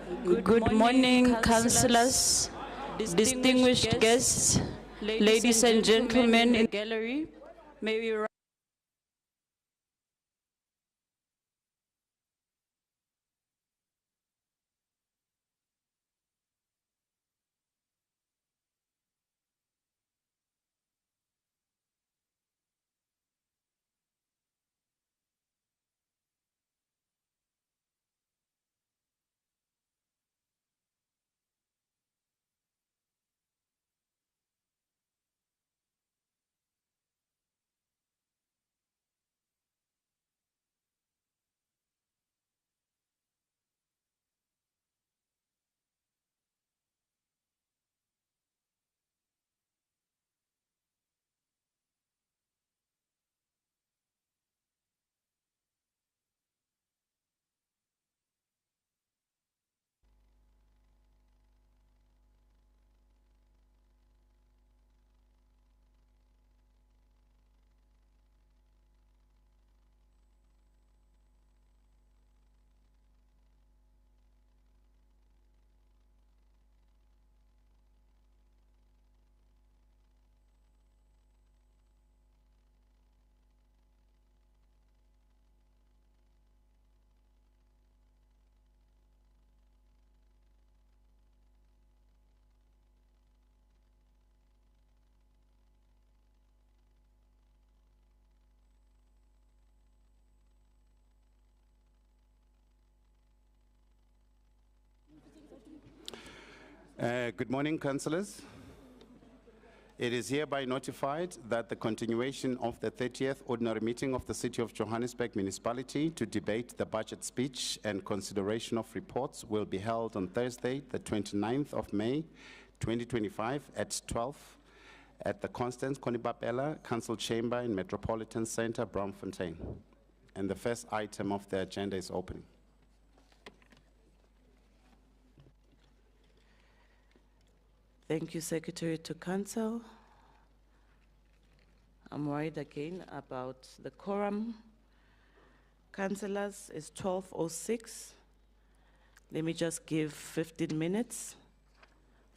Good morning, councillors, distinguished guests, ladies and gentlemen in the gallery. May we rise. Good morning, councillors. It is hereby notified that the continuation of the 30th ordinary meeting of the City of Johannesburg Municipality to debate the budget speech and consideration of reports will be held on Thursday, the 29th of May, 2025 at 12 at the Constance, Conny, Bapela Council Chamber in Metropolitan Centre, Braamfontein. And the first item of the agenda is open. Thank you, Secretary to Council. I'm worried again about the quorum. Councillors, it's 12:06. Let me just give 15 minutes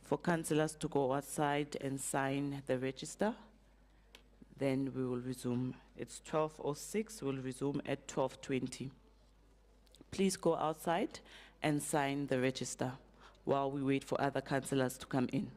for councillors to go outside and sign the register. Then we will resume. It's 12:06, we'll resume at 12:20. Please go outside and sign the register while we wait for other councillors to come in.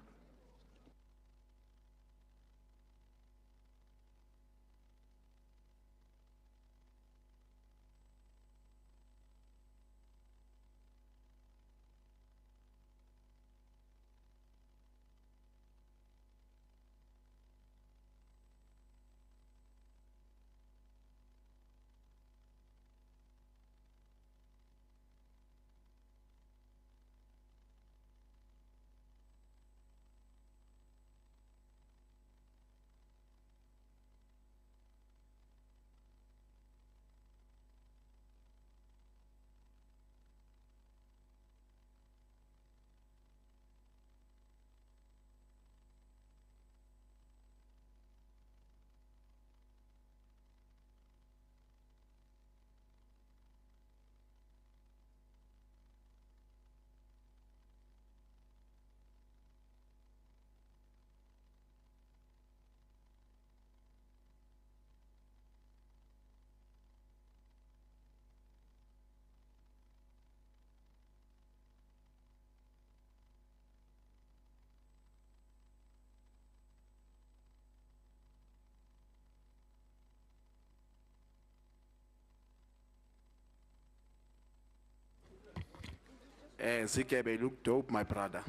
Zikebe, look dope, my brother.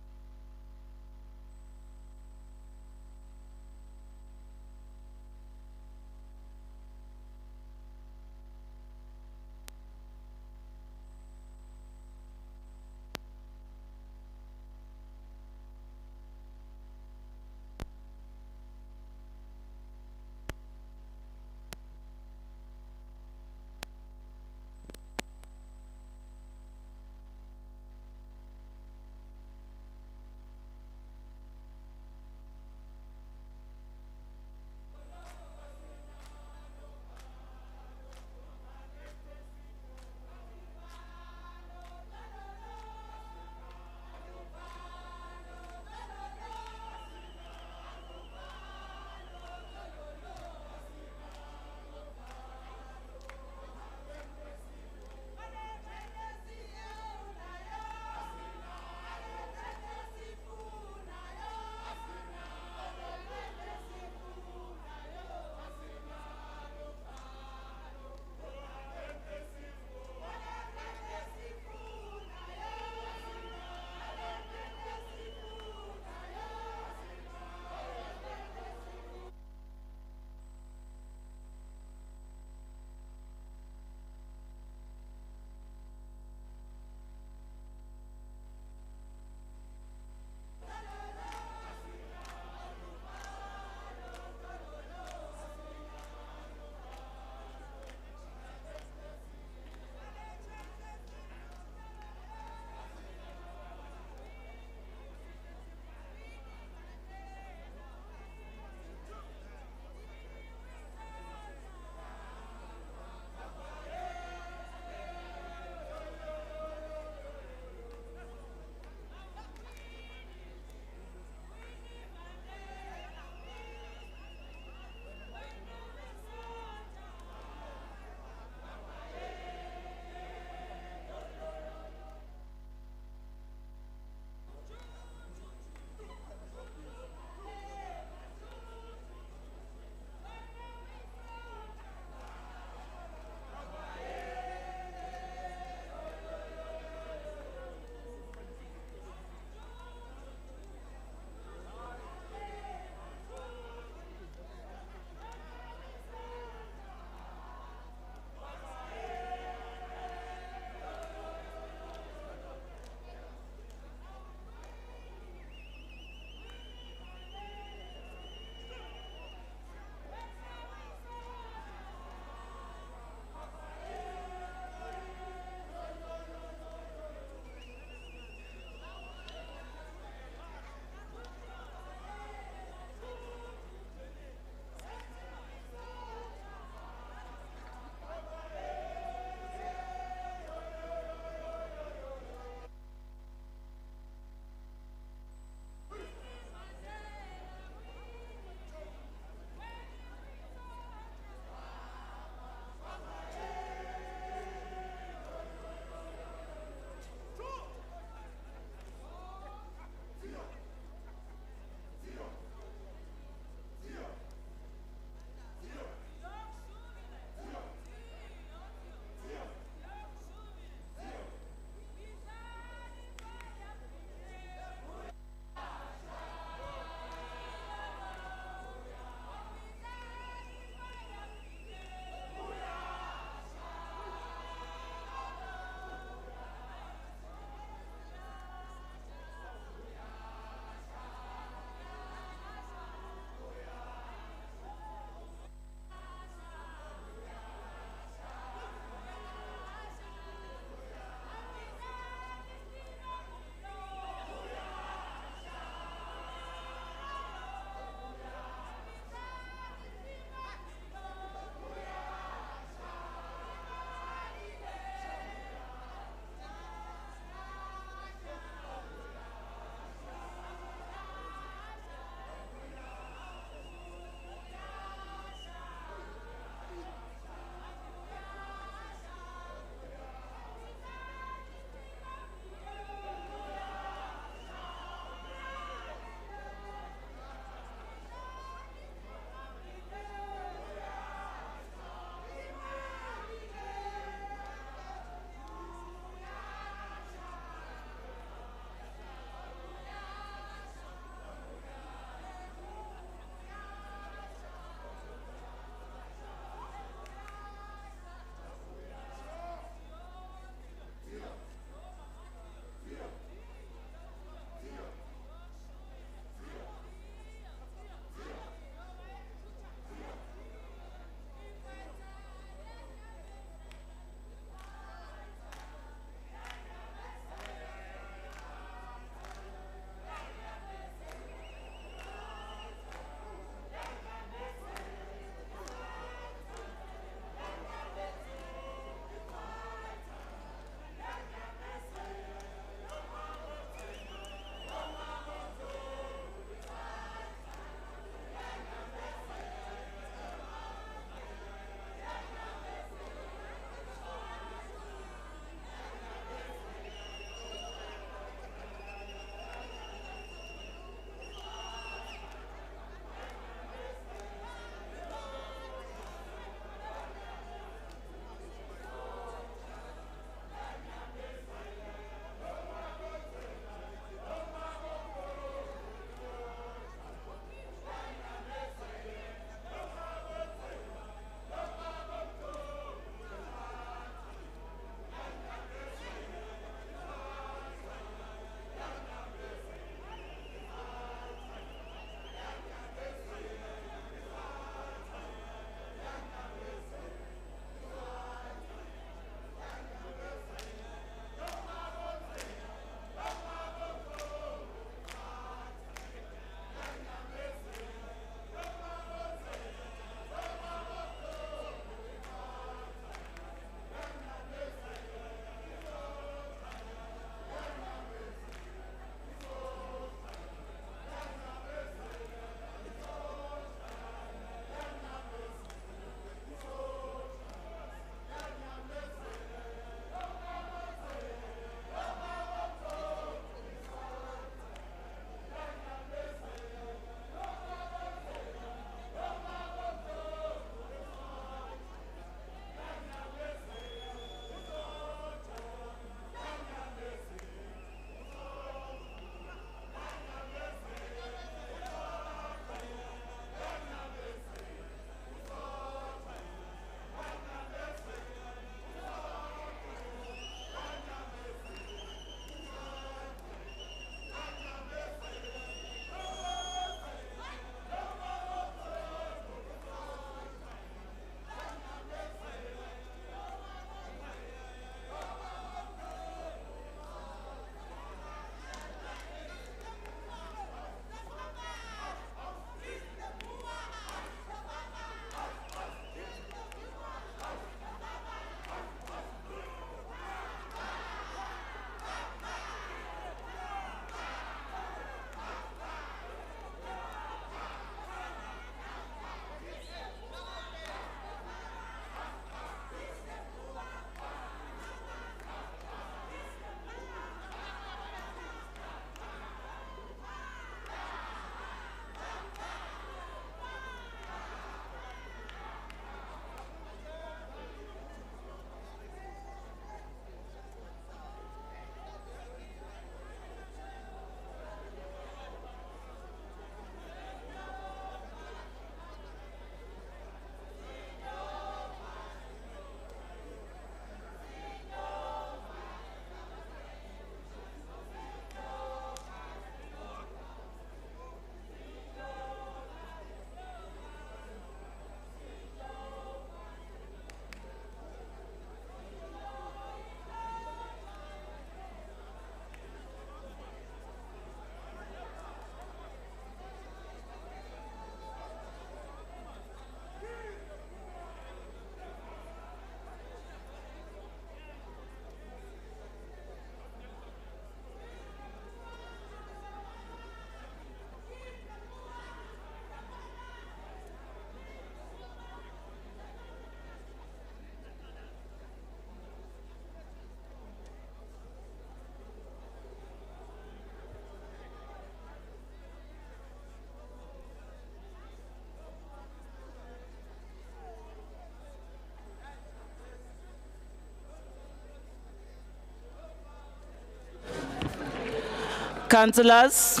Councillors,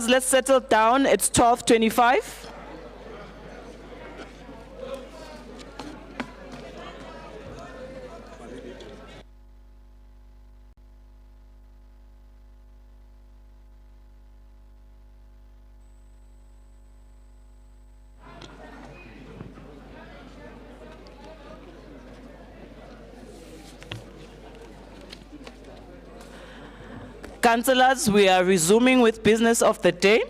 let's settle down. It's 12:25. Councillors, we are resuming with business of the day.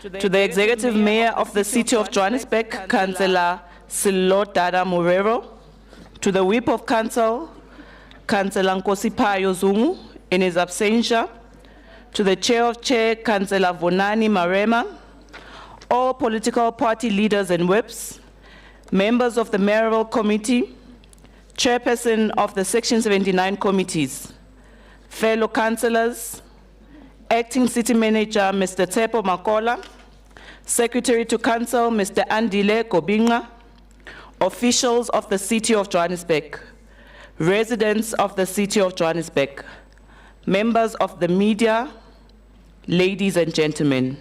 To the Executive Mayor of the City of Johannesburg, Councillor Silo Dada Morero. To the Whip of Council, Councillor Nkosipayo Zungu, in his absentia. To the Chair of Chair, Councillor Vonani Marema. All political party leaders and whips, members of the Mayoral Committee, Chairperson of the Section 79 committees, fellow councillors, Acting City Manager, Mr. Tepo Makola, Secretary to Council, Mr. Andile Kobinga, officials of the City of Johannesburg, residents of the City of Johannesburg, members of the media, ladies and gentlemen,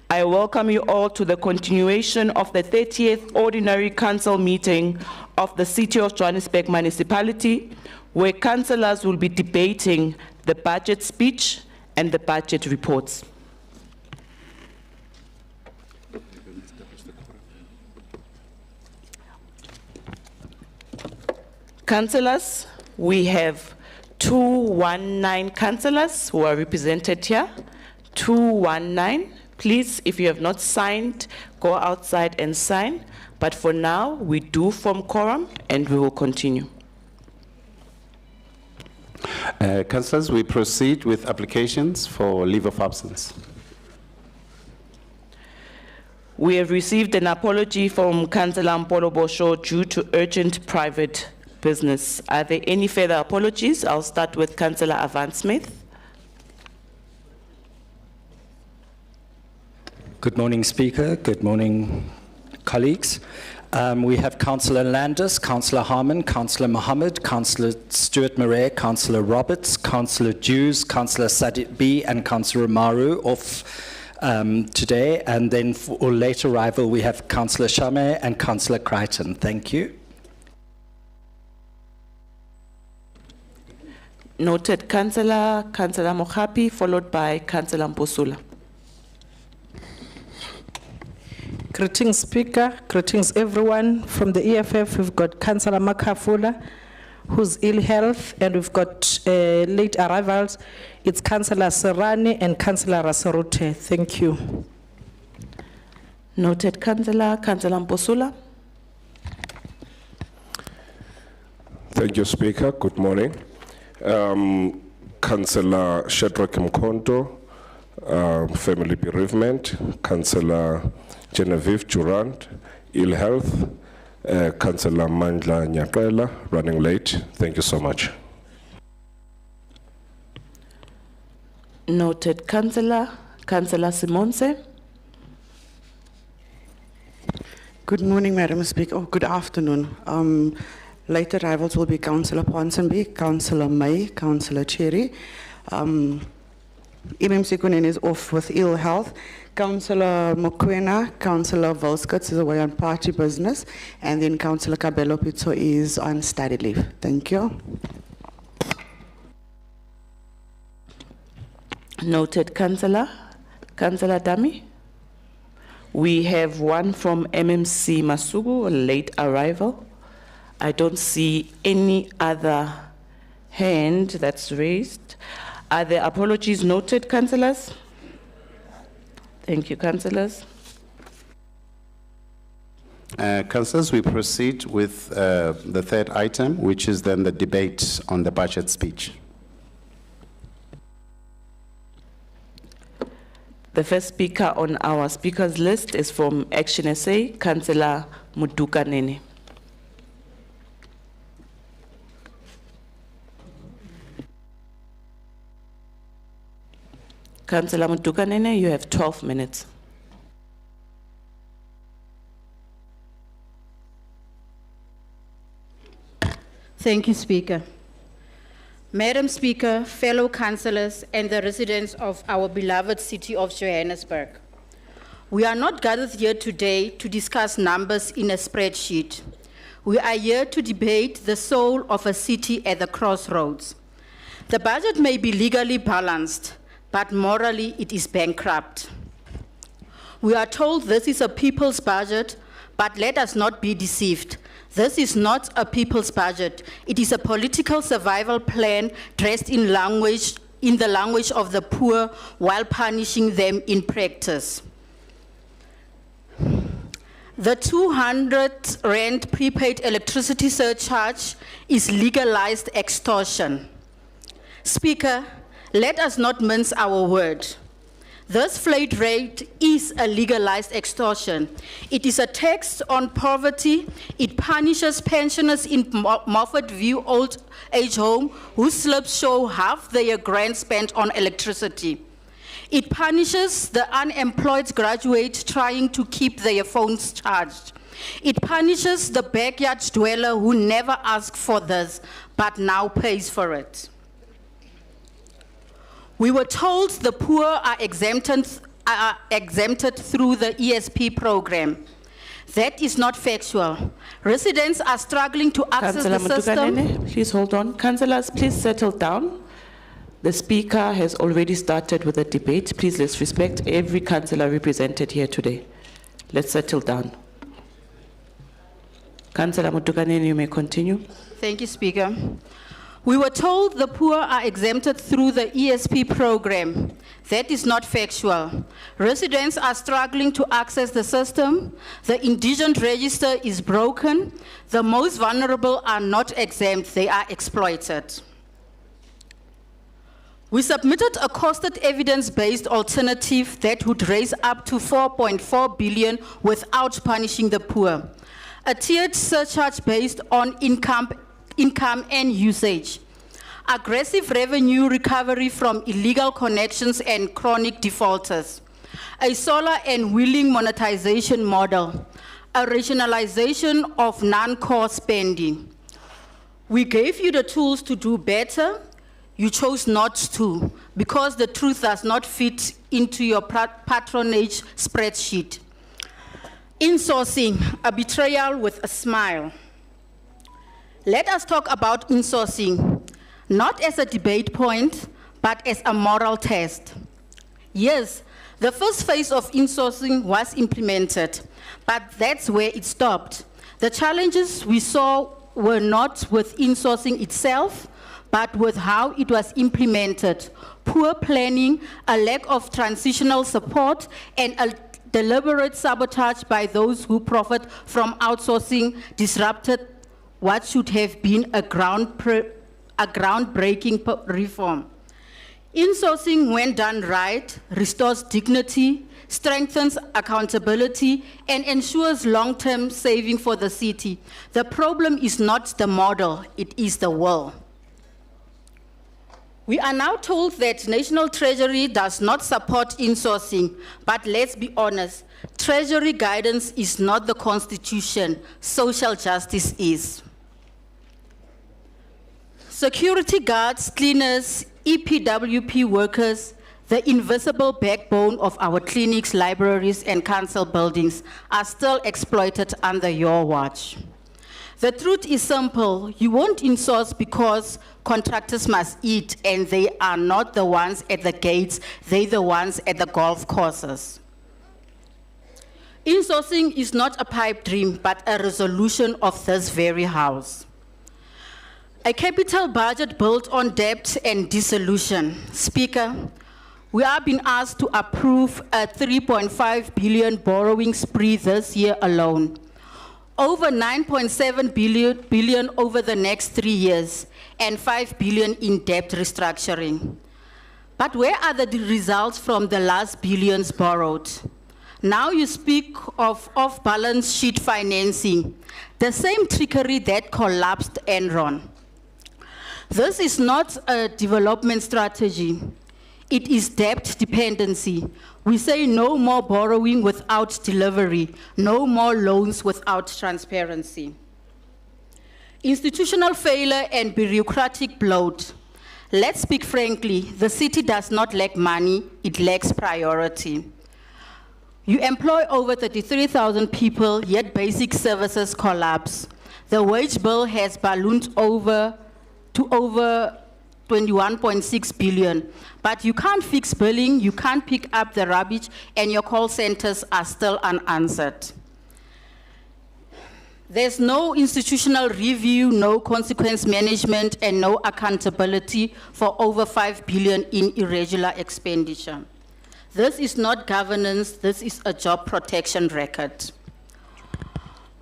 I welcome you all to the continuation of the 30th Ordinary Council meeting of the City of Johannesburg Municipality, where councillors will be debating the budget speech and the budget reports. Councillors, we have 219 councillors who are represented here. 219. Please, if you have not signed, go outside and sign. But for now, we do form quorum and we will continue. Councillors, we proceed with applications for leave of absence. We have received an apology from Councillor Mpolo Bosho due to urgent private business. Are there any further apologies? I'll start with Councillor Avan Smith. Good morning, Speaker. Good morning, colleagues. We have Councillor Landis, Councillor Harmon, Councillor Mohammed, Councillor Stuart Murray, Councillor Roberts, Councillor Dews, Councillor Sadiq B, and Councillor Maru off today. And then for late arrival, we have Councillor Shame and Councillor Crichton. Thank you. Noted. Councillor Mohapi, followed by Councillor Mposula. Greetings, Speaker. Greetings, everyone. From the EFF, we've got Councillor Makafula, who's ill health, and we've got late arrivals. It's Councillor Serrani and Councillor Rasarute. Thank you. Noted. Councillor Mposula. Thank you, Speaker. Good morning. Councillor Shadrach Mkonto, family bereavement. Councillor Genevieve Durant, ill health. Councillor Mandla Nyakela, running late. Thank you so much. Noted. Councillor Simonse. Good morning, Madam Speaker. Oh, good afternoon. Late arrivals will be Councillor Ponsonby, Councillor May, Councillor Cherry. MMC Kunen is off with ill health. Councillor Mokwena, Councillor Volskutz is away on party business, and then Councillor Kabelo Pitso is on study leave. Thank you. Noted. Councillor Dami. We have one from MMC Masugu, a late arrival. I don't see any other hand that's raised. Are there apologies noted, councillors? Thank you, councillors. Councillors, we proceed with the third item, which is then the debate on the budget speech. The first speaker on our speakers list is from Action SA, Councillor Mudukanene. Councillor Mudukanene, you have 12 minutes. Thank you, Speaker. Madam Speaker, fellow councillors, and the residents of our beloved city of Johannesburg. We are not gathered here today to discuss numbers in a spreadsheet. We are here to debate the soul of a city at the crossroads. The budget may be legally balanced, but morally it is bankrupt. We are told this is a people's budget, but let us not be deceived. This is not a people's budget. It is a political survival plan dressed in the language of the poor while punishing them in practice. The 200 rand prepaid electricity surcharge is legalized extortion. Speaker, let us not mince our word. This flat rate is a legalized extortion. It is a tax on poverty. It punishes pensioners in Moffat View Old Age Home whose slips show half their grant spent on electricity. It punishes the unemployed graduate trying to keep their phones charged. It punishes the backyard dweller who never asked for this, but now pays for it. We were told the poor are exempted through the ESP program. That is not factual. Residents are struggling to access Councillor the system. Mutukanene, please hold on. Councillors, please settle down. The speaker has already started with the debate. Please let's respect every councillor represented here today. Let's settle down. Councillor Mutukanene, you may continue. Thank you, Speaker. We were told the poor are exempted through the ESP program. That is not factual. Residents are struggling to access the system. The indigent register is broken. The most vulnerable are not exempt, they are exploited. We submitted a costed evidence-based alternative that would raise up to 4.4 billion without punishing the poor. A tiered surcharge based on income and usage. Aggressive revenue recovery from illegal connections and chronic defaulters. A solar and wheeling monetization model. A rationalization of non-core spending. We gave you the tools to do better. You chose not to, because the truth does not fit into your patronage spreadsheet. Insourcing, a betrayal with a smile. Let us talk about insourcing, not as a debate point, but as a moral test. Yes, the first phase of insourcing was implemented, but that's where it stopped. The challenges we saw were not with insourcing itself, but with how it was implemented. Poor planning, a lack of transitional support, and a deliberate sabotage by those who profit from outsourcing disrupted what should have been a groundbreaking reform. Insourcing, when done right, restores dignity, strengthens accountability, and ensures long-term saving for the city. The problem is not the model, it is the will. We are now told that National Treasury does not support insourcing, but let's be honest, Treasury guidance is not the Constitution, social justice is. Security guards, cleaners, EPWP workers, the invisible backbone of our clinics, libraries, and council buildings are still exploited under your watch. The truth is simple. You won't insource because contractors must eat, and they are not the ones at the gates, they're the ones at the golf courses. Insourcing is not a pipe dream, but a resolution of this very house. A capital budget built on debt and dissolution. Speaker, we are being asked to approve a 3.5 billion borrowing spree this year alone. Over 9.7 billion over the next 3 years, and 5 billion in debt restructuring. But where are the results from the last billions borrowed? Now you speak of off-balance sheet financing, the same trickery that collapsed Enron. This is not a development strategy. It is debt dependency. We say no more borrowing without delivery, no more loans without transparency. Institutional failure and bureaucratic bloat. Let's speak frankly, the city does not lack money, it lacks priority. You employ over 33,000 people, yet basic services collapse. The wage bill has ballooned to over 21.6 billion. But you can't fix billing, you can't pick up the rubbish, and your call centers are still unanswered. There's no institutional review, no consequence management, and no accountability for over 5 billion in irregular expenditure. This is not governance, this is a job protection record.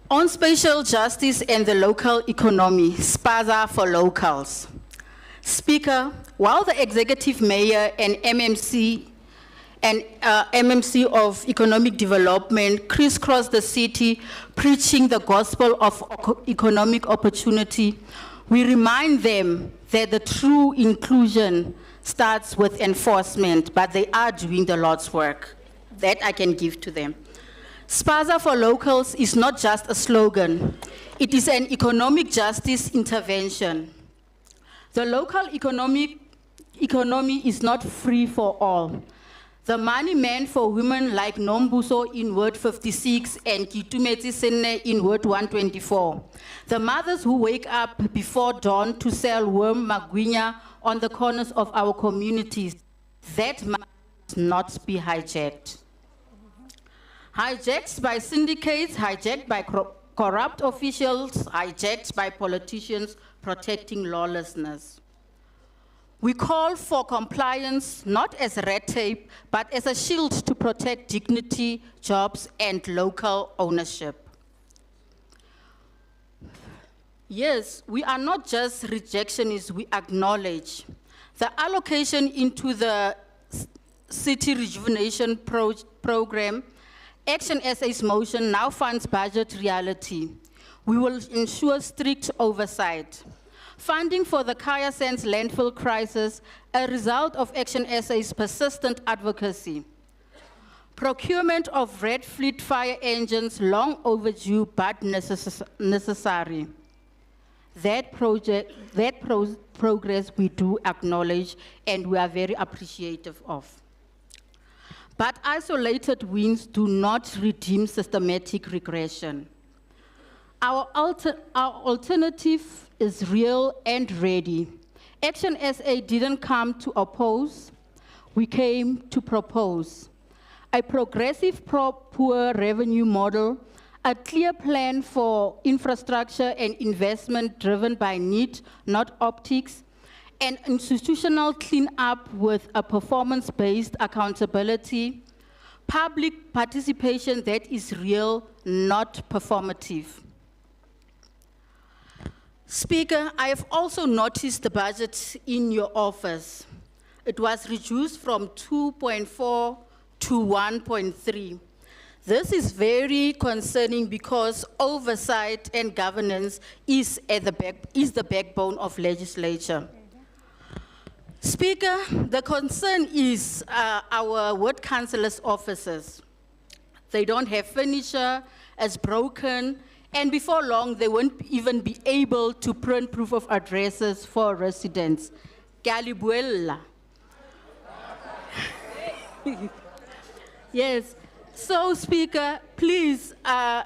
On spatial justice and the local economy, SPAZA for locals. Speaker, while the executive mayor and MMC of Economic Development crisscross the city preaching the gospel of economic opportunity, we remind them that the true inclusion starts with enforcement, but they are doing the Lord's work. That I can give to them. SPAZA for locals is not just a slogan. It is an economic justice intervention. The local economy is not free for all. The money meant for women like Nombuso in word 56 and Kitumeti Sene in word 124. The mothers who wake up before dawn to sell worm magwinya on the corners of our communities, that must not be hijacked. Hijacked by syndicates, hijacked by corrupt officials, hijacked by politicians protecting lawlessness. We call for compliance not as red tape, but as a shield to protect dignity, jobs, and local ownership. Yes, we are not just rejectionists, we acknowledge the allocation into the City Rejuvenation Program. Action SA's motion now funds budget reality. We will ensure strict oversight. Funding for the Kaya Sands landfill crisis, a result of Action SA's persistent advocacy. Procurement of Red Fleet fire engines, long overdue but necessary. That progress we do acknowledge and we are very appreciative of. But isolated wins do not redeem systematic regression. Our alternative is real and ready. Action SA didn't come to oppose, we came to propose. A progressive poor revenue model, a clear plan for infrastructure and investment driven by need, not optics, an institutional cleanup with a performance-based accountability, public participation that is real, not performative. Speaker, I have also noticed the budget in your office. It was reduced from 2.4 to 1.3. This is very concerning because oversight and governance is the backbone of legislature. Speaker, the concern is our ward councillors' offices. They don't have furniture, it's broken, and before long, they won't even be able to print proof of addresses for residents. Galibuella. Yes. So, Speaker, please,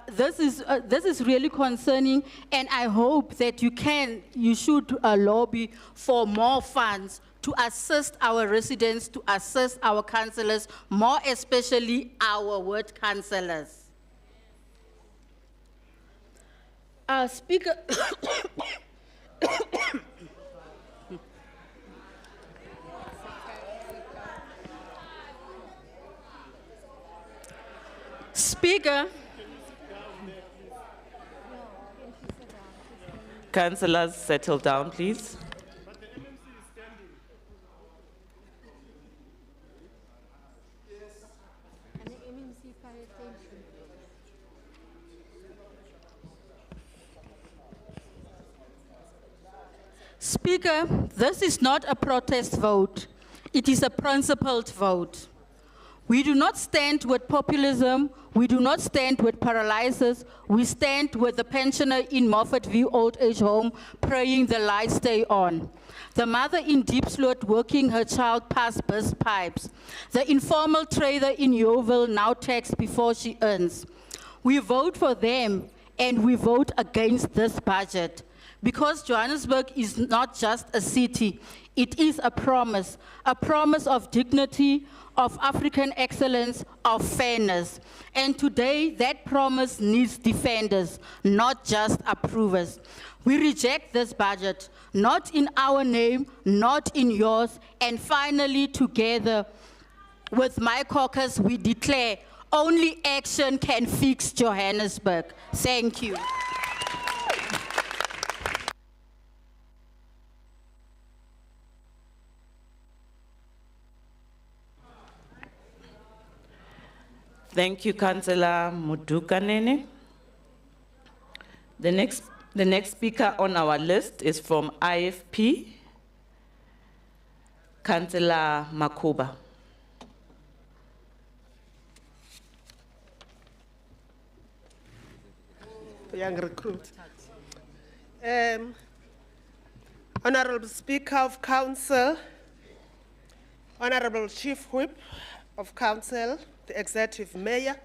this is really concerning, and I hope that you should lobby for more funds to assist our residents, to assist our councillors, more especially our ward councillors. Speaker, Speaker, Councillors, settle down, please. Speaker, this is not a protest vote. It is a principled vote. We do not stand with populism. We do not stand with paralysis. We stand with the pensioner in Moffat View Old Age Home praying the lights stay on. The mother in Deep Sloot working her child past burst pipes. The informal trader in Yeovil now taxed before she earns. We vote for them and we vote against this budget. Because Johannesburg is not just a city, it is a promise of dignity, of African excellence, of fairness. And today, that promise needs defenders, not just approvers. We reject this budget, not in our name, not in yours, and finally, together with my caucus, we declare only action can fix Johannesburg. Thank you. Thank you, Councillor Mudukanene. The next speaker on our list is from IFP, Councillor Makuba. Young recruit. Honorable Speaker of Council, Honorable Chief Whip of Council, the Executive Mayor,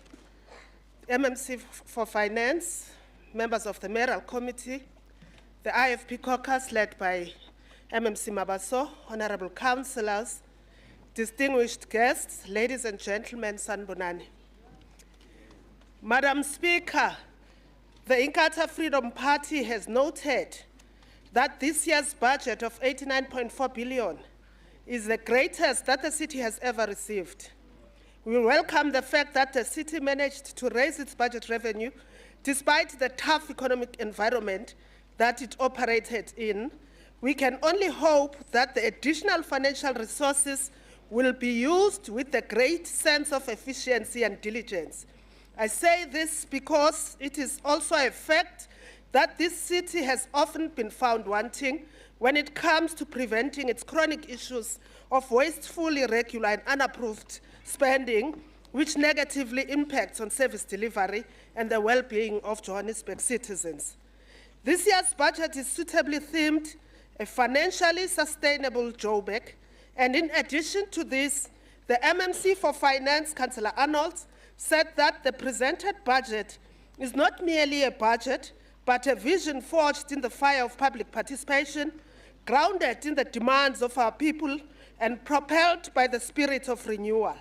MMC for Finance, members of the Mayoral Committee, the IFP caucus led by MMC Mabaso, honorable councillors, distinguished guests, ladies and gentlemen, Sanbonani. Madam Speaker, the Inkatha Freedom Party has noted that this year's budget of 89.4 billion is the greatest that the city has ever received. We welcome the fact that the city managed to raise its budget revenue despite the tough economic environment that it operated in. We can only hope that the additional financial resources will be used with a great sense of efficiency and diligence. I say this because it is also a fact that this city has often been found wanting when it comes to preventing its chronic issues of wasteful, irregular, and unapproved spending, which negatively impacts on service delivery and the well-being of Johannesburg citizens. This year's budget is suitably themed, a financially sustainable Joburg, and in addition to this, the MMC for Finance, Councillor Arnold, said that the presented budget is not merely a budget, but a vision forged in the fire of public participation, grounded in the demands of our people, and propelled by the spirit of renewal.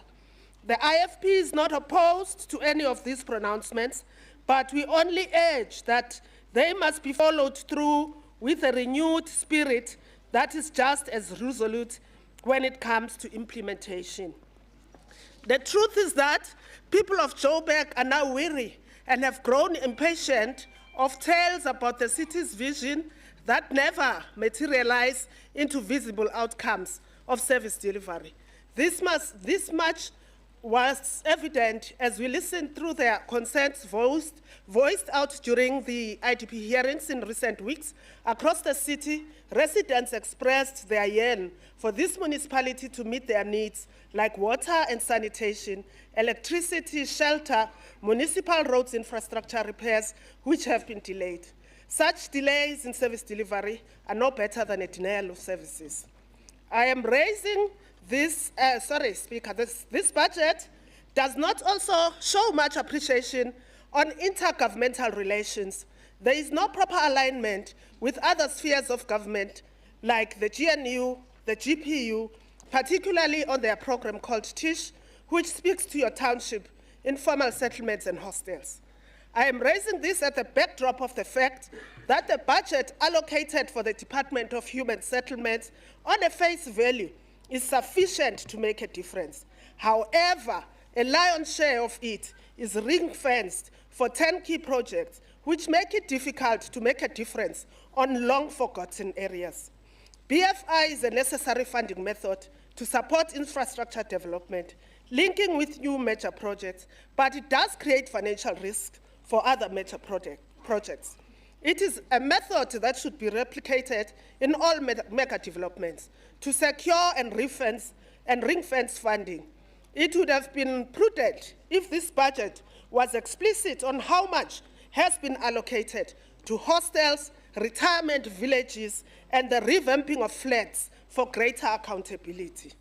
The IFP is not opposed to any of these pronouncements, but we only urge that they must be followed through with a renewed spirit that is just as resolute when it comes to implementation. The truth is that people of Joburg are now weary and have grown impatient of tales about the city's vision that never materialize into visible outcomes of service delivery. This much was evident as we listened through their concerns voiced out during the IDP hearings in recent weeks. Across the city, residents expressed their yearning for this municipality to meet their needs like water and sanitation, electricity, shelter, municipal roads infrastructure repairs, which have been delayed. Such delays in service delivery are no better than a denial of services. I am raising this, Speaker, this budget does not also show much appreciation on intergovernmental relations. There is no proper alignment with other spheres of government, like the GNU, the GPU, particularly on their program called TISH, which speaks to your township, informal settlements, and hostels. I am raising this at the backdrop of the fact that the budget allocated for the Department of Human Settlements on a face value is sufficient to make a difference. However, a lion's share of it is ring-fenced for 10 key projects, which make it difficult to make a difference on long-forgotten areas. BFI is a necessary funding method to support infrastructure development, linking with new major projects, but it does create financial risk for other major projects. It is a method that should be replicated in all mega developments to secure and ring-fence funding. it would have been prudent if this budget was explicit on how much has been allocated to hostels, retirement villages, and the revamping of flats for greater accountability.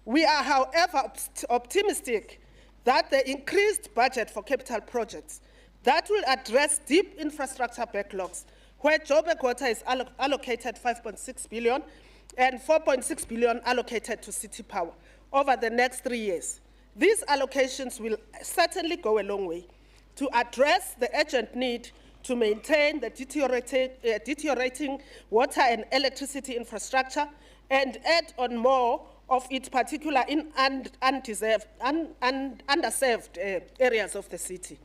We are, however, optimistic that the increased budget for capital projects that will address deep infrastructure backlogs, where Joburg Water is allocated 5.6 billion and 4.6 billion allocated to City Power over the next 3 years. These allocations will certainly go a long way to address the urgent need to maintain the deteriorating water and electricity infrastructure and add on more of it, particularly in underserved areas of the city.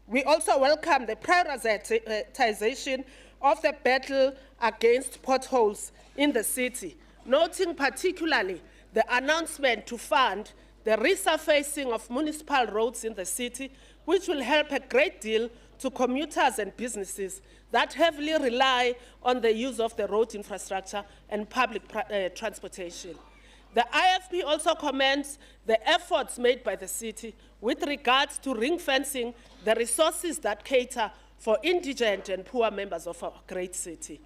We also welcome the prioritization of the battle against potholes in the city, noting particularly the announcement to fund the resurfacing of municipal roads in the city, which will help a great deal to commuters and businesses that heavily rely on the use of the road infrastructure and public transportation. The IFP also commends the efforts made by the city with regards to ring-fencing the resources that cater for indigent and poor members of our great city.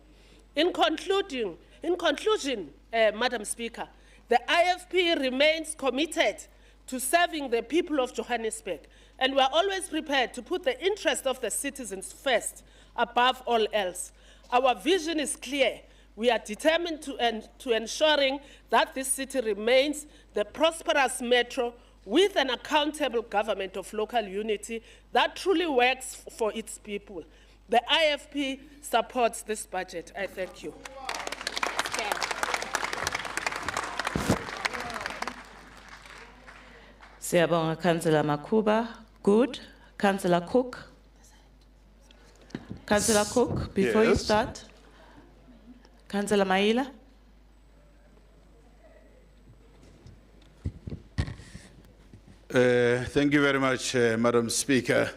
In conclusion, Madam Speaker, the IFP remains committed to serving the people of Johannesburg, and we are always prepared to put the interest of the citizens first above all else. Our vision is clear. We are determined to ensuring that this city remains the prosperous metro with an accountable government of local unity that truly works for its people. The IFP supports this budget. I thank you. Siyabonga, Councillor Makuba. Good. Councillor Cook. Councillor Cook, before you start. Councillor Maila. Thank you very much, Madam Speaker.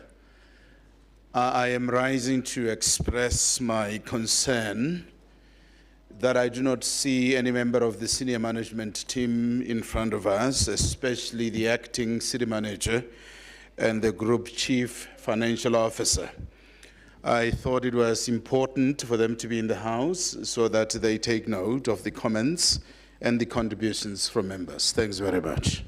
I am rising to express my concern that I do not see any member of the senior management team in front of us, especially the acting city manager and the group chief financial officer. I thought it was important for them to be in the House so that they take note of the comments and the contributions from members. Thanks very much.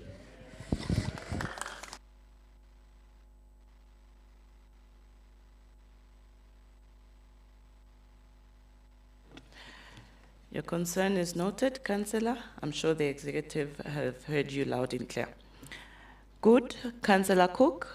Your concern is noted, Councillor. I'm sure the executive have heard you loud and clear. Good. Councillor Cook.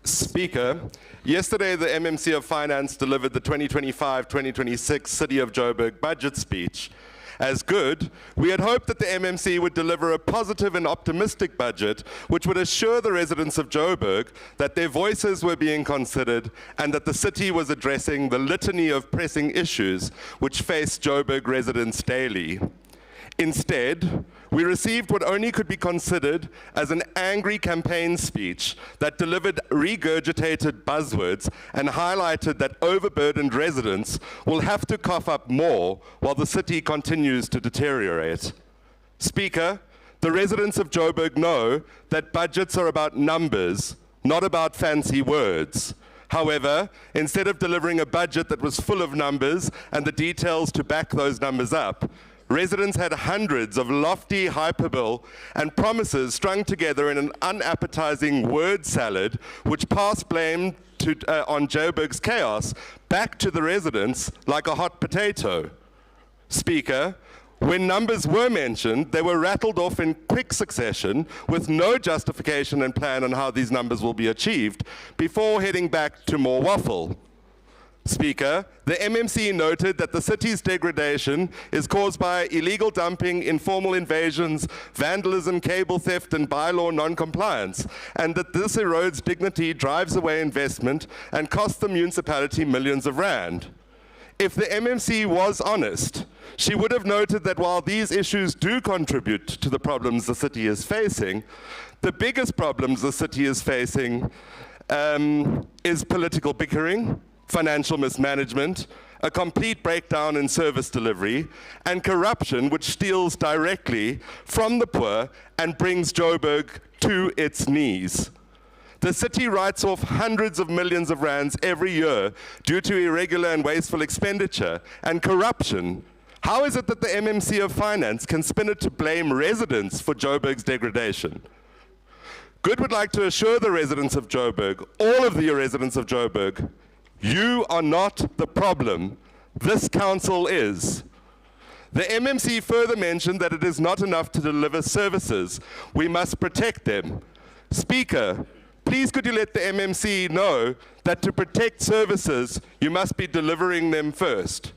Speaker, yesterday the MMC of Finance delivered the 2025-2026 City of Joburg budget speech. As good, we had hoped that the MMC would deliver a positive and optimistic budget which would assure the residents of Joburg that their voices were being considered and that the city was addressing the litany of pressing issues which face Joburg residents daily. Instead, we received what only could be considered as an angry campaign speech that delivered regurgitated buzzwords and highlighted that overburdened residents will have to cough up more while the city continues to deteriorate. Speaker, the residents of Joburg know that budgets are about numbers, not about fancy words. However, instead of delivering a budget that was full of numbers and the details to back those numbers up, residents had hundreds of lofty hyperbole and promises strung together in an unappetizing word salad which passed blame on Joburg's chaos back to the residents like a hot potato. Speaker, when numbers were mentioned, they were rattled off in quick succession with no justification and plan on how these numbers will be achieved before heading back to more waffle. Speaker, the MMC noted that the city's degradation is caused by illegal dumping, informal invasions, vandalism, cable theft, and bylaw non-compliance, and that this erodes dignity, drives away investment, and costs the municipality millions of rand. If the MMC was honest, she would have noted that while these issues do contribute to the problems the city is facing, the biggest problems the city is facing is political bickering, financial mismanagement, a complete breakdown in service delivery, and corruption which steals directly from the poor and brings Joburg to its knees. The city writes off hundreds of millions of rands every year due to irregular and wasteful expenditure and corruption. How is it that the MMC of Finance can spin it to blame residents for Joburg's degradation? Good would like to assure the residents of Joburg, all of the residents of Joburg, you are not the problem. This council is. The MMC further mentioned that it is not enough to deliver services. We must protect them. Speaker, please could you let the MMC know that to protect services, you must be delivering them first.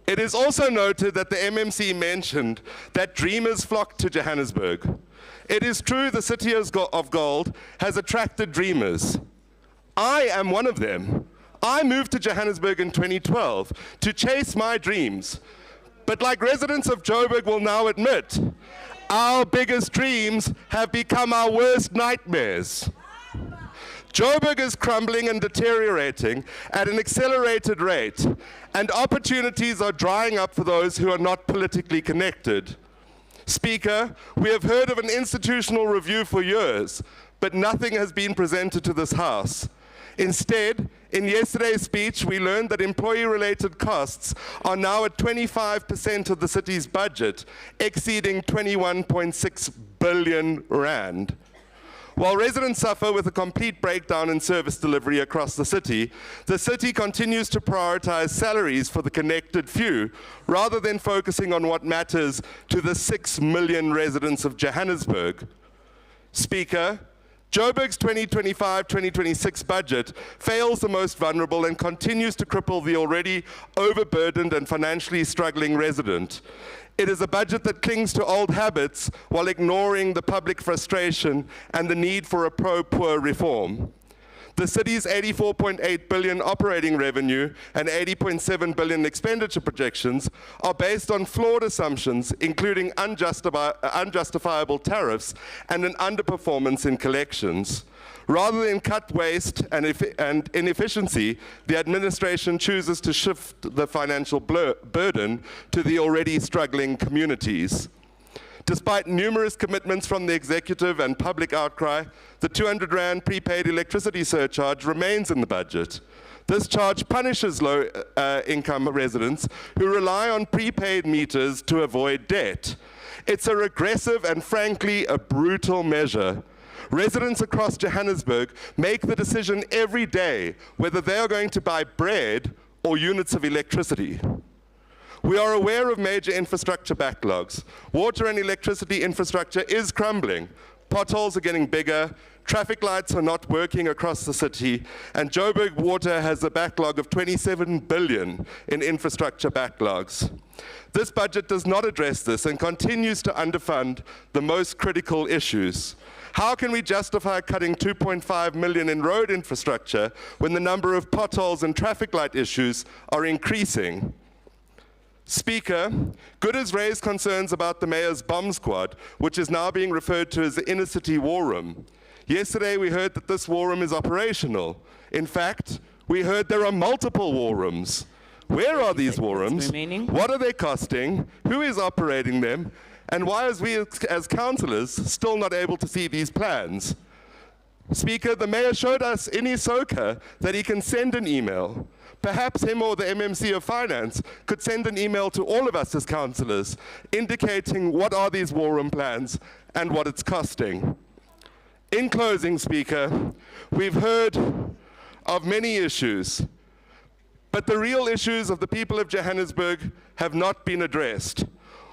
It is also noted that the MMC mentioned that dreamers flock to Johannesburg. It is true the city of gold has attracted dreamers. I am one of them. I moved to Johannesburg in 2012 to chase my dreams. But like residents of Joburg will now admit, our biggest dreams have become our worst nightmares. Joburg is crumbling and deteriorating at an accelerated rate, and opportunities are drying up for those who are not politically connected. Speaker, we have heard of an institutional review for years, but nothing has been presented to this House. Instead, in yesterday's speech, we learned that employee-related costs are now at 25% of the city's budget, exceeding 21.6 billion rand. While residents suffer with a complete breakdown in service delivery across the city continues to prioritize salaries for the connected few, rather than focusing on what matters to the 6 million residents of Johannesburg. Speaker, Joburg's 2025-2026 budget fails the most vulnerable and continues to cripple the already overburdened and financially struggling resident. It is a budget that clings to old habits while ignoring the public frustration and the need for a pro-poor reform. The city's 84.8 billion operating revenue and 80.7 billion expenditure projections are based on flawed assumptions, including unjustifiable tariffs and an underperformance in collections. Rather than cut waste and inefficiency, the administration chooses to shift the financial burden to the already struggling communities. Despite numerous commitments from the executive and public outcry, the 200 Rand prepaid electricity surcharge remains in the budget. This charge punishes low-income residents who rely on prepaid meters to avoid debt. It's a regressive and frankly a brutal measure. Residents across Johannesburg make the decision every day whether they are going to buy bread or units of electricity. We are aware of major infrastructure backlogs. Water and electricity infrastructure is crumbling. Potholes are getting bigger, traffic lights are not working across the city, and Joburg Water has a backlog of 27 billion in infrastructure backlogs. This budget does not address this and continues to underfund the most critical issues. How can we justify cutting 2.5 million in road infrastructure when the number of potholes and traffic light issues are increasing? Speaker, Good has raised concerns about the mayor's bomb squad, which is now being referred to as the inner city war room. Yesterday we heard that this war room is operational. In fact, we heard there are multiple war rooms. Where are these war rooms? What are they costing? Who is operating them? And why are we as councillors still not able to see these plans? Speaker, the mayor showed us in Isoka that he can send an email. Perhaps him or the MMC of Finance could send an email to all of us as councillors indicating what are these war room plans and what it's costing. In closing, Speaker, we've heard of many issues, but the real issues of the people of Johannesburg have not been addressed.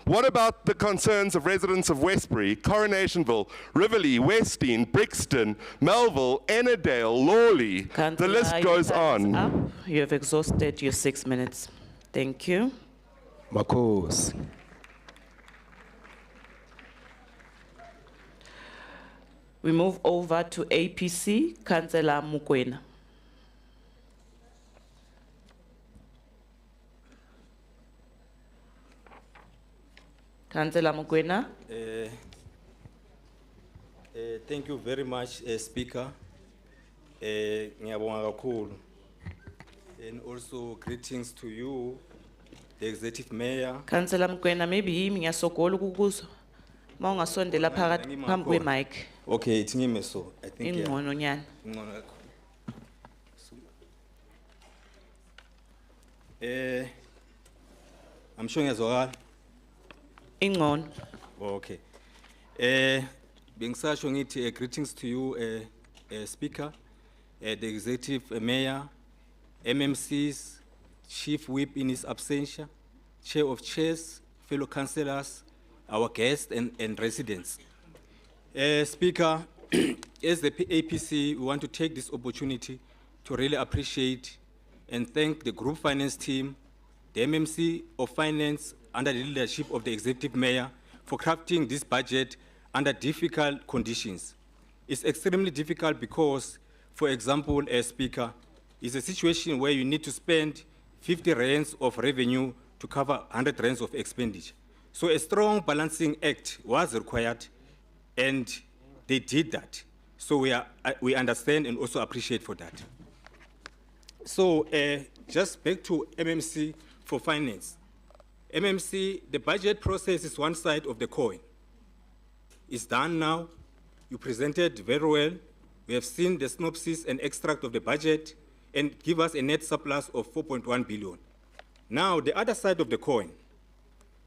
What about the concerns of residents of Westbury, Coronationville, Riverlea, Westdean, Brixton, Melville, Ennerdale, Lawley? The list goes on. You have exhausted your 6 minutes. Thank you. Makos. We move over to APC, Councillor Mukwena. Councillor Mukwena. Thank you very much, Speaker. Ngiyabonga kakhulu. And also greetings to you, the executive mayor. Councillor Mkwena, maybe yimi ngiyasogola ukukuzwa. Mawungasondela phakathi phambi kwe-mic. Okay, it's ngime so. I think yeah. Ingcono nyana. Ingcono kakhulu. I'm sure ngiyazwakala. Ingcono. Okay. Bengisasho ngithi greetings to you, Speaker, the executive mayor, MMCs, chief whip in his absentia, chair of chairs, fellow councillors, our guests and residents. Speaker, as the APC, we want to take this opportunity to really appreciate and thank the group finance team, the MMC of Finance under the leadership of the executive mayor for crafting this budget under difficult conditions. It's extremely difficult because, for example, Speaker, it's a situation where you need to spend 50 rands of revenue to cover 100 rands of expenditure. So a strong balancing act was required, and they did that. So we understand and also appreciate for that. So just back to MMC for finance. MMC, the budget process is one side of the coin. It's done now. You presented very well. We have seen the synopsis and extract of the budget and give us a net surplus of 4.1 billion. Now, the other side of the coin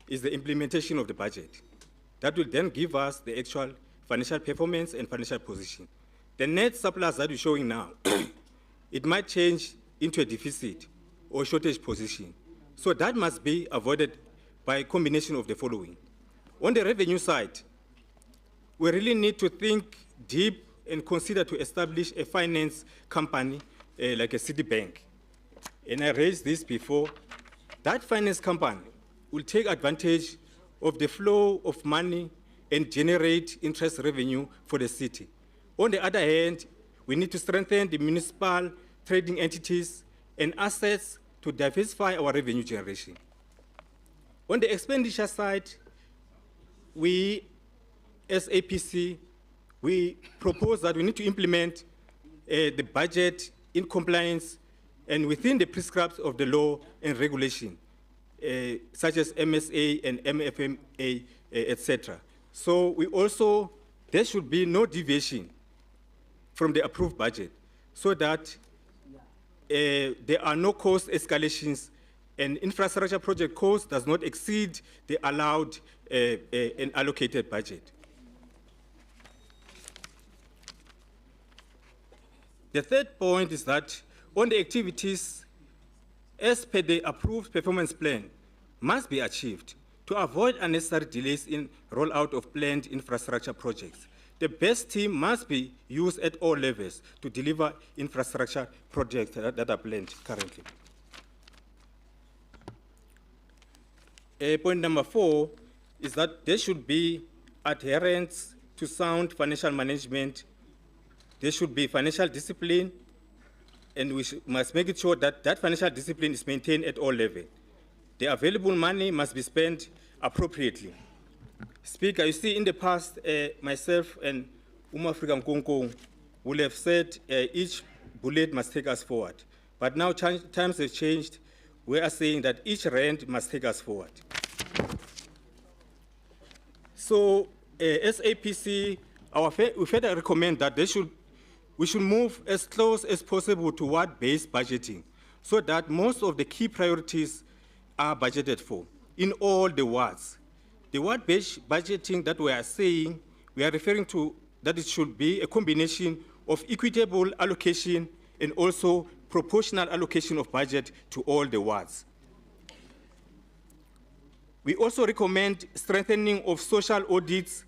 is the implementation of the budget. That will then give us the actual financial performance and financial position. The net surplus that we're showing now, it might change into a deficit or shortage position. So that must be avoided by a combination of the following. On the revenue side, we really need to think deep and consider to establish a finance company like a city bank. And I raised this before. That finance company will take advantage of the flow of money and generate interest revenue for the city. On the other hand, we need to strengthen the municipal trading entities and assets to diversify our revenue generation. On the expenditure side, we, as APC, we propose that we need to implement the budget in compliance and within the prescribes of the law and regulation, such as MSA and MFMA, etc. So we also, there should be no deviation from the approved budget so that there are no cost escalations and infrastructure project cost does not exceed the allowed and allocated budget. The third point is that on the activities as per the approved performance plan must be achieved to avoid unnecessary delays in rollout of planned infrastructure projects. The best team must be used at all levels to deliver infrastructure projects that are planned currently. Point number 4 is that there should be adherence to sound financial management. There should be financial discipline, and we must make it sure that that financial discipline is maintained at all levels. The available money must be spent appropriately. Speaker, you see, in the past, myself and Afrika Mkongkong will have said each bullet must take us forward. But now times have changed. We are saying that each rand must take us forward. So, as APC, we further recommend that we should move as close as possible to ward-based budgeting so that most of the key priorities are budgeted for in all the wards. The ward-based budgeting that we are saying, we are referring to that it should be a combination of equitable allocation and also proportional allocation of budget to all the wards. We also recommend strengthening of social audits,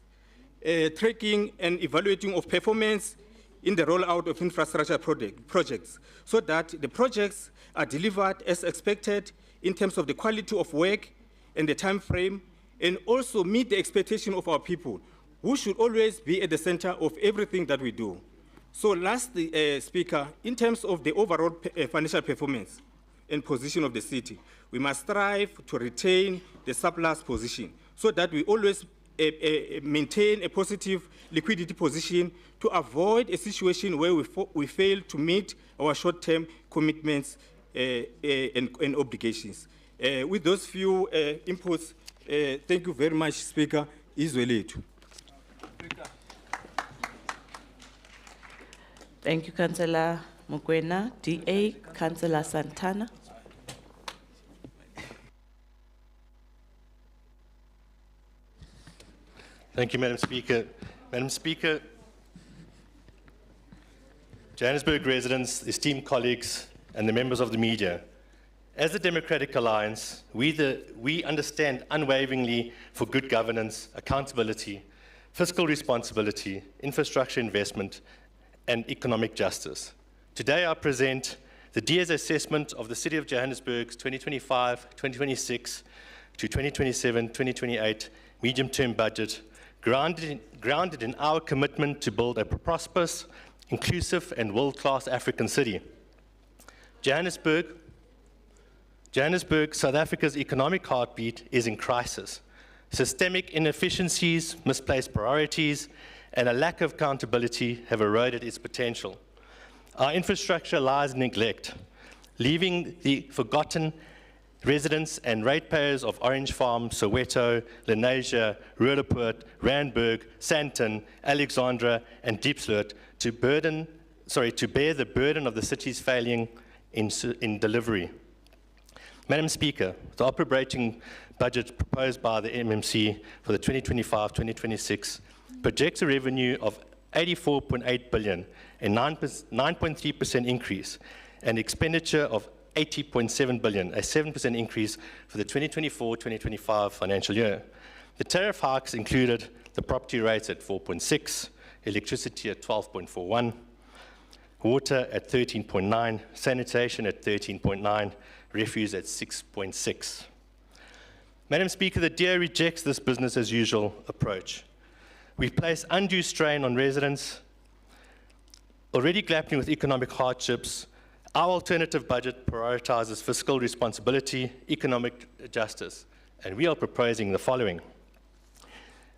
tracking and evaluating of performance in the rollout of infrastructure projects so that the projects are delivered as expected in terms of the quality of work and the time frame, and also meet the expectation of our people, who should always be at the center of everything that we do. So lastly, Speaker, in terms of the overall financial performance and position of the city, we must strive to retain the surplus position so that we always maintain a positive liquidity position to avoid a situation where we fail to meet our short-term commitments and obligations. With those few inputs, thank you very much, Speaker. Izwe lethu. Thank you, Councillor Mokoena. DA, Councillor Santana. Thank you, Madam Speaker. Madam Speaker, Johannesburg residents, esteemed colleagues, and the members of the media, as the Democratic Alliance, we understand unwaveringly for good governance, accountability, fiscal responsibility, infrastructure investment, and economic justice. Today I present the DA's assessment of the City of Johannesburg's 2025, 2026 to 2027, 2028 medium-term budget, grounded in our commitment to build a prosperous, inclusive, and world-class African city. Johannesburg, South Africa's economic heartbeat, is in crisis. Systemic inefficiencies, misplaced priorities, and a lack of accountability have eroded its potential. Our infrastructure lies in neglect, leaving the forgotten residents and ratepayers of Orange Farm, Soweto, Lenasia, Roodepoort, Randburg, Sandton, Alexandra, and Diepsloot to bear the burden of the city's failing in delivery. Madam Speaker, the operating budget proposed by the MMC for the 2025-2026 projects a revenue of 84.8 billion, a 9.3% increase, and expenditure of 80.7 billion, a 7% increase for the 2024-2025 financial year. The tariff hikes included the property rates at 4.6, electricity at 12.41, water at 13.9, sanitation at 13.9, refuse at 6.6. Madam Speaker, the DA rejects this business as usual approach. We place undue strain on residents already grappling with economic hardships. Our alternative budget prioritizes fiscal responsibility, economic justice, and we are proposing the following.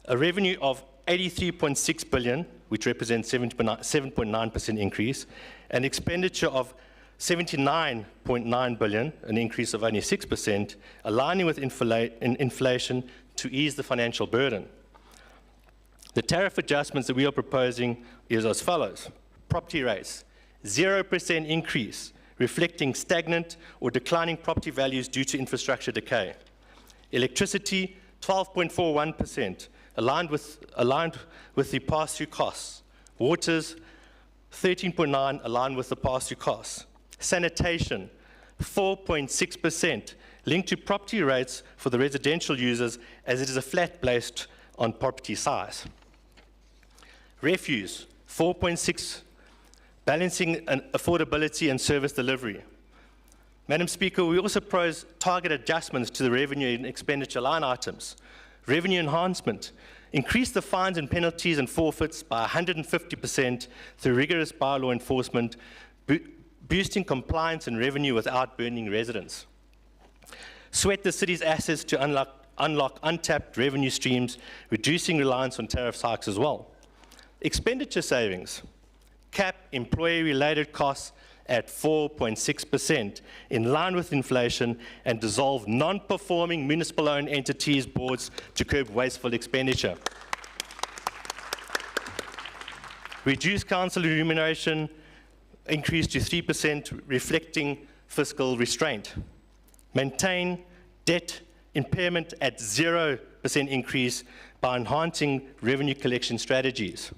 A revenue of 83.6 billion, which represents 7.9% increase, an expenditure of 79.9 billion, an increase of only 6%, aligning with inflation to ease the financial burden. The tariff adjustments that we are proposing is as follows. Property rates, 0% increase, reflecting stagnant or declining property values due to infrastructure decay. Electricity, 12.41%, aligned with the pass-through costs. Waters, 13.9%, aligned with the pass-through costs. Sanitation, 4.6%, linked to property rates for the residential users as it is a flat based on property size. Refuse, 4.6%, balancing affordability and service delivery. Madam Speaker, we also propose target adjustments to the revenue and expenditure line items. Revenue enhancement, increase the fines and penalties and forfeits by 150% through rigorous bylaw enforcement, boosting compliance and revenue without burdening residents. Sweat the city's assets to unlock untapped revenue streams, reducing reliance on tariff hikes as well. Expenditure savings, cap employee-related costs at 4.6%, in line with inflation, and dissolve non-performing municipal-owned entities' boards to curb wasteful expenditure. Reduce council remuneration, increase to 3%, reflecting fiscal restraint. Maintain debt impairment at 0% increase by enhancing revenue collection strategies.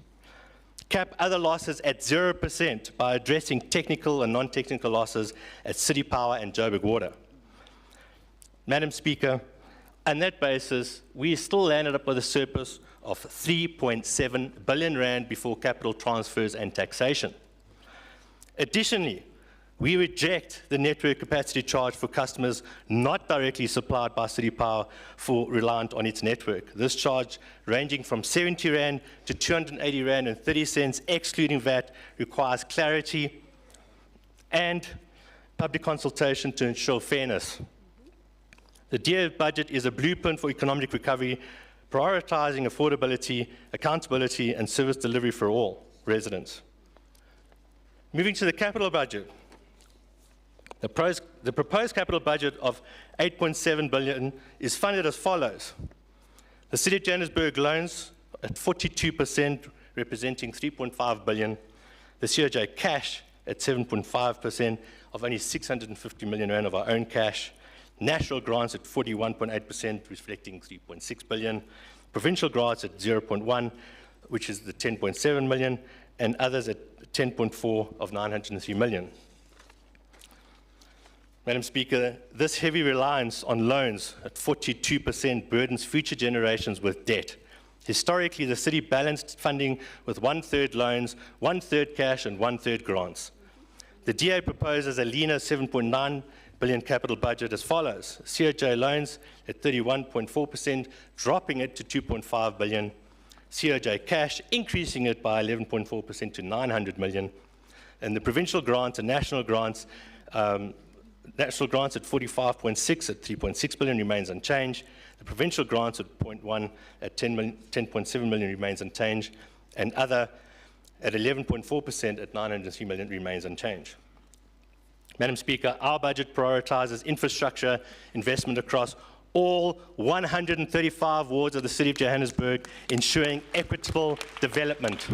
Cap other losses at 0% by addressing technical and non-technical losses at City Power and Joburg Water. Madam Speaker, on that basis, we still landed up with a surplus of 3.7 billion rand before capital transfers and taxation. Additionally, we reject the network capacity charge for customers not directly supplied by City Power for reliant on its network. This charge, ranging from 70 Rand to 280 Rand and 30 cents, excluding VAT, requires clarity and public consultation to ensure fairness. The DA budget is a blueprint for economic recovery, prioritizing affordability, accountability, and service delivery for all residents. Moving to the capital budget. The proposed capital budget of 8.7 billion is funded as follows. The City of Johannesburg loans at 42%, representing 3.5 billion. The COJ cash at 7.5% of only 650 million rand of our own cash. National grants at 41.8%, reflecting 3.6 billion. Provincial grants at 0.1, which is the 10.7 million, and others at 10.4 of 903 million. Madam Speaker, this heavy reliance on loans at 42% burdens future generations with debt. Historically, the city balanced funding with 1/3 loans, 1/3 cash, and 1/3 grants. The DA proposes a leaner 7.9 billion capital budget as follows. COJ loans at 31.4%, dropping it to 2.5 billion. COJ cash, increasing it by 11.4% to 900 million. And the provincial grants and national grants at 45.6 at 3.6 billion remains unchanged. The provincial grants at 0.1 at 10.7 million remains unchanged. And other at 11.4% at 903 million remains unchanged. Madam Speaker, our budget prioritizes infrastructure investment across all 135 wards of the City of Johannesburg, ensuring equitable development.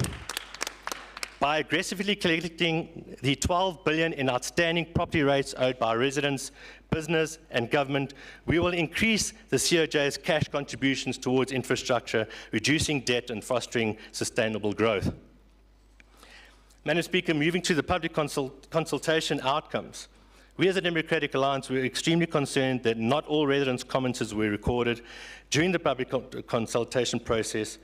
By aggressively collecting the 12 billion in outstanding property rates owed by residents, business, and government, we will increase the COJ's cash contributions towards infrastructure, reducing debt and fostering sustainable growth. Madam Speaker, moving to the public consultation outcomes. We as the Democratic Alliance were extremely concerned that not all residents' comments were recorded during the public consultation process.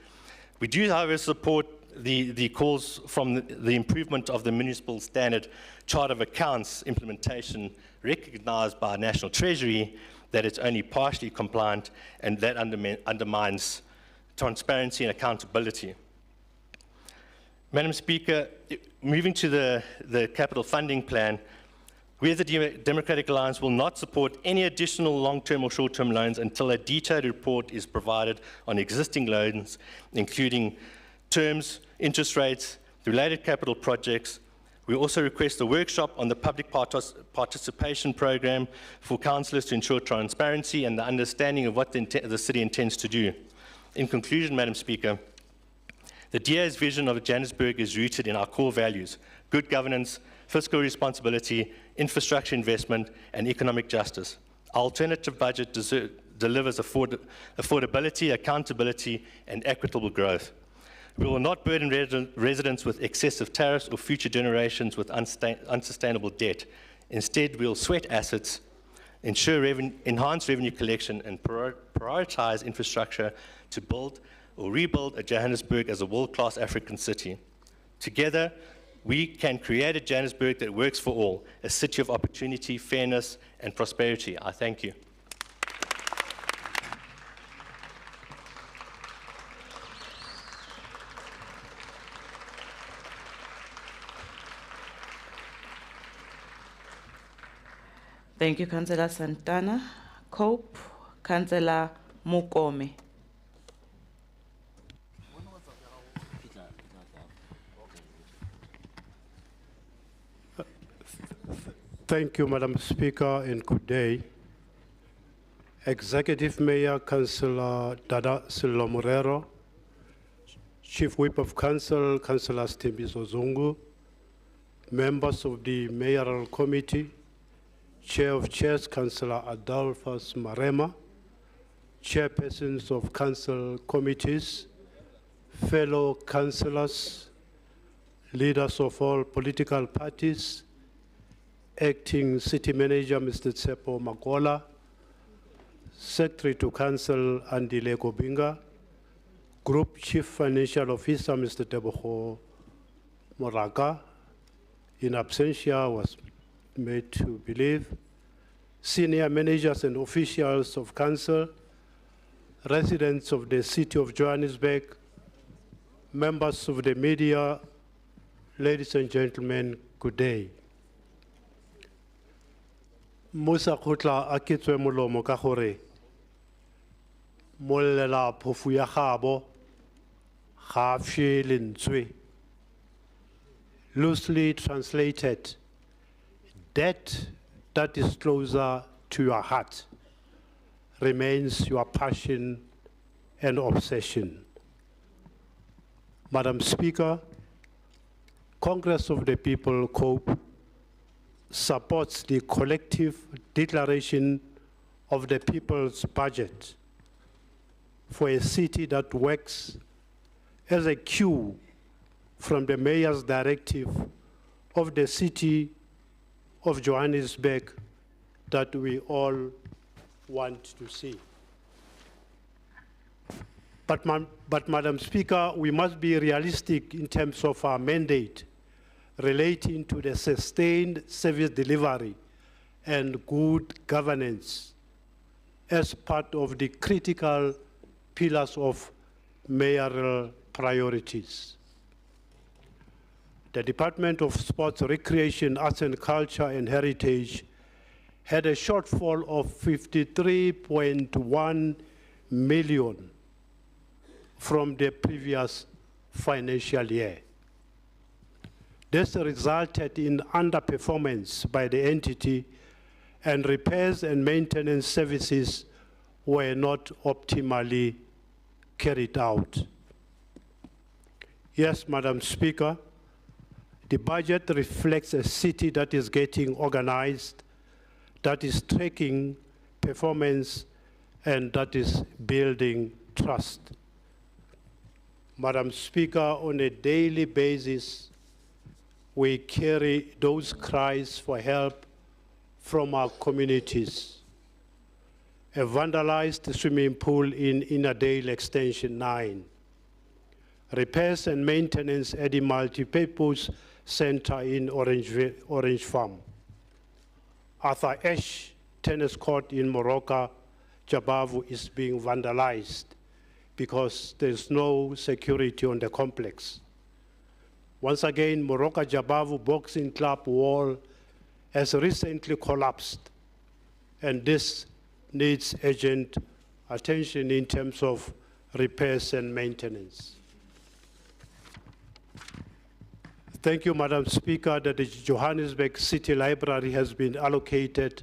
We do, however, support the calls from the improvement of the Municipal Standard Chart of Accounts implementation, recognized by National Treasury that it's only partially compliant, and that undermines transparency and accountability. Madam Speaker, moving to the capital funding plan, we as the Democratic Alliance will not support any additional long-term or short-term loans until a detailed report is provided on existing loans, including terms, interest rates, related capital projects. We also request a workshop on the public participation program for councillors to ensure transparency and the understanding of what the city intends to do. In conclusion, Madam Speaker, the DA's vision of Johannesburg is rooted in our core values: good governance, fiscal responsibility, infrastructure investment, and economic justice. Our alternative budget delivers affordability, accountability, and equitable growth. We will not burden residents with excessive tariffs or future generations with unsustainable debt. Instead, we will sweat assets, ensure enhance revenue collection, and prioritize infrastructure to build or rebuild a Johannesburg as a world-class African city. Together, we can create a Johannesburg that works for all, a city of opportunity, fairness, and prosperity. I thank you. Thank you, Councillor Santana. Cope, Councillor Mukome. Thank you, Madam Speaker, and good day. Executive Mayor, Councillor Dada Silva Morero, Chief Whip of Council, Councillor Stembiso Zungu, members of the Mayoral Committee, Chair of Chairs, Councillor Adolphus Marema, Chairpersons of Council Committees, fellow councillors, leaders of all political parties, Acting City Manager, Mr. Tsepo Makola, Secretary to Council, Andile Gobinga, Group Chief Financial Officer, Mr. Tebogo Moraga, in absentia was made to believe, senior managers and officials of Council, residents of the City of Johannesburg, members of the media, ladies and gentlemen, good day. Musa khutla a kitswe molomo ka gore mollela phofu ya gabo ga fye lentswe. Loosely translated, debt that is closer to your heart remains your passion and obsession. Madam Speaker, Congress of the People, COPE, supports the collective declaration of the people's budget for a city that works as a cue from the mayor's directive of the city of Johannesburg that we all want to see. But Madam Speaker, we must be realistic in terms of our mandate relating to the sustained service delivery and good governance as part of the critical pillars of mayoral priorities. The Department of Sports, Recreation, Arts and Culture and Heritage had a shortfall of 53.1 million from the previous financial year. This resulted in underperformance by the entity, and repairs and maintenance services were not optimally carried out. Yes, Madam Speaker, the budget reflects a city that is getting organized, that is tracking performance, and that is building trust. Madam Speaker, on a daily basis, we carry those cries for help from our communities. A vandalized swimming pool in Innerdale Extension 9. Repairs and maintenance at the multipurpose center in Orange Farm. Arthur Ashe tennis court in Moroka, Jabavu is being vandalized because there's no security on the complex. Once again, Moroka Jabavu Boxing Club wall has recently collapsed, and this needs urgent attention in terms of repairs and maintenance. Thank you, Madam Speaker, that the Johannesburg City Library has been allocated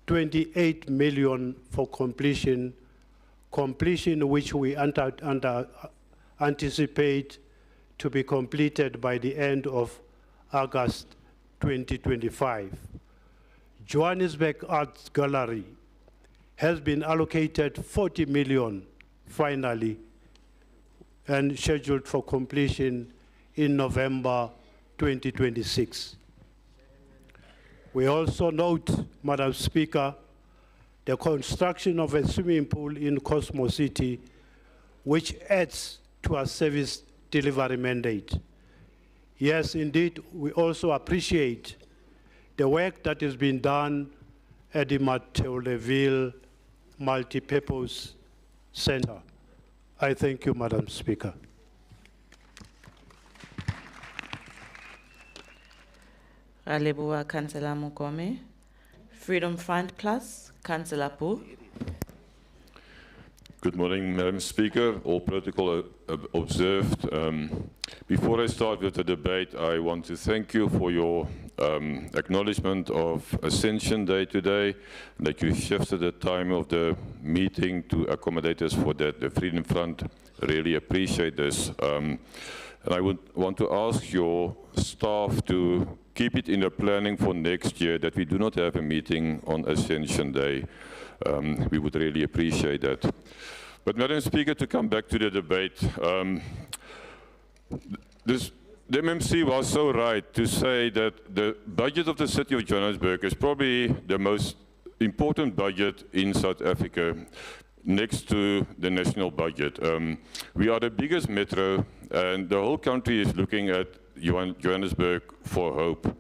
28 million for completion which we anticipate to be completed by the end of August 2025. Johannesburg Arts Gallery has been allocated 40 million finally and scheduled for completion in November 2026. We also note, Madam Speaker, the construction of a swimming pool in Cosmo City, which adds to our service delivery mandate. Yes, indeed, we also appreciate the work that has been done at the Mateuleville Multipurpose Center. I thank you, Madam Speaker. Alebua, Councillor Mugome. Freedom Front Plus, Councillor Poo. Good morning, Madam Speaker. All protocol observed. Before I start with the debate, I want to thank you for your acknowledgement of Ascension Day today, that you shifted the time of the meeting to accommodate us for that. The Freedom Front really appreciate this. And I would want to ask your staff to keep it in the planning for next year that we do not have a meeting on Ascension Day. We would really appreciate that. But Madam Speaker, to come back to the debate, the MMC was so right to say that the budget of the City of Johannesburg is probably the most important budget in South Africa, next to the national budget. We are the biggest metro, and the whole country is looking at Johannesburg for hope.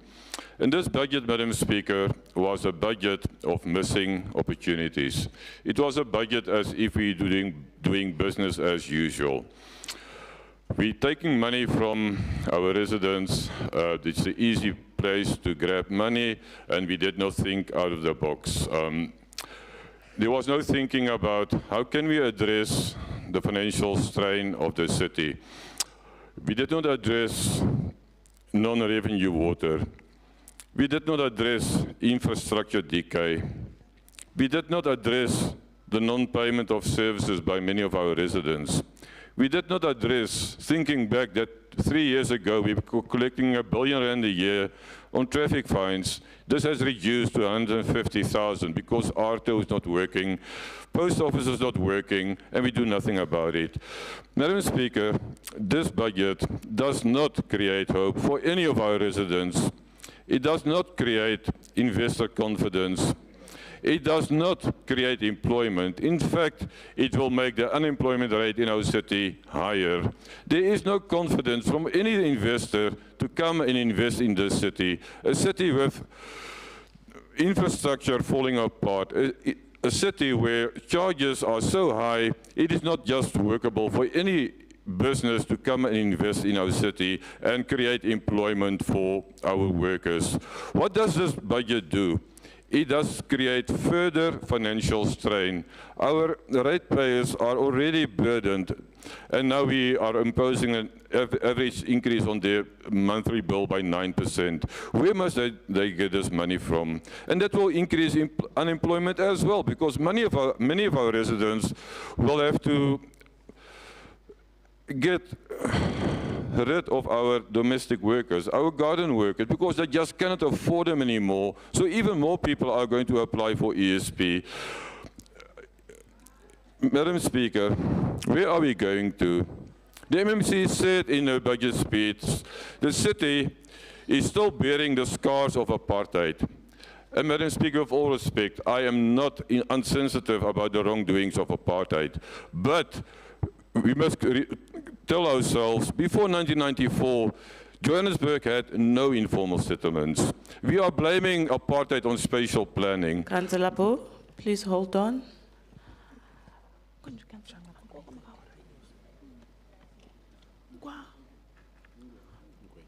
And this budget, Madam Speaker, was a budget of missing opportunities. It was a budget as if we're doing business as usual. We're taking money from our residents. It's an easy place to grab money, and we did not think out of the box. There was no thinking about how can we address the financial strain of the city. We did not address non-revenue water. We did not address infrastructure decay. We did not address the non-payment of services by many of our residents. We did not address, thinking back that 3 years ago we were collecting R1 billion a year on traffic fines. This has reduced to 150,000 because RTO is not working, post office is not working, and we do nothing about it. Madam Speaker, this budget does not create hope for any of our residents. It does not create investor confidence. It does not create employment. In fact, it will make the unemployment rate in our city higher. There is no confidence from any investor to come and invest in this city. A city with infrastructure falling apart, a city where charges are so high, it is not just workable for any business to come and invest in our city and create employment for our workers. What does this budget do? It does create further financial strain. Our ratepayers are already burdened, and now we are imposing an average increase on their monthly bill by 9%. Where must they get this money from? And that will increase unemployment as well, because many of our residents will have to get rid of our domestic workers, our garden workers, because they just cannot afford them anymore. So even more people are going to apply for ESP. Madam Speaker, where are we going to? The MMC said in her budget speech, the city is still bearing the scars of apartheid. And Madam Speaker, with all respect, I am not insensitive about the wrongdoings of apartheid, but we must tell ourselves, before 1994, Johannesburg had no informal settlements. We are blaming apartheid on spatial planning. Councillor Bo, please hold on.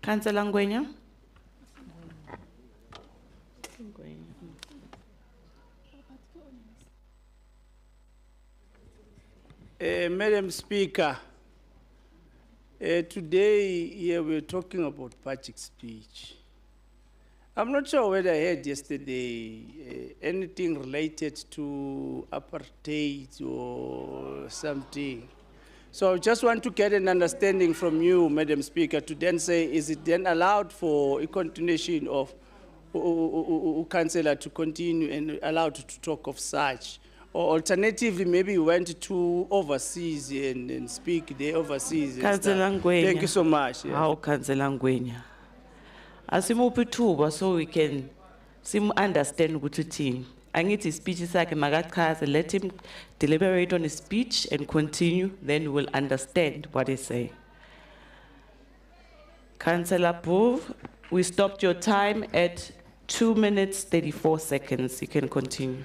Councillor Ngwenya. Madam Speaker, today here we're talking about budget speech. I'm not sure whether I heard yesterday anything related to apartheid or something. So I just want to get an understanding from you, Madam Speaker, to then say, is it then allowed for a continuation of Councillor to continue and allowed to talk of such? Or alternatively, maybe you went to overseas and speak there overseas. Councillor Ngwenya. Thank you so much. Yes. How Councillor Ngwenya? Asimupe ithuba so we can understand ukuthi uthini. Angithi speech sakhe makachaze, let him deliberate on his speech and continue, then we'll understand what he's saying. Councillor Booth, we stopped your time at 2 minutes, 34 seconds. You can continue.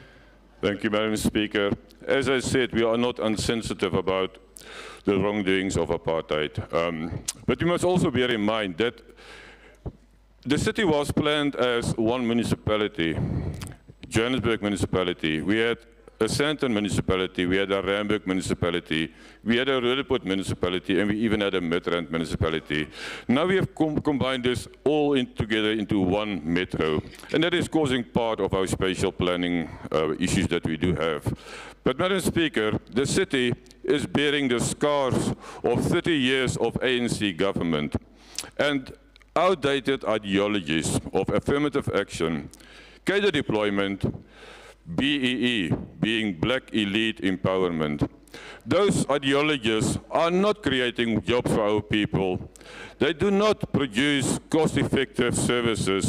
Thank you, Madam Speaker. As I said, we are not insensitive about the wrongdoings of apartheid. But you must also bear in mind that the city was planned as one municipality, Johannesburg municipality. We had a Sandton municipality, we had a Randburg municipality, we had a Roodepoort municipality, and we even had a Midrand municipality. Now we have combined this all together into one metro, and that is causing part of our spatial planning issues that we do have. But Madam Speaker, the city is bearing the scars of 30 years of ANC government and outdated ideologies of affirmative action, cadre deployment, BEE, being Black Elite Empowerment. Those ideologies are not creating jobs for our people. They do not produce cost-effective services.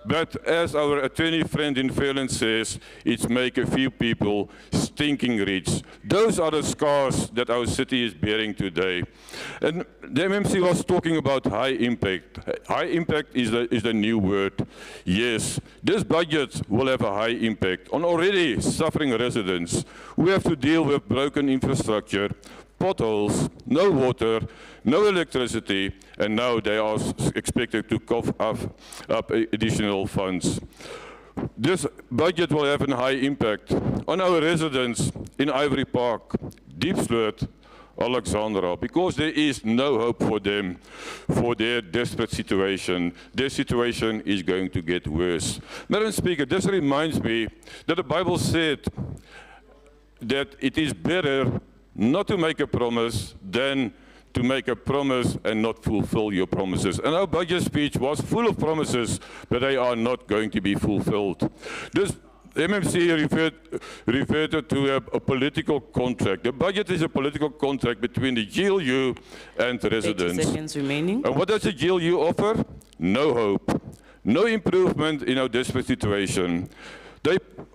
But as our attorney friend in Fairland says, it's make a few people stinking rich. Those are the scars that our city is bearing today. And the MMC was talking about high impact. High impact is the new word. Yes, this budget will have a high impact on already suffering residents who have to deal with broken infrastructure, potholes, no water, no electricity, and now they are expected to cough up additional funds. This budget will have a high impact on our residents in Ivory Park, Diepsloot, Alexandra, because there is no hope for them, for their desperate situation. Their situation is going to get worse. Madam Speaker, this reminds me that the Bible said that it is better not to make a promise than to make a promise and not fulfill your promises. And our budget speech was full of promises, but they are not going to be fulfilled. This MMC referred to a political contract. The budget is a political contract between the GLU and the residents. 80 seconds remaining. And what does the GLU offer? No hope, no improvement in our desperate situation.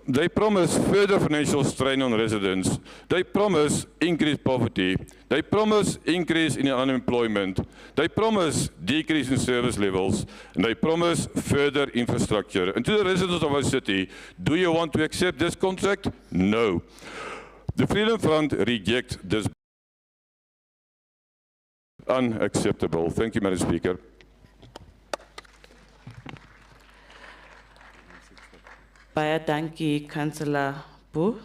They promise further financial strain on residents. They promise increased poverty. They promise increase in unemployment. They promise decrease in service levels. And they promise further infrastructure. And to the residents of our city, do you want to accept this contract? No. The Freedom Front rejects this. Unacceptable. Thank you, Madam Speaker. Baie dankie, Councillor Bu.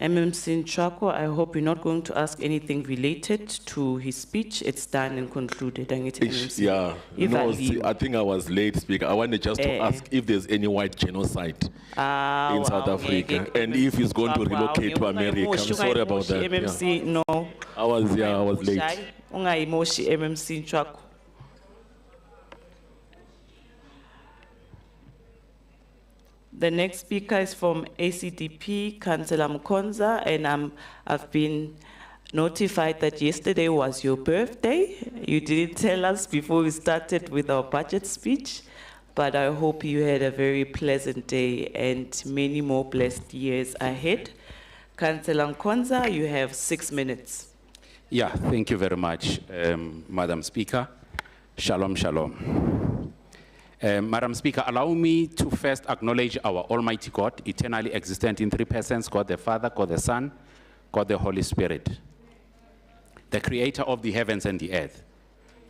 MMC Nchwako, I hope you're not going to ask anything related to his speech. It's done and concluded. Yeah, no, see, I think I was late, Speaker. I wanted just to ask if there's any white genocide in South Africa, and if he's going to relocate to America. I'm sorry about that. MMC, yeah. no. I was late. Ungaimoshi MMC Nchwako. The next speaker is from ACDP, Councillor Mkonza, and I've been notified that yesterday was your birthday. You didn't tell us before we started with our budget speech, but I hope you had a very pleasant day and many more blessed years ahead. Councillor Mkonza, you have 6 minutes. Yeah, thank you very much, Madam Speaker. Shalom, shalom. Madam Speaker, allow me to first acknowledge our Almighty God, eternally existent in 3 persons, God the Father, God the Son, God the Holy Spirit, the creator of the heavens and the earth.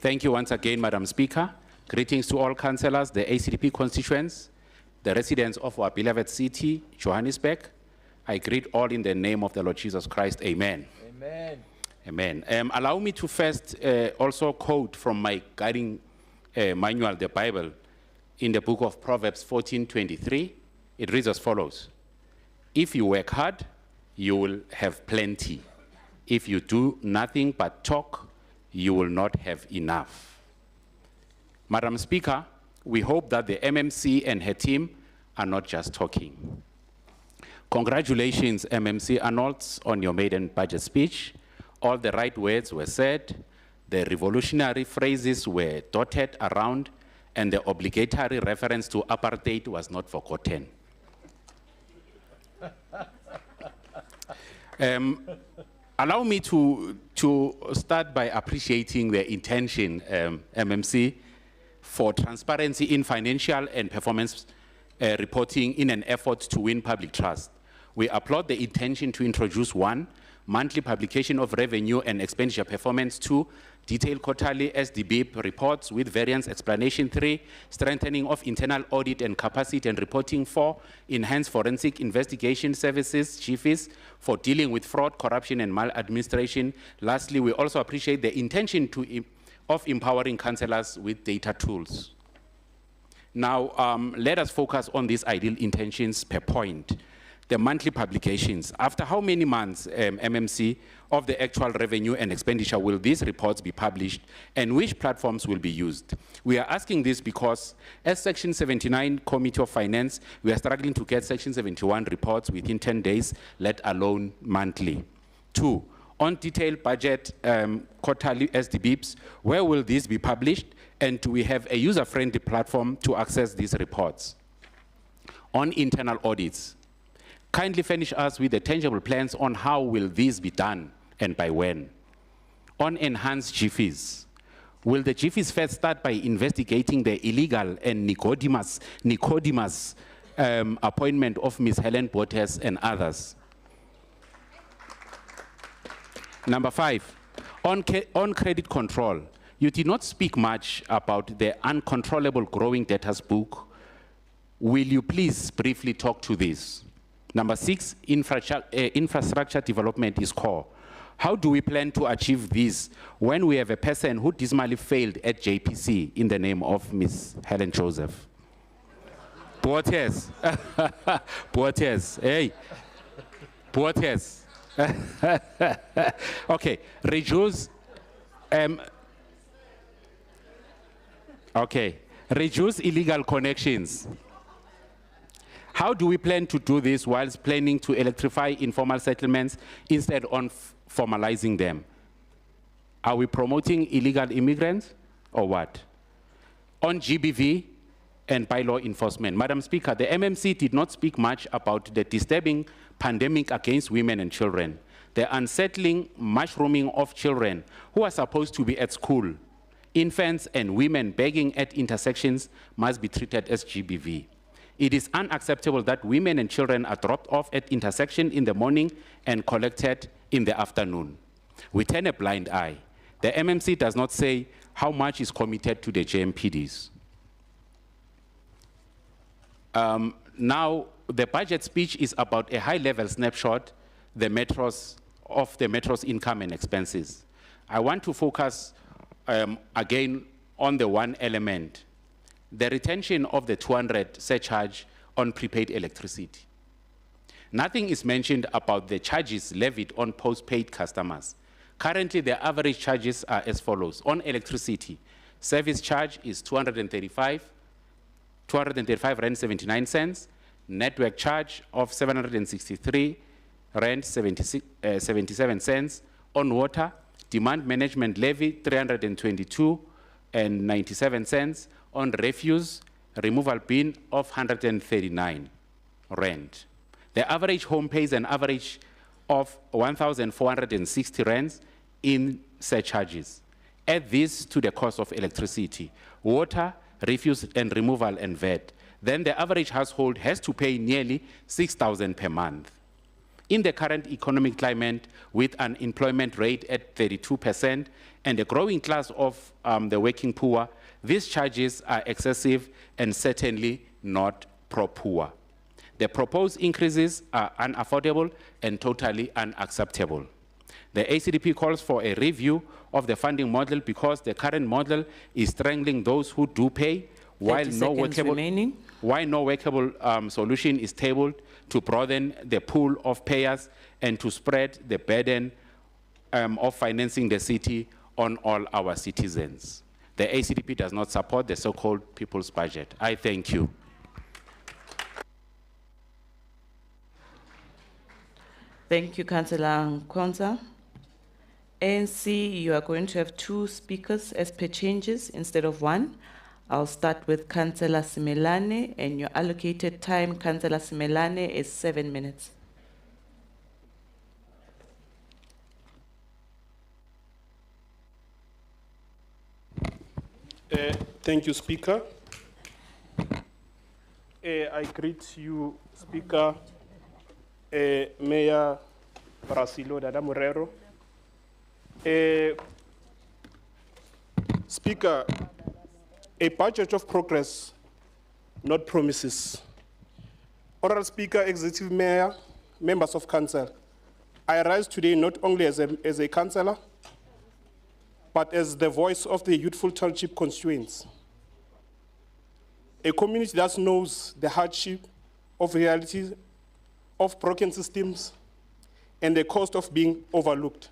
Thank you once again, Madam Speaker. Greetings to all councillors, the ACDP constituents, the residents of our beloved city, Johannesburg. I greet all in the name of the Lord Jesus Christ. Amen. Amen. Amen. Allow me to first also quote from my guiding manual, the Bible, in the book of Proverbs 14:23, it reads as follows: if you work hard, you will have plenty. If you do nothing but talk, you will not have enough. Madam Speaker, we hope that the MMC and her team are not just talking. Congratulations, MMC Arnolds, on your maiden budget speech. All the right words were said, the revolutionary phrases were dotted around, and the obligatory reference to apartheid was not forgotten. Allow me to start by appreciating the intention, MMC, for transparency in financial and performance reporting in an effort to win public trust. We applaud the intention to introduce 1, monthly publication of revenue and expenditure performance; 2, detailed quarterly SDB reports with variance explanation; 3, strengthening of internal audit and capacity and reporting; 4, enhanced forensic investigation services, GFIS, for dealing with fraud, corruption, and maladministration. Lastly, we also appreciate the intention of empowering councillors with data tools. Now, let us focus on these ideal intentions per point. The monthly publications. After how many months, MMC, of the actual revenue and expenditure will these reports be published, and which platforms will be used? We are asking this because as Section 79 Committee of Finance, we are struggling to get Section 71 reports within 10 days, let alone monthly. 2, on detailed budget quarterly SDBs, where will these be published, and do we have a user-friendly platform to access these reports? On internal audits, kindly furnish us with the tangible plans on how will these be done and by when. On enhanced GFIS, will the GFIS first start by investigating the illegal and Nicodemus appointment of Ms. Helen Botes and others? Number 5, on credit control, you did not speak much about the uncontrollable growing debtors book. Will you please briefly talk to this? Number 6, infrastructure development is core. How do we plan to achieve this when we have a person who dismally failed at JPC in the name of Ms. Helen Joseph? Boates. Boates. Hey. Boates. Okay. Reduce. Okay. Reduce illegal connections. How do we plan to do this whilst planning to electrify informal settlements instead of formalizing them? Are we promoting illegal immigrants or what? On GBV and bylaw enforcement, Madam Speaker, the MMC did not speak much about the disturbing pandemic against women and children, the unsettling mushrooming of children who are supposed to be at school. Infants and women begging at intersections must be treated as GBV. It is unacceptable that women and children are dropped off at intersection in the morning and collected in the afternoon. We turn a blind eye. The MMC does not say how much is committed to the JMPDs. Now, the budget speech is about a high-level snapshot of the metro's income and expenses. I want to focus again on the one element, the retention of the 200 surcharge on prepaid electricity. Nothing is mentioned about the charges levied on postpaid customers. Currently, the average charges are as follows. On electricity, service charge is 235 Rand 79 cents, network charge of 763 Rand 77 cents. On water, demand management levy 322 and 97 cents. On refuse, removal bin of 139 Rand. The average home pays an average of 1,460 Rands in surcharges. Add this to the cost of electricity, water, refuse and removal and VAT. Then the average household has to pay nearly 6,000 per month. In the current economic climate, with an unemployment rate at 32% and a growing class of the working poor, these charges are excessive and certainly not pro-poor. The proposed increases are unaffordable and totally unacceptable. The ACDP calls for a review of the funding model because the current model is strangling those who do pay, while no workable solution is tabled to broaden the pool of payers and to spread the burden of financing the city on all our citizens. The ACDP does not support the so-called people's budget. I thank you. Thank you, Councillor Kwanza. ANC, you are going to have 2 speakers as per changes instead of 1. I'll start with Councillor Simelane, and your allocated time, Councillor Simelane, is 7 minutes. Thank you, Speaker. I greet you, Speaker, Mayor Brasilo Dada Morero. Speaker, a budget of progress, not promises. Honourable Speaker, Executive Mayor, members of Council, I rise today not only as a councillor, but as the voice of the youthful township constituents. A community that knows the hardship of realities of broken systems and the cost of being overlooked.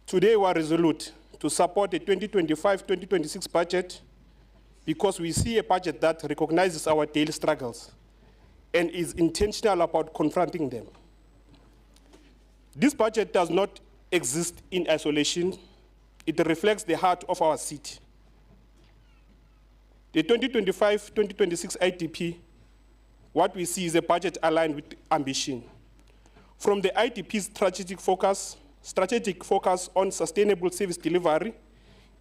Today we are resolute to support the 2025-2026 budget because we see a budget that recognizes our daily struggles and is intentional about confronting them. This budget does not exist in isolation. It reflects the heart of our city. The 2025-2026 IDP, what we see is a budget aligned with ambition. From the IDP's strategic focus on sustainable service delivery,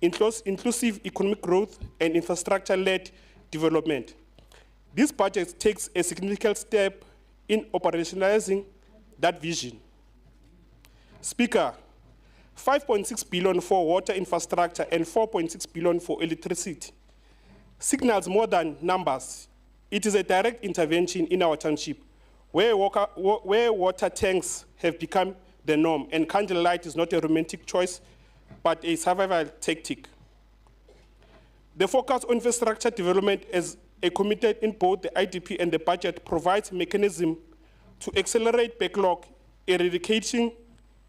inclusive economic growth, and infrastructure-led development. This budget takes a significant step in operationalizing that vision. Speaker, 5.6 billion for water infrastructure and 4.6 billion for electricity signals more than numbers. It is a direct intervention in our township where water tanks have become the norm, and candlelight is not a romantic choice, but a survival tactic. The focus on infrastructure development as a committed in both the IDP and the budget provides mechanism to accelerate backlog, eradicating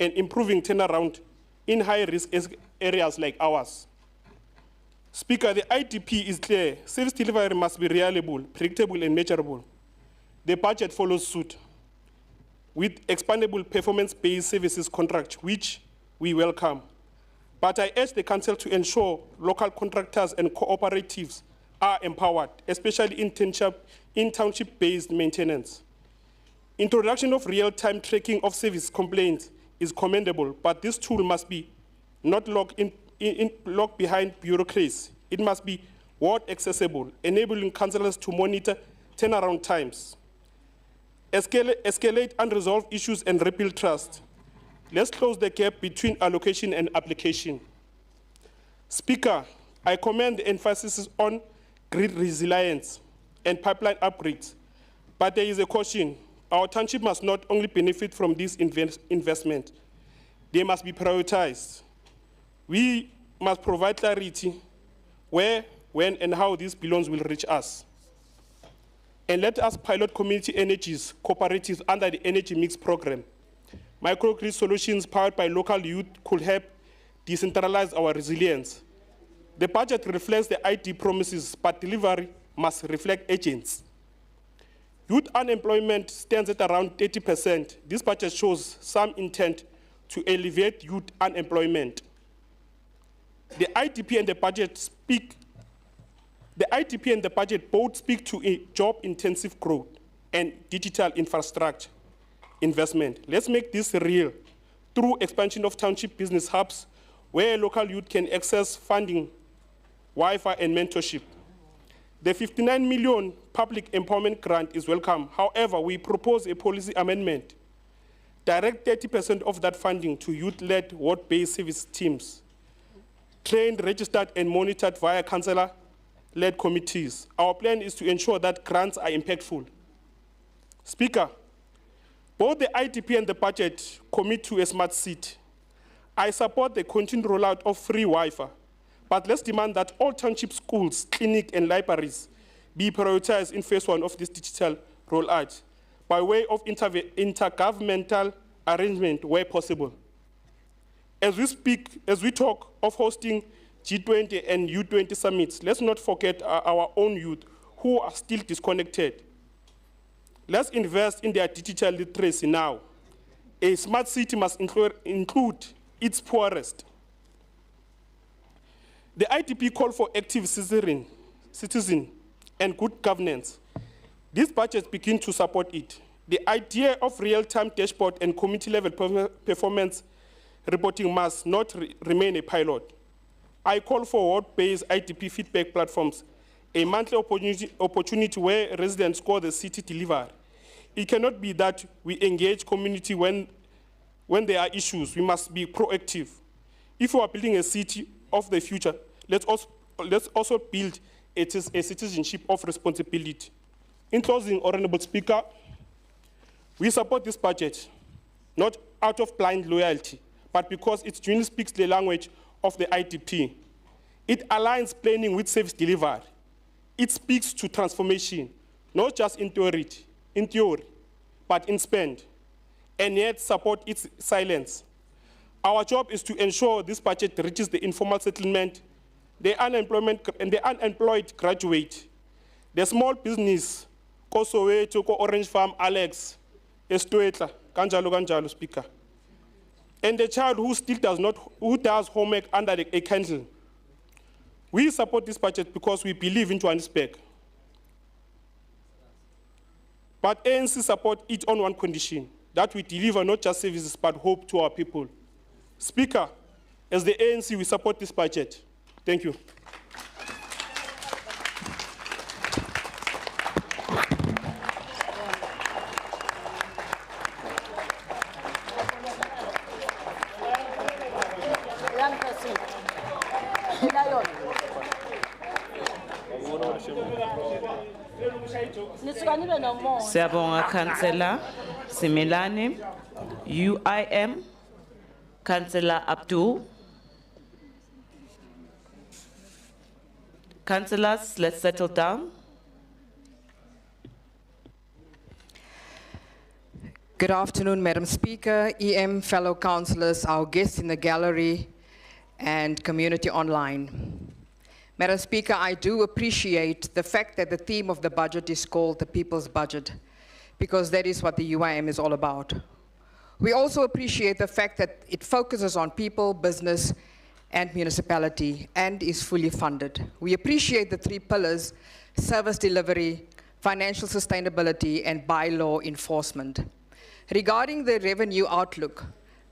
and improving turnaround in high-risk areas like ours. Speaker, the IDP is clear. Service delivery must be reliable, predictable, and measurable. The budget follows suit with expandable performance-based services contract, which we welcome. But I urge the Council to ensure local contractors and cooperatives are empowered, especially in township-based maintenance. Introduction of real-time tracking of service complaints is commendable, but this tool must be not locked behind bureaucracy. It must be ward accessible, enabling councillors to monitor turnaround times, escalate unresolved issues, and rebuild trust. Let's close the gap between allocation and application. Speaker, I commend the emphasis on grid resilience and pipeline upgrades, but there is a caution. Our township must not only benefit from this investment, they must be prioritized. We must provide clarity where, when, and how these billions will reach us. And let us pilot community energies cooperatives under the Energy Mix program. Microgrid solutions powered by local youth could help decentralize our resilience. The budget reflects the ID promises, but delivery must reflect agents. Youth unemployment stands at around 30%. This budget shows some intent to alleviate youth unemployment. The IDP and the budget both speak to a job-intensive growth and digital infrastructure investment. Let's make this real through expansion of township business hubs where local youth can access funding, Wi-Fi, and mentorship. The 59 million public empowerment grant is welcome. However, we propose a policy amendment. Direct 30% of that funding to youth-led ward-based service teams, trained, registered, and monitored via councillor-led committees. Our plan is to ensure that grants are impactful. Speaker, both the IDP and the budget commit to a smart city. I support the continued rollout of free Wi-Fi, but let's demand that all township schools, clinics, and libraries be prioritized in phase 1 of this digital rollout by way of intergovernmental arrangement where possible. As we talk of hosting G20 and U20 summits, let's not forget our own youth who are still disconnected. Let's invest in their digital literacy now. A smart city must include its poorest. The IDP call for active citizen and good governance. This budget begins to support it. The idea of real-time dashboard and community-level performance reporting must not remain a pilot. I call for ward-based IDP feedback platforms, a monthly opportunity where residents score the city delivery. It cannot be that we engage community when there are issues. We must be proactive. If we are building a city of the future, let's also build a citizenship of responsibility. In closing, Honorable Speaker, we support this budget, not out of blind loyalty, but because it genuinely speaks the language of the IDP. It aligns planning with service delivery. It speaks to transformation, not just in theory, but in spend, and yet support its silence. Our job is to ensure this budget reaches the informal settlement, the unemployed graduate, the small business, ko Soweto, ko Orange Farm, Alex, Estuetla, kanjalo, Speaker. And the child who does homework under a candle. We support this budget because we believe in Johannesburg. But ANC support it on one condition, that we deliver not just services, but hope to our people. Speaker, as the ANC, we support this budget. Thank you. Siyabonga Councillor Similane. UIM, Councillor Abdul. Councillors, let's settle down. Good afternoon, Madam Speaker, EM, fellow councillors, our guests in the gallery, and community online. Madam Speaker, I do appreciate the fact that the theme of the budget is called the People's Budget, because that is what the UIM is all about. We also appreciate the fact that it focuses on people, business, and municipality, and is fully funded. We appreciate the 3 pillars: service delivery, financial sustainability, and bylaw enforcement. Regarding the revenue outlook,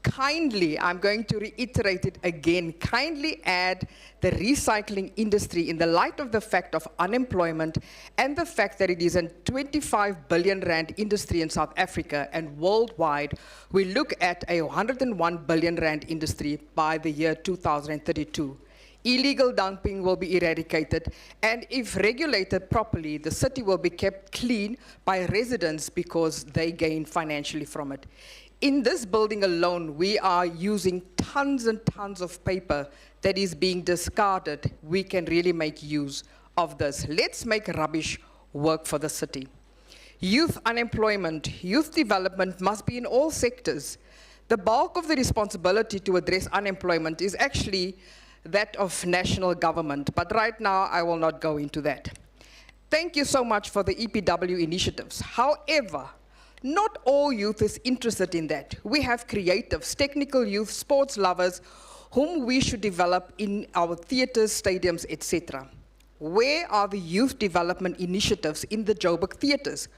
kindly, I'm going to reiterate it again, kindly add the recycling industry in the light of the fact of unemployment and the fact that it is a 25 billion rand industry in South Africa, and worldwide, we look at a 101 billion rand industry by the year 2032. Illegal dumping will be eradicated, and if regulated properly, the city will be kept clean by residents because they gain financially from it. In this building alone, we are using tons and tons of paper that is being discarded. We can really make use of this. Let's make rubbish work for the city. Youth unemployment, youth development must be in all sectors. The bulk of the responsibility to address unemployment is actually that of national government, but right now I will not go into that. Thank you so much for the EPW initiatives. However, not all youth is interested in that. We have creatives, technical youth, sports lovers, whom we should develop in our theaters, stadiums, etc. Where are the youth development initiatives in the Joburg theaters?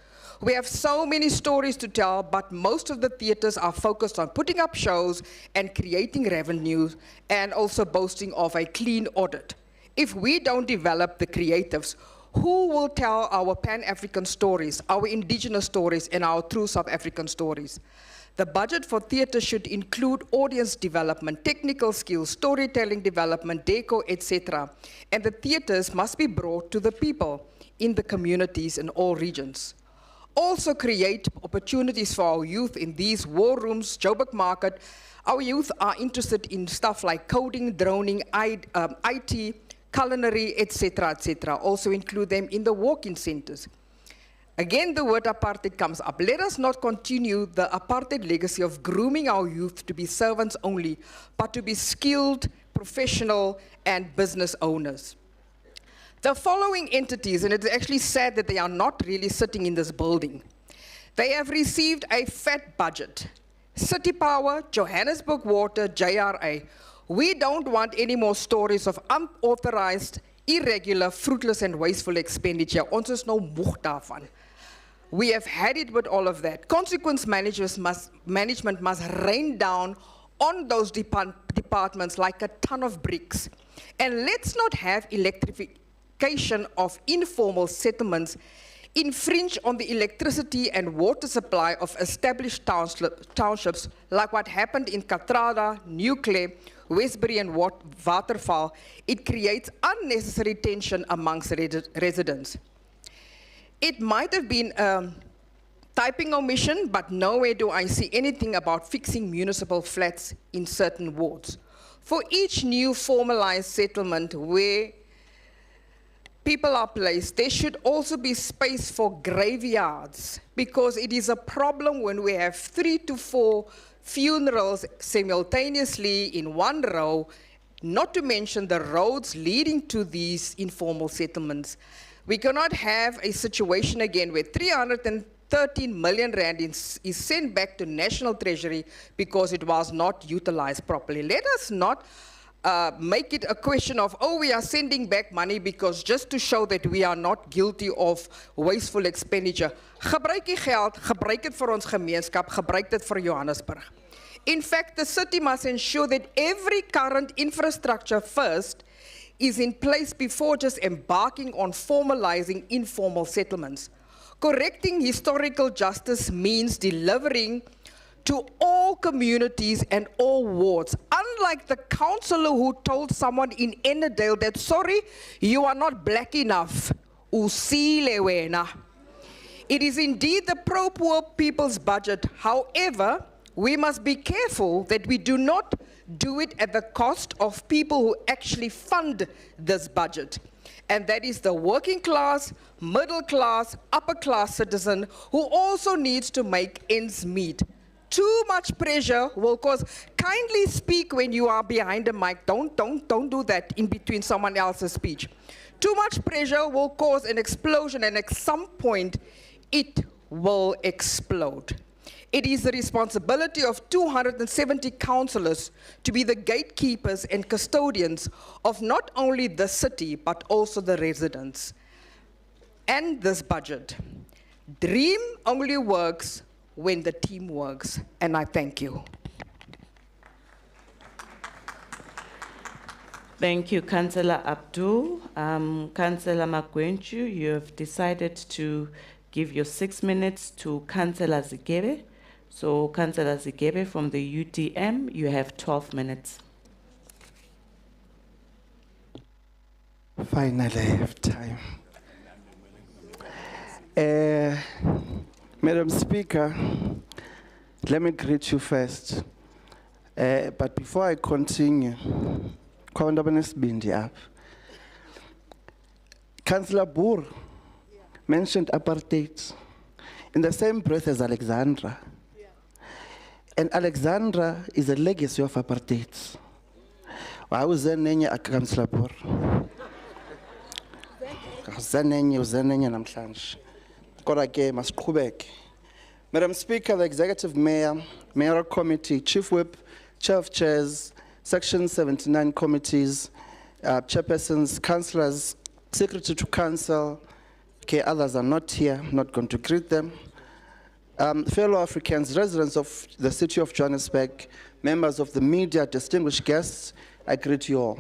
We have so many stories to tell, but most of the theaters are focused on putting up shows and creating revenues and also boasting of a clean audit. If we don't develop the creatives, who will tell our Pan-African stories, our indigenous stories, and our true South African stories? The budget for theatre should include audience development, technical skills, storytelling development, deco, etc. And the theatres must be brought to the people in the communities in all regions. Also create opportunities for our youth in these war rooms, Joburg market. Our youth are interested in stuff like coding, droning, IT, culinary, etc., etc. Also include them in the walk-in centers. Again, the word apartheid comes up. Let us not continue the apartheid legacy of grooming our youth to be servants only, but to be skilled, professional, and business owners. The following entities, and it's actually sad that they are not really sitting in this building, they have received a fat budget. City Power, Johannesburg Water, JRA. We don't want any more stories of unauthorized, irregular, fruitless, and wasteful expenditure. Ons is nou moeg daarvan. We have had it with all of that. Consequence management must rain down on those departments like a ton of bricks. And let's not have electrification of informal settlements infringe on the electricity and water supply of established townships like what happened in Katrada, Nuclear, Westbury, and Waterval. It creates unnecessary tension amongst residents. It might have been a typing omission, but nowhere do I see anything about fixing municipal flats in certain wards. For each new formalized settlement where people are placed, there should also be space for graveyards, because it is a problem when we have 3 to 4 funerals simultaneously in one row, not to mention the roads leading to these informal settlements. We cannot have a situation again where 313 million rand is sent back to National Treasury because it was not utilized properly. Let us not make it a question of, oh, we are sending back money because just to show that we are not guilty of wasteful expenditure. Gebruik die geld, gebruik het vir ons gemeenskap, gebruik dit vir Johannesburg. In fact, the city must ensure that every current infrastructure first is in place before just embarking on formalizing informal settlements. Correcting historical justice means delivering to all communities and all wards. Unlike the councillor who told someone in Ennerdale that, sorry, you are not black enough. Usile wena. It is indeed the pro-poor people's budget. However, we must be careful that we do not do it at the cost of people who actually fund this budget. And that is the working class, middle class, upper class citizen who also needs to make ends meet. Too much pressure will cause, kindly speak when you are behind a mic. Don't do that in between someone else's speech. Too much pressure will cause an explosion, and at some point, it will explode. It is the responsibility of 270 councillors to be the gatekeepers and custodians of not only the city, but also the residents. And this budget. Dream only works when the team works, and I thank you. Thank you, Councillor Abdul. Councillor Magwenchu, you have decided to give your 6 minutes to Councillor Zigebe. So, Councillor Zigebe from the UTM, you have 12 minutes. Finally, I have time. Madam Speaker, let me greet you first. But before I continue, Councillor Boer mentioned apartheid in the same breath as Alexandra. And Alexandra is a legacy of apartheid. I was there, Councillor Boer. Madam Speaker, the Executive Mayor, Mayoral Committee, Chief Whip, Chair of Chairs, Section 79 committees, chairpersons, councillors, Secretary to Council, okay, others are not here, I'm not going to greet them. Fellow Africans, residents of the city of Johannesburg, members of the media, distinguished guests, I greet you all.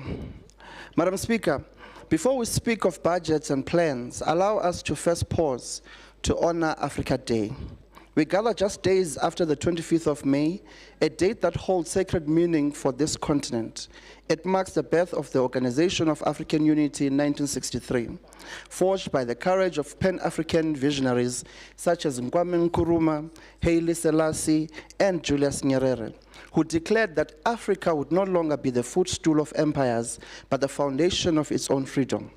Madam Speaker, before we speak of budgets and plans, allow us to first pause to honor Africa Day. We gather just days after the 25th of May, a date that holds sacred meaning for this continent. It marks the birth of the Organization of African Unity in 1963, forged by the courage of Pan-African visionaries such as Kwame Nkrumah, Haile Selassie, and Julius Nyerere, who declared that Africa would no longer be the footstool of empires, but the foundation of its own freedom.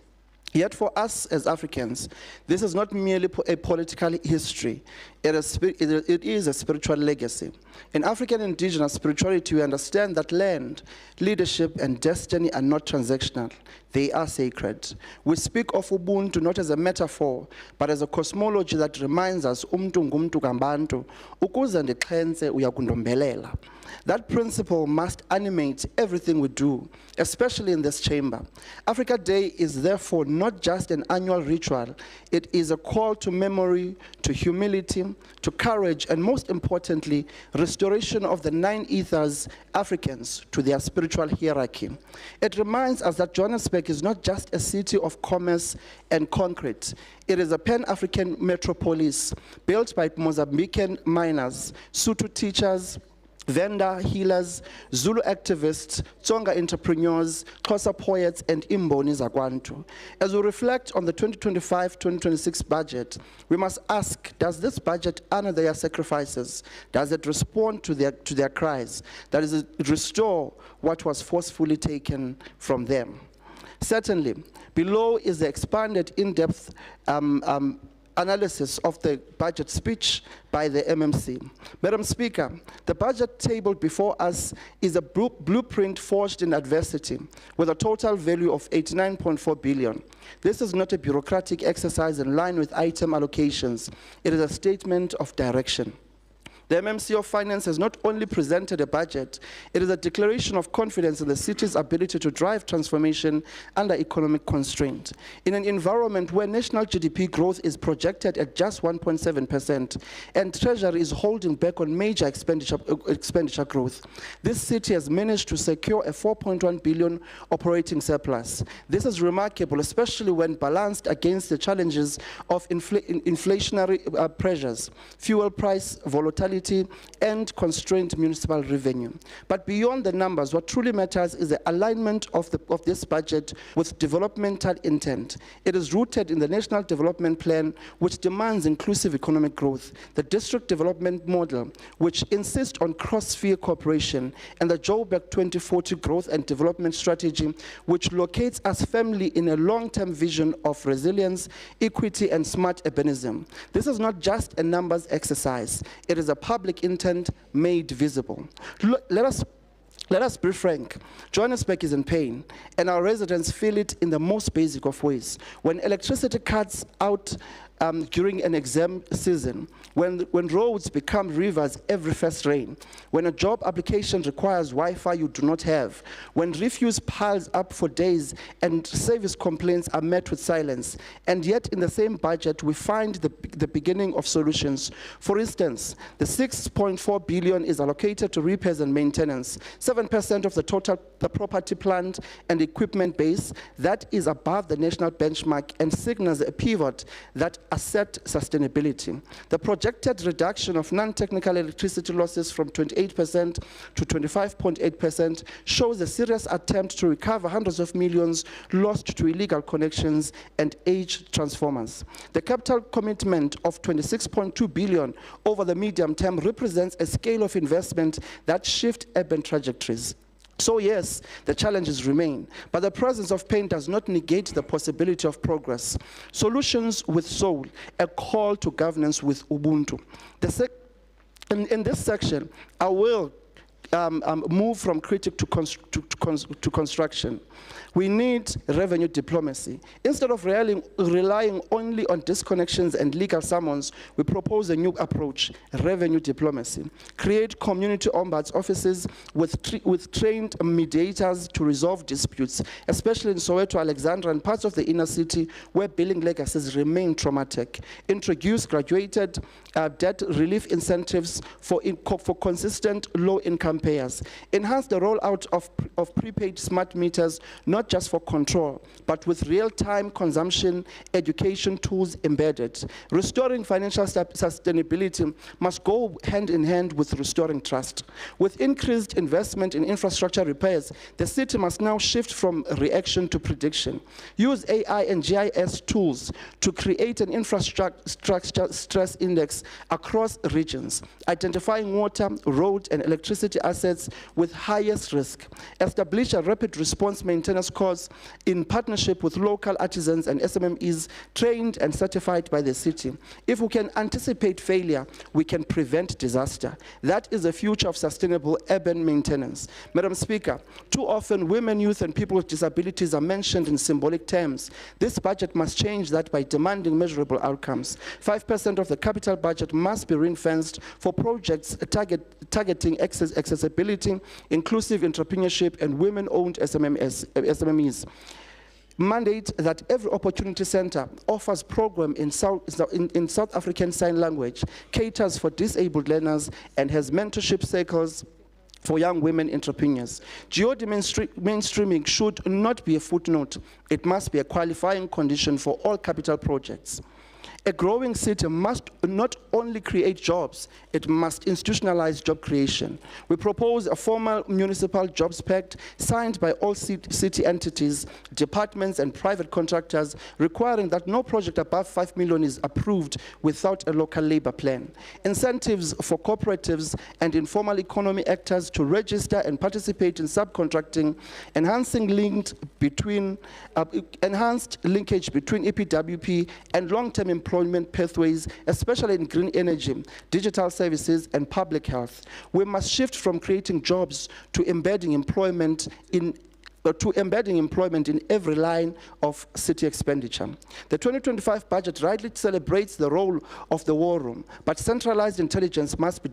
Yet for us as Africans, this is not merely a political history, it is a spiritual legacy. In African indigenous spirituality, we understand that land, leadership, and destiny are not transactional, they are sacred. We speak of Ubuntu not as a metaphor, but as a cosmology that reminds us, umntu ngumntu ngambantu, ukuze ndixhense uyakundombelela. That principle must animate everything we do, especially in this chamber. Africa Day is therefore not just an annual ritual, it is a call to memory, to humility, to courage, and most importantly, restoration of the 9 ethers, Africans, to their spiritual hierarchy. It reminds us that Johannesburg is not just a city of commerce and concrete. It is a Pan-African metropolis built by Mozambican miners, Sotho teachers, Venda healers, Zulu activists, Tsonga entrepreneurs, Xhosa poets, and Imboni Zakwantu. As we reflect on the 2025-2026 budget, we must ask, does this budget honor their sacrifices? Does it respond to their cries? Does it restore what was forcefully taken from them? Certainly, below is the expanded, in-depth analysis of the budget speech by the MMC. Madam Speaker, the budget tabled before us is a blueprint forged in adversity with a total value of 89.4 billion. This is not a bureaucratic exercise in line with item allocations. It is a statement of direction. The MMC of Finance has not only presented a budget, it is a declaration of confidence in the city's ability to drive transformation under economic constraint. In an environment where national GDP growth is projected at just 1.7% and Treasury is holding back on major expenditure growth, this city has managed to secure a 4.1 billion operating surplus. This is remarkable, especially when balanced against the challenges of inflationary pressures, fuel price volatility, affordability, and constrained municipal revenue. But beyond the numbers, what truly matters is the alignment of this budget with developmental intent. It is rooted in the National Development Plan, which demands inclusive economic growth, the district development model, which insists on cross-sphere cooperation, and the Joburg 2040 Growth and Development Strategy, which locates us firmly in a long-term vision of resilience, equity, and smart urbanism. This is not just a numbers exercise. It is a public intent made visible. Let us be frank. Johannesburg is in pain, and our residents feel it in the most basic of ways. When electricity cuts out during an exam season, when roads become rivers every first rain, when a job application requires Wi-Fi you do not have, when refuse piles up for days and service complaints are met with silence, and yet in the same budget we find the beginning of solutions. For instance, the 6.4 billion is allocated to repairs and maintenance, 7% of the total property, plant and equipment base. That is above the national benchmark and signals a pivot that assert sustainability. The projected reduction of non-technical electricity losses from 28% to 25.8% shows a serious attempt to recover hundreds of millions lost to illegal connections and aged transformers. The capital commitment of 26.2 billion over the medium term represents a scale of investment that shifts urban trajectories. So yes, the challenges remain, but the presence of pain does not negate the possibility of progress. Solutions with soul, a call to governance with Ubuntu. In this section, I will move from critic to construction. We need revenue diplomacy. Instead of relying only on disconnections and legal summons, we propose a new approach, revenue diplomacy. Create community ombuds offices with trained mediators to resolve disputes, especially in Soweto, Alexandra, and parts of the inner city where billing legacies remain traumatic. Introduce graduated debt relief incentives for consistent low-income payers. Enhance the rollout of prepaid smart meters, not just for control, but with real-time consumption education tools embedded. Restoring financial sustainability must go hand in hand with restoring trust. With increased investment in infrastructure repairs, the city must now shift from reaction to prediction. Use AI and GIS tools to create an infrastructure stress index across regions, identifying water, road, and electricity assets with highest risk. Establish a rapid response maintenance course in partnership with local artisans and SMMEs trained and certified by the city. If we can anticipate failure, we can prevent disaster. That is the future of sustainable urban maintenance. Madam Speaker, too often women, youth, and people with disabilities are mentioned in symbolic terms. This budget must change that by demanding measurable outcomes. 5% of the capital budget must be ring-fenced for projects targeting accessibility, inclusive entrepreneurship, and women-owned SMMEs. Mandate that every opportunity center offers program in South African Sign Language, caters for disabled learners, and has mentorship circles for young women entrepreneurs. GOD mainstreaming should not be a footnote. It must be a qualifying condition for all capital projects. A growing city must not only create jobs, it must institutionalize job creation. We propose a formal municipal jobs pact signed by all city entities, departments, and private contractors, requiring that no project above 5 million is approved without a local labor plan. Incentives for cooperatives and informal economy actors to register and participate in subcontracting, enhanced linkage between EPWP and long-term employment pathways, especially in green energy, digital services, and public health. We must shift from creating jobs to embedding employment in every line of city expenditure. The 2025 budget rightly celebrates the role of the war room, but centralized intelligence must be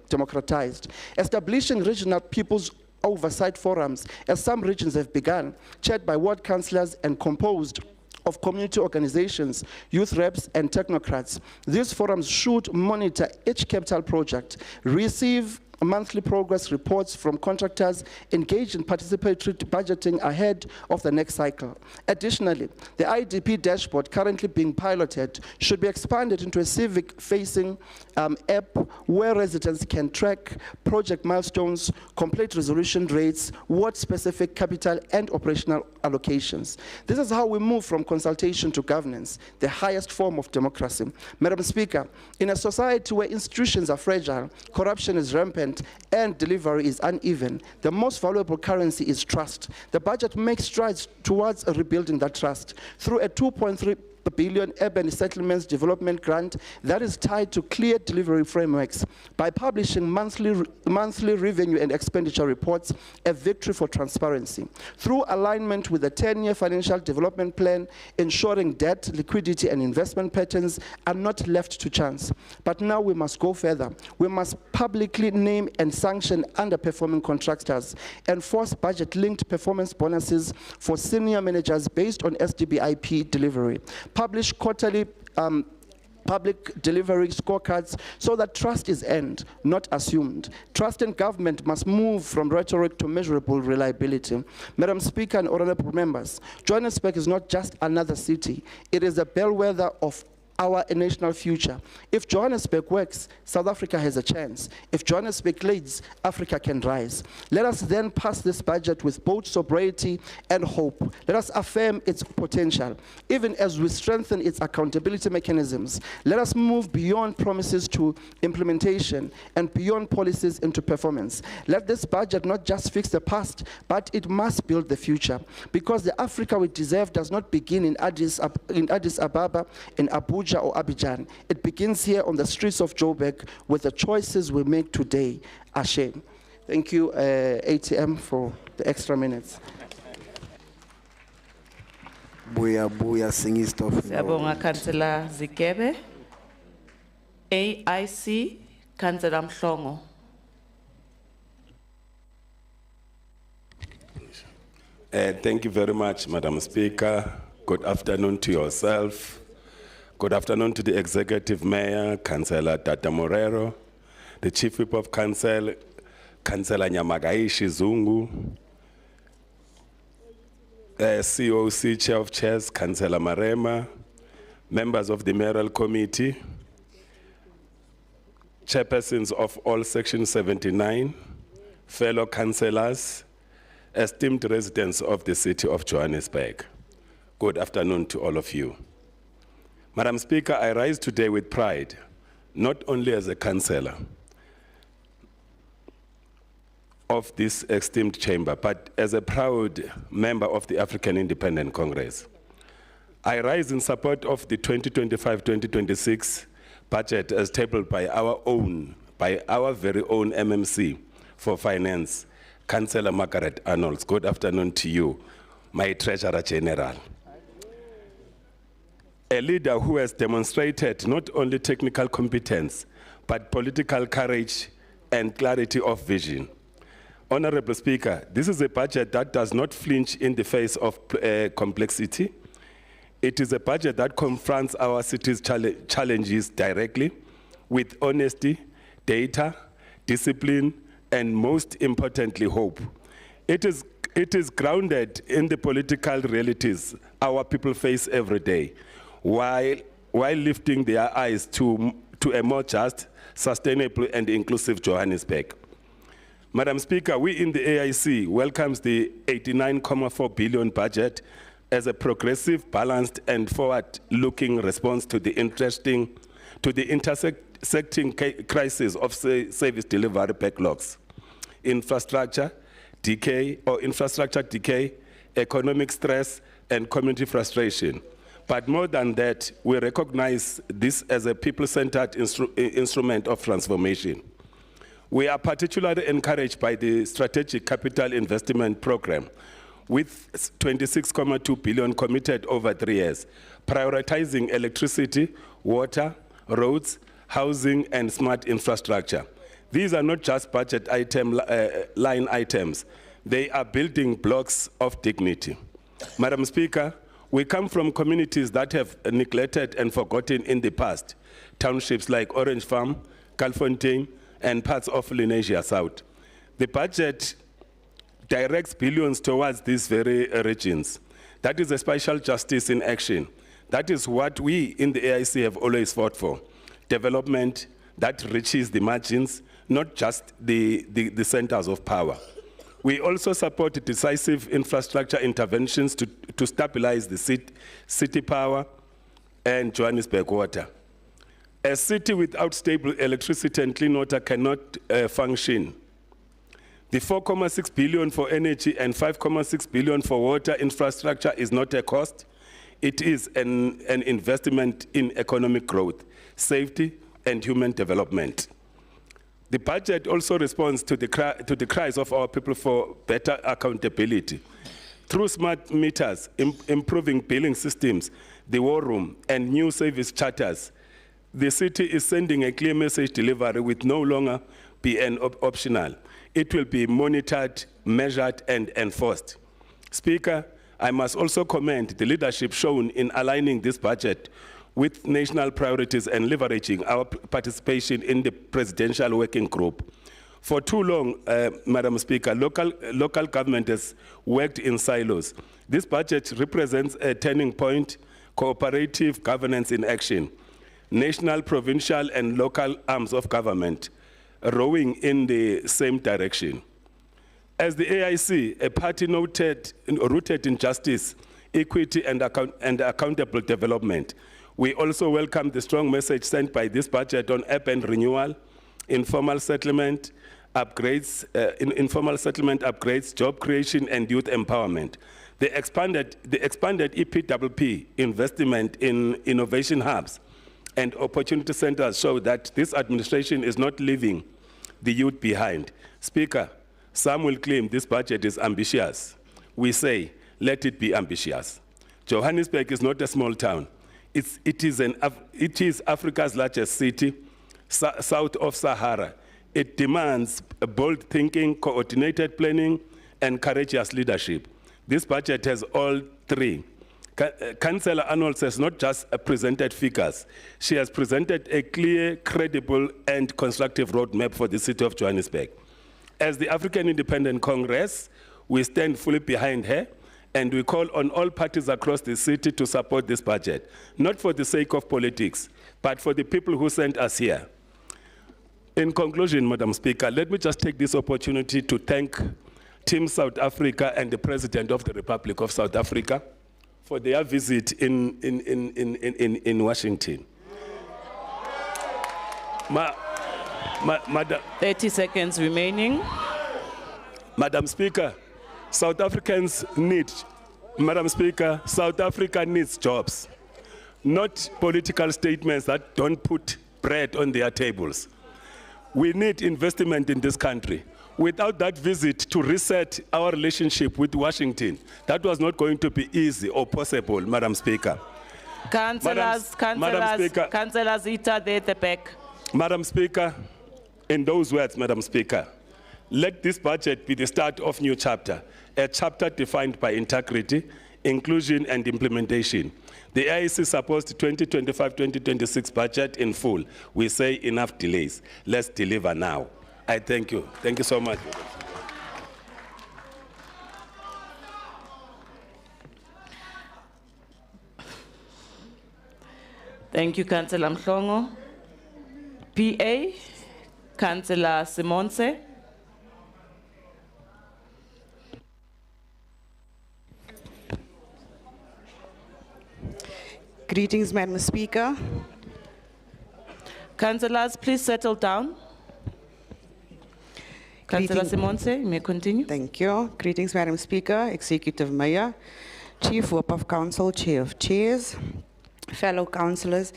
democratized. Establishing regional people's oversight forums, as some regions have begun, chaired by ward councillors and composed of community organizations, youth reps, and technocrats. These forums should monitor each capital project, receive monthly progress reports from contractors engaged in participatory budgeting ahead of the next cycle. Additionally, the IDP dashboard currently being piloted should be expanded into a civic-facing app where residents can track project milestones, complete resolution rates, ward-specific capital and operational allocations. This is how we move from consultation to governance, the highest form of democracy. Madam Speaker, in a society where institutions are fragile, corruption is rampant, and delivery is uneven, the most valuable currency is trust. The budget makes strides towards rebuilding that trust through a 2.3 billion urban settlements development grant that is tied to clear delivery frameworks. By publishing monthly revenue and expenditure reports, a victory for transparency. Through alignment with the 10-year financial development plan, ensuring debt, liquidity, and investment patterns are not left to chance. But now we must go further. We must publicly name and sanction underperforming contractors, enforce budget-linked performance bonuses for senior managers based on SDBIP delivery, publish quarterly public delivery scorecards so that trust is earned, not assumed. Trust in government must move from rhetoric to measurable reliability. Madam Speaker and honorable members, Johannesburg is not just another city. It is a bellwether of our national future. If Johannesburg works, South Africa has a chance. If Johannesburg leads, Africa can rise. Let us then pass this budget with both sobriety and hope. Let us affirm its potential. Even as we strengthen its accountability mechanisms, let us move beyond promises to implementation and beyond policies into performance. Let this budget not just fix the past, but it must build the future. Because the Africa we deserve does not begin in Addis Ababa, in Abuja, or Abidjan. It begins here on the streets of Joburg with the choices we make today. Ashe. Thank you, ATM, for the extra minutes. Siyabonga Councillor Zikebe. AIC, Councillor Mhlongo. Thank you very much, Madam Speaker. Good afternoon to yourself. Good afternoon to the Executive Mayor, Councillor Tata Morero, the Chief Whip of Council, Councillor Nyamagaishi Zungu, COC Chair of Chairs, Councillor Marema, members of the Mayoral Committee, chairpersons of all Section 79, fellow councillors, esteemed residents of the city of Johannesburg. Good afternoon to all of you. Madam Speaker, I rise today with pride, not only as a councillor of this esteemed chamber, but as a proud member of the African Independent Congress. I rise in support of the 2025-2026 budget as tabled by our very own MMC for Finance, Councillor Margaret Arnolds. Good afternoon to you, my Treasurer General. A leader who has demonstrated not only technical competence, but political courage and clarity of vision. Honorable Speaker, this is a budget that does not flinch in the face of complexity. It is a budget that confronts our city's challenges directly with honesty, data, discipline, and most importantly, hope. It is grounded in the political realities our people face every day, while lifting their eyes to a more just, sustainable, and inclusive Johannesburg. Madam Speaker, we in the AIC welcomes the 89.4 billion budget as a progressive, balanced, and forward-looking response to the intersecting crisis of service delivery backlogs, infrastructure decay, economic stress, and community frustration. But more than that, we recognize this as a people-centered instrument of transformation. We are particularly encouraged by the Strategic Capital Investment Program, with 26.2 billion committed over 3 years, prioritizing electricity, water, roads, housing, and smart infrastructure. These are not just budget line items. They are building blocks of dignity. Madam Speaker, we come from communities that have neglected and forgotten in the past. Townships like Orange Farm, Kalfontein, and parts of Lenasia South. The budget directs billions towards these very regions. That is a special justice in action. That is what we in the AIC have always fought for. Development that reaches the margins, not just the centers of power. We also support decisive infrastructure interventions to stabilize the city power and Johannesburg water. A city without stable electricity and clean water cannot function. The 4.6 billion for energy and 5.6 billion for water infrastructure is not a cost. It is an investment in economic growth, safety, and human development. The budget also responds to the cries of our people for better accountability. Through smart meters, improving billing systems, the war room, and new service charters, the city is sending a clear message delivery with no longer be an optional. It will be monitored, measured, and enforced. Speaker, I must also commend the leadership shown in aligning this budget with national priorities and leveraging our participation in the presidential working group. For too long, Madam Speaker, local government has worked in silos. This budget represents a turning point, cooperative governance in action, national, provincial, and local arms of government rowing in the same direction. As the AIC, a party rooted in justice, equity, and accountable development, we also welcome the strong message sent by this budget on urban renewal, informal settlement upgrades, job creation, and youth empowerment. The expanded EPPP investment in innovation hubs and opportunity centers show that this administration is not leaving the youth behind. Speaker, some will claim this budget is ambitious. We say, let it be ambitious. Johannesburg is not a small town. It is Africa's largest city, south of Sahara. It demands bold thinking, coordinated planning, and courageous leadership. This budget has all three. Councillor Arnold has not just presented figures. She has presented a clear, credible, and constructive roadmap for the city of Johannesburg. As the African Independent Congress, we stand fully behind her, and we call on all parties across the city to support this budget, not for the sake of politics, but for the people who sent us here. In conclusion, Madam Speaker, let me just take this opportunity to thank Team South Africa and the President of the Republic of South Africa for their visit in Washington. 30 seconds remaining. Madam Speaker, South Africans need, Madam Speaker, South Africa needs jobs, not political statements that don't put bread on their tables. We need investment in this country. Without that visit to reset our relationship with Washington, that was not going to be easy or possible, Madam Speaker. Councillors, Ita there at the back. Madam Speaker, in those words, Madam Speaker, let this budget be the start of new chapter, a chapter defined by integrity, inclusion, and implementation. The AIC supports the 2025-2026 budget in full. We say enough delays. Let's deliver now. I thank you. Thank you so much. Thank you, Councillor Mhlongo. PA, Councillor Simonse. Greetings, Madam Speaker. Councillors, please settle down. Councillor Simonse, you may continue. Thank you. Greetings, Madam Speaker, Executive Mayor, Chief Whip of Council, Chair of Chairs, fellow councillors,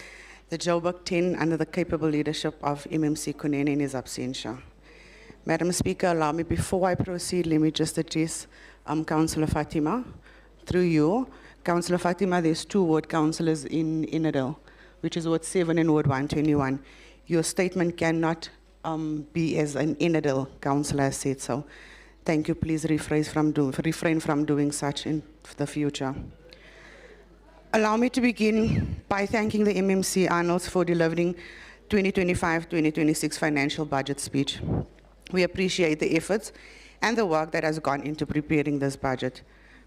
the Joburg 10 under the capable leadership of MMC Conny in his absentia. Madam Speaker, allow me, before I proceed, let me just address Councillor Fatima. Through you, Councillor Fatima, there's 2 ward councillors in Inadil, which is Ward 7 and Ward 121. Your statement cannot be as an Inadil councillor has said so. Thank you. Please refrain from doing such in the future. Allow me to begin by thanking the MMC Arnolds for delivering 2025-2026 financial budget speech. We appreciate the efforts and the work that has gone into preparing this budget.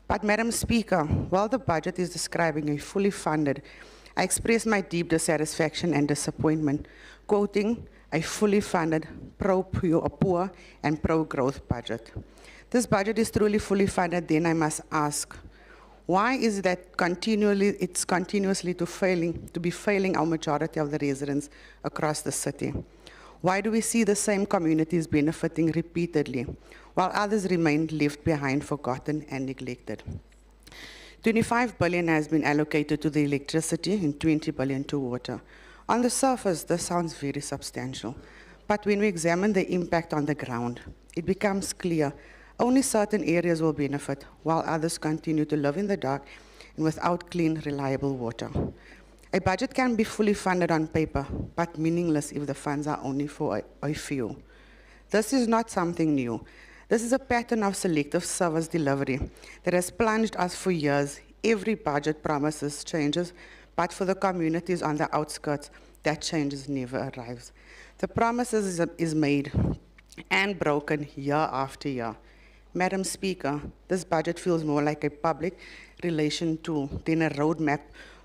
But Madam Speaker, while the budget is describing a fully funded, I express my deep dissatisfaction and disappointment, quoting a fully funded, pro-poor and pro-growth budget. This budget is truly fully funded, then I must ask, why is that it's continuously to be failing our majority of the residents across the city? Why do we see the same communities benefiting repeatedly, while others remain left behind, forgotten, and neglected? 25 billion has been allocated to the electricity and 20 billion to water. On the surface, this sounds very substantial, but when we examine the impact on the ground, it becomes clear only certain areas will benefit, while others continue to live in the dark and without clean, reliable water. A budget can be fully funded on paper, but meaningless if the funds are only for a few. This is not something new. This is a pattern of selective service delivery that has plunged us for years. Every budget promises changes, but for the communities on the outskirts, that changes never arrives. The promises is made and broken year after year. Madam Speaker, this budget feels more like a public relation tool than a roadmap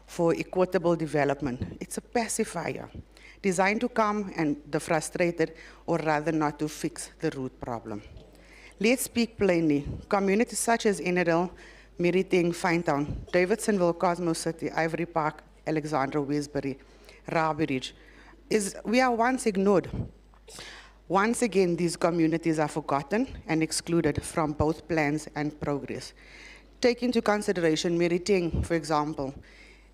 for equitable development. It's a pacifier designed to calm the frustrated, or rather not to fix the root problem. Let's speak plainly. Communities such as Enedale, Meriteng, Finetown, Davidsonville, Cosmo City, Ivory Park, Alexandra, Westbury, Rabbridge, we are once ignored. Once again, these communities are forgotten and excluded from both plans and progress. Take into consideration Meriteng, for example,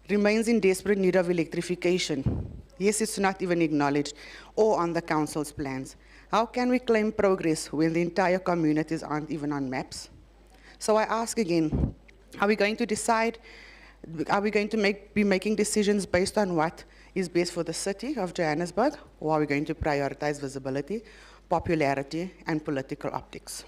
remains in desperate need of electrification. Yes, it's not even acknowledged or on the council's plans. How can we claim progress when the entire communities aren't even on maps? So I ask again, are we going to decide, are we going to be making decisions based on what is best for the city of Johannesburg, or are we going to prioritize visibility, popularity, and political optics?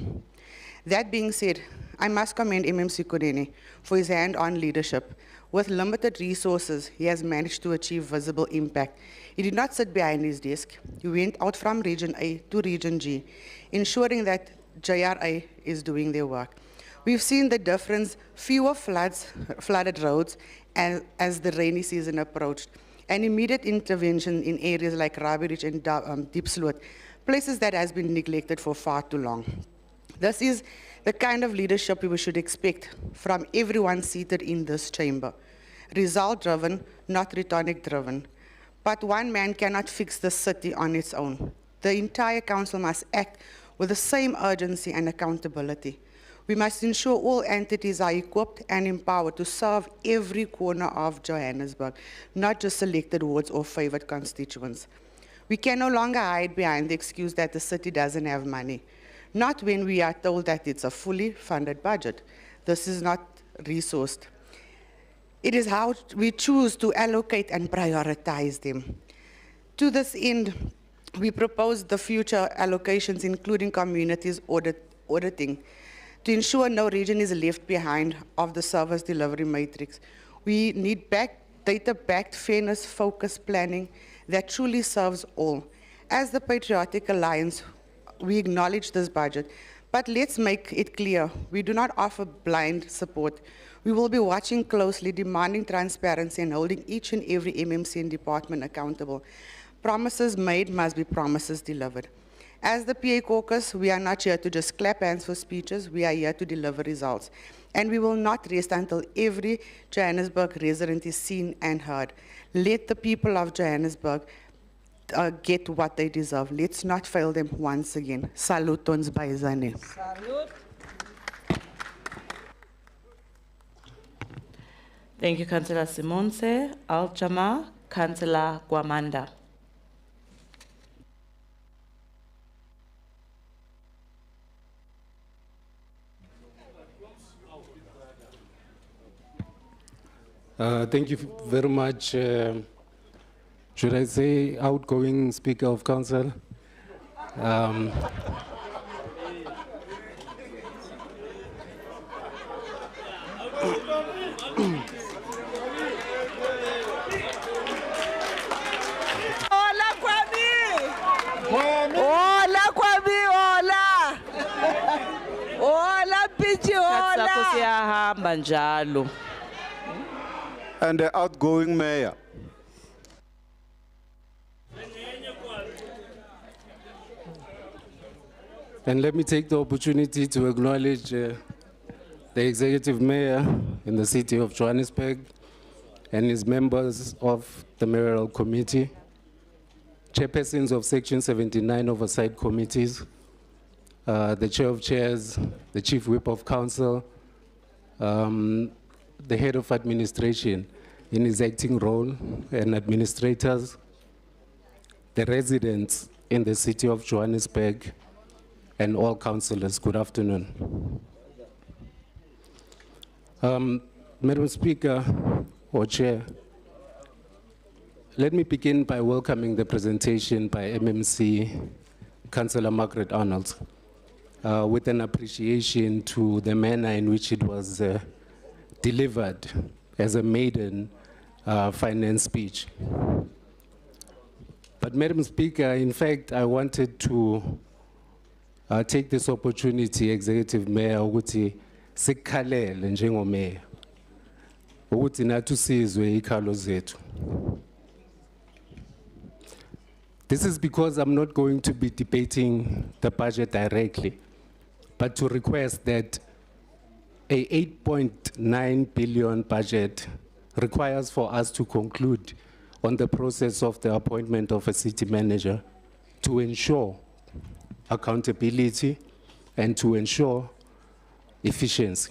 That being said, I must commend MMC Conny for his hand-on leadership. With limited resources, he has managed to achieve visible impact. He did not sit behind his desk. He went out from Region A to Region G, ensuring that JRA is doing their work. We've seen the difference, fewer flooded roads as the rainy season approached, and immediate intervention in areas like Rabbridge and Diepsloot, places that has been neglected for far too long. This is the kind of leadership we should expect from everyone seated in this chamber. Result-driven, not rhetoric-driven. But one man cannot fix the city on its own. The entire council must act with the same urgency and accountability. We must ensure all entities are equipped and empowered to serve every corner of Johannesburg, not just selected wards or favored constituents. We can no longer hide behind the excuse that the city doesn't have money, not when we are told that it's a fully funded budget. This is not resourced. It is how we choose to allocate and prioritize them. To this end, we propose the future allocations, including communities auditing, to ensure no region is left behind of the service delivery matrix. We need data-backed, fairness-focused planning that truly serves all. As the Patriotic Alliance, we acknowledge this budget, but let's make it clear, we do not offer blind support. We will be watching closely, demanding transparency, and holding each and every MMC and department accountable. Promises made must be promises delivered. As the PA caucus, we are not here to just clap hands for speeches, we are here to deliver results. And we will not rest until every Johannesburg resident is seen and heard. Let the people of Johannesburg get what they deserve. Let's not fail them once again. Salute ons baizane. Salute. Thank you, Councillor Simonse. Al-Jama, Councillor Guamanda. Thank you very much. Should I say outgoing Speaker of Council? kuzohamba njalo. And the outgoing mayor. And let me take the opportunity to acknowledge the executive mayor in the city of Johannesburg and his members of the mayoral committee, chairpersons of Section 79 oversight committees, the chair of chairs, the chief whip of council, the head of administration in his acting role, and administrators, the residents in the city of Johannesburg, and all councillors. Good afternoon. Madam Speaker, or Chair, let me begin by welcoming the presentation by MMC Councillor Margaret Arnold with an appreciation to the manner in which it was delivered as a maiden finance speech. But Madam Speaker, in fact, I wanted to take this opportunity, Executive Mayor, ukuthi sikhalele njengomayor ukuthi nathi sizwe ikhalo zethu. This is because I'm not going to be debating the budget directly, but to request that a 8.9 billion budget requires for us to conclude on the process of the appointment of a city manager to ensure accountability and to ensure efficiency.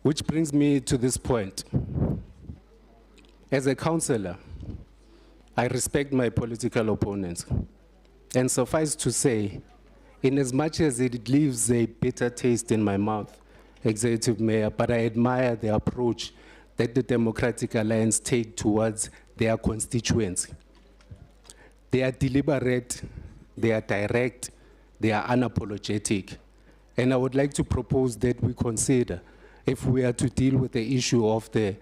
Which brings me to this point. As a councillor, I respect my political opponents. And suffice to say, in as much as it leaves a bitter taste in my mouth, Executive Mayor, but I admire the approach that the Democratic Alliance take towards their constituents. They are deliberate, they are direct, they are unapologetic. And I would like to propose that we consider, if we are to deal with the issue of the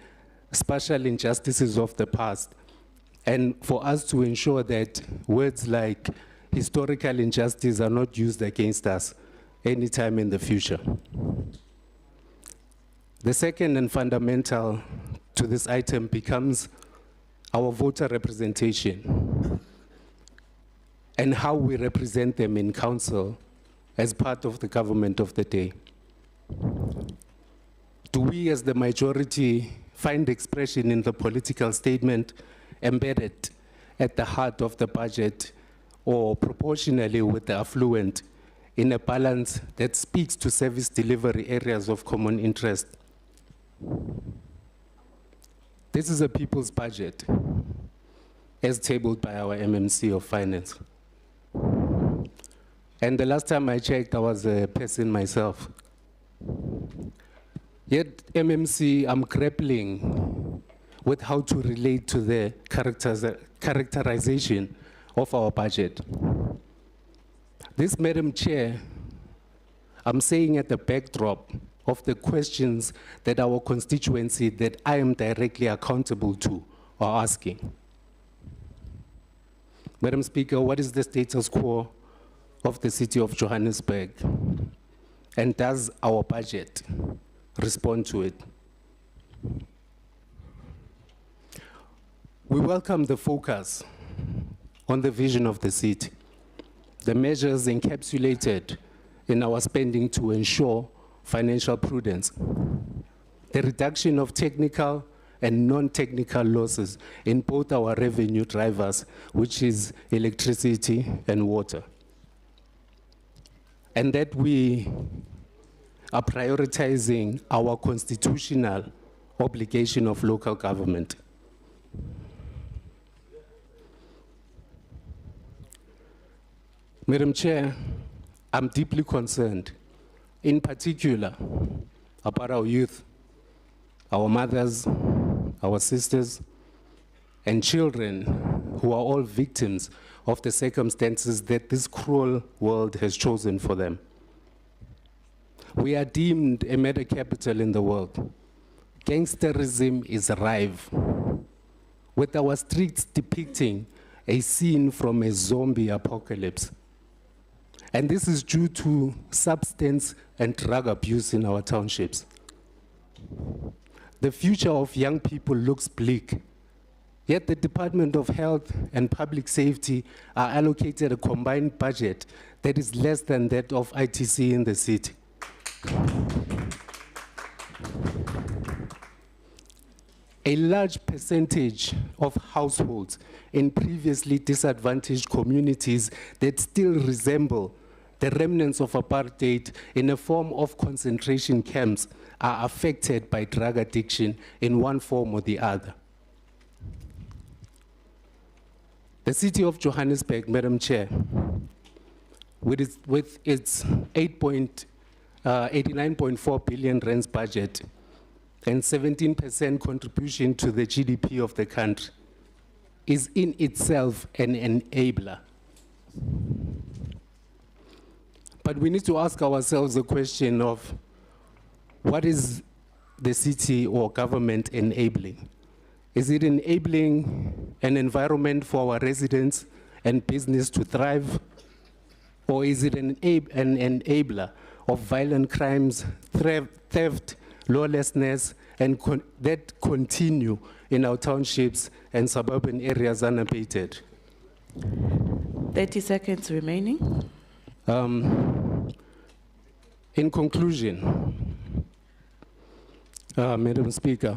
spatial injustices of the past, and for us to ensure that words like historical injustice are not used against us anytime in the future. The second and fundamental to this item becomes our voter representation and how we represent them in council as part of the government of the day. Do we as the majority find expression in the political statement embedded at the heart of the budget or proportionally with the affluent in a balance that speaks to service delivery areas of common interest? This is a people's budget as tabled by our MMC of Finance. And the last time I checked, I was a person myself. Yet MMC, I'm grappling with how to relate to the characterization of our budget. This, Madam Chair, I'm saying at the backdrop of the questions that our constituency that I am directly accountable to are asking. Madam Speaker, what is the status quo of the city of Johannesburg? And does our budget respond to it? We welcome the focus on the vision of the city, the measures encapsulated in our spending to ensure financial prudence, the reduction of technical and non-technical losses in both our revenue drivers, which is electricity and water, and that we are prioritizing our constitutional obligation of local government. Madam Chair, I'm deeply concerned, in particular, about our youth, our mothers, our sisters, and children who are all victims of the circumstances that this cruel world has chosen for them. We are deemed a murder capital in the world. Gangsterism is rife, with our streets depicting a scene from a zombie apocalypse. And this is due to substance and drug abuse in our townships. The future of young people looks bleak. Yet the Department of Health and Public Safety are allocated a combined budget that is less than that of ITC in the city. A large percentage of households in previously disadvantaged communities that still resemble the remnants of apartheid in a form of concentration camps are affected by drug addiction in one form or the other. The city of Johannesburg, Madam Chair, with its 89.4 billion rands budget and 17% contribution to the GDP of the country, is in itself an enabler. But we need to ask ourselves the question of what is the city or government enabling? Is it enabling an environment for our residents and business to thrive? Or is it an enabler of violent crimes, theft, lawlessness, and that continue in our townships and suburban areas unabated? 30 seconds remaining. In conclusion, Madam Speaker,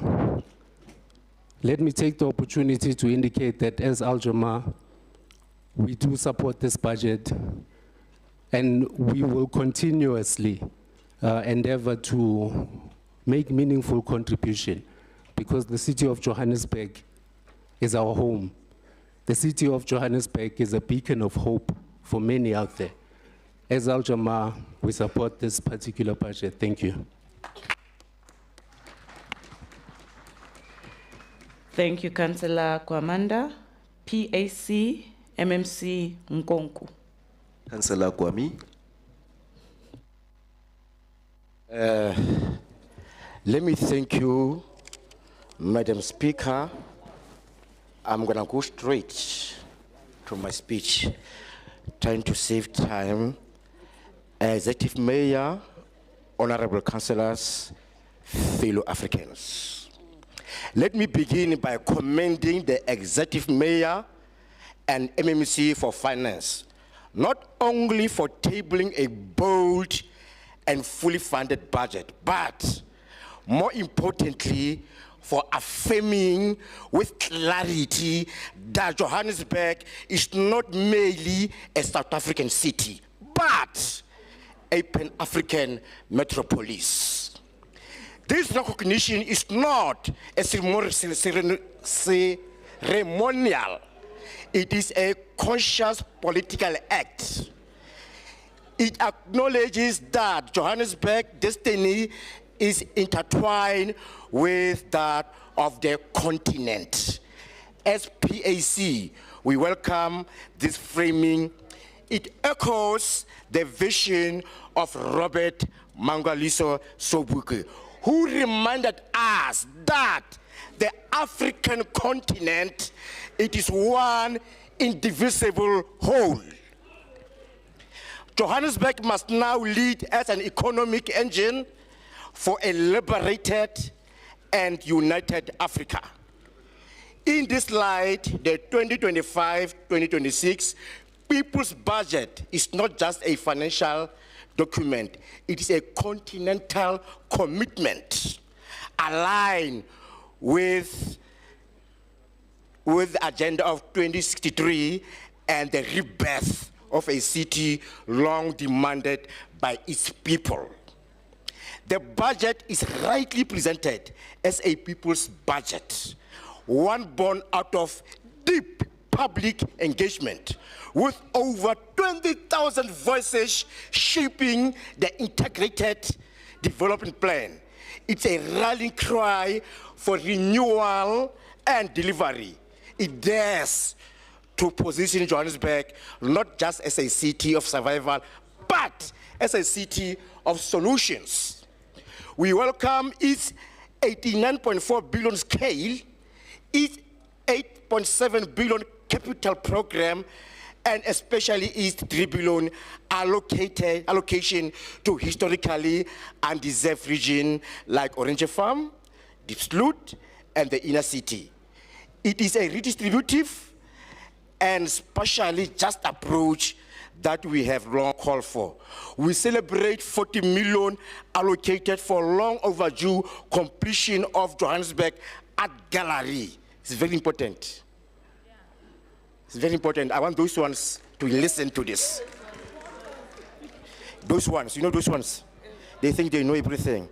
let me take the opportunity to indicate that as Jama-ah, we do support this budget, and we will continuously endeavor to make meaningful contribution, because the city of Johannesburg is our home. The city of Johannesburg is a beacon of hope for many out there. As Jama-ah, we support this particular budget. Thank you. Thank you, Councillor Kwamanda. PAC, MMC Nkonku. Councillor Kwame. Let me thank you, Madam Speaker. I'm going to go straight to my speech, trying to save time. Executive Mayor, honorable councillors, fellow Africans. Let me begin by commending the Executive Mayor and MMC for Finance, not only for tabling a bold and fully funded budget, but more importantly, for affirming with clarity that Johannesburg is not merely a South African city, but a Pan-African metropolis. This recognition is not a ceremonial, it is a conscious political act. It acknowledges that Johannesburg's destiny is intertwined with that of the continent. As PAC, we welcome this framing. It echoes the vision of Robert Mangaliso Sobukwe, who reminded us that the African continent, it is one indivisible whole. Johannesburg must now lead as an economic engine for a liberated and united Africa. In this light, the 2025-2026 People's Budget is not just a financial document, it is a continental commitment aligned with the agenda of 2063 and the rebirth of a city long demanded by its people. The budget is rightly presented as a people's budget, one born out of deep public engagement, with over 20,000 voices shaping the integrated development plan. It's a rallying cry for renewal and delivery. It dares to position Johannesburg not just as a city of survival, but as a city of solutions. We welcome its 89.4 billion scale, its 8.7 billion capital program, and especially East 3 billion allocation to historically undeserved regions like Orange Farm, Deep Sloot, and the inner city. It is a redistributive and spatially just approach that we have long called for. We celebrate 40 million allocated for long overdue completion of Johannesburg Art Gallery. It's very important. It's very important. I want those ones to listen to this. Those ones, you know those ones? They think they know everything.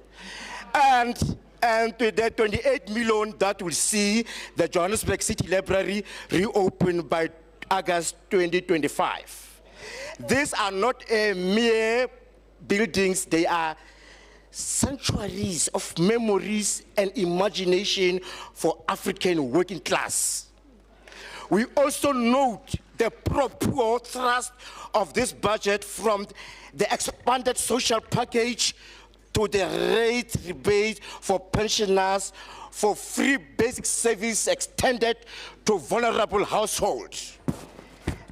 And the 28 million that will see the Johannesburg City Library reopened by August 2025. These are not mere buildings, they are sanctuaries of memories and imagination for African working class. We also note the proper thrust of this budget from the expanded social package to the rate rebate for pensioners, for free basic service extended to vulnerable households.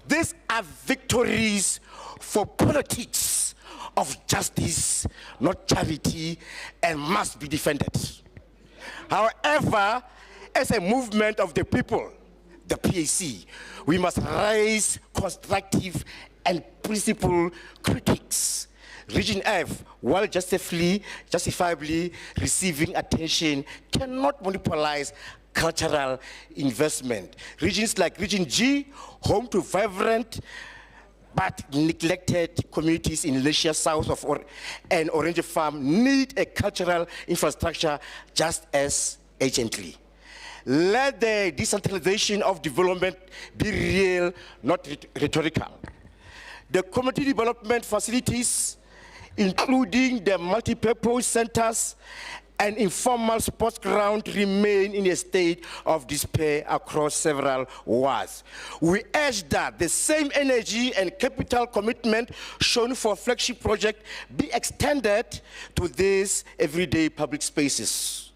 These are victories for politics of justice, not charity, and must be defended. However, as a movement of the people, the PAC, we must raise constructive and principled critiques. Region F, while justifiably receiving attention, cannot monopolize cultural investment. Regions like Region G, home to vibrant but neglected communities in Leisure south of and Orange Farm, need a cultural infrastructure just as urgently. Let the decentralization of development be real, not rhetorical. The community development facilities, including the multi-purpose centers and informal sports ground, remain in a state of despair across several wards. We urge that the same energy and capital commitment shown for flagship project be extended to these everyday public spaces.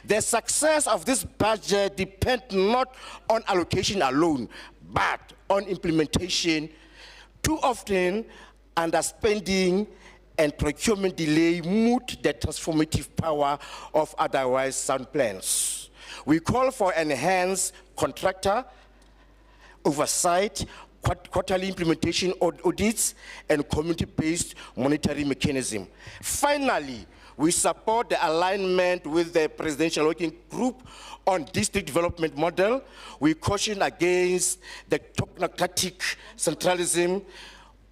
The success of this budget depends not on allocation alone, but on implementation. Too often, underspending and procurement delay mute the transformative power of otherwise sound plans. We call for enhanced contractor oversight, quarterly implementation audits, and community-based monitoring mechanism. Finally, we support the alignment with the Presidential Working Group on district development model. We caution against the technocratic centralism.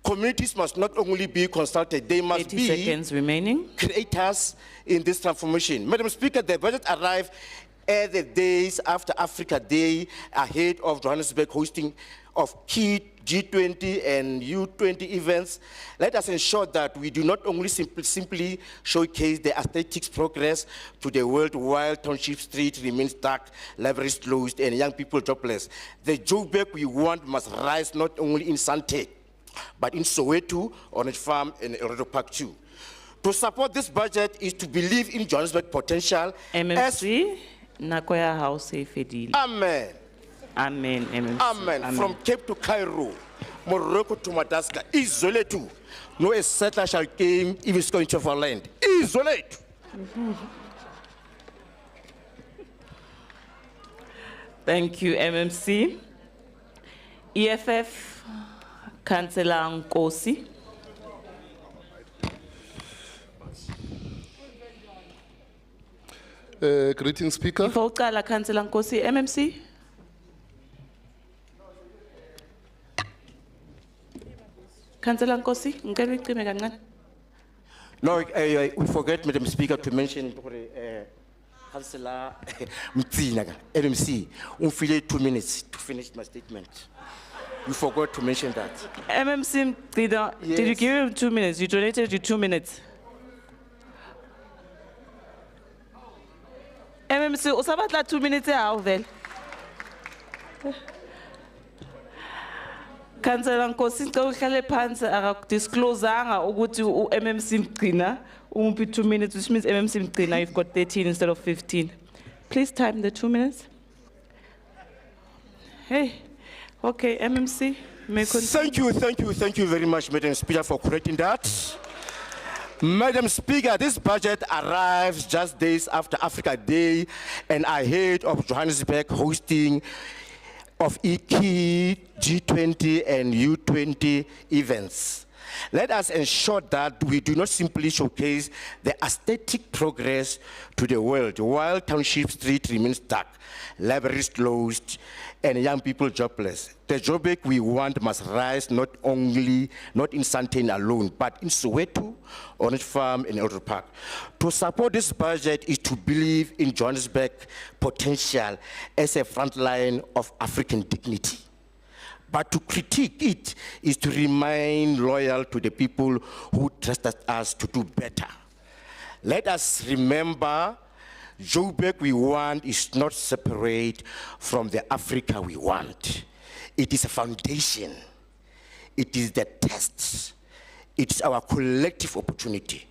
Communities must not only be consulted, they must 80 be seconds remaining. Creators in this transformation. Madam Speaker, the budget arrived at the days after Africa Day, ahead of Johannesburg hosting of key G20 and U20 events. Let us ensure that we do not only simply showcase the aesthetics progress to the world while Township Street remains dark, libraries closed, and young people jobless. The Joburg we want must rise not only in Sante, but in Soweto, Orange Farm, and Erodo Park too. To support this budget is to believe in Johannesburg potential. MMC, Nakoya House, Fedil. Amen. Amen. MMC. Amen. Amen. From Cape to Cairo, Morocco to Madagascar, isolate. No a settler shall came if it's going to our land. Isolate. Thank you, MMC. EFF, Councillor Nkosi. Greetings, Speaker. Before Councillor Nkosi, MMC. Councillor Nkosi, No, we forget, Madam Speaker, to mention Councillor Mtsina, MMC. Unfile 2 minutes to finish my statement. You forgot to mention that. MMC, Yes. did you give him 2 minutes? You donated you 2 minutes. MMC, usabatla 2 minutes how then? Councillor Nkosi, xa uhlale phansi akakudisclosanga ukuthi u-MMC Mgcina umuphi 2 minutes, which means MMC Mgcina you've got 13 instead of 15. Please time the 2 minutes. Hey, okay, MMC. Thank you very much, Madam Speaker, for correcting that. Madam Speaker, this budget arrives just days after Africa Day and ahead of Johannesburg hosting of key G20 and U20 events. Let us ensure that we do not simply showcase the aesthetic progress to the world while Township Street remains dark, libraries closed, and young people jobless. The Joburg we want must rise not in Sandton alone, but in Soweto, Orange Farm, and Elder Park. To support this budget is to believe in Johannesburg potential as a front line of African dignity. But to critique it is to remain loyal to the people who trusted us to do better. Let us remember, Joburg we want is not separate from the Africa we want. It is a foundation. It is the test. It's our collective opportunity.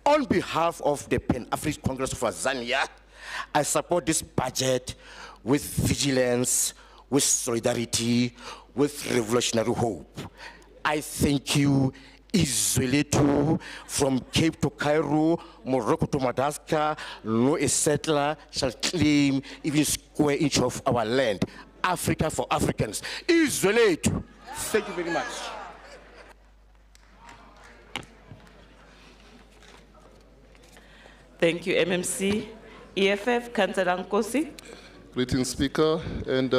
On behalf of the Pan-African Congress of Tanzania, I support this budget with vigilance, with solidarity, with revolutionary hope. I thank you, Israel, from Cape to Cairo, Morocco to Madagascar. No a settler shall claim even square inch of our land. Africa for Africans. Israel. Thank you very much. Thank you, MMC. EFF, Councillor Nkosi. Greetings, Speaker. And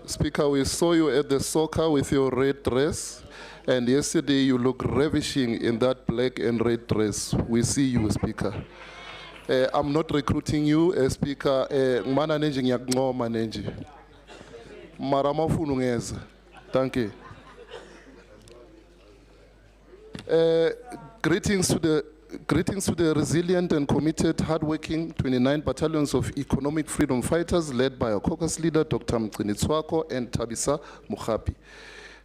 Speaker, we saw you at the soccer with your red dress. And yesterday you look ravishing in that black and red dress. We see you, Speaker. I'm not recruiting you, Speaker. Thank you. Greetings to the resilient and committed, hardworking 29 battalions of economic freedom fighters led by our caucus leader, Dr. Mgcinitswako and Tabisa Mukhapi.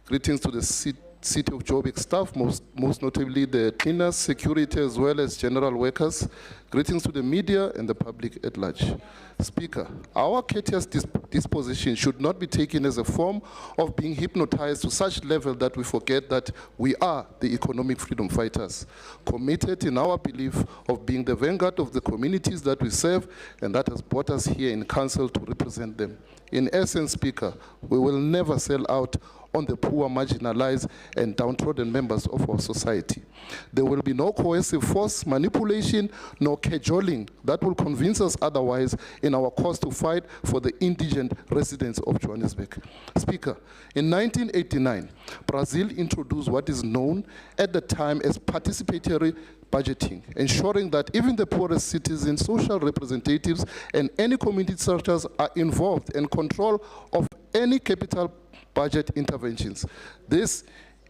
Greetings to the City of Joburg staff, most notably the cleaners, security, as well as general workers. Greetings to the media and the public at large. Speaker, our courteous disposition should not be taken as a form of being hypnotized to such level that we forget that we are the economic freedom fighters, committed in our belief of being the vanguard of the communities that we serve, and that has brought us here in council to represent them. In essence, Speaker, we will never sell out on the poor, marginalized, and downtrodden members of our society. There will be no coercive force, manipulation, nor cajoling that will convince us otherwise in our cause to fight for the indigent residents of Johannesburg. Speaker, in 1989, Brazil introduced what is known at the time as participatory budgeting, ensuring that even the poorest citizens, social representatives, and any community structures are involved in control of any capital budget interventions. This,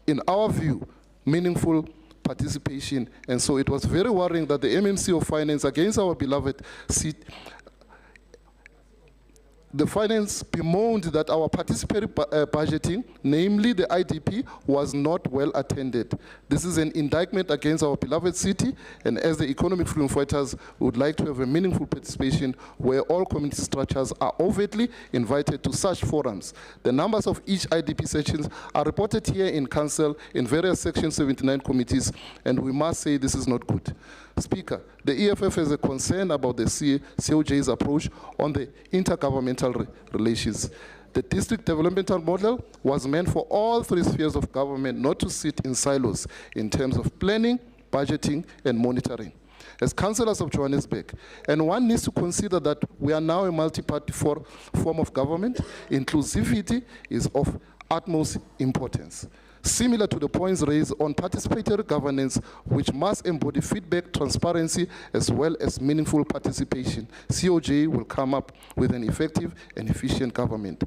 in our view, meaningful participation, and so it was very worrying that the MMC of Finance, against our beloved seat, the finance bemoaned that our participatory budgeting, namely the IDP, was not well attended. This is an indictment against our beloved city, and as the economic freedom fighters, we would like to have a meaningful participation where all community structures are overtly invited to such forums. The numbers of each IDP sections are reported here in council in various Section 79 committees, and we must say this is not good. Speaker, the EFF has a concern about the COJ's approach on the intergovernmental relations. The district developmental model was meant for all three spheres of government, not to sit in silos in terms of planning, budgeting, and monitoring. As councillors of Johannesburg, and one needs to consider that we are now a multi-party form of government, inclusivity is of utmost importance. Similar to the points raised on participatory governance, which must embody feedback, transparency, as well as meaningful participation, COJ will come up with an effective and efficient government.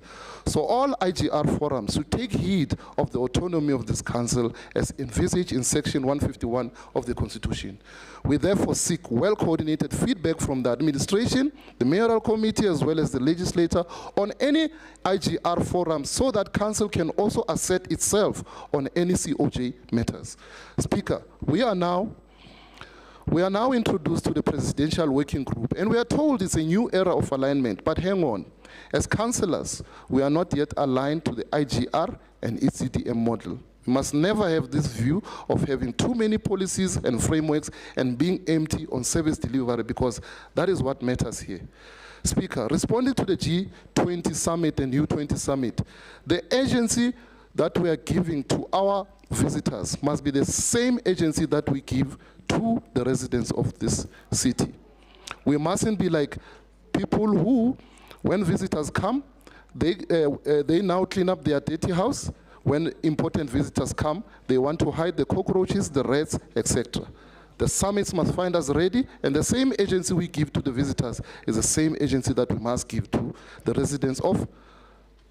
So all IGR forums should take heed of the autonomy of this council as envisaged in Section 151 of the Constitution. We therefore seek well-coordinated feedback from the administration, the mayoral committee, as well as the legislator on any IGR forum so that council can also assert itself on any COJ matters. Speaker, we are now introduced to the presidential working group, and we are told it's a new era of alignment, but hang on. As councillors, we are not yet aligned to the IGR and ECDM model. We must never have this view of having too many policies and frameworks and being empty on service delivery, because that is what matters here. Speaker, responding to the G20 summit and U20 summit, the agency that we are giving to our visitors must be the same agency that we give to the residents of this city. We mustn't be like people who, when visitors come, they now clean up their dirty house. When important visitors come, they want to hide the cockroaches, the rats, etc. The summits must find us ready, and the same agency we give to the visitors is the same agency that we must give to the residents of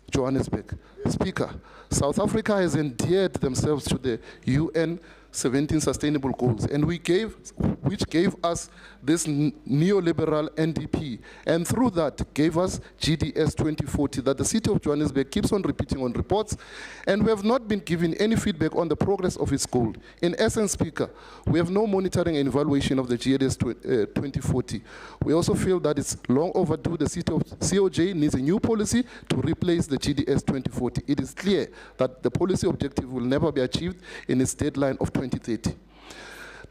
Johannesburg. Speaker, South Africa has endeared themselves to the UN 17 Sustainable Goals, and which gave us this neoliberal NDP, and through that gave us GDS 2040 that the city of Johannesburg keeps on repeating on reports, and we have not been given any feedback on the progress of its goal. In essence, Speaker, we have no monitoring and evaluation of the GDS 2040. We also feel that it's long overdue. The city of COJ needs a new policy to replace the GDS 2040. It is clear that the policy objective will never be achieved in its deadline of 2030.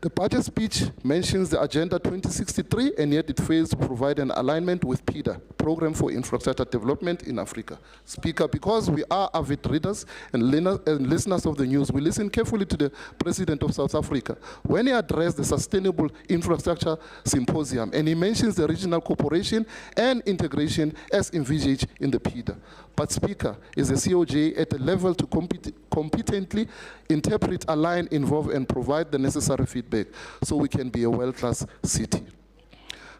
The budget speech mentions the Agenda 2063, and yet it fails to provide an alignment with PIDA, Program for Infrastructure Development in Africa. Speaker, because we are avid readers and listeners of the news, we listen carefully to the President of South Africa when he addressed the Sustainable Infrastructure Symposium, and he mentions the regional cooperation and integration as envisaged in the PIDA. But Speaker, is the COJ at a level to competently interpret, align, involve, and provide the necessary feedback so we can be a world-class city?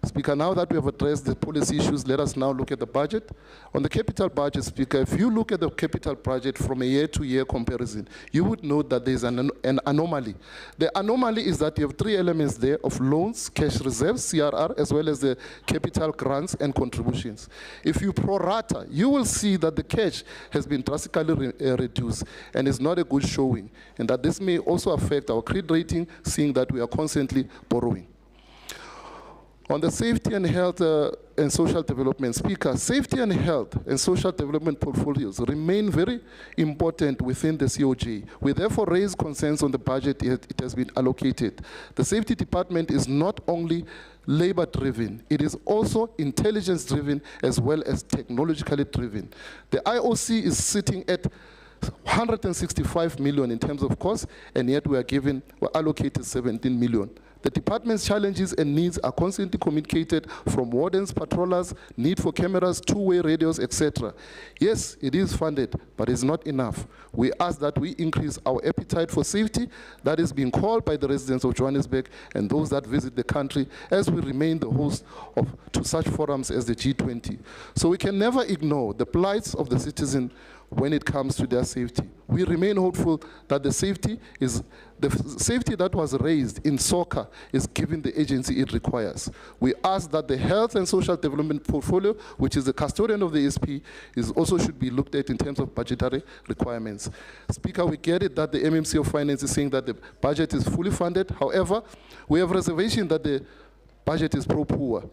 Speaker, now that we have addressed the policy issues, let us now look at the budget. On the capital budget, Speaker, if you look at the capital budget from a year-to-year comparison, you would note that there is an anomaly. The anomaly is that you have three elements there of loans, cash reserves, CRR, as well as the capital grants and contributions. If you prorata, you will see that the cash has been drastically reduced and is not a good showing, and that this may also affect our credit rating, seeing that we are constantly borrowing. On the safety and health and social development, Speaker, safety and health and social development portfolios remain very important within the COJ. We therefore raise concerns on the budget it has been allocated. The safety department is not only labor-driven, it is also intelligence-driven as well as technologically driven. The IOC is sitting at 165 million in terms of cost, and yet we're allocated 17 million. The department's challenges and needs are constantly communicated from wardens, patrollers, need for cameras, two-way radios, etc. Yes, it is funded, but it's not enough. We ask that we increase our appetite for safety that is being called by the residents of Johannesburg and those that visit the country, as we remain the host to such forums as the G20. So we can never ignore the plights of the citizen when it comes to their safety. We remain hopeful that the safety that was raised in soccer is given the agency it requires. We ask that the health and social development portfolio, which is the custodian of the SP, also should be looked at in terms of budgetary requirements. Speaker, we get it that the MMC of Finance is saying that the budget is fully funded. However, we have reservation that the budget is pro-poor.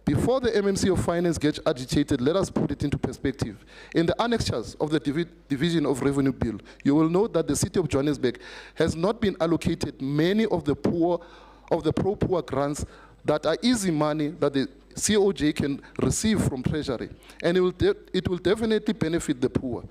Before the MMC of Finance gets agitated, let us put it into perspective. In the annexures of the Division of Revenue Bill, you will note that the city of Johannesburg has not been allocated many of the pro-poor grants that are easy money that the COJ can receive from Treasury, and it will definitely benefit the poor.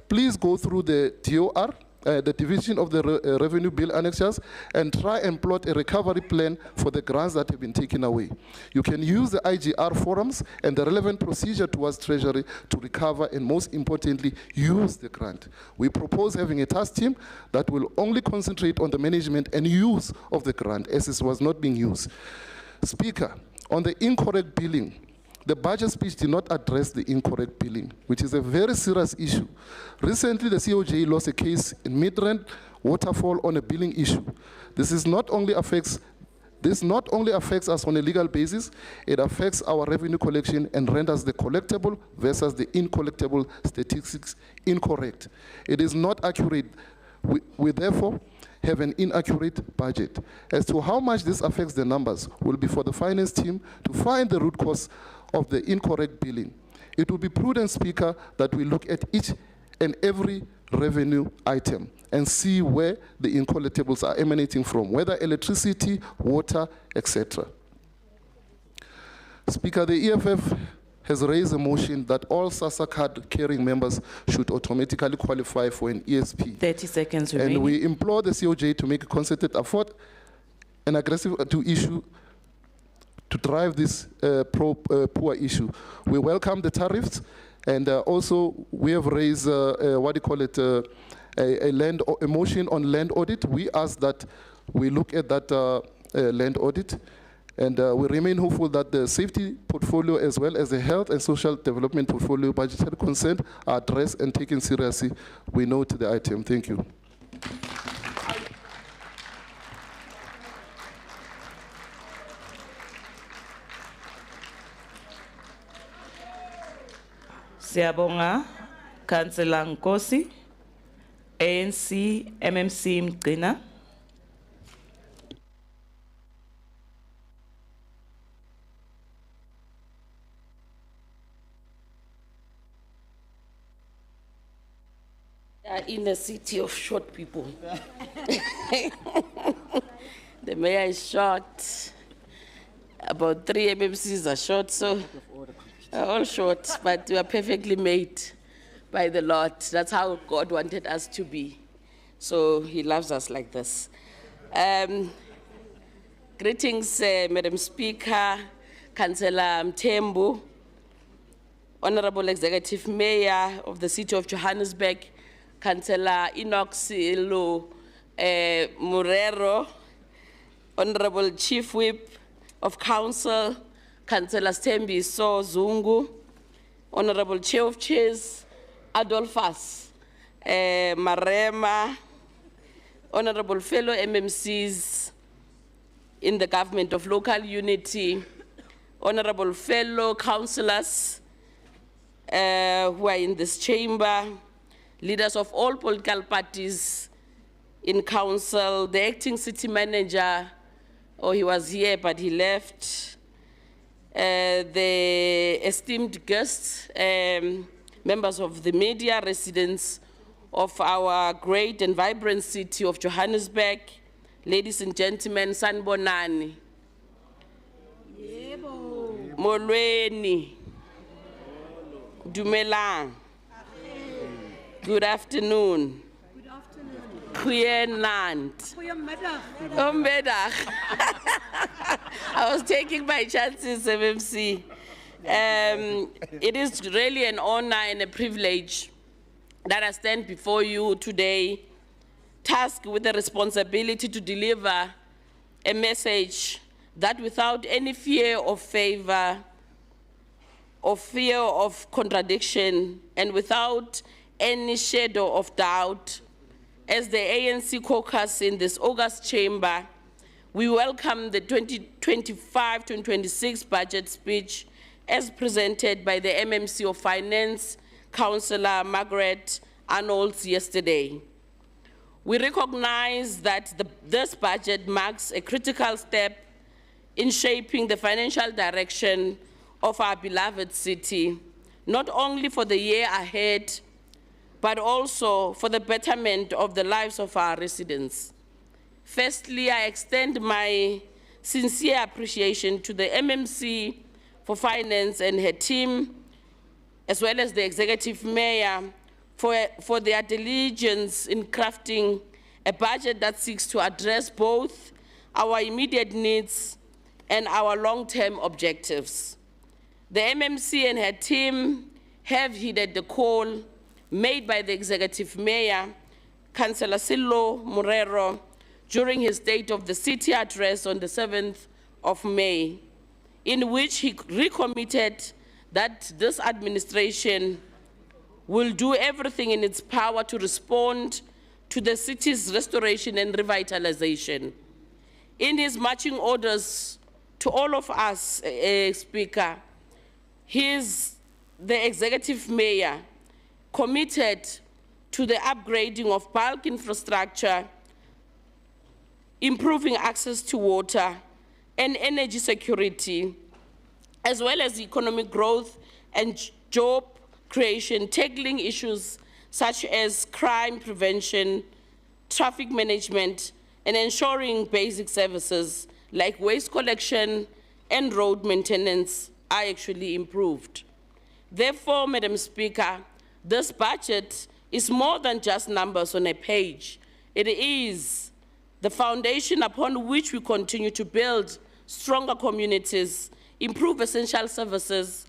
Please go through the DOR, the Division of the Revenue Bill annexures, and try and plot a recovery plan for the grants that have been taken away. You can use the IGR forums and the relevant procedure towards Treasury to recover and, most importantly, use the grant. We propose having a task team that will only concentrate on the management and use of the grant, as it was not being used. Speaker, on the incorrect billing, the budget speech did not address the incorrect billing, which is a very serious issue. Recently, the COJ lost a case in Midrand Waterfall on a billing issue. This not only affects us on a legal basis, it affects our revenue collection and renders the collectible versus the uncollectible statistics incorrect. It is not accurate. We therefore have an inaccurate budget. As to how much this affects the numbers will be for the finance team to find the root cause of the incorrect billing. It would be prudent, Speaker, that we look at each and every revenue item and see where the incollatables are emanating from, whether electricity, water, etc. Speaker, the EFF has raised a motion that all SASSA card-carrying members should automatically qualify for an ESP. 30 seconds remaining. And we implore the COJ to make a concerted effort and aggressive to drive this poor issue. We welcome the tariffs, and also we have raised a motion on land audit. We ask that we look at that land audit, and we remain hopeful that the safety portfolio as well as the health and social development portfolio budgetary consent are addressed and taken seriously. We note the item. Thank you. Siyabonga, Councillor Nkosi, ANC, MMC Mgcina. In a city of short people. The mayor is short. About 3 MMCs are short, so all short, but we are perfectly made by the Lord. That's how God wanted us to be. So he loves us like this. Greetings, Madam Speaker, Councillor Mthembu, Honorable Executive Mayor of the City of Johannesburg, Councillor Inoxilo Murero, Honorable Chief Whip of Council, Councillor Stembi So Zungu, Honorable Chair of Chairs, Adolphus Marema, Honorable fellow MMCs in the Government of Local Unity, Honorable fellow councillors who are in this chamber, leaders of all political parties in council, the acting city manager, he was here but he left, the esteemed guests, members of the media, residents of our great and vibrant city of Johannesburg, ladies and gentlemen, Sanbonani, Molweni, Dumelang, good afternoon. Goeienaand. I was taking my chances, MMC. It is really an honor and a privilege that I stand before you today, tasked with the responsibility to deliver a message that without any fear of favor, or fear of contradiction, and without any shadow of doubt, as the ANC caucus in this August chamber, we welcome the 2025-2026 budget speech as presented by the MMC of Finance, Councillor Margaret Arnolds yesterday. We recognize that this budget marks a critical step in shaping the financial direction of our beloved city, not only for the year ahead, but also for the betterment of the lives of our residents. Firstly, I extend my sincere appreciation to the MMC for Finance and her team, as well as the Executive Mayor, for their diligence in crafting a budget that seeks to address both our immediate needs and our long-term objectives. The MMC and her team have heeded the call made by the Executive Mayor, Councillor Silo Murero, during his State of the City address on the 7th of May, in which he recommitted that this administration will do everything in its power to respond to the city's restoration and revitalization. In his marching orders to all of us, Speaker, the Executive Mayor committed to the upgrading of bulk infrastructure, improving access to water and energy security, as well as economic growth and job creation, tackling issues such as crime prevention, traffic management, and ensuring basic services like waste collection and road maintenance are actually improved. Therefore, Madam Speaker, this budget is more than just numbers on a page. It is the foundation upon which we continue to build stronger communities, improve essential services,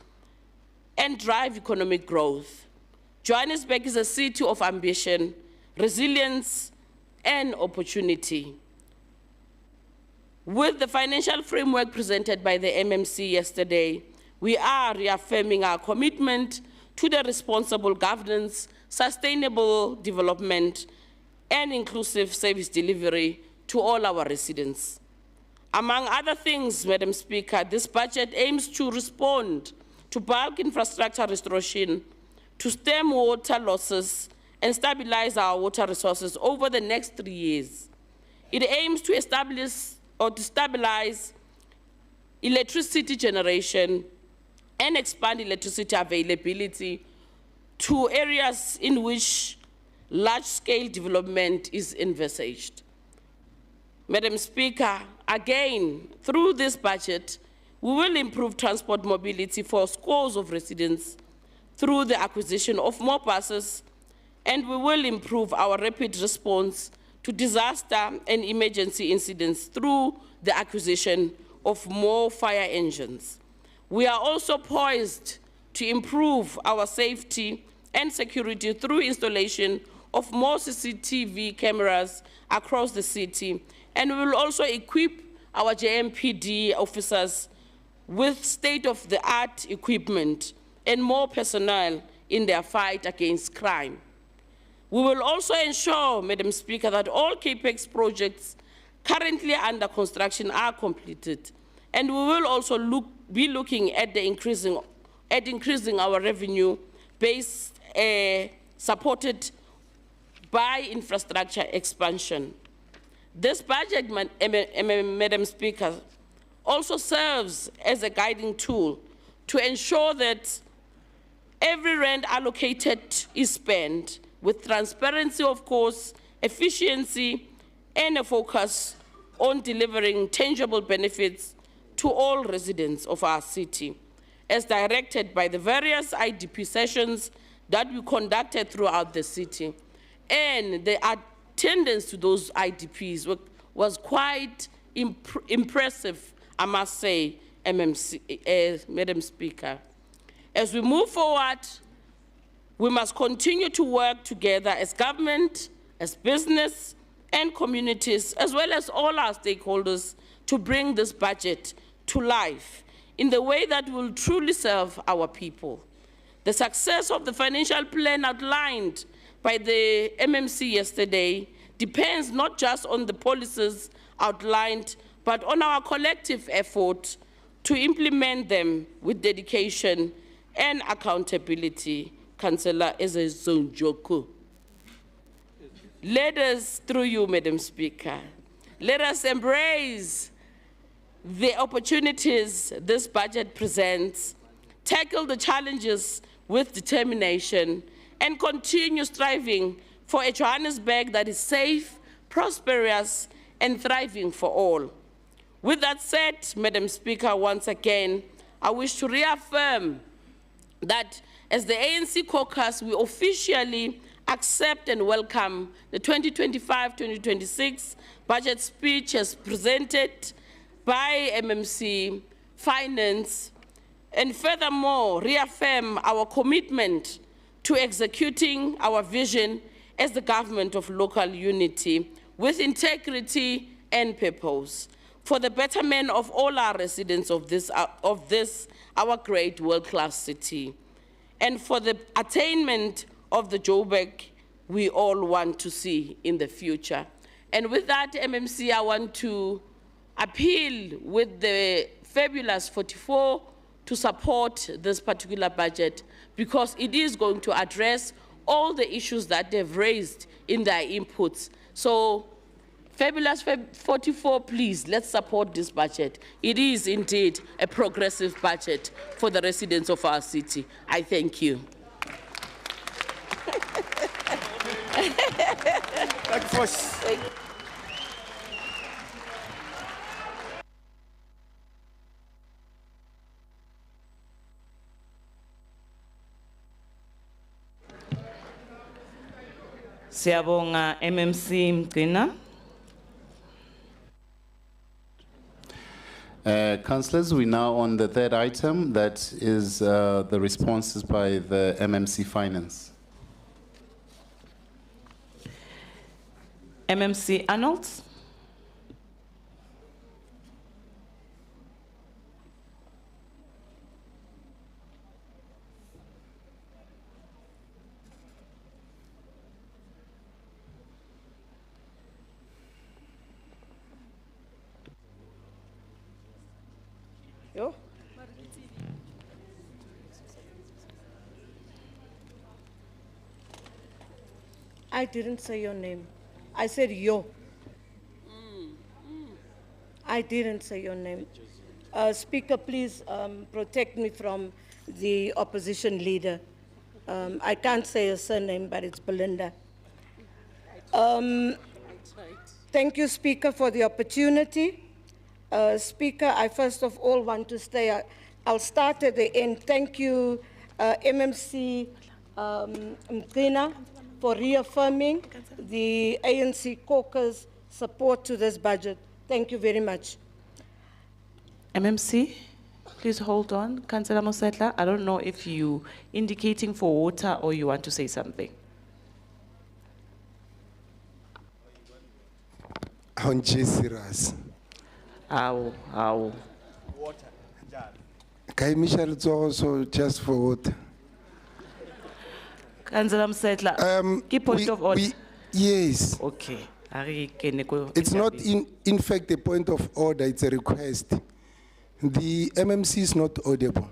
and drive economic growth. Johannesburg is a city of ambition, resilience, and opportunity. With the financial framework presented by the MMC yesterday, we are reaffirming our commitment to the responsible governance, sustainable development, and inclusive service delivery to all our residents. Among other things, Madam Speaker, this budget aims to respond to bulk infrastructure restoration, to stem water losses, and stabilize our water resources over the next 3 years. It aims to establish or to stabilize electricity generation and expand electricity availability to areas in which large-scale development is envisaged. Madam Speaker, again, through this budget, we will improve transport mobility for scores of residents through the acquisition of more buses, and we will improve our rapid response to disaster and emergency incidents through the acquisition of more fire engines. We are also poised to improve our safety and security through installation of more CCTV cameras across the city, and we will also equip our JMPD officers with state-of-the-art equipment and more personnel in their fight against crime. We will also ensure, Madam Speaker, that all CAPEX projects currently under construction are completed, and we will also be looking at increasing our revenue base supported by infrastructure expansion. This budget, Madam Speaker, also serves as a guiding tool to ensure that every rand allocated is spent with transparency, of course, efficiency, and a focus on delivering tangible benefits to all residents of our city, as directed by the various IDP sessions that we conducted throughout the city. And the attendance to those IDPs was quite impressive, I must say, Madam Speaker. As we move forward, we must continue to work together as government, as business, and communities, as well as all our stakeholders, to bring this budget to life in the way that will truly serve our people. The success of the financial plan outlined by the MMC yesterday depends not just on the policies outlined, but on our collective effort to implement them with dedication and accountability. Councillor Ezezonjoko. Let us, through you, Madam Speaker, let us embrace the opportunities this budget presents, tackle the challenges with determination, and continue striving for a Johannesburg that is safe, prosperous, and thriving for all. With that said, Madam Speaker, once again, I wish to reaffirm that as the ANC caucus, we officially accept and welcome the 2025-2026 budget speech as presented by MMC Finance, and furthermore, reaffirm our commitment to executing our vision as the government of local unity with integrity and purpose for the betterment of all our residents of this our great world-class city, and for the attainment of the Joburg we all want to see in the future. And with that, MMC, I want to appeal with the fabulous 44 to support this particular budget, because it is going to address all the issues that they've raised in their inputs. So Fabulous 44, please, let's support this budget. It is indeed a progressive budget for the residents of our city. I thank you. Siyabonga MMC Mgcina. Councillors, we're now on the third item, that is the responses by the MMC Finance. MMC Arnold. Yo. I didn't say your name. I said yo. I didn't say your name. Speaker, please protect me from the opposition leader. I can't say her surname, but it's Belinda. Thank you, Speaker, for the opportunity. Speaker, I first of all want to say, I'll start at the end. Thank you, MMC Mgcina, for reaffirming the ANC caucus support to this budget. Thank you very much. MMC, please hold on. Councillor Mosetla, I don't know if you indicating for water or you want to say something. On serious. How? Water. Kai Michelle also just for water. Councillor Mosetla, keep point of order. Yes. Okay. It's not in fact a point of order, it's a request. The MMC is not audible.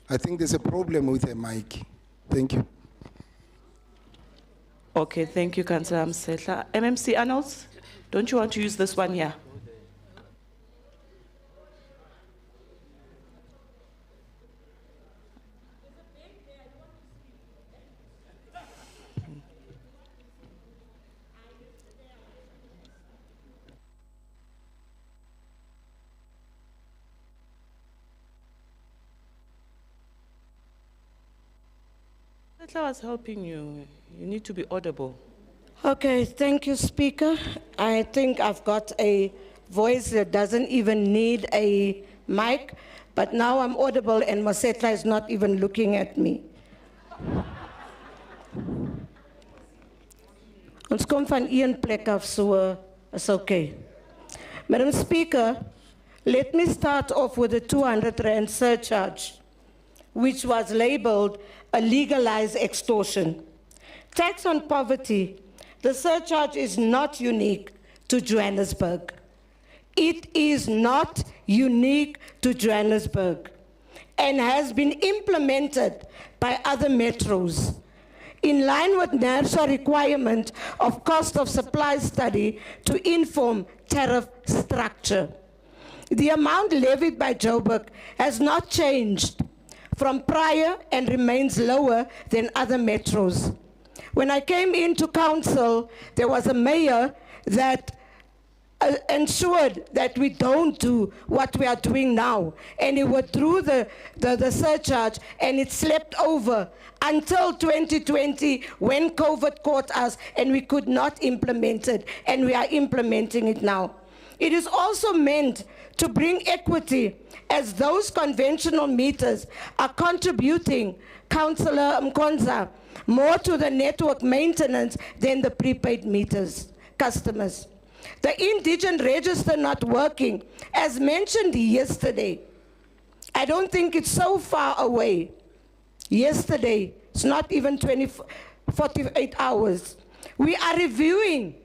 I think there's a problem with the mic. Thank you. Okay, thank you, Councillor Mosetla. MMC Arnold, don't you want to use this one here? I was helping you. You need to be audible. Okay, thank you, Speaker. I think I've got a voice that doesn't even need a mic, but now I'm audible and Mosetla is not even looking at me. Ons kom van een plek af, so it's okay. Madam Speaker, let me start off with the 200 Rand surcharge, which was labeled a legalized extortion. Tax on poverty, the surcharge is not unique to Johannesburg. It is not unique to Johannesburg and has been implemented by other metros. In line with NERSA requirement of cost of supply study to inform tariff structure. The amount levied by Joburg has not changed from prior and remains lower than other metros. When I came into council, there was a mayor that ensured that we don't do what we are doing now. And he withdrew the surcharge and it slept over until 2020 when COVID caught us and we could not implement it, and we are implementing it now. It is also meant to bring equity, as those conventional meters are contributing, Councillor Mkonza, more to the network maintenance than the prepaid meters, customers. The indigent register not working, as mentioned yesterday. I don't think it's so far away. Yesterday, it's not even 48 hours. We are reviewing,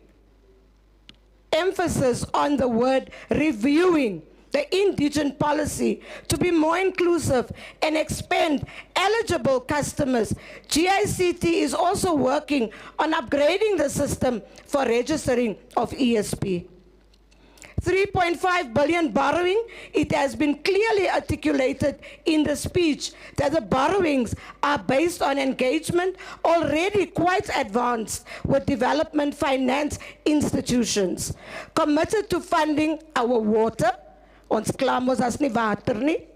emphasis on the word reviewing, the indigent policy to be more inclusive and expand eligible customers. GICT is also working on upgrading the system for registering of ESP. 3.5 billion borrowing, it has been clearly articulated in the speech that the borrowings are based on engagement already quite advanced with development finance institutions, committed to funding our water, ons klamos as nie water nie,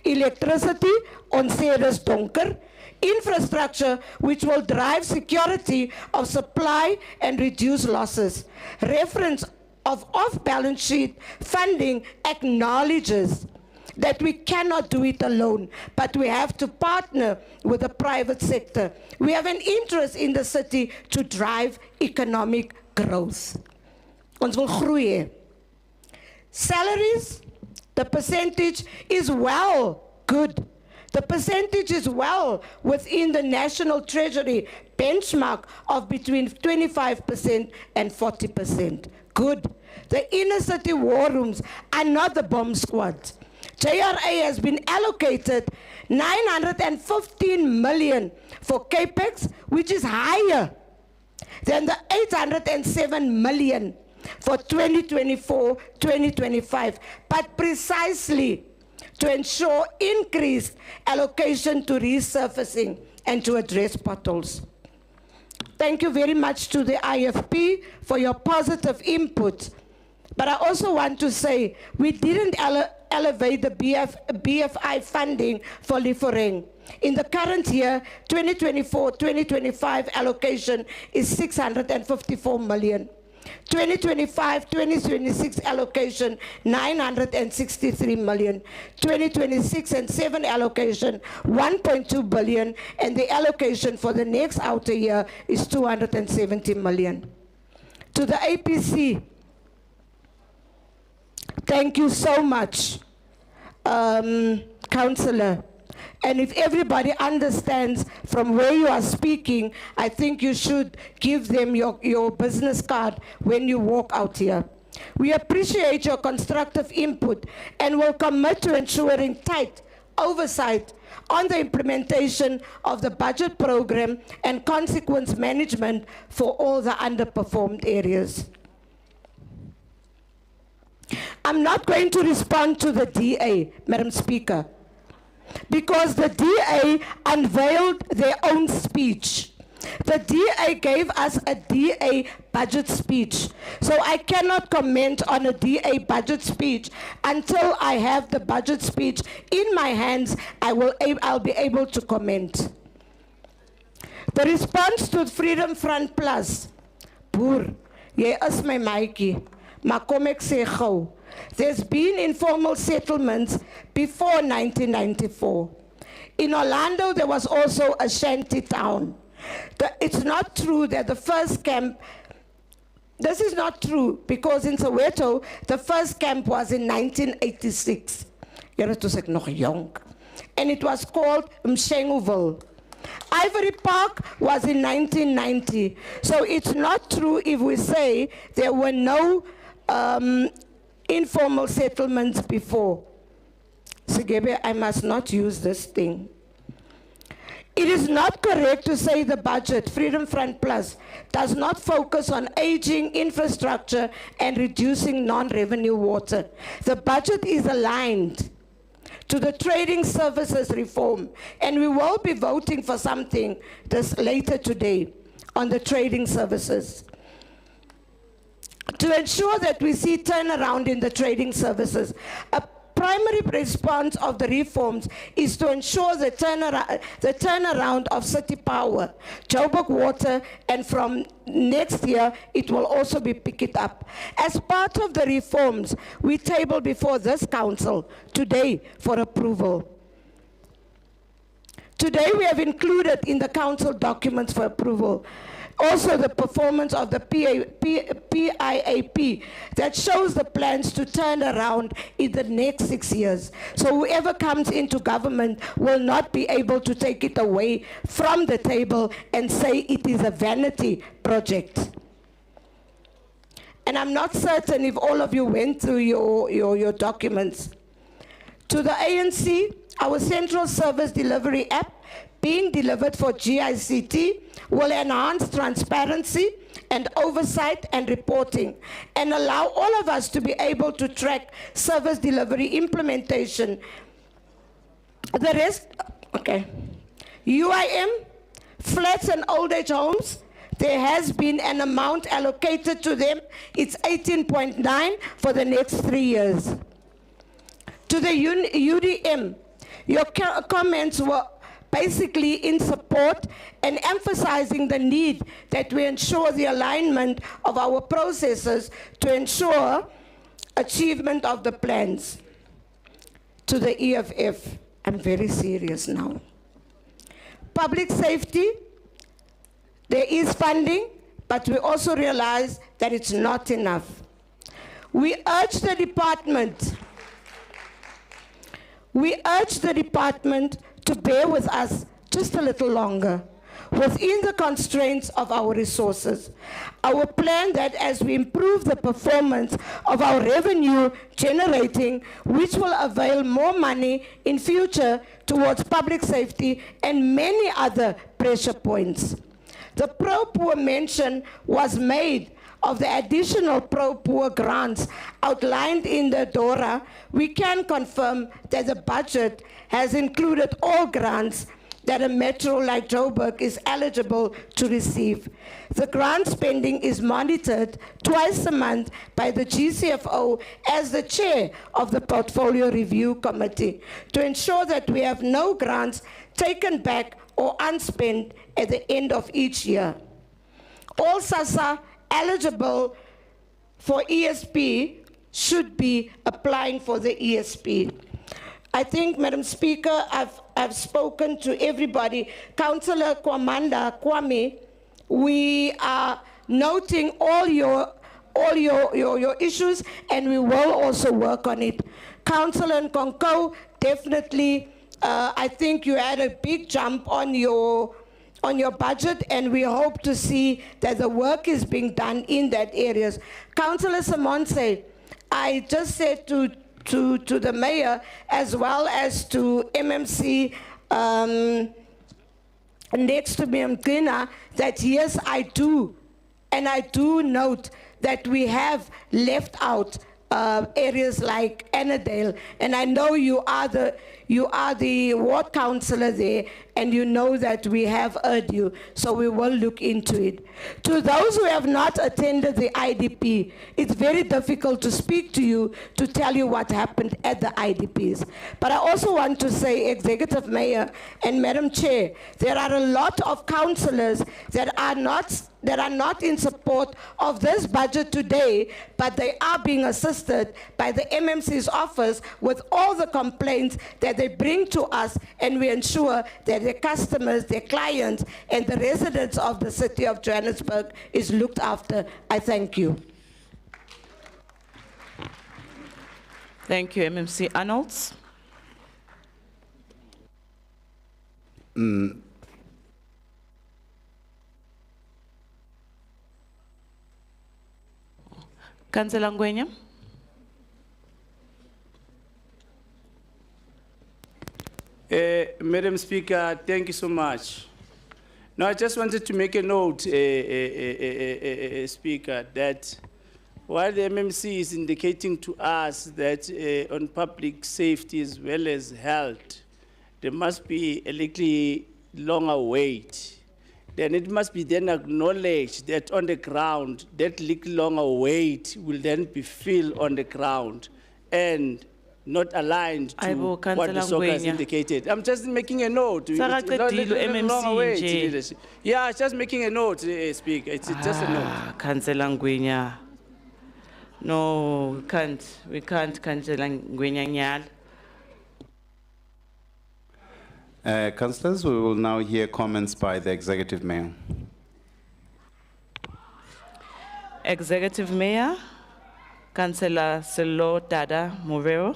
electricity, ons sê dis donker, infrastructure which will drive security of supply and reduce losses. Reference of off-balance sheet funding acknowledges that we cannot do it alone, but we have to partner with the private sector. We have an interest in the city to drive economic growth. Ons wil groei. Salaries, the percentage is good. The percentage is well within the National Treasury benchmark of between 25% and 40%. Good. The inner city war rooms are not the bomb squads. JRA has been allocated 915 million for CAPEX, which is higher than the 807 million for 2024-2025, but precisely to ensure increased allocation to resurfacing and to address potholes. Thank you very much to the IFP for your positive input. But I also want to say we didn't elevate the BFI funding for Liforeng. In the current year, 2024-2025 allocation is 654 million. 2025-2026 allocation 963 million. 2026 and 7 allocation 1.2 billion, and the allocation for the next outer year is 270 million. To the APC, thank you so much, Councillor. And if everybody understands from where you are speaking, I think you should give them your business card when you walk out here. We appreciate your constructive input and will commit to ensuring tight oversight on the implementation of the budget program and consequence management for all the underperformed areas. I'm not going to respond to the DA, Madam Speaker, because the DA unveiled their own speech. The DA gave us a DA budget speech. So I cannot comment on a DA budget speech until I have the budget speech in my hands. I'll be able to comment. The response to Freedom Front Plus, Boer, jy is my maatjie, maar kom ek sê gou. There's been informal settlements before 1994. In Orlando, there was also a shanty town. It's not true that the first camp, this is not true, because in Soweto, the first camp was in 1986. Jare toe ek nog jong. And it was called Mshenguville. Ivory Park was in 1990. So it's not true if we say there were no informal settlements before. Sigebe, I must not use this thing. It is not correct to say the budget, Freedom Front Plus, does not focus on aging infrastructure and reducing non-revenue water. The budget is aligned to the trading services reform, and we will be voting for something this later today on the trading services. To ensure that we see turnaround in the trading services, a primary response of the reforms is to ensure the turnaround of city power, Joburg water, and from next year it will also be picked up. As part of the reforms, we table before this council today for approval. Today we have included in the council documents for approval also the performance of the PIAP that shows the plans to turn around in the next 6 years. So whoever comes into government will not be able to take it away from the table and say it is a vanity project. and I'm not certain if all of you went through your documents. To the ANC, our Central Service Delivery app being delivered for GICT will enhance transparency and oversight and reporting and allow all of us to be able to track service delivery implementation. The rest, okay. UIM, flats and old age homes, there has been an amount allocated to them. It's 18.9 for the next 3 years. To the UDM, your comments were basically in support and emphasizing the need that we ensure the alignment of our processes to ensure achievement of the plans. To the EFF, I'm very serious now. Public safety, there is funding, but we also realize that it's not enough. We urge the department to bear with us just a little longer within the constraints of our resources. Our plan that as we improve the performance of our revenue generating, which will avail more money in future towards public safety and many other pressure points. The pro-poor mention was made of the additional pro-poor grants outlined in the DORA. We can confirm that the budget has included all grants that a metro like Joburg is eligible to receive. The grant spending is monitored twice a month by the GCFO as the chair of the Portfolio Review Committee to ensure that we have no grants taken back or unspent at the end of each year. All SASSA eligible for ESP should be applying for the ESP. I think, Madam Speaker, I've spoken to everybody. Councillor Kwame, we are noting all your issues, and we will also work on it. Councillor Nkonko, definitely, I think you had a big jump on your budget, and we hope to see that the work is being done in that areas. Councillor Simonse, I just said to the mayor as well as to MMC next to me, Mgina, that yes, I do, and I do note that we have left out areas like Annandale, and I know you are the ward councillor there, and you know that we have heard you, so we will look into it. To those who have not attended the IDP, it's very difficult to speak to you to tell you what happened at the IDPs. But I also want to say, Executive Mayor and Madam Chair, there are a lot of councillors that are not in support of this budget today, but they are being assisted by the MMC's office with all the complaints that they bring to us, and we ensure that their customers, their clients, and the residents of the city of Johannesburg is looked after. I thank you. Thank you, MMC Arnolds. Councillor Ngwenya. Madam Speaker, thank you so much. Now, I just wanted to make a note, Speaker, that while the MMC is indicating to us that on public safety as well as health, there must be a little longer wait. Then it must be then acknowledged that on the ground, that little longer wait will then be filled on the ground and not aligned to what the soccer has indicated. I'm just making a note. Yeah, just making a note, Speaker. It's just a note. Councillor Ngwenya. No, we can't, Councillor Ngwenya Nyal. Councillors, we will now hear comments by the Executive Mayor. Executive Mayor, Councillor Selo Dada Movero.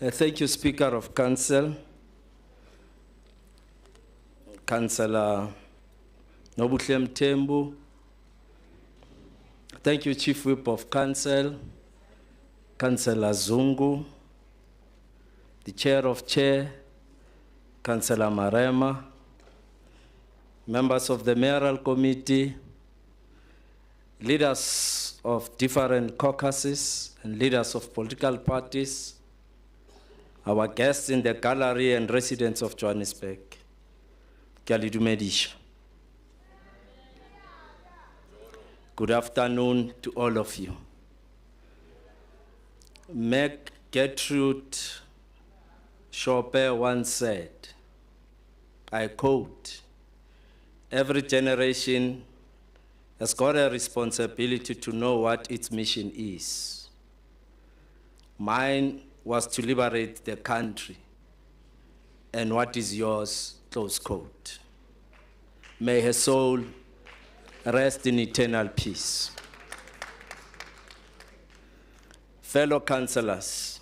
Thank you, Speaker of Council. Councillor Nobuhle Mthembu. Thank you, Chief Whip of Council, Councillor Zungu, the Chair of Chair, Councillor Marema, members of the Mayoral Committee, leaders of different caucuses and leaders of political parties, our guests in the gallery and residents of Johannesburg. Ke a le dumedisha. Good afternoon to all of you. Meg Gertrude Chopin once said, I quote, "Every generation has got a responsibility to know what its mission is. Mine was to liberate the country. And what is yours?" Close quote. May her soul rest in eternal peace. Fellow councillors,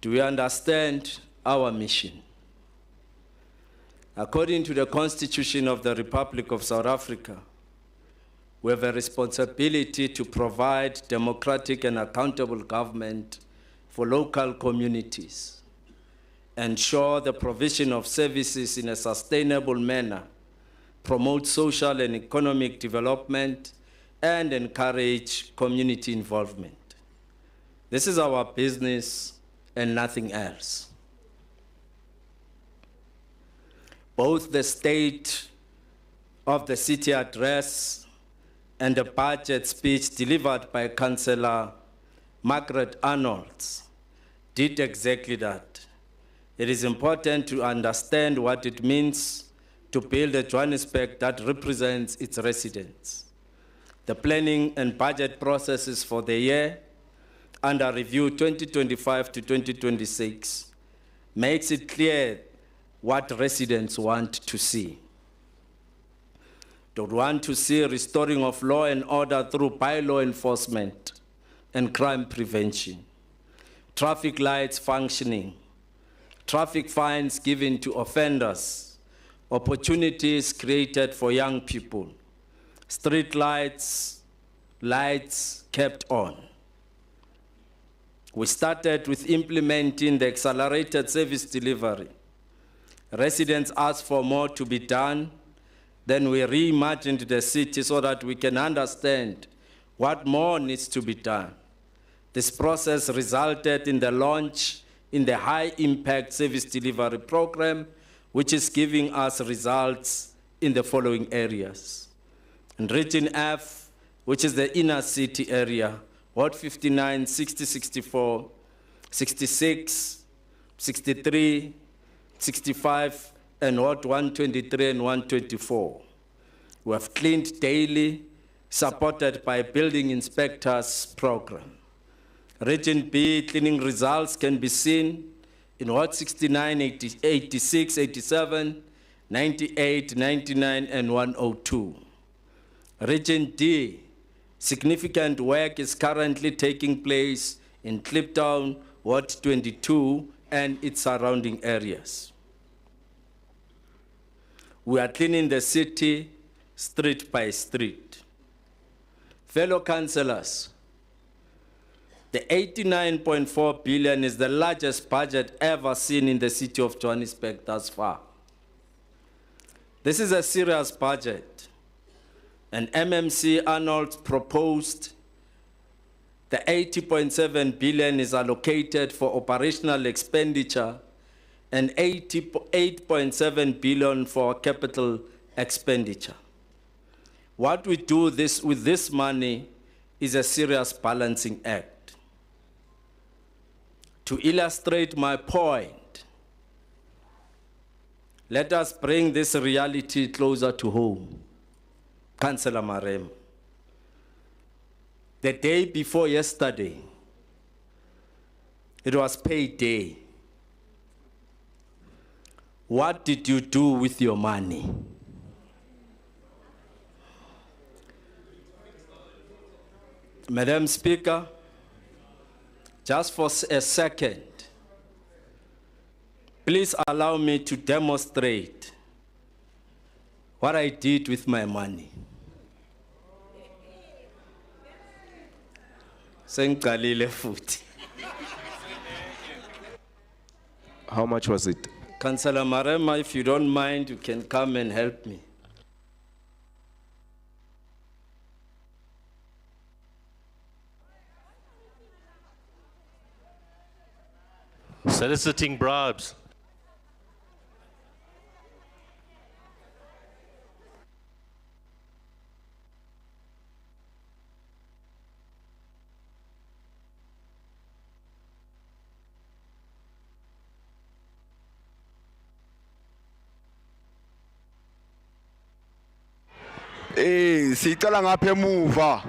do we understand our mission? According to the Constitution of the Republic of South Africa, we have a responsibility to provide democratic and accountable government for local communities, ensure the provision of services in a sustainable manner, promote social and economic development, and encourage community involvement. This is our business and nothing else. Both the State of the City address and the budget speech delivered by Councillor Margaret Arnolds did exactly that. It is important to understand what it means to build a Johannesburg that represents its residents. The planning and budget processes for the year under review 2025 to 2026 makes it clear what residents want to see. They want to see restoring of law and order through bylaw enforcement and crime prevention, traffic lights functioning, traffic fines given to offenders, opportunities created for young people, street lights kept on. We started with implementing the accelerated service delivery. Residents asked for more to be done. Then we reimagined the city so that we can understand what more needs to be done. This process resulted in the launch in the high-impact service delivery program, which is giving us results in the following areas. In Region F, which is the inner city area, Ward 59, 60, 64, 66, 63, 65, and Ward 123 and 124. We have cleaned daily, supported by Building Inspectors Program. Region B cleaning results can be seen in Ward 69, 86, 87, 98, 99, and 102. Region D, significant work is currently taking place in Kliptown, Ward 22, and its surrounding areas. We are cleaning the city street by street. Fellow councillors, the 89.4 billion is the largest budget ever seen in the city of Johannesburg thus far. This is a serious budget, and MMC Arnold proposed the 80.7 billion is allocated for operational expenditure and 88.7 billion for capital expenditure. What we do with this money is a serious balancing act. To illustrate my point, let us bring this reality closer to home. Councillor Marem, the day before yesterday, it was payday. What did you do with your money? Madam Speaker, just for a second, please allow me to demonstrate what I did with my money. Sengiqalile futhi. How much was it? Councillor Marema, if you don't mind, you can come and help me. Soliciting bribes. Sicela ngapha emuva.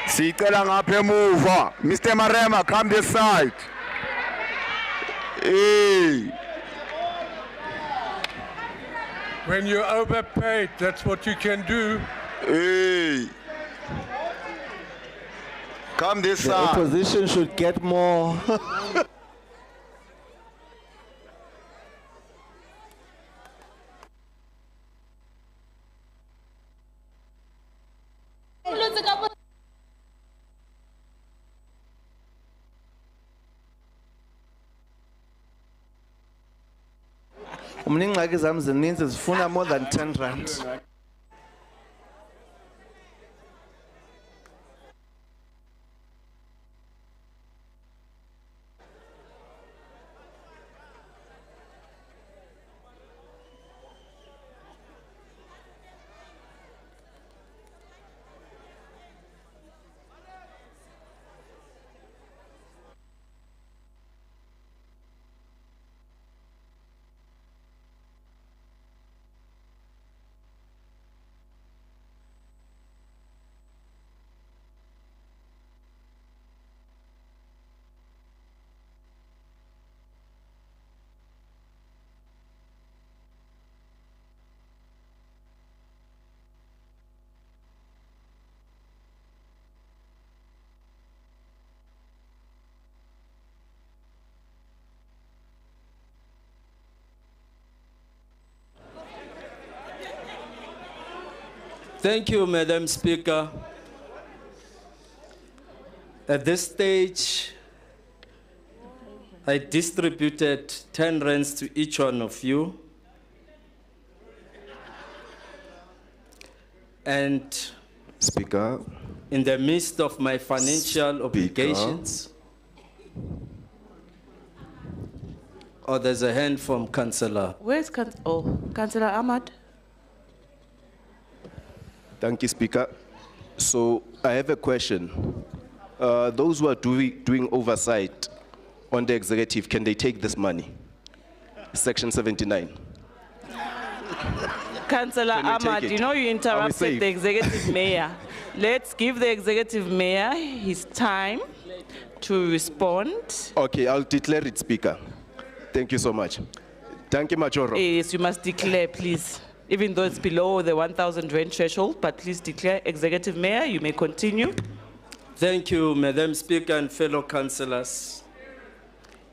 Sicela ngapha emuva. Mr. Marema, come this side. When you're overpaid, that's what you can do. Come this The side. opposition should get more. Umningxaki zami zininzi zifuna more than 10 rand. Thank you, Madam Speaker. At this stage, I distributed 10 rands to each one of you. And Speaker, in the midst of my financial obligations, oh, there's a hand from Councillor. Where's Councillor Ahmad? thank you, Speaker. So I have a question. Those who are doing oversight on the executive, can they take this money? Section 79. Councillor Can we take Ahmad, it? you know you Are we interrupted safe? the executive mayor. Let's give the executive mayor his time to respond. Okay, I'll declare it, Speaker. Thank you so much. Thank you, Majoro. Yes, you must declare, please. Even though it's below the 1,000 rand threshold, but please declare. Executive mayor, you may continue. Thank you, Madam Speaker and fellow councillors.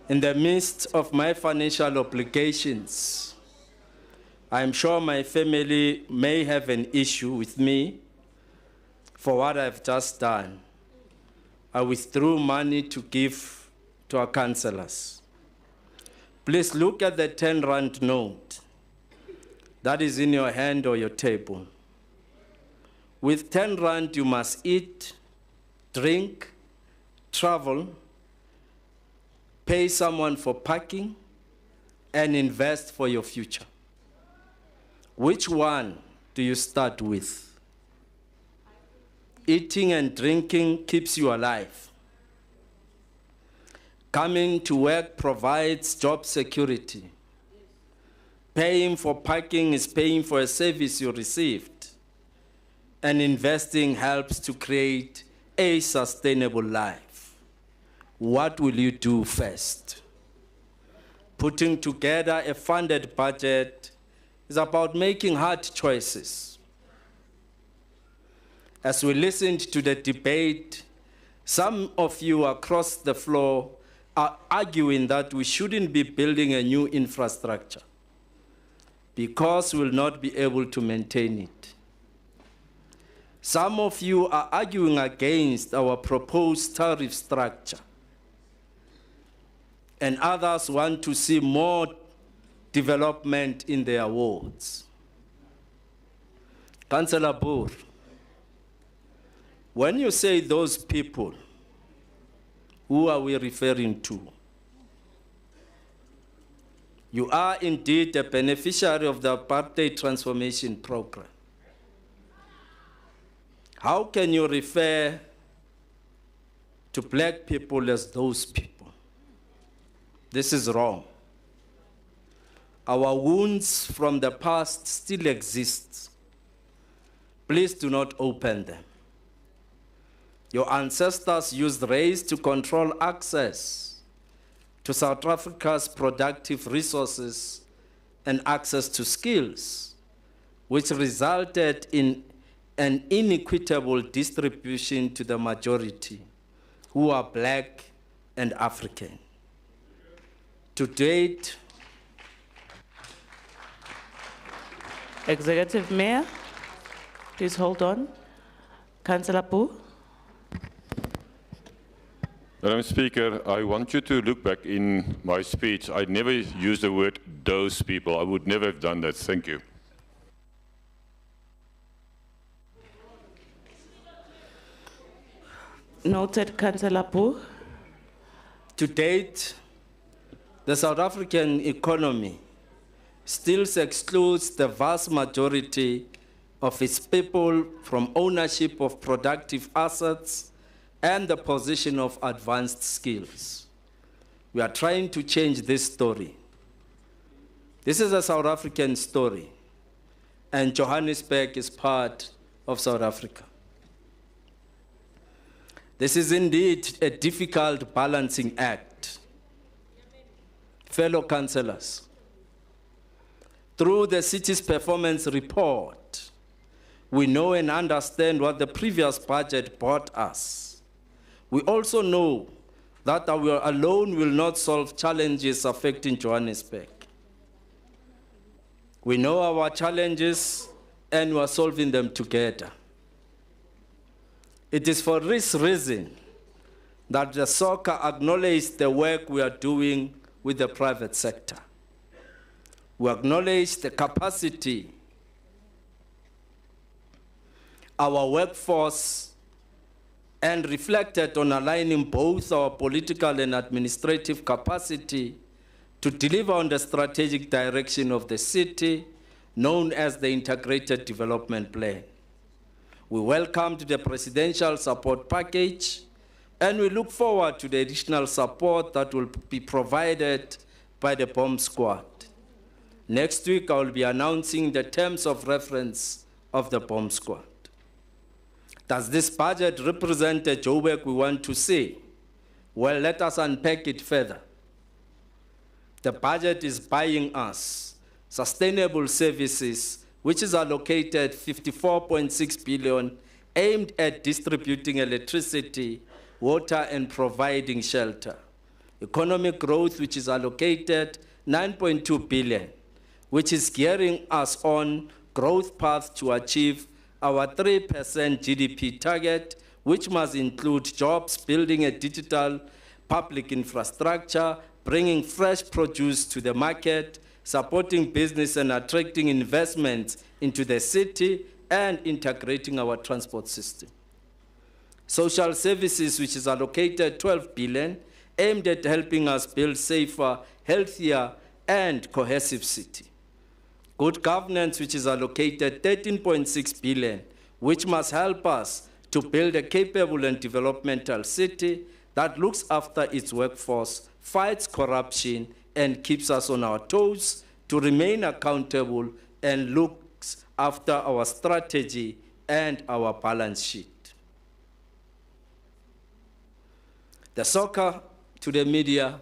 In the midst of my financial obligations, I'm sure my family may have an issue with me for what I've just done. I withdrew money to give to our councillors. Please look at the 10 rand note that is in your hand or your table. With 10 rand, you must eat, drink, travel, pay someone for parking, and invest for your future. Which one do you start with? Eating and drinking keeps you alive. Coming to work provides job security. Paying for parking is paying for a service you received. And investing helps to create a sustainable life. What will you do first? Putting together a funded budget is about making hard choices. As we listened to the debate, Some of you across the floor are arguing that we shouldn't be building a new infrastructure because we'll not be able to maintain it. Some of you are arguing against our proposed tariff structure, and others want to see more development in their wards. Councillor Boer, when you say those people, who are we referring to? You are indeed a beneficiary of the apartheid transformation program. How can you refer to black people as those people? This is wrong. Our wounds from the past still exist. Please do not open them. Your ancestors used race to control access to South Africa's productive resources and access to skills, which resulted in an inequitable distribution to the majority, who are black and African. To date, Executive Mayor, please hold on. Councillor Pooh. Madam Speaker, I want you to look back in my speech. I never used the word those people. I would never have done that. Thank you. Noted, Councillor Pooh. To date, the South African economy still excludes the vast majority of its people from ownership of productive assets and the possession of advanced skills. We are trying to change this story. This is a South African story, and Johannesburg is part of South Africa. This is indeed a difficult balancing act. Fellow councillors, through the city's performance report, we know and understand what the previous budget brought us. We also know that our alone will not solve challenges affecting Johannesburg. We know our challenges and we are solving them together. It is for this reason that the soccer acknowledges the work we are doing with the private sector. We acknowledge the capacity our workforce and reflected on aligning both our political and administrative capacity to deliver on the strategic direction of the city, known as the Integrated Development Plan. We welcomed the presidential support package, and we look forward to the additional support that will be provided by the bomb squad. Next week, I will be announcing the terms of reference of the bomb squad. Does this budget represent a Joburg we want to see? Well, let us unpack it further. The budget is buying us sustainable services, which is allocated 54.6 billion, aimed at distributing electricity, water, and providing shelter. Economic growth, which is allocated 9.2 billion, which is gearing us on growth path to achieve our 3% GDP target, which must include jobs, building a digital public infrastructure, bringing fresh produce to the market, supporting business and attracting investments into the city, and integrating our transport system. Social services, which is allocated 12 billion, aimed at helping us build safer, healthier, and cohesive city. Good governance, which is allocated 13.6 billion, which must help us to build a capable and developmental city that looks after its workforce, fights corruption, and keeps us on our toes to remain accountable and looks after our strategy and our balance sheet. The soccer to the media.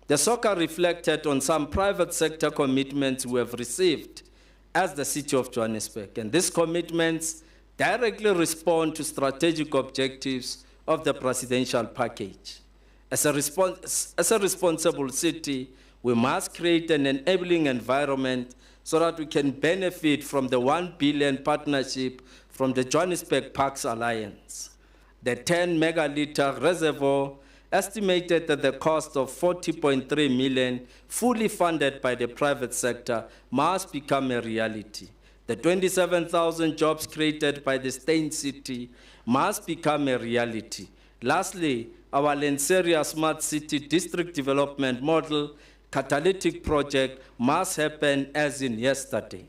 The soccer reflected on some private sector commitments we have received as the City of Johannesburg, and these commitments directly respond to strategic objectives of the presidential package. As a responsible city, we must create an enabling environment so that we can benefit from the 1 billion partnership from the Johannesburg Parks Alliance. The 10 megaliter reservoir, estimated at the cost of 40.3 million, fully funded by the private sector, must become a reality. The 27,000 jobs created by the Stain City must become a reality. Lastly, our Lenseria Smart City District Development Model catalytic project must happen as in yesterday.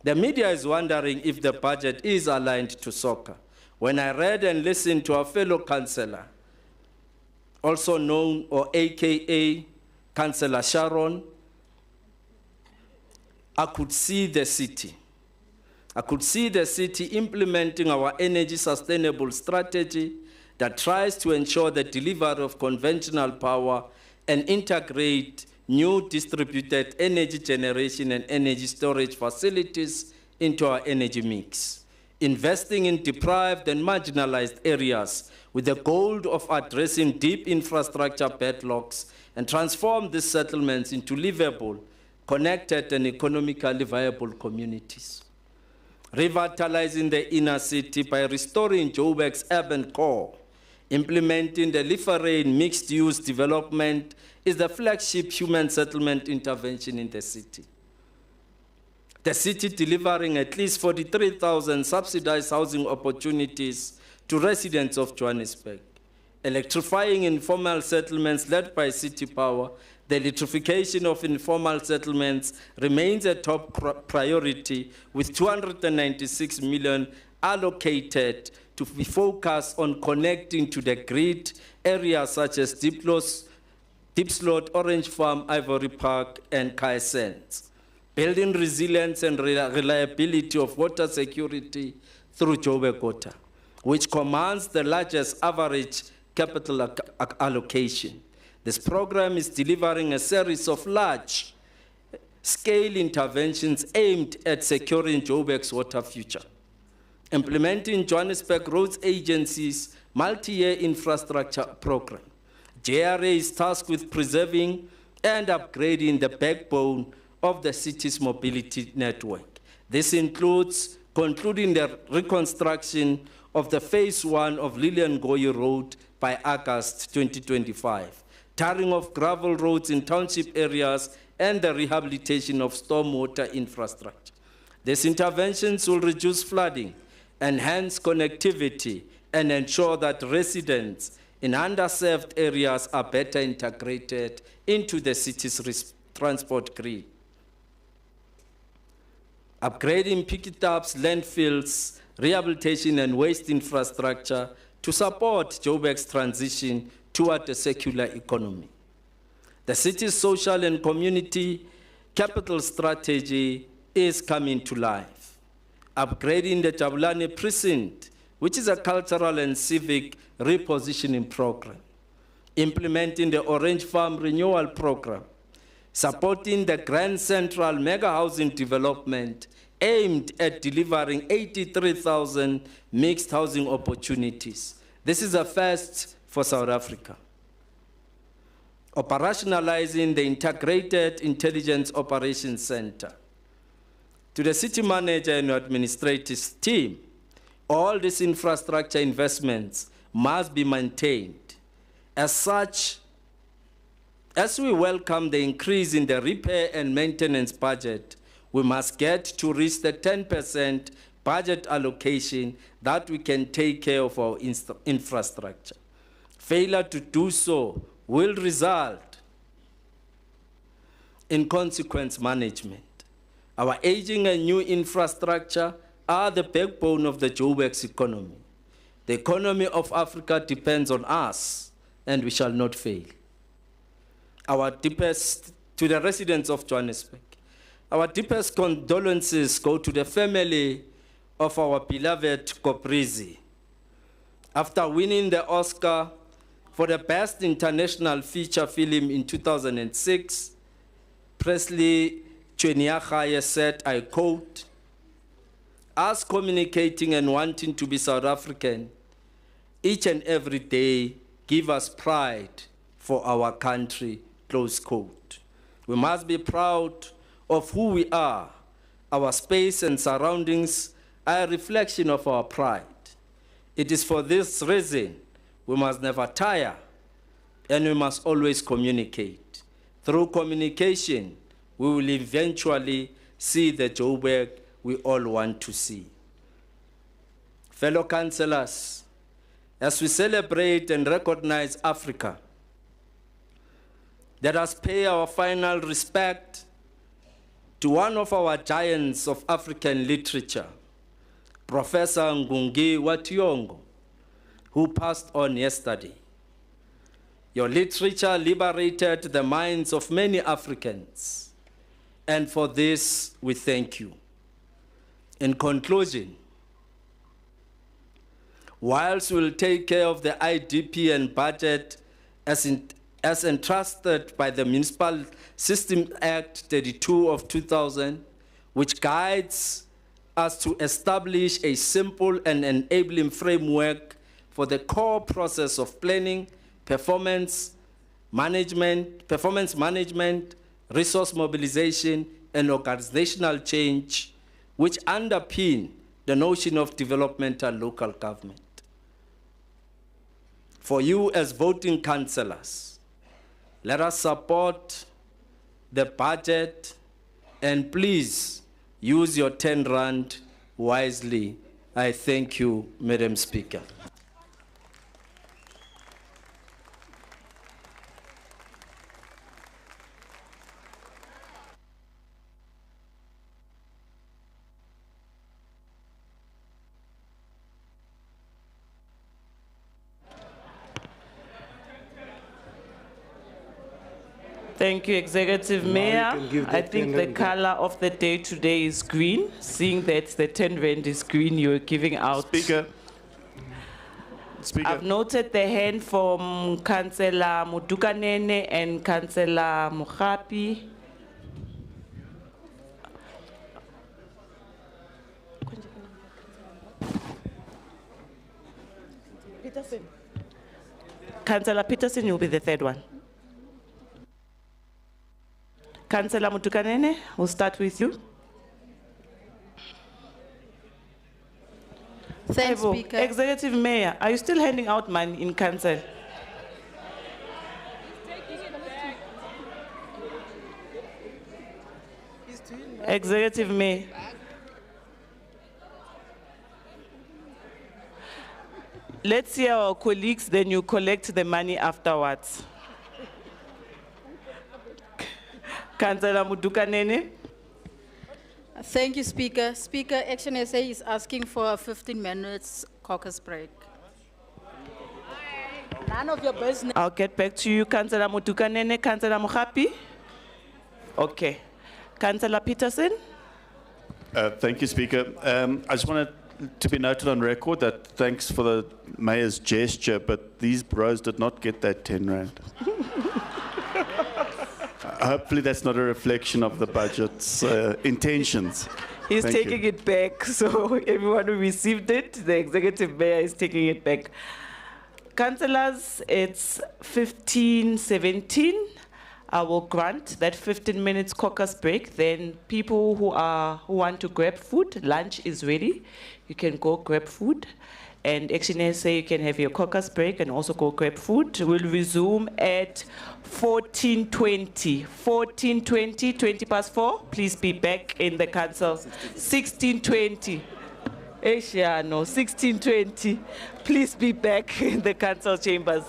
The media is wondering if the budget is aligned to soccer. When I read and listened to our fellow councillor, also known or AKA Councillor Sharon, I could see the city. I could see the city implementing our energy sustainable strategy that tries to ensure the delivery of conventional power and integrate new distributed energy generation and energy storage facilities into our energy mix. Investing in deprived and marginalized areas with the goal of addressing deep infrastructure backlogs and transform these settlements into livable, connected and economically viable communities. Revitalizing the inner city by restoring Joburg's urban core, implementing the Liferrain mixed-use development is the flagship human settlement intervention in the city. The city delivering at least 43,000 subsidized housing opportunities to residents of Johannesburg. Electrifying informal settlements led by City Power, the electrification of informal settlements remains a top priority with 296 million allocated to be focused on connecting to the grid areas such as Deep Slot, Orange Farm, Ivory Park, and Kaesens. Building resilience and reliability of water security through Joburg Water, which commands the largest average capital allocation. This program is delivering a series of large-scale interventions aimed at securing Joburg's water future. Implementing Johannesburg Roads Agency's multi-year infrastructure program. JRA is tasked with preserving and upgrading the backbone of the city's mobility network. This includes concluding the reconstruction of the phase 1 of Lillian Goyi Road by August 2025, tarring of gravel roads in township areas, and the rehabilitation of stormwater infrastructure. These interventions will reduce flooding, enhance connectivity, and ensure that residents in underserved areas are better integrated into the city's transport grid. Upgrading picket-ups, landfills, rehabilitation and waste infrastructure to support Joburg's transition toward a circular economy. The city's social and community capital strategy is coming to life. Upgrading the Jabulani precinct, which is a cultural and civic repositioning program. Implementing the Orange Farm Renewal Program. Supporting the Grand Central mega housing development aimed at delivering 83,000 mixed housing opportunities. This is a first for South Africa. Operationalizing the Integrated Intelligence Operations Center. To the city manager and administrative team, all these infrastructure investments must be maintained. As such, as we welcome the increase in the repair and maintenance budget, we must get to reach the 10% budget allocation that we can take care of our infrastructure. Failure to do so will result in consequence management. Our aging and new infrastructure are the backbone of the Joburg's economy. The economy of Africa depends on us, and we shall not fail. Our deepest, to the residents of Johannesburg, our deepest condolences go to the family of our beloved Koprizi. After winning the Oscar for the Best International Feature Film in 2006, Presley Chweneyagaye said, I quote, "Us communicating and wanting to be South African each and every day give us pride for our country, close quote. We must be proud of who we are. Our space and surroundings are a reflection of our pride. It is for this reason we must never tire and we must always communicate. Through communication, we will eventually see the Joburg we all want to see. Fellow councillors, as we celebrate and recognize Africa, let us pay our final respect to one of our giants of African literature, Professor Ngugi wa Thiong'o, who passed on yesterday. Your literature liberated the minds of many Africans, and for this we thank you. In conclusion, whilst we'll take care of the IDP and budget as entrusted by the Municipal System Act 32 of 2000, which guides us to establish a simple and enabling framework for the core process of planning, performance management, resource mobilization, and organizational change, which underpin the notion of developmental local government. For you as voting councillors, let us support the budget and please use your 10 rand wisely. I thank you, Madam Speaker. Thank you, Executive Mayor. I think the color of the day today is green. Seeing that the 10 rand is green, you're giving out. Speaker. I've noted the hand from Councillor Mutukanene and Councillor Mohapi. Councillor Peterson, you'll be the third one. Councillor Mutukanene, we'll start with you. Thanks, Speaker. Executive Mayor, are you still handing out money in council? Executive Mayor. Let's hear our colleagues, then you collect the money afterwards. Councillor Mutukanene. Thank you, Speaker. Speaker, Action SA is asking for a 15 minutes caucus break. None of your business. I'll get back to you, Councillor Mutukanene. Councillor Mohapi? Okay. Councillor Peterson? Thank you, Speaker. I just wanted to be noted on record that thanks for the Mayor's gesture, but these bros did not get that 10 rand. Hopefully that's not a reflection of the budget's intentions. He's Thank taking you. it back, so everyone who received it, the Executive Mayor is taking it back. Councillors, it's 15:17. I will grant that 15 minutes caucus break. Then people who want to grab food, lunch is ready. You can go grab food. And Action SA, you can have your caucus break and also go grab food. We'll resume at 14:20. 14:20, 4:20. Please be back in the council. 16:20. Asia, no, 16:20. Please be back in the council chambers.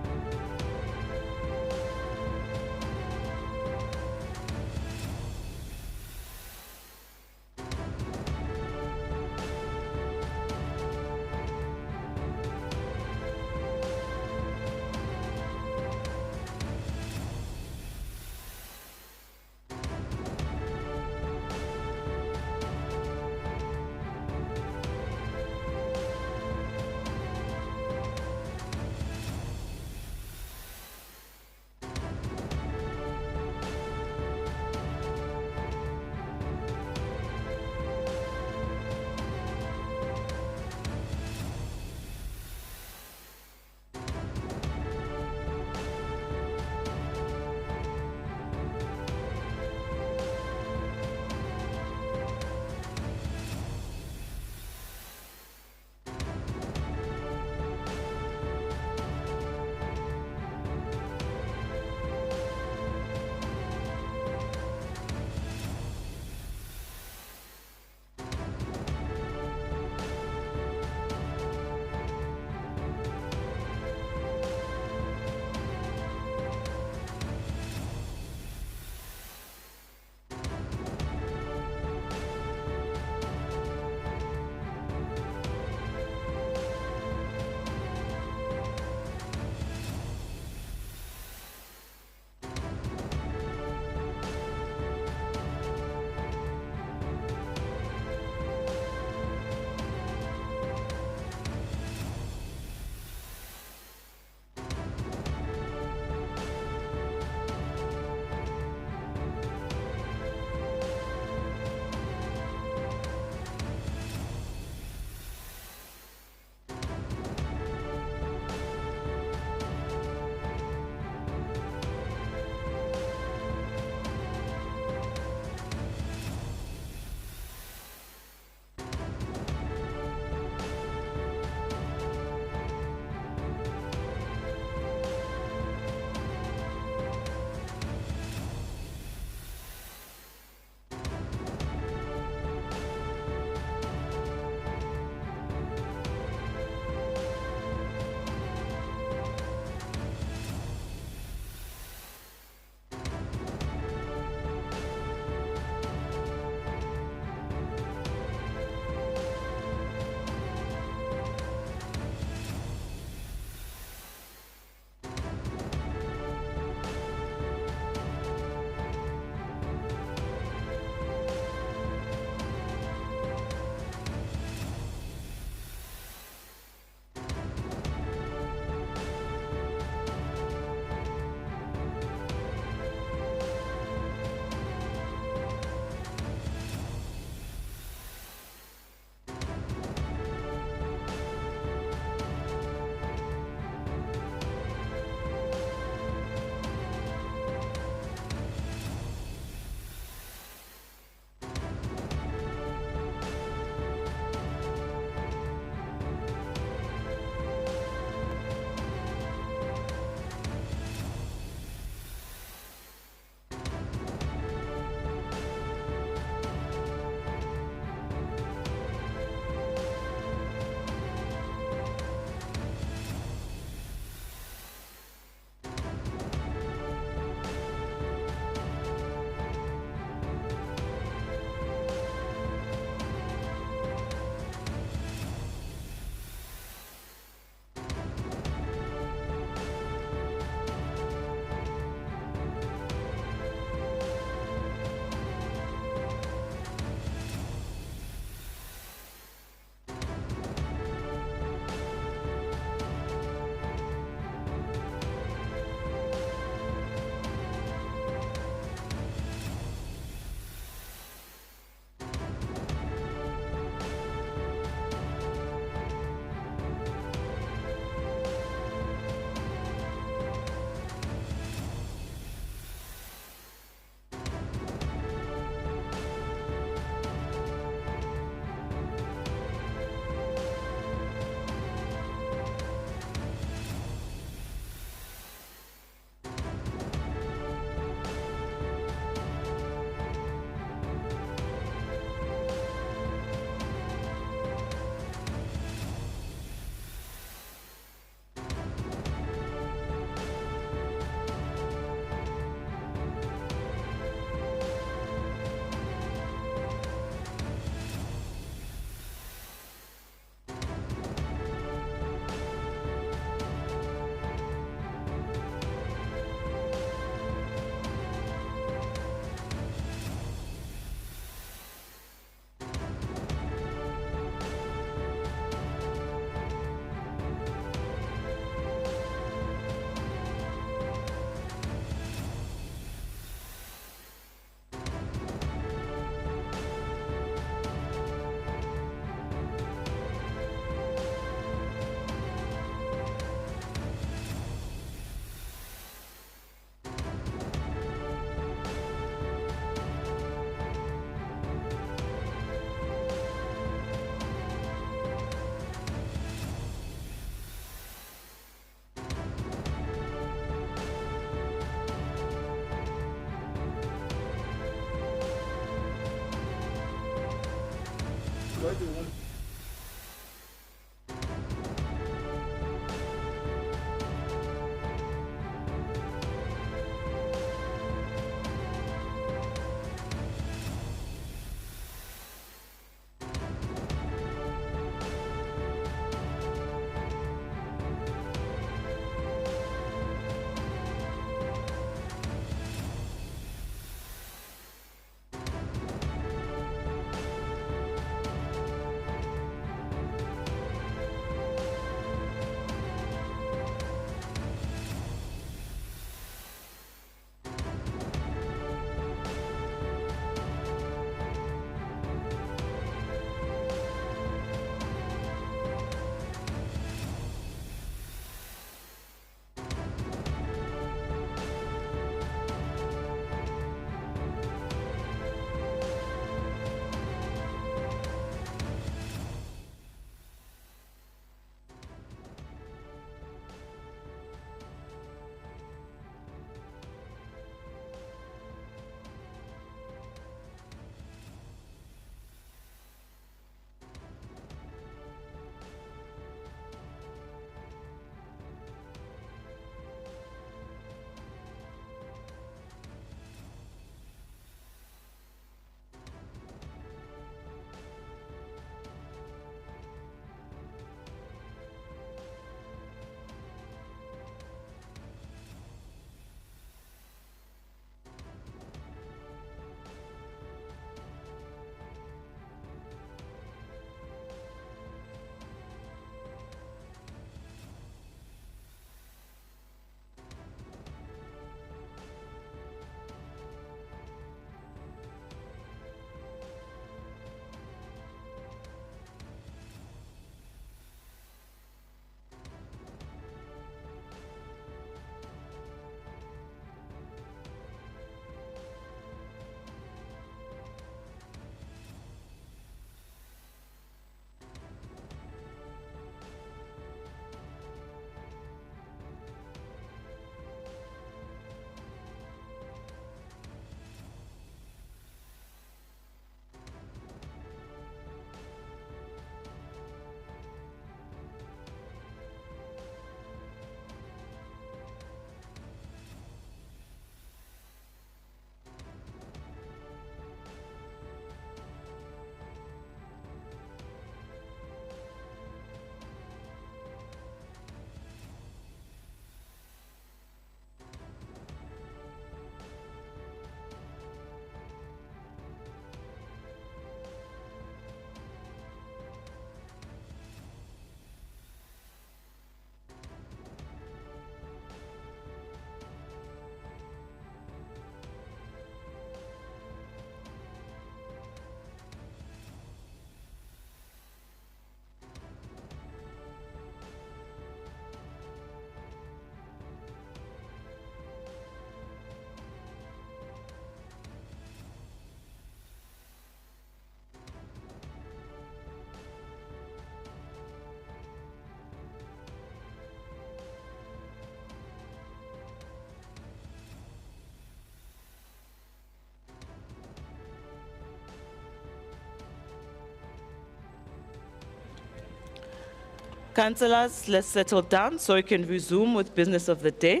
Councillors, let's settle down so we can resume with business of the day.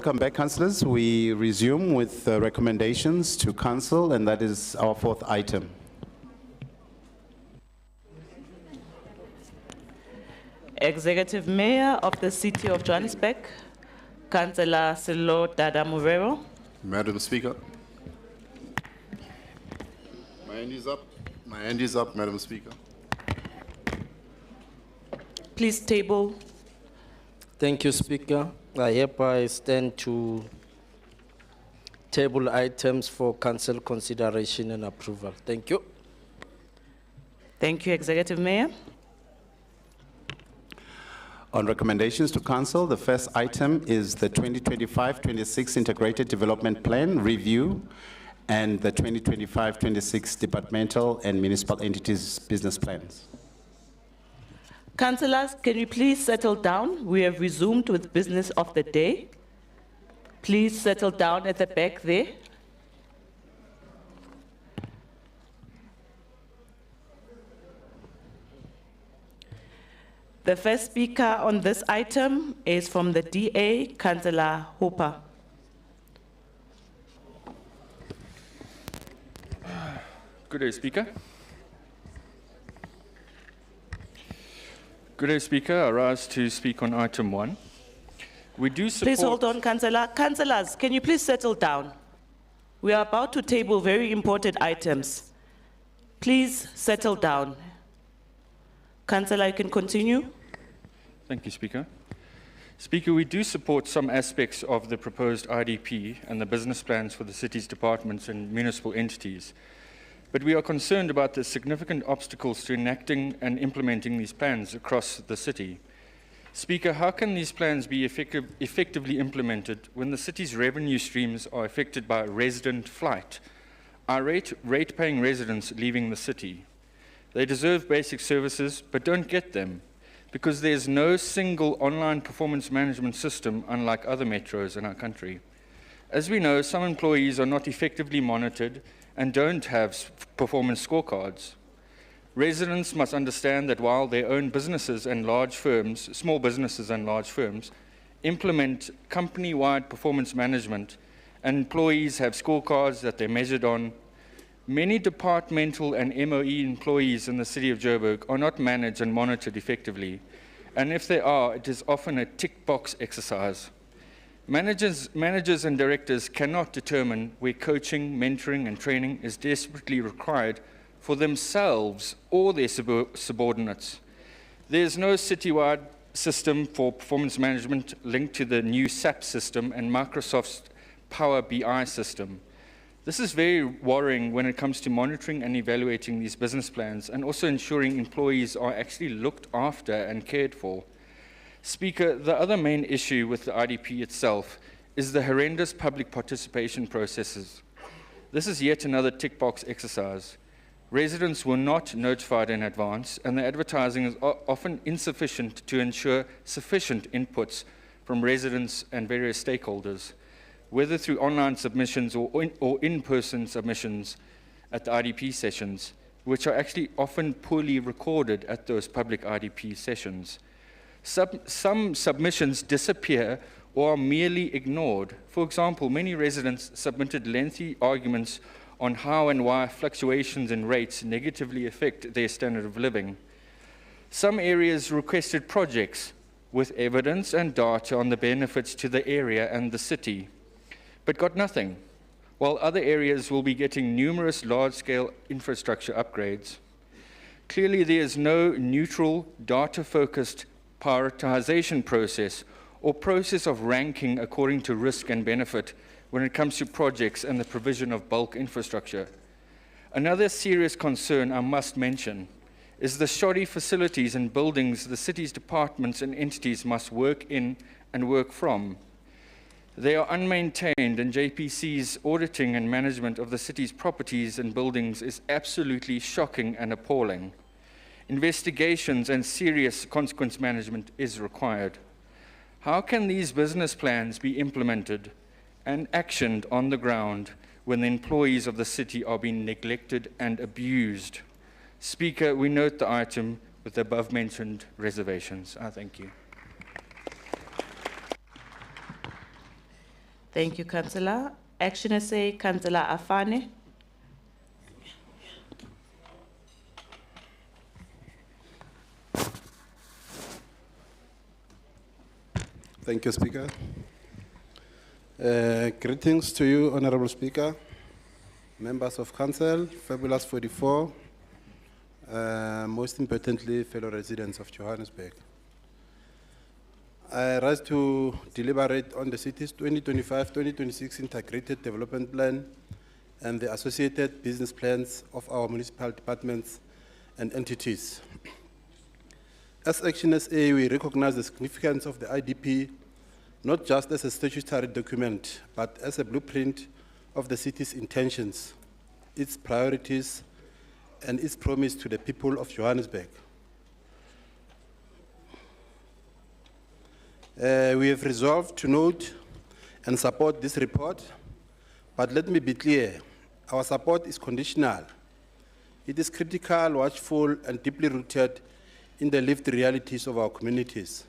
Welcome back, councillors. We resume with recommendations to council, and that is our fourth item. Executive Mayor of the City of Johannesburg, Councillor Silo Dada Murero. Madam Speaker. My hand is up. My hand is up, Madam Speaker. Please table. Thank you, Speaker. I hereby stand to table items for council consideration and approval. Thank you. Thank you, Executive Mayor. On recommendations to Council, the first item is the 2025-26 Integrated Development Plan Review and the 2025-26 Departmental and Municipal Entities Business Plans. Councillors, can you please settle down? We have resumed with business of the day. Please settle down at the back there. The first speaker on this item is from the DA, Councillor Hooper. Good day, Speaker. Good day, Speaker. I rise to speak on item 1. We do support... Please hold on, Councillor. Councillors, can you please settle down? We are about to table very important items. Please settle down. Councillor, you can continue. Thank you, Speaker. Speaker, we do support some aspects of the proposed IDP and the business plans for the city's departments and municipal entities. But we are concerned about the significant obstacles to enacting and implementing these plans across the city. Speaker, how can these plans be effectively implemented when the city's revenue streams are affected by resident flight, irate, rate-paying residents leaving the city? They deserve basic services, but don't get them, because there's no single online performance management system unlike other metros in our country. As we know, some employees are not effectively monitored and don't have performance scorecards. Residents must understand that while their own businesses and large firms, small businesses and large firms, implement company-wide performance management and employees have scorecards that they're measured on, many departmental and MOE employees in the city of Joburg are not managed and monitored effectively, and if they are, it is often a tick box exercise. Managers and directors cannot determine where coaching, mentoring, and training is desperately required for themselves or their subordinates. There is no citywide system for performance management linked to the new SAP system and Microsoft's Power BI system. This is very worrying when it comes to monitoring and evaluating these business plans and also ensuring employees are actually looked after and cared for. Speaker, the other main issue with the IDP itself is the horrendous public participation processes. This is yet another tick box exercise. Residents were not notified in advance, and the advertising is often insufficient to ensure sufficient inputs from residents and various stakeholders, whether through online submissions or in-person submissions at the IDP sessions, which are actually often poorly recorded at those public IDP sessions. Some submissions disappear or are merely ignored. For example, many residents submitted lengthy arguments on how and why fluctuations in rates negatively affect their standard of living. Some areas requested projects with evidence and data on the benefits to the area and the city, but got nothing, while other areas will be getting numerous large-scale infrastructure upgrades. Clearly, there is no neutral, data-focused prioritization process or process of ranking according to risk and benefit when it comes to projects and the provision of bulk infrastructure. Another serious concern I must mention is the shoddy facilities and buildings the city's departments and entities must work in and work from. They are unmaintained, and JPC's auditing and management of the city's properties and buildings is absolutely shocking and appalling. Investigations and serious consequence management is required. How can these business plans be implemented and actioned on the ground when the employees of the city are being neglected and abused? Speaker, we note the item with the above-mentioned reservations. I thank you. Thank you, Councillor. Action SA, Councillor Afane. Thank you, Speaker. Greetings to you, Honorable Speaker, members of Council, Fabulous 44, most importantly, fellow residents of Johannesburg. I rise to deliberate on the city's 2025-2026 Integrated Development Plan and the associated business plans of our municipal departments and entities. As Action SA, we recognize the significance of the IDP, not just as a statutory document, but as a blueprint of the city's intentions, its priorities, and its promise to the people of Johannesburg. We have resolved to note and support this report, but let me be clear, our support is conditional. It is critical, watchful, and deeply rooted in the lived realities of our communities.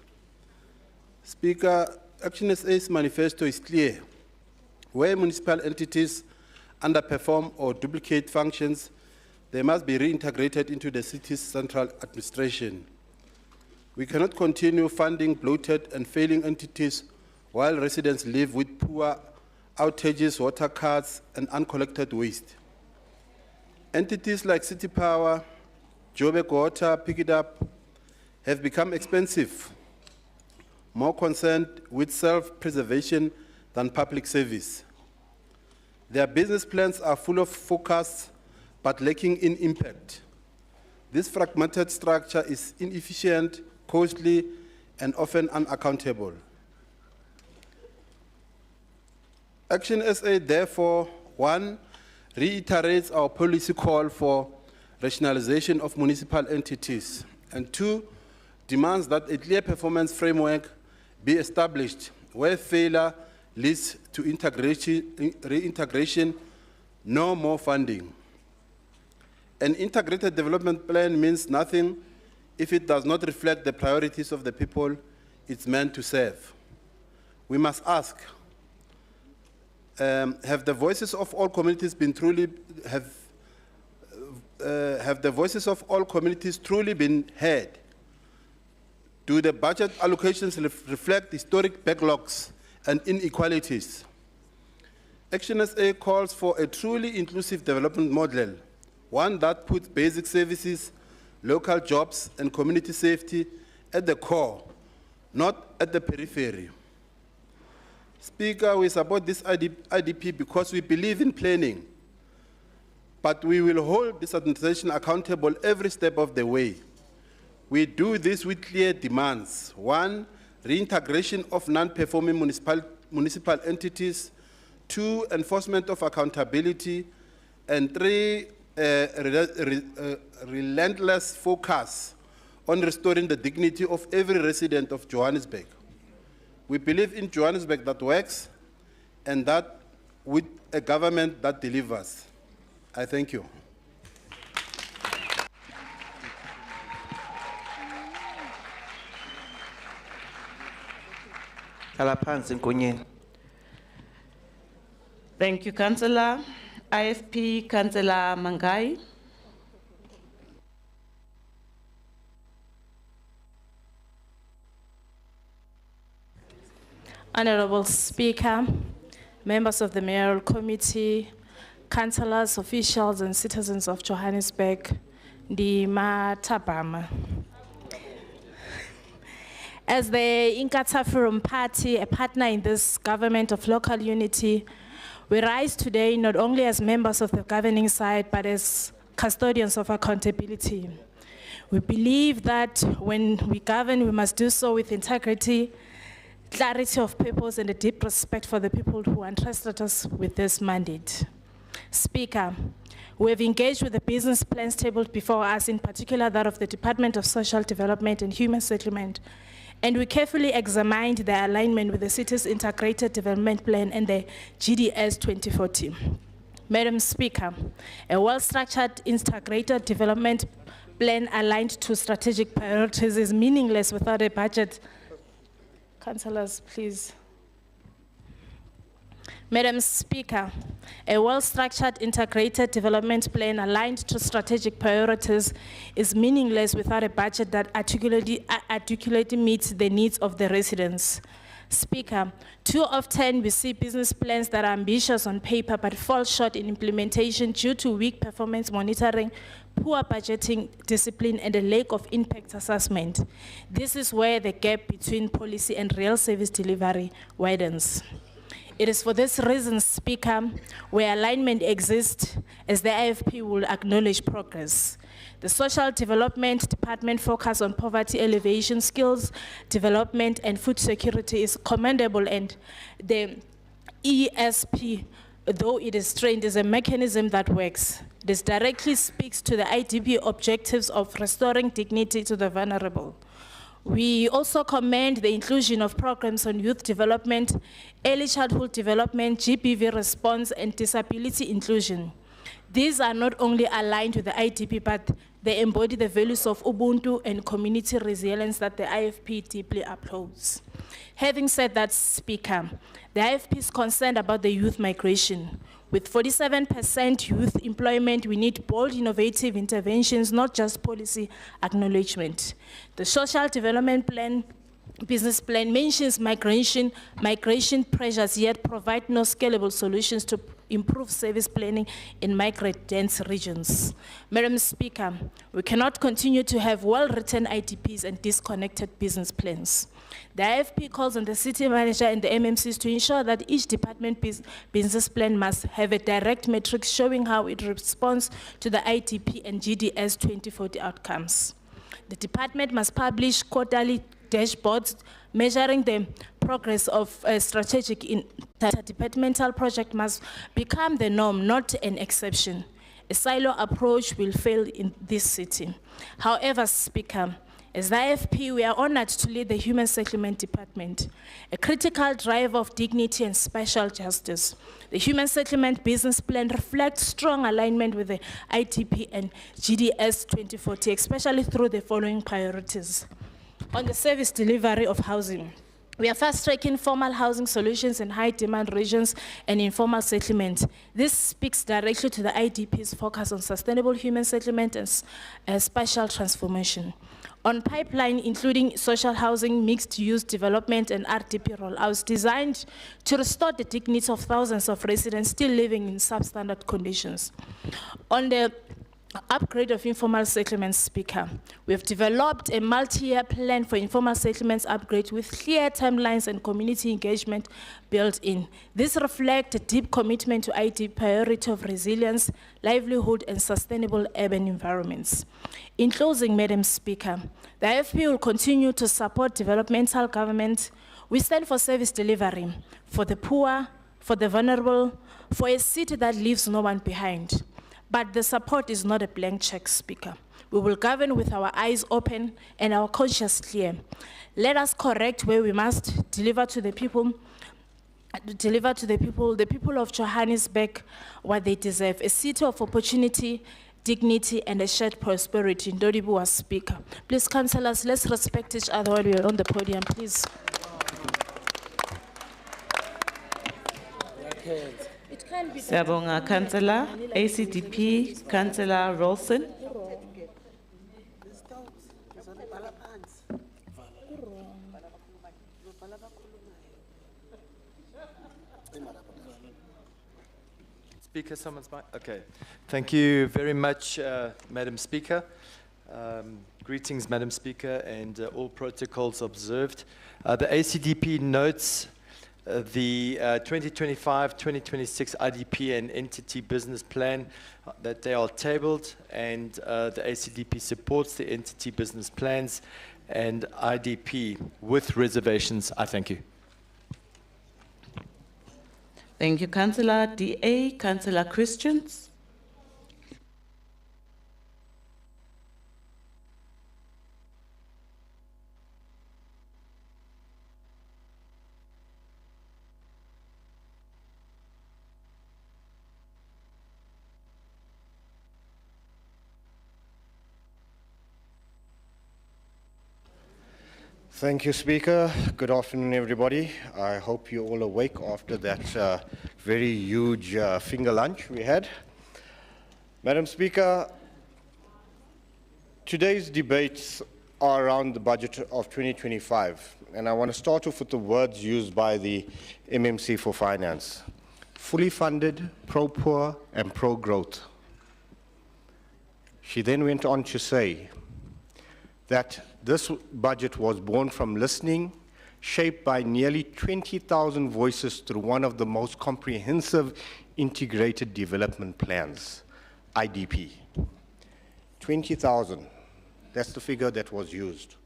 Speaker, Action SA's manifesto is clear. Where municipal entities underperform or duplicate functions, they must be reintegrated into the city's central administration. We cannot continue funding bloated and failing entities while residents live with poor outages, water cuts, and uncollected waste. Entities like City Power, Joburg Water, Pick It Up, have become expensive, more concerned with self-preservation than public service. Their business plans are full of forecasts, but lacking in impact. This fragmented structure is inefficient, costly, and often unaccountable. Action SA, therefore, 1, reiterates our policy call for rationalization of municipal entities, and 2, demands that a clear performance framework be established where failure leads to reintegration, no more funding. An integrated development plan means nothing if it does not reflect the priorities of the people it's meant to serve. We must ask, have the voices of all communities been truly, have the voices of all communities truly been heard? Do the budget allocations reflect historic backlogs and inequalities? Action SA calls for a truly inclusive development model, one that puts basic services, local jobs, and community safety at the core, not at the periphery. Speaker, we support this IDP because we believe in planning, but we will hold this administration accountable every step of the way. We do this with clear demands. 1, reintegration of non-performing municipal entities. 2, enforcement of accountability. And 3, relentless focus on restoring the dignity of every resident of Johannesburg. We believe in Johannesburg that works and that with a government that delivers. I thank you. Thank you, Councillor. IFP, Councillor Mangai. Honorable Speaker, members of the Mayoral Committee, councillors, officials, and citizens of Johannesburg, the Matabama. As the Inkatha Forum Party, a partner in this government of local unity, we rise today not only as members of the governing side, but as custodians of accountability. We believe that when we govern, we must do so with integrity, clarity of purpose, and a deep respect for the people who entrusted us with this mandate. Speaker, we have engaged with the business plans tabled before us, in particular that of the Department of Social Development and Human Settlement, and we carefully examined their alignment with the city's integrated development plan and the GDS 2040. Madam Speaker, a well-structured integrated development plan aligned to strategic priorities is meaningless without a budget. Councillors, please. Madam Speaker, a well-structured integrated development plan aligned to strategic priorities is meaningless without a budget that articulately meets the needs of the residents. Speaker, too often we see business plans that are ambitious on paper but fall short in implementation due to weak performance monitoring, poor budgeting discipline, and a lack of impact assessment. This is where the gap between policy and real service delivery widens. It is for this reason, Speaker, where alignment exists, as the IFP will acknowledge progress. The Social Development Department focus on poverty elevation, skills development, and food security is commendable, and the ESP, though it is strained, is a mechanism that works. This directly speaks to the IDP objectives of restoring dignity to the vulnerable. We also commend the inclusion of programs on youth development, early childhood development, GBV response, and disability inclusion. These are not only aligned with the IDP, but they embody the values of Ubuntu and community resilience that the IFP deeply upholds. Having said that, Speaker, the IFP is concerned about the youth migration. With 47% youth employment, we need bold, innovative interventions, not just policy acknowledgement. The Social Development Plan, Business Plan mentions migration pressures, yet provide no scalable solutions to improve service planning in migrant-dense regions. Madam Speaker, we cannot continue to have well-written IDPs and disconnected business plans. The IFP calls on the city manager and the MMCs to ensure that each department business plan must have a direct metric showing how it responds to the IDP and GDS 2040 outcomes. The department must publish quarterly dashboards measuring the progress of a strategic interdepartmental project must become the norm, not an exception. A silo approach will fail in this city. However, Speaker, as the IFP, we are honored to lead the Human Settlement Department, a critical driver of dignity and special justice. The Human Settlement Business Plan reflects strong alignment with the ITP and GDS 2040, especially through the following priorities. On the service delivery of housing, we are fast-tracking formal housing solutions in high-demand regions and informal settlement. This speaks directly to the IDP's focus on sustainable human settlement and spatial transformation. On pipeline, including social housing, mixed-use development, and RDP rollouts designed to restore the dignity of thousands of residents still living in substandard conditions. On the upgrade of informal settlements, Speaker, we have developed a multi-year plan for informal settlements upgrade with clear timelines and community engagement built in. This reflects a deep commitment to IT priority of resilience, livelihood, and sustainable urban environments. In closing, Madam Speaker, the IFP will continue to support developmental government. We stand for service delivery, for the poor, for the vulnerable, for a city that leaves no one behind. But the support is not a blank check, Speaker. We will govern with our eyes open and our conscience clear. Let us correct where we must deliver to the people, the people of Johannesburg what they deserve, a city of opportunity, dignity, and a shared prosperity. Ndodibu was Speaker. Please, councillors, let's respect each other while we are on the podium, please. Siyabonga, Councillor. ACDP, Councillor Rolson. Speaker, someone's mic? Okay. Thank you very much, Madam Speaker. Greetings, Madam Speaker, and all protocols observed. The ACDP notes the 2025-2026 IDP and entity business plan that they are tabled, and the ACDP supports the entity business plans and IDP with reservations. I thank you. Thank you, Councillor. DA, Councillor Christians. Thank you, Speaker. Good afternoon, everybody. I hope you're all awake after that very huge finger lunch we had. Madam Speaker, today's debates are around the budget of 2025, and I want to start off with the words used by the MMC for Finance. Fully funded, pro-poor, and pro-growth. She then went on to say that this budget was born from listening, shaped by nearly 20,000 voices through one of the most comprehensive integrated development plans, IDP. 20,000. That's the figure that was used.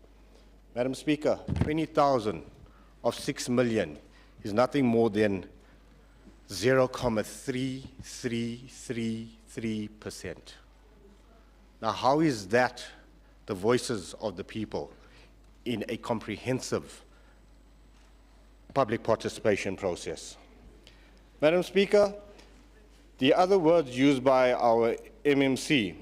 Madam Speaker, 20,000 of 6 million is nothing more than 0.3333%. Now, how is that the voices of the people in a comprehensive public participation process? Madam Speaker, the other words used by our MMC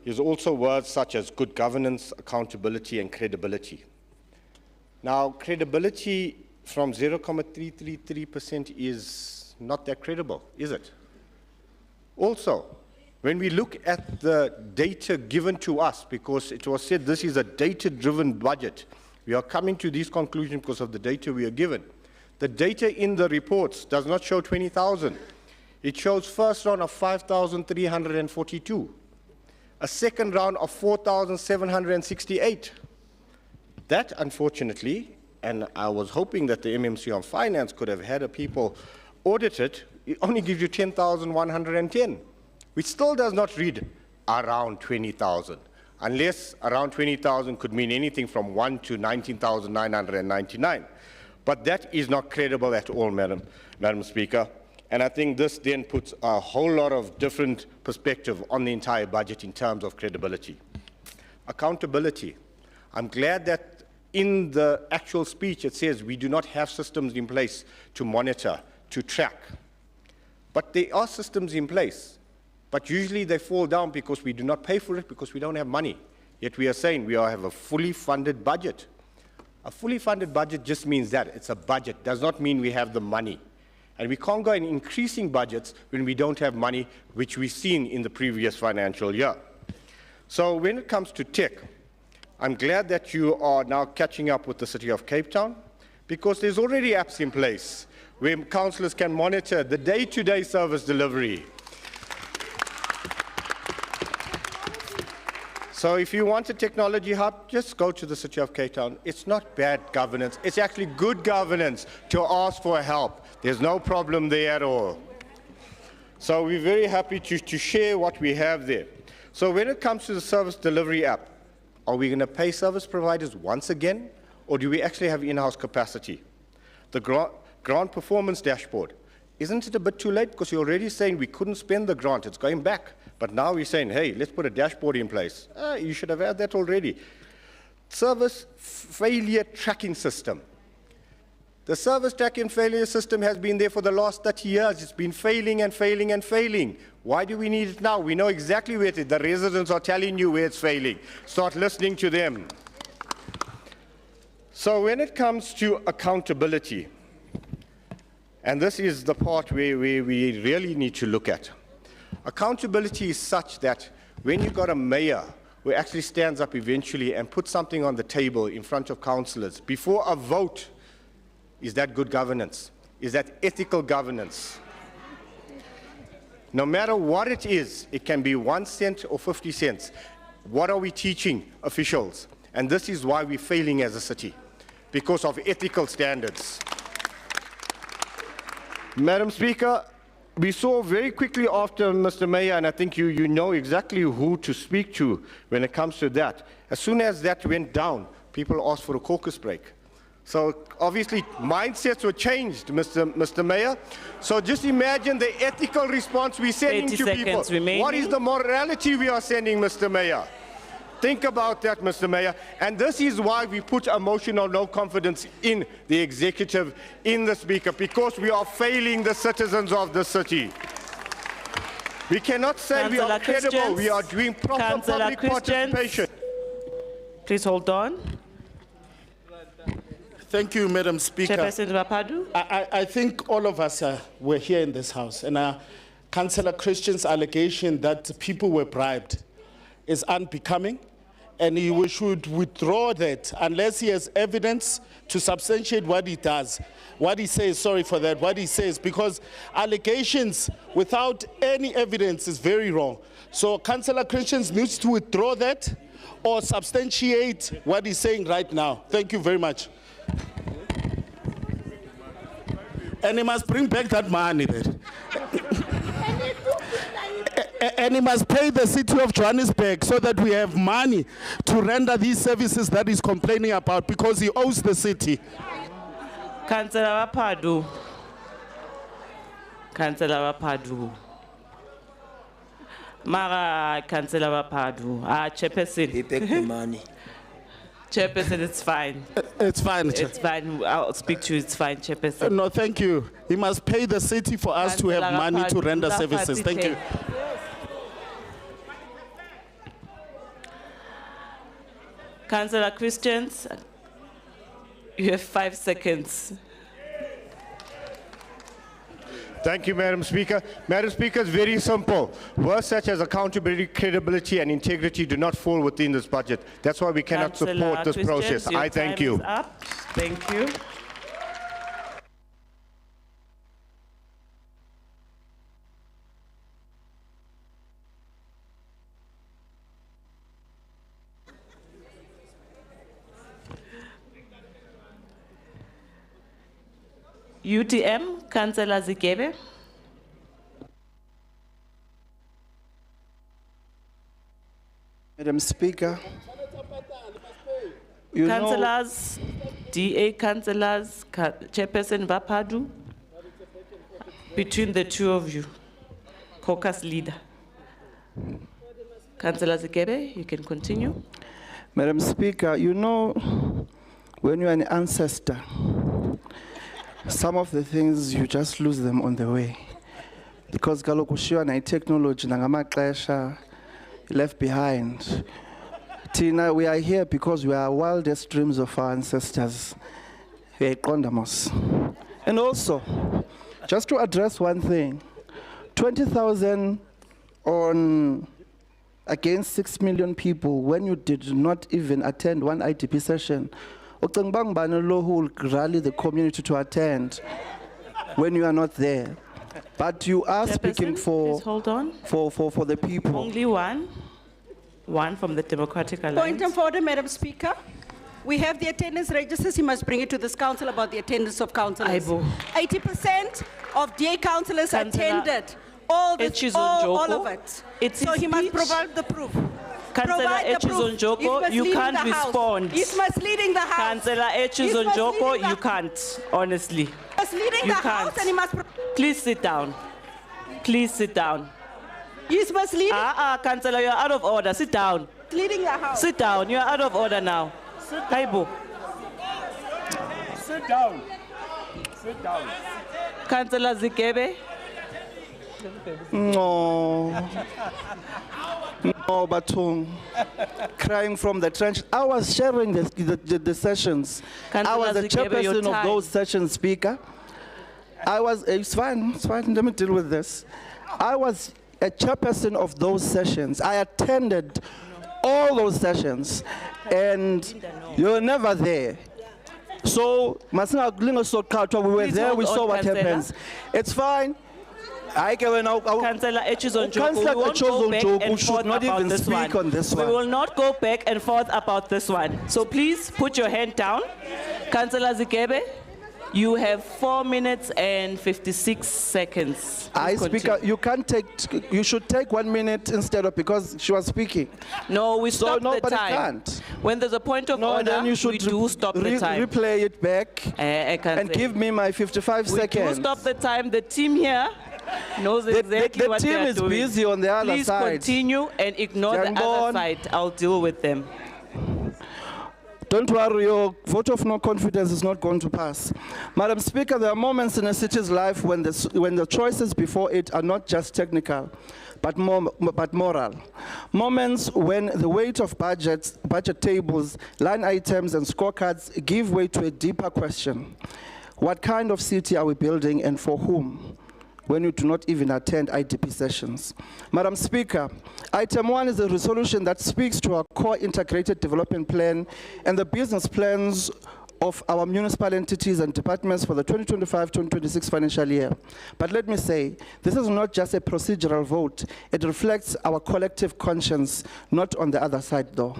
is also words such as good governance, accountability, and credibility. Now, credibility from 0.333% is not that credible, is it? Also, when we look at the data given to us, because it was said this is a data-driven budget, we are coming to these conclusions because of the data we are given. The data in the reports does not show 20,000. It shows first round of 5,342, a second round of 4,768. That, unfortunately, and I was hoping that the MMC on Finance could have had a people audited, it only gives you 10,110, which still does not read around 20,000, unless around 20,000 could mean anything from 1 to 19,999. But that is not credible at all, Madam Speaker. And I think this then puts a whole lot of different perspective on the entire budget in terms of credibility. Accountability. I'm glad that in the actual speech it says we do not have systems in place to monitor, to track. But there are systems in place. But usually they fall down because we do not pay for it because we don't have money. Yet we are saying we have a fully funded budget. A fully funded budget just means that. It's a budget. Does not mean we have the money. And we can't go in increasing budgets when we don't have money, which we've seen in the previous financial year. So when it comes to tech, I'm glad that you are now catching up with the City of Cape Town, because there's already apps in place where councillors can monitor the day-to-day service delivery. So if you want a technology hub, just go to the City of Cape Town. It's not bad governance. It's actually good governance to ask for help. There's no problem there at all. So we're very happy to share what we have there. So when it comes to the service delivery app, are we going to pay service providers once again, or do we actually have in-house capacity? The grant performance dashboard, isn't it a bit too late? Because you're already saying we couldn't spend the grant, it's going back. But now we're saying, hey, let's put a dashboard in place. You should have had that already. Service failure tracking system. The service tracking failure system has been there for the last 30 years. It's been failing and failing and failing. Why do we need it now? We know exactly where it is. The residents are telling you where it's failing. Start listening to them. So when it comes to accountability, and this is the part where we really need to look at. Accountability is such that when you've got a mayor who actually stands up eventually and puts something on the table in front of councillors before a vote, is that good governance? Is that ethical governance? No matter what it is, it can be 1 cent or 50 cents. What are we teaching officials? And this is why we're failing as a city, because of ethical standards. Madam Speaker, we saw very quickly after Mr. Mayor, and I think you know exactly who to speak to when it comes to that. As soon as that went down, people asked for a caucus break. So obviously mindsets were changed, Mr. Mayor. So just imagine the ethical response we're sending to people. Remaining. What is the morality we are sending, Mr. Mayor? Think about that, Mr. Mayor. And this is why we put a motion of no confidence in the executive, in the Speaker, because we are failing the citizens of the city. We cannot say we are credible. We are doing proper public participation. Please hold on. Thank you, Madam Speaker. Chairperson Rapadu. I think all of us were here in this house, and Councillor Christian's allegation that people were bribed is unbecoming, and he should withdraw that unless he has evidence to substantiate what he does, what he says, sorry for that, what he says, because allegations without any evidence is very wrong. So Councillor Christian needs to withdraw that or substantiate what he's saying right now. Thank you very much. And he must bring back that money there. And he must pay the city of Johannesburg so that we have money to render these services that he's complaining about because he owes the city. Councillor Wapadu. Councillor Wapadu. Mara, Councillor Wapadu. Chairperson. He paid the money. Chairperson, it's fine. It's fine. It's fine. I'll speak to you. It's fine, Chairperson. No, thank you. He must pay the city for us to have money to render services. Thank you. Councillor Christians, you have 5 seconds. Thank you, Madam Speaker. Madam Speaker, it's very simple. Words such as accountability, credibility, and integrity do not fall within this budget. That's why we cannot support this process. I thank you. Thank you. UTM, Councillor Zikebe. Madam Speaker, you know, Councillors, DA councillors, Chairperson Wapadu, between the two of you, caucus leader. Councillor Zikebe, you can continue. Madam Speaker, you know, when you're an ancestor, some of the things you just lose them on the way. Because kalokushiwa na technology nangamaxesha left behind. Tina, we are here because we are wildest dreams of our ancestors. We are Kondamos. And also, just to address one thing, 20,000 on against 6 million people when you did not even attend one IDP session. Who will rally the community to attend when you are not there. But you are speaking for, hold on. for the people. Only one. One from the Democratic Alliance. Point of order, Madam Speaker. We have the attendance registers. You must bring it to this council about the attendance of councillors. 80% of DA councillors attended. All of it. So he must provide the proof. Councillor Echizonjoko, you can't respond. He's misleading the House. Councillor Echizonjoko, you can't, honestly. Misleading the House and he must... Please sit down. Please sit down. He's misleading... Councillor, you're out of order. Sit down. Misleading the House. Sit down. You're out of order now. Kaibo. Sit down. Sit down. Councillor Zikebe. No. No, Batung. Crying from the trench. I was sharing the sessions. I was the chairperson of those sessions, Speaker. It's fine, let me deal with this. I was a chairperson of those sessions. I attended all those sessions, and you were never there. So, we were there, we saw what happens. It's fine. Councillor Echizonjoko, should not even speak on this one. We will not go back and forth about this one. So please put your hand down. Councillor Zikebe, you have 4 minutes and 56 seconds. Speaker, you should take 1 minute instead of, because she was speaking. No, we stop the time. Can't. When there's a point of order, then you should we do stop the time. Replay it back and give me my 55 seconds. We do stop the time. The team here knows exactly what they are doing. The team is busy on the other side. Please continue and ignore the other side. I'll deal with them. Don't worry, your vote of no confidence is not going to pass. Madam Speaker, there are moments in a city's life when the choices before it are not just technical, but moral. Moments when the weight of budget tables, line items, and scorecards give way to a deeper question. What kind of city are we building and for whom? When you do not even attend IDP sessions. Madam Speaker, item 1 is a resolution that speaks to our core integrated development plan and the business plans of our municipal entities and departments for the 2025-2026 financial year. But let me say, this is not just a procedural vote. It reflects our collective conscience, not on the other side though.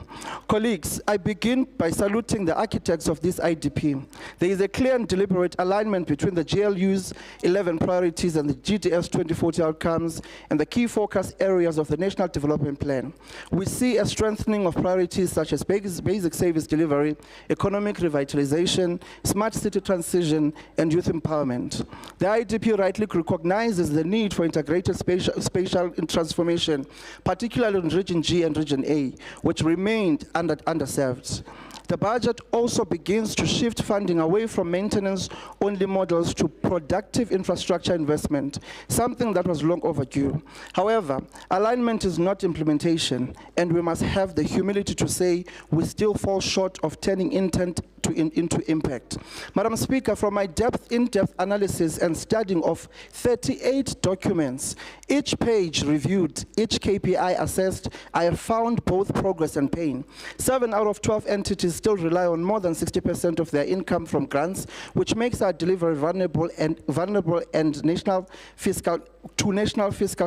Colleagues, I begin by saluting the architects of this IDP. There is a clear and deliberate alignment between the GLU's 11 priorities and the GDS 2040 outcomes and the key focus areas of the National Development Plan. We see a strengthening of priorities such as basic service delivery, economic revitalization, smart city transition, and youth empowerment. The IDP rightly recognizes the need for integrated spatial transformation, particularly in Region G and Region A, which remained underserved. The budget also begins to shift funding away from maintenance-only models to productive infrastructure investment, something that was long overdue. However, alignment is not implementation, and we must have the humility to say we still fall short of turning intent into impact. Madam Speaker, from my in-depth analysis and studying of 38 documents, each page reviewed, each KPI assessed, I have found both progress and pain. 7 out of 12 entities still rely on more than 60% of their income from grants, which makes our delivery vulnerable and national fiscal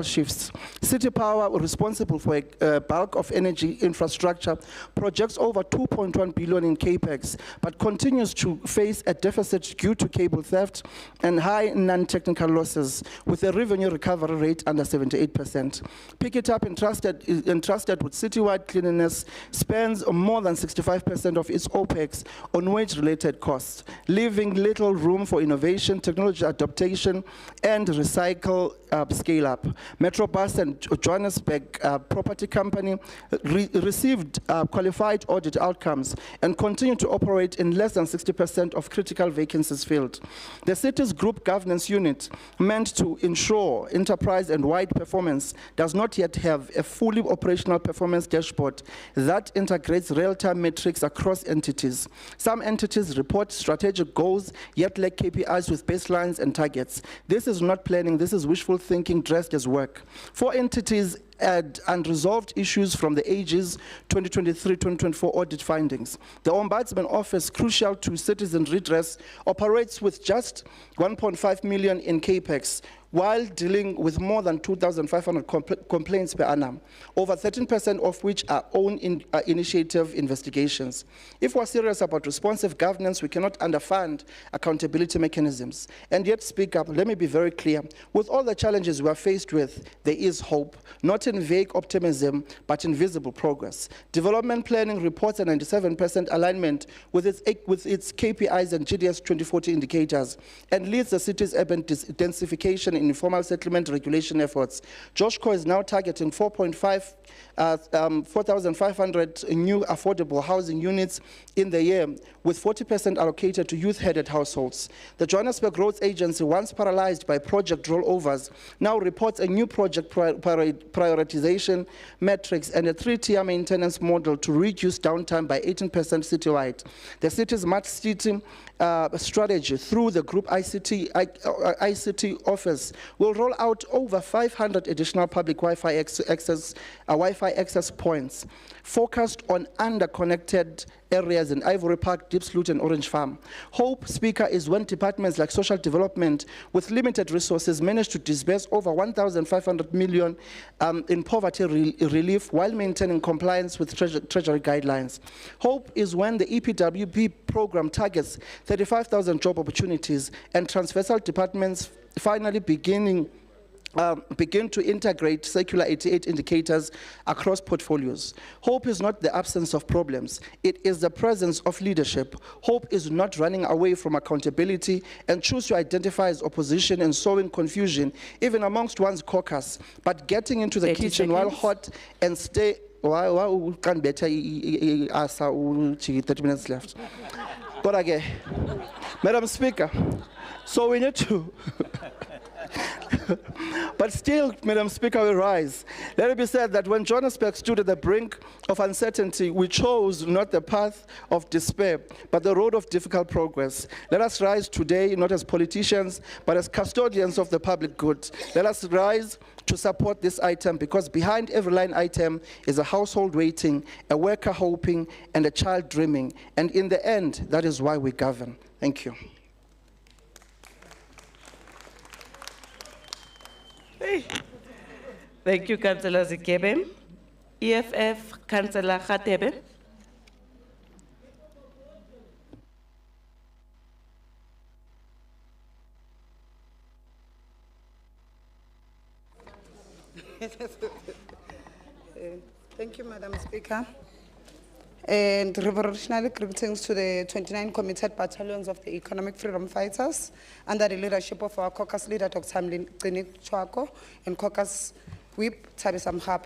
shifts. City Power, responsible for a bulk of energy infrastructure, projects over 2.1 billion in capex, but continues to face a deficit due to cable theft and high non-technical losses, with a revenue recovery rate under 78%. Pick It Up, entrusted with citywide cleanliness, spends more than 65% of its OPEX on wage-related costs, leaving little room for innovation, technology adaptation, and recycle scale-up. Metrobus and Johannesburg Property Company received qualified audit outcomes and continue to operate in less than 60% of critical vacancies filled. The city's group governance unit, meant to ensure enterprise and wide performance, does not yet have a fully operational performance dashboard that integrates real-time metrics across entities. Some entities report strategic goals, yet lack KPIs with baselines and targets. This is not planning, this is wishful thinking dressed as work. 4 entities had unresolved issues from the AG's 2023-2024 audit findings. The Ombudsman Office, crucial to citizen redress, operates with just 1.5 million in capex, while dealing with more than 2,500 complaints per annum, over 13% of which are own initiative investigations. If we're serious about responsive governance, we cannot underfund accountability mechanisms. And yet, Speaker, let me be very clear. With all the challenges we are faced with, there is hope, not in vague optimism, but in visible progress. Development planning reports a 97% alignment with its KPIs and GDS 2040 indicators, and leads the city's urban densification in informal settlement regulation efforts. JoSCO is now targeting 4,500 new affordable housing units in the year, with 40% allocated to youth-headed households. The Johannesburg Roads Agency, once paralyzed by project rollovers, now reports a new project prioritization metrics and a 3-tier maintenance model to reduce downtime by 18% citywide. The city's smart city strategy through the group ICT office will roll out over 500 additional public Wi-Fi access points focused on underconnected areas in Ivory Park, Diepsloot, and Orange Farm. Hope, Speaker, is when departments like social development with limited resources manage to disburse over 1,500 million in poverty relief while maintaining compliance with treasury guidelines. Hope is when the EPWP program targets 35,000 job opportunities and transversal departments finally begin to integrate circular 88 indicators across portfolios. Hope is not the absence of problems. It is the presence of leadership. Hope is not running away from accountability and choose to identify as opposition and sowing confusion, even amongst one's caucus, but getting into the kitchen while hot and stay. Why can't better 30 minutes left. But again, Madam Speaker, so we need to But still, Madam Speaker, we rise. Let it be said that when Johannesburg stood at the brink of uncertainty, we chose not the path of despair, but the road of difficult progress. Let us rise today, not as politicians, but as custodians of the public good. Let us rise to support this item, because behind every line item is a household waiting, a worker hoping, and a child dreaming. And in the end, that is why we govern. Thank you. Thank you, Councillor Zikebe. EFF, Councillor Khatebe. Thank you, Madam Speaker. And revolutionary greetings to the 29 committed battalions of the economic freedom fighters under the leadership of our caucus leader, Dr. Hamlin Chwako, and caucus whip, Thabisa Mkhapa.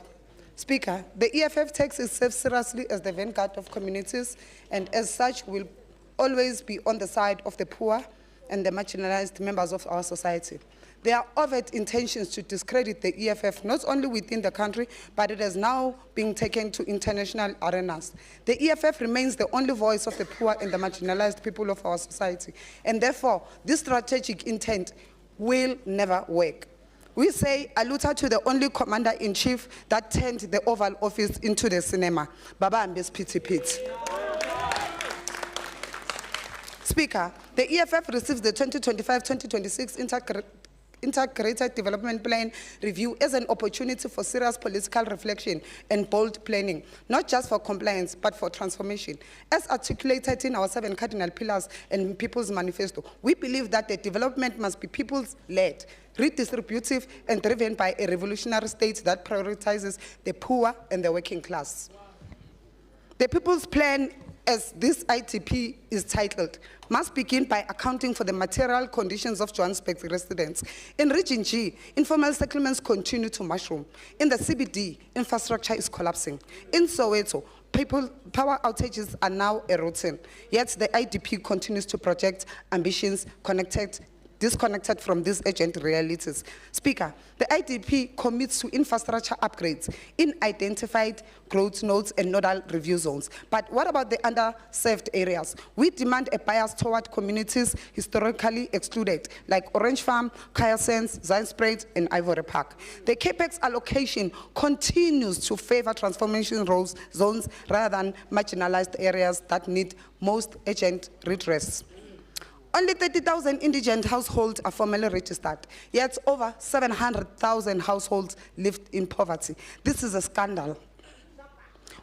Speaker, the EFF takes itself seriously as the vanguard of communities, and as such will always be on the side of the poor and the marginalized members of our society. There are overt intentions to discredit the EFF, not only within the country, but it is now being taken to international arenas. The EFF remains the only voice of the poor and the marginalized people of our society, and therefore, this strategic intent will never work. We say aluta to the only commander-in-chief that turned the Oval Office into the cinema, Baba Ambes Piti Pit. Speaker, the EFF receives the 2025-2026 Integrated Development Plan review as an opportunity for serious political reflection and bold planning, not just for compliance, but for transformation. As articulated in our 7 cardinal pillars and People's Manifesto, we believe that the development must be people's-led, redistributive, and driven by a revolutionary state that prioritizes the poor and the working class. The People's Plan, as this ITP is titled, must begin by accounting for the material conditions of Johannesburg residents. In Region G, informal settlements continue to mushroom. In the CBD, infrastructure is collapsing. In Soweto, power outages are now a routine, yet the IDP continues to project ambitions disconnected from these urgent realities. Speaker, the IDP commits to infrastructure upgrades in identified growth nodes and nodal review zones. But what about the underserved areas? We demand a bias toward communities historically excluded, like Orange Farm, Kayasens, Zionspreid, and Ivory Park. The CAPEX allocation continues to favor transformation zones rather than marginalized areas that need most urgent redress. Only 30,000 indigent households are formally registered, yet over 700,000 households live in poverty. This is a scandal.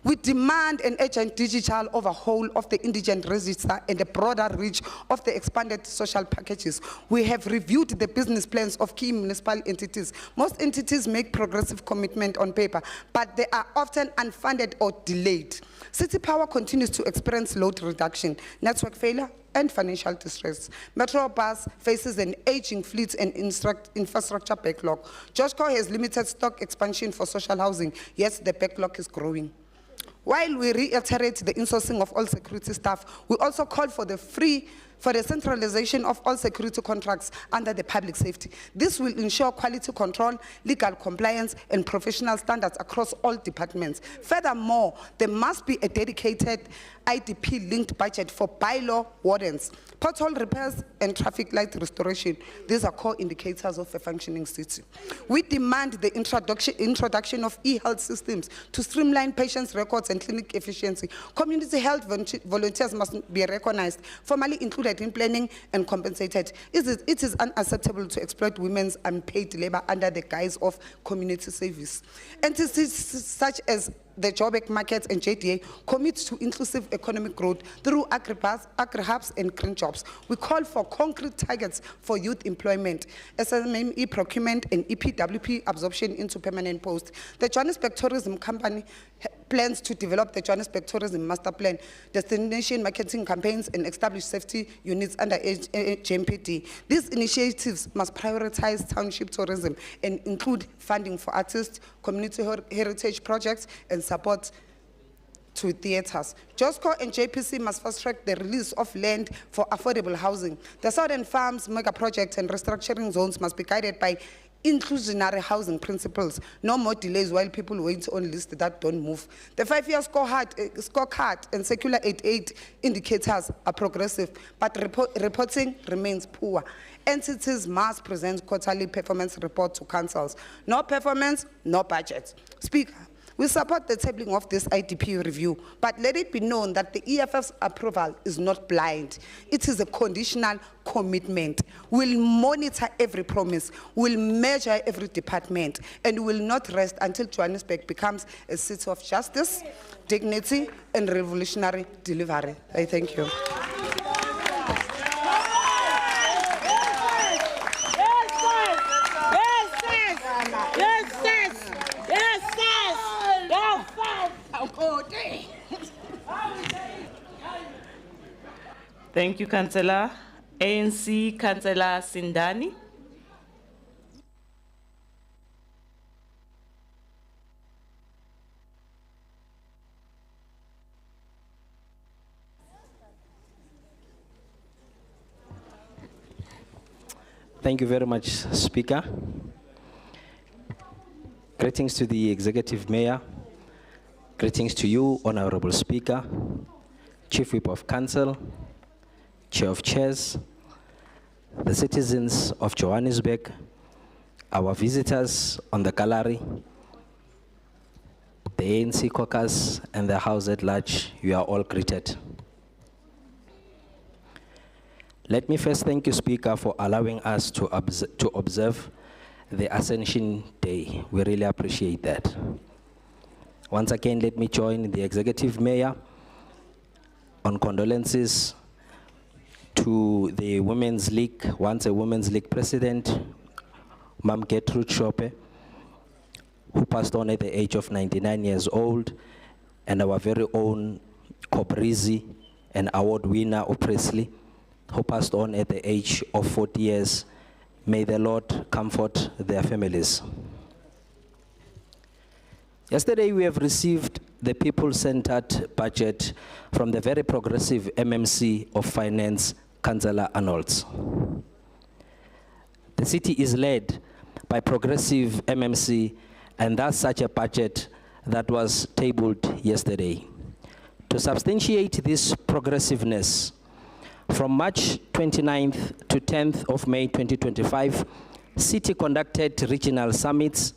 We demand an urgent digital overhaul of the indigent register and a broader reach of the expanded social packages. We have reviewed the business plans of key municipal entities. Most entities make progressive commitment on paper, but they are often unfunded or delayed. City Power continues to experience load reduction, network failure, and financial distress. Metro Bus faces an aging fleet and infrastructure backlog. Joburg has limited stock expansion for social housing, yet the backlog is growing. While we reiterate the insourcing of all security staff, we also call for the centralization of all security contracts under the public safety. This will ensure quality control, legal compliance, and professional standards across all departments. Furthermore, there must be a dedicated IDP-linked budget for bylaw wardens, pothole repairs, and traffic light restoration. These are core indicators of a functioning city. We demand the introduction of e-health systems to streamline patients' records and clinic efficiency. Community health volunteers must be recognized, formally included in planning, and compensated. It is unacceptable to exploit women's unpaid labor under the guise of community service. Entities such as the Joburg markets and JDA commit to inclusive economic growth through agri-hubs and green jobs. We call for concrete targets for youth employment, SMME procurement, and EPWP absorption into permanent posts. The Johannesburg Tourism Company plans to develop the Johannesburg Tourism Master Plan, destination marketing campaigns, and establish safety units under JMPD. These initiatives must prioritize township tourism and include funding for artists, community heritage projects, and support to theaters. JOSCO and JPC must fast-track the release of land for affordable housing. The Southern Farms mega project and restructuring zones must be guided by inclusionary housing principles. No more delays while people wait on lists that don't move. The 5-year scorecard and secular 8 indicators are progressive, but reporting remains poor. Entities must present quarterly performance report to councils. No performance, no budget. Speaker, we support the tabling of this IDP review, but let it be known that the EFF's approval is not blind. It is a conditional commitment. We'll monitor every promise, we'll measure every department, and will not rest until Johannesburg becomes a city of justice, dignity, and revolutionary delivery. I thank you. Thank you, Councillor. ANC, Councillor Sindani. Thank you very much, Speaker. Greetings to the Executive Mayor. Greetings to you, Honorable Speaker, Chief Whip of Council, Chair of Chairs, the citizens of Johannesburg, our visitors on the gallery, the ANC caucus, and the House at large. You are all greeted. Let me first thank you, Speaker, for allowing us to observe the Ascension Day. We really appreciate that. Once again, let me join the Executive Mayor on condolences to the Women's League, once a Women's League President, Mam Gertrude Shope, who passed on at the age of 99 years old, and our very own Kobrizi, an award winner of Presley, who passed on at the age of 40 years. May the Lord comfort their families. Yesterday, we have received the people-centered budget from the very progressive MMC of Finance, Councillor Arnolds. The city is led by progressive MMC, and that's such a budget that was tabled yesterday. To substantiate this progressiveness, from March 29th to 10th of May 2025, City conducted regional summits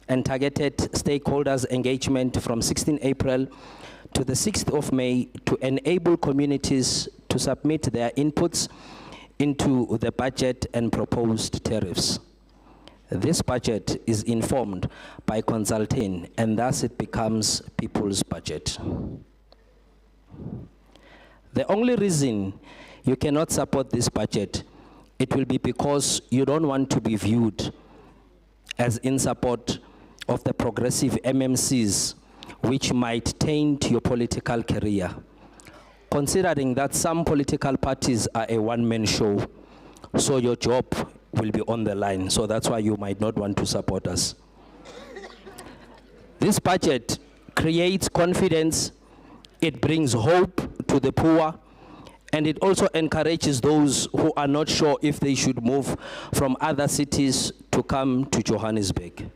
and targeted stakeholders' engagement from 16 April to the 6th of May to enable communities to submit their inputs into the budget and proposed tariffs. This budget is informed by consulting, and thus it becomes people's budget. The only reason you cannot support this budget, it will be because you don't want to be viewed as in support of the progressive MMCs, which might taint your political career. Considering that some political parties are a one-man show, so your job will be on the line, so that's why you might not want to support us. This budget creates confidence, it brings hope to the poor, and it also encourages those who are not sure if they should move from other cities to come to Johannesburg.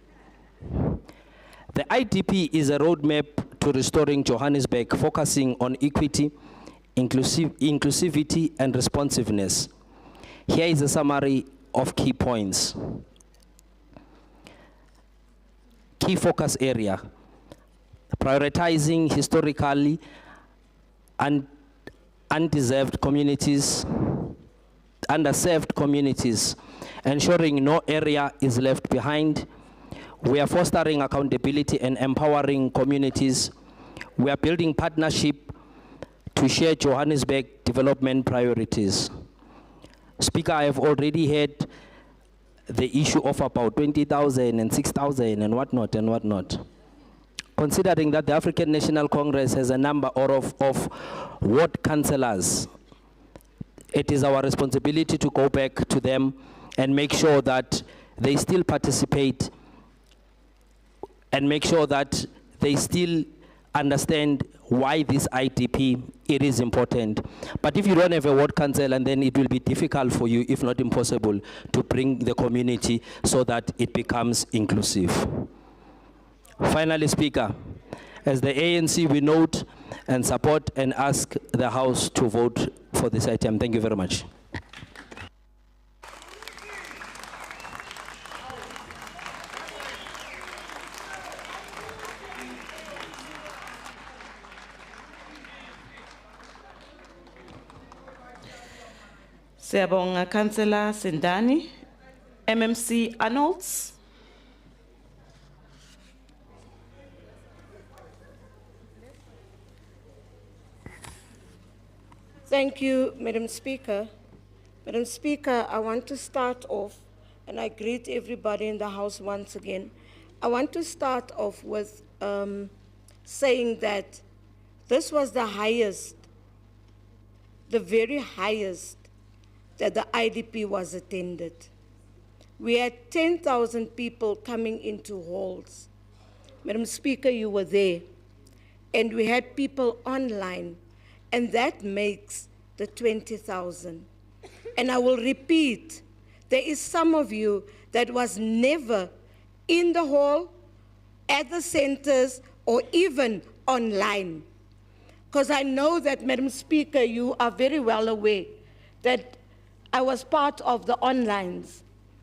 The IDP is a roadmap to restoring Johannesburg, focusing on equity, inclusivity, and responsiveness. Here is a summary of key points. Key focus area: prioritizing historically underserved communities, ensuring no area is left behind. We are fostering accountability and empowering communities. We are building partnership to share Johannesburg development priorities. Speaker, I have already heard the issue of about 20,000 and 6,000 and whatnot. Considering that the African National Congress has a number of ward councillors, it is our responsibility to go back to them and make sure that they still participate and make sure that they still understand why this IDP, it is important. But if you don't have a ward council, and then it will be difficult for you, if not impossible, to bring the community so that it becomes inclusive. Finally, Speaker, as the ANC, we note and support and ask the House to vote for this item. Thank you very much. Siyabonga Councillor Sindani. MMC Arnolds. Thank you, Madam Speaker. Madam Speaker, I want to start off, and I greet everybody in the House once again. I want to start off with saying that this was the highest, the very highest that the IDP was attended. We had 10,000 people coming into halls. Madam Speaker, you were there. And we had people online, and that makes the 20,000. And I will repeat, there is some of you that was never in the hall, at the centers, or even online. Because I know that, Madam Speaker, you are very well aware that I was part of the onlines,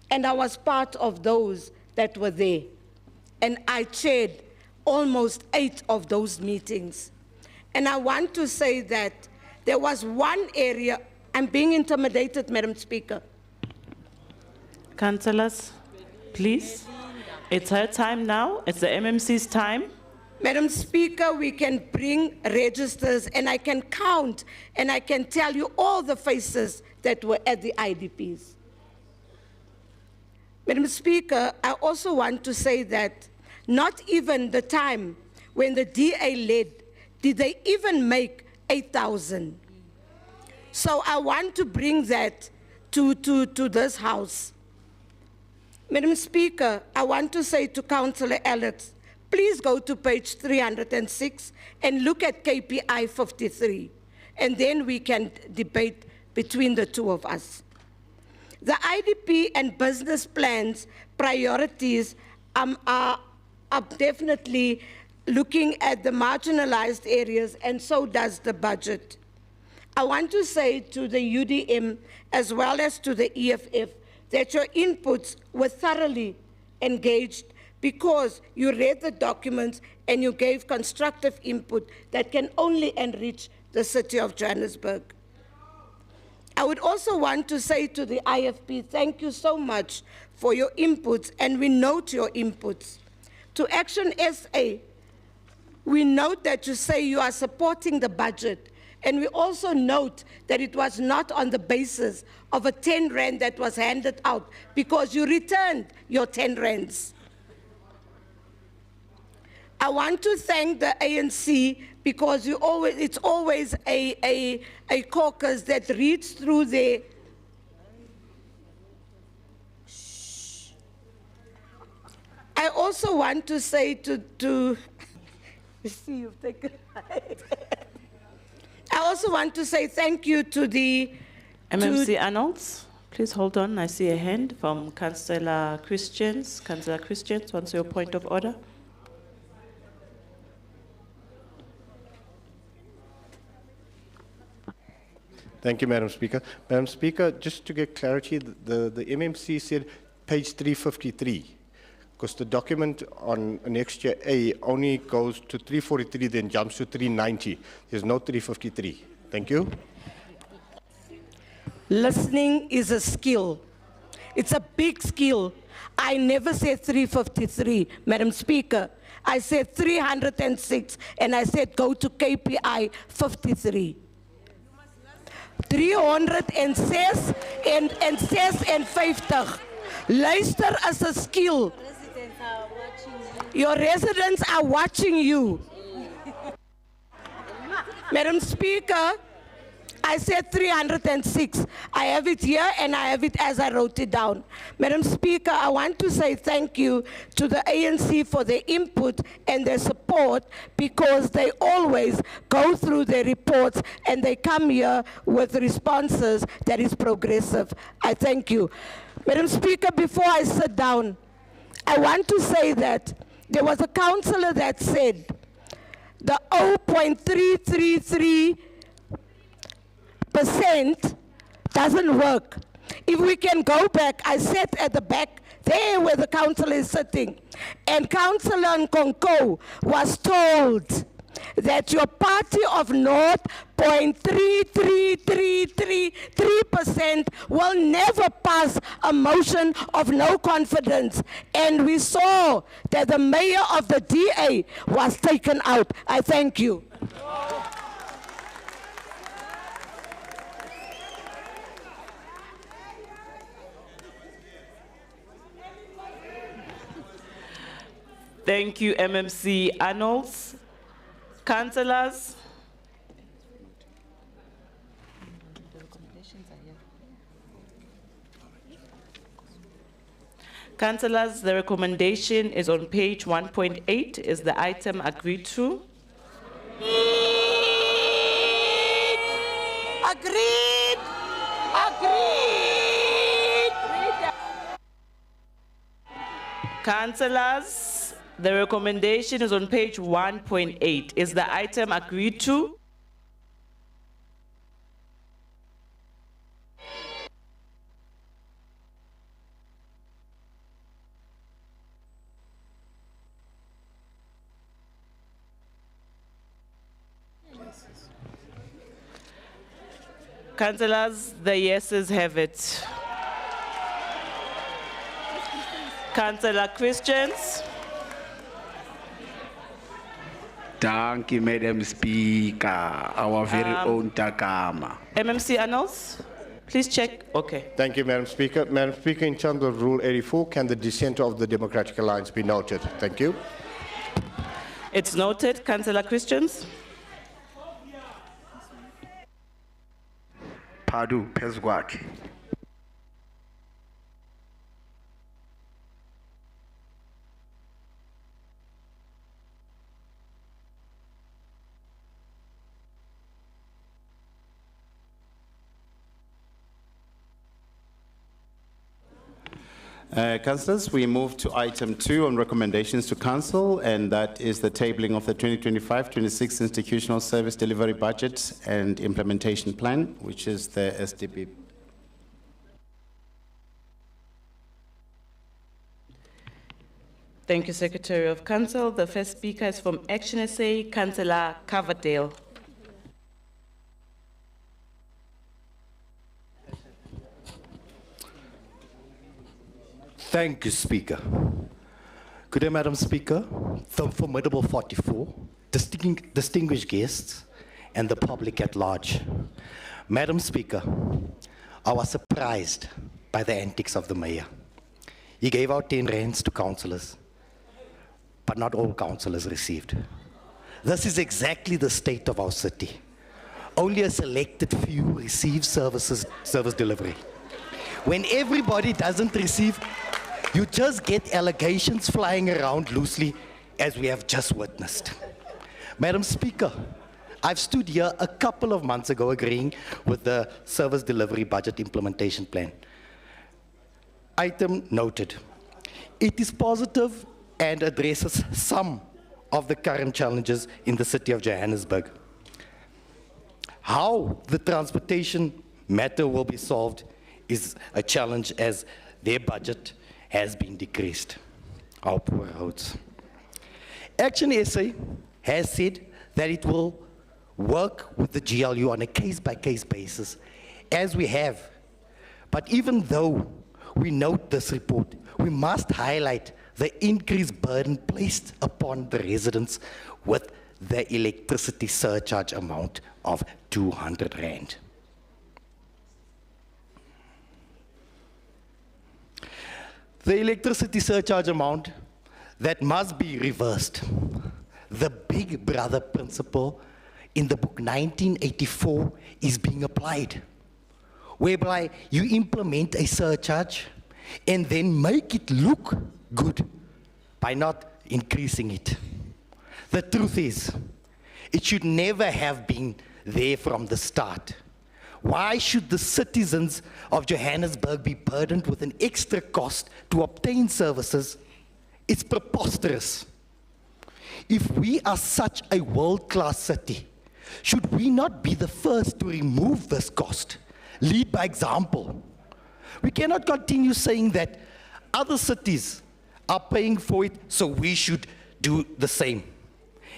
and I was part of those that were there. And I chaired almost 8 of those meetings. And I want to say that there was one area, I'm being intimidated, Madam Speaker. Councillors, please. It's her time now. It's the MMC's time. Madam Speaker, we can bring registers, and I can count, and I can tell you all the faces that were at the IDPs. Madam Speaker, I also want to say that not even the time when the DA led, did they even make 8,000. So I want to bring that to this House. Madam Speaker, I want to say to Councillor Alex, please go to page 306 and look at KPI 53, and then we can debate between the two of us. The IDP and business plans priorities are definitely looking at the marginalized areas, and so does the budget. I want to say to the UDM as well as to the EFF that your inputs were thoroughly engaged, because you read the documents and you gave constructive input that can only enrich the city of Johannesburg. I would also want to say to the IFP, thank you so much for your inputs, and we note your inputs. To Action SA, we note that you say you are supporting the budget, and we also note that it was not on the basis of a 10 rand that was handed out, because you returned your 10 rands. I want to thank the ANC, because it's always a caucus that reads through their... I also want to say to you see, you've taken I also want to say thank you to the... MMC Arnolds, please hold on. I see a hand from Councillor Christians. Councillor Christians, what's your point of order? Thank you, Madam Speaker. Madam Speaker, just to get clarity, the MMC said page 353, because the document on next year A only goes to 343, then jumps to 390. There's no 353. Thank you. Listening is a skill. It's a big skill. I never said 353, Madam Speaker. I said 306, and I said go to KPI 53. 306 en 50. Luister as a skill. Your residents are watching you. Madam Speaker, I said 306. I have it here and I have it as I wrote it down. Madam Speaker, I want to say thank you to the ANC for their input and their support, because they always go through their reports and they come here with responses that is progressive. I thank you. Madam Speaker, before I sit down, I want to say that there was a councillor that said the 0.333% doesn't work. If we can go back, I sat at the back there where the councillor is sitting, and Councillor Nkonko was told that your party of 0.33333% will never pass a motion of no confidence. And we saw that the mayor of the DA was taken out. I thank you. Thank you, MMC Arnolds. Councillors. Councillors, the recommendation is on page 1.8. Is the item agreed to? Agreed. Agreed. Councillors, the recommendation is on page 1.8. Is the item agreed to? Councillors, the yeses have it. Councillor Christians. Thank you, Madam Speaker. Our very own Takama. MMC Arnolds, please check. Okay. Thank you, Madam Speaker. Madam Speaker, in terms of Rule 84, can the dissent of the Democratic Alliance be noted? Thank you. It's noted. Councillor Christians. Padu Pezwaki. Councillors, we move to item 2 on recommendations to council, and that is the tabling of the 2025-26 institutional service delivery budget and implementation plan, which is the SDP. Thank you, Secretary of Council. The first speaker is from Action SA, Councillor Coverdale. Thank you, Speaker. Good day, Madam Speaker, the formidable 44, distinguished guests, and the public at large. Madam Speaker, I was surprised by the antics of the mayor. He gave out 10 rands to councillors, but not all councillors received. This is exactly the state of our city. Only a selected few receive service delivery. When everybody doesn't receive, you just get allegations flying around loosely, as we have just witnessed. Madam Speaker, I've stood here a couple of months ago agreeing with the service delivery budget implementation plan. Item noted. It is positive and addresses some of the current challenges in the city of Johannesburg. How the transportation matter will be solved is a challenge, as their budget has been decreased. Our poor roads. Action SA has said that it will work with the GLU on a case-by-case basis, as we have. But even though we note this report, we must highlight the increased burden placed upon the residents with the electricity surcharge amount of 200 Rand. The electricity surcharge amount that must be reversed. The big brother principle in the book 1984 is being applied, whereby you implement a surcharge and then make it look good by not increasing it. The truth is, it should never have been there from the start. Why should the citizens of Johannesburg be burdened with an extra cost to obtain services? It's preposterous. If we are such a world-class city, should we not be the first to remove this cost? Lead by example. We cannot continue saying that other cities are paying for it, so we should do the same.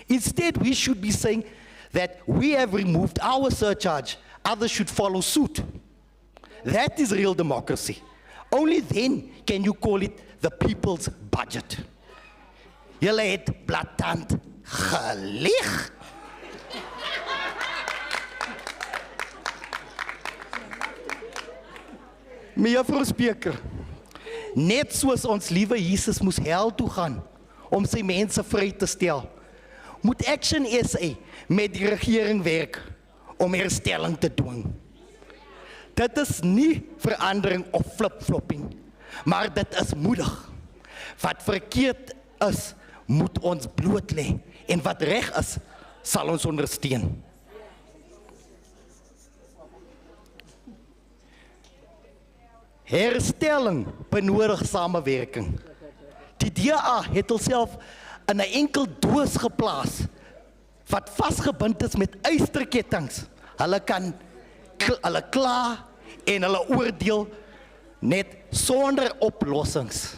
Instead, we should be saying that we have removed our surcharge, others should follow suit. That is real democracy. Only then can you call it the people's budget. Julle het blaatant gelieg. Mevrou Spreker, net soos ons liewe Jesus moes hel toe gaan om sy mense vry te stel, moet Action SA met die regering werk om herstelling te dwing. Dit is nie verandering of flip-flopping, maar dit is moedig. Wat verkeerd is, moet ons bloot lê, en wat reg is, sal ons ondersteun. Herstelling benodig samenwerking. Die DA het homself in 'n enkel doos geplaas wat vasgebind is met ysterkettings. Hulle kan hulle kla en hulle oordeel net sonder oplossings.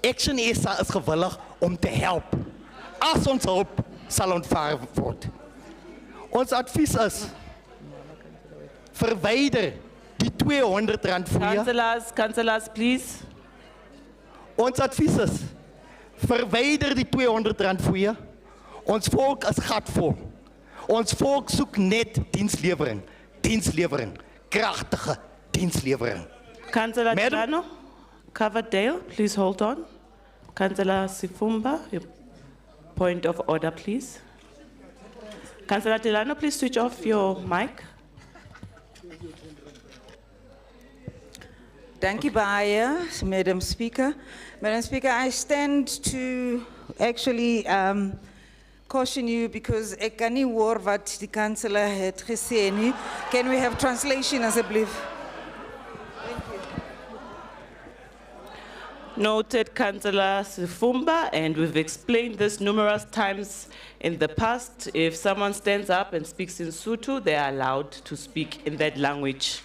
Action SA is gewillig om te help. As ons hulp sal ontvaar word. Ons advies is verwyder die R200 fooie. Councillors, please. Ons advies is, verwyder die R200 fooie. Ons volk is gatvol. Ons volk soek net dienslewering. Dienslewering. Kragtige dienslewering. Councillor Delano, Coverdale, please hold on. Councillor Sifumba, your point of order, please. Councillor Delano, please switch off your mic. Thank you, Madam Speaker. Madam Speaker, I stand to actually caution you because ek kan nie hoor wat die councillor het gesê nie. Can we have translation asseblief? Thank you. Noted, Councillor Sifumba, and we've explained this numerous times in the past. If someone stands up and speaks in Sotho, they are allowed to speak in that language.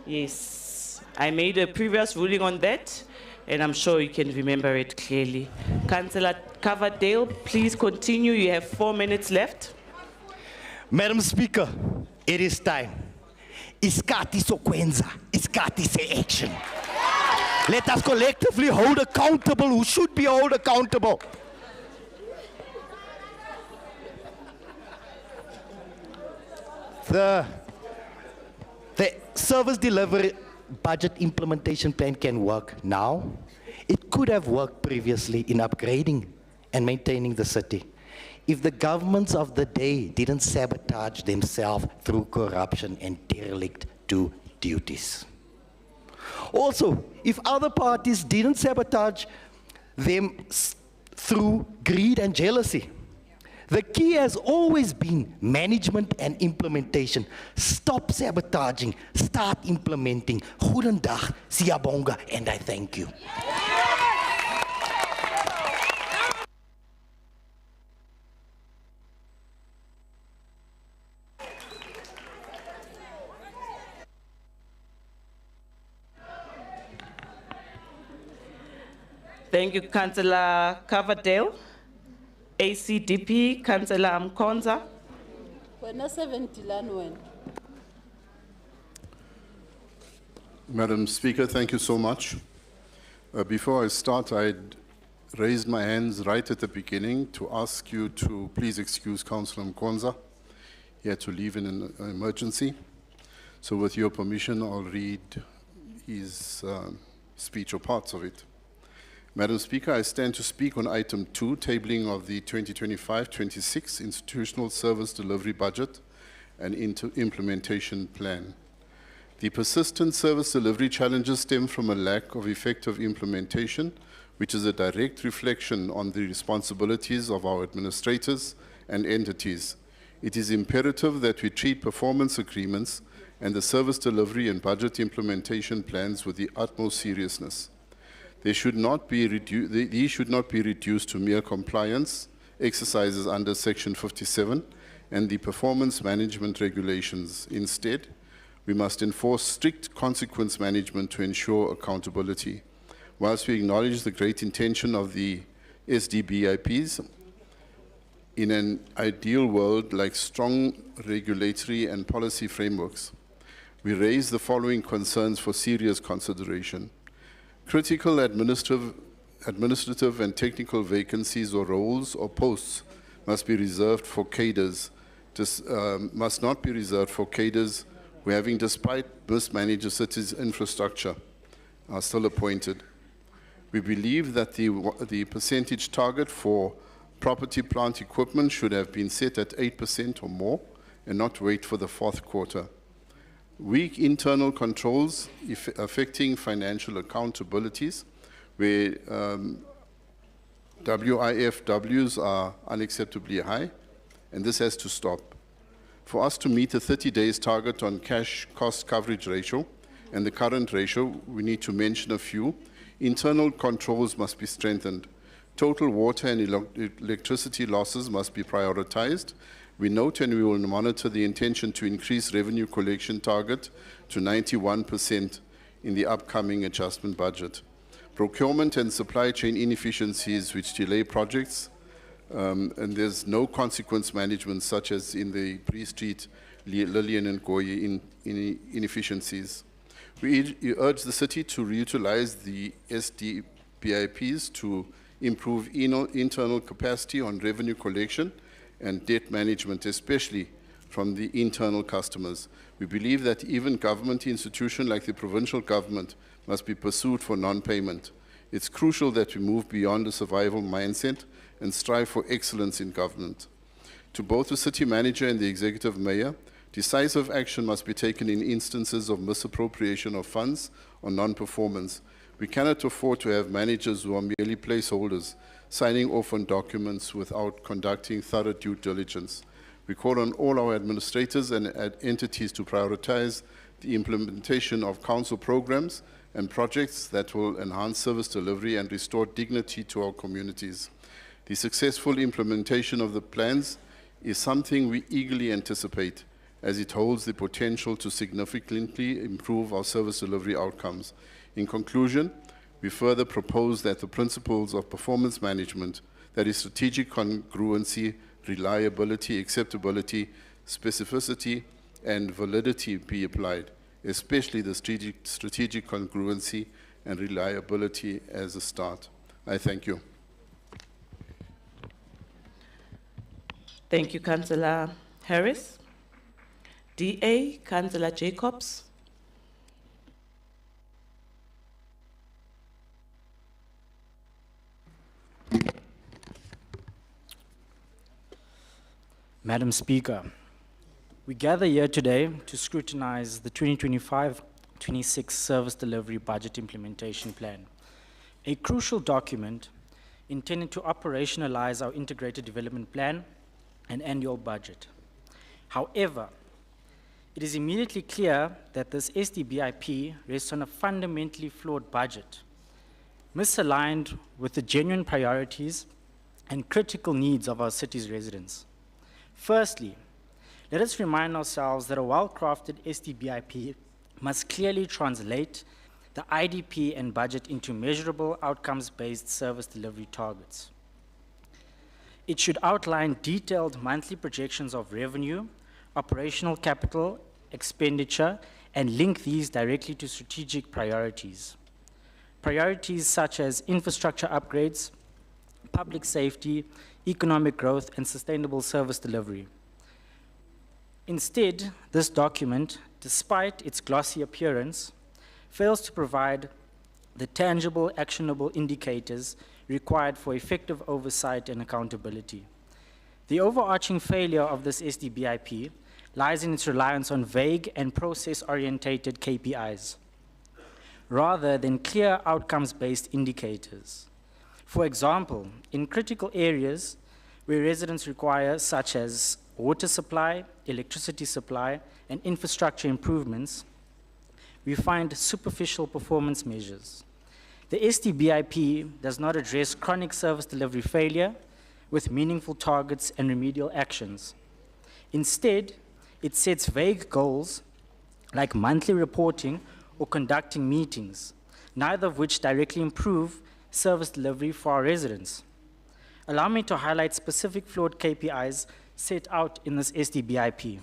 Yes, I made a previous ruling on that, and I'm sure you can remember it clearly. Councillor Coverdale, please continue. You have 4 minutes left. Madam Speaker, it is time. Iskati sokwenza, iskati se action. Let us collectively hold accountable who should be held accountable. The service delivery budget implementation plan can work now. It could have worked previously in upgrading and maintaining the city if the governments of the day didn't sabotage themselves through corruption and derelict to duties. Also, if other parties didn't sabotage them through greed and jealousy. The key has always been management and implementation. Stop sabotaging, start implementing. Goedendag, siyabonga, and I thank you. Thank you, Councillor Coverdale. ACDP, Councillor Mkonza. Madam Speaker, thank you so much. Before I start, I'd raised my hands right at the beginning to ask you to please excuse Councillor Mkonza. He had to leave in an emergency. So with your permission, I'll read his speech or parts of it. Madam Speaker, I stand to speak on item 2, tabling of the 2025-26 Institutional Service Delivery Budget and Implementation Plan. The persistent service delivery challenges stem from a lack of effective implementation, which is a direct reflection on the responsibilities of our administrators and entities. It is imperative that we treat performance agreements and the service delivery and budget implementation plans with the utmost seriousness. These should not be reduced to mere compliance exercises under Section 57 and the performance management regulations. Instead, we must enforce strict consequence management to ensure accountability. Whilst we acknowledge the great intention of the SDBIPs, in an ideal world like strong regulatory and policy frameworks, we raise the following concerns for serious consideration. Critical administrative and technical vacancies or roles or posts must be reserved for cadres, must not be reserved for cadres who, having despite mismanaged the city's infrastructure, are still appointed. We believe that the percentage target for property, plant, equipment should have been set at 8% or more and not wait for the fourth quarter. Weak internal controls affecting financial accountabilities, where WIFWs are unacceptably high, and this has to stop. For us to meet the 30 days target on cash cost coverage ratio and the current ratio, we need to mention a few. Internal controls must be strengthened. Total water and electricity losses must be prioritized. We note and we will monitor the intention to increase revenue collection target to 91% in the upcoming adjustment budget. Procurement and supply chain inefficiencies which delay projects, and there's no consequence management such as in the Bree Street, Lillian and Goye inefficiencies. We urge the city to reutilize the SDBIPs to improve internal capacity on revenue collection and debt management, especially from the internal customers. We believe that even government institutions like the provincial government must be pursued for non-payment. It's crucial that we move beyond a survival mindset and strive for excellence in government. To both the city manager and the executive mayor, decisive action must be taken in instances of misappropriation of funds or non-performance. We cannot afford to have managers who are merely placeholders, signing off on documents without conducting thorough due diligence. We call on all our administrators and entities to prioritize the implementation of council programs and projects that will enhance service delivery and restore dignity to our communities. The successful implementation of the plans is something we eagerly anticipate, as it holds the potential to significantly improve our service delivery outcomes. In conclusion, we further propose that the principles of performance management, that is strategic congruency, reliability, acceptability, specificity, and validity be applied, especially the strategic congruency and reliability as a start. I thank you. Thank you, Councillor Harris. DA, Councillor Jacobs. Madam Speaker, we gather here today to scrutinize the 2025-26 Service Delivery Budget Implementation Plan, a crucial document intended to operationalize our integrated development plan and annual budget. However, it is immediately clear that this SDBIP rests on a fundamentally flawed budget, misaligned with the genuine priorities and critical needs of our city's residents. Firstly, let us remind ourselves that a well-crafted SDBIP must clearly translate the IDP and budget into measurable outcomes-based service delivery targets. It should outline detailed monthly projections of revenue, operational capital, expenditure, and link these directly to strategic priorities. Priorities such as infrastructure upgrades, public safety, economic growth, and sustainable service delivery. Instead, this document, despite its glossy appearance, fails to provide the tangible, actionable indicators required for effective oversight and accountability. The overarching failure of this SDBIP lies in its reliance on vague and process-orientated KPIs, rather than clear outcomes-based indicators. For example, in critical areas where residents require, such as water supply, electricity supply, and infrastructure improvements, we find superficial performance measures. The SDBIP does not address chronic service delivery failure with meaningful targets and remedial actions. Instead, it sets vague goals like monthly reporting or conducting meetings, neither of which directly improve service delivery for our residents. Allow me to highlight specific flawed KPIs set out in this SDBIP.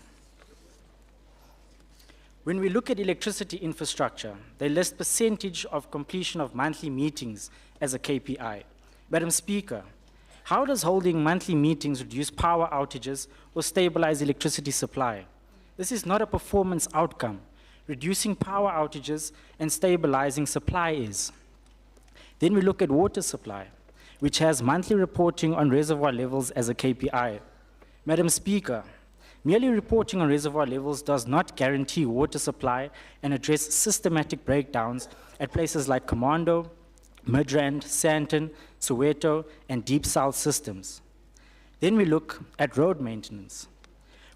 When we look at electricity infrastructure, they list percentage of completion of monthly meetings as a KPI. Madam Speaker, how does holding monthly meetings reduce power outages or stabilize electricity supply? This is not a performance outcome. Reducing power outages and stabilizing supply is. Then we look at water supply, which has monthly reporting on reservoir levels as a KPI. Madam Speaker, merely reporting on reservoir levels does not guarantee water supply and address systematic breakdowns at places like Commando, Midrand, Sandton, Soweto, and Deep South systems. Then we look at road maintenance,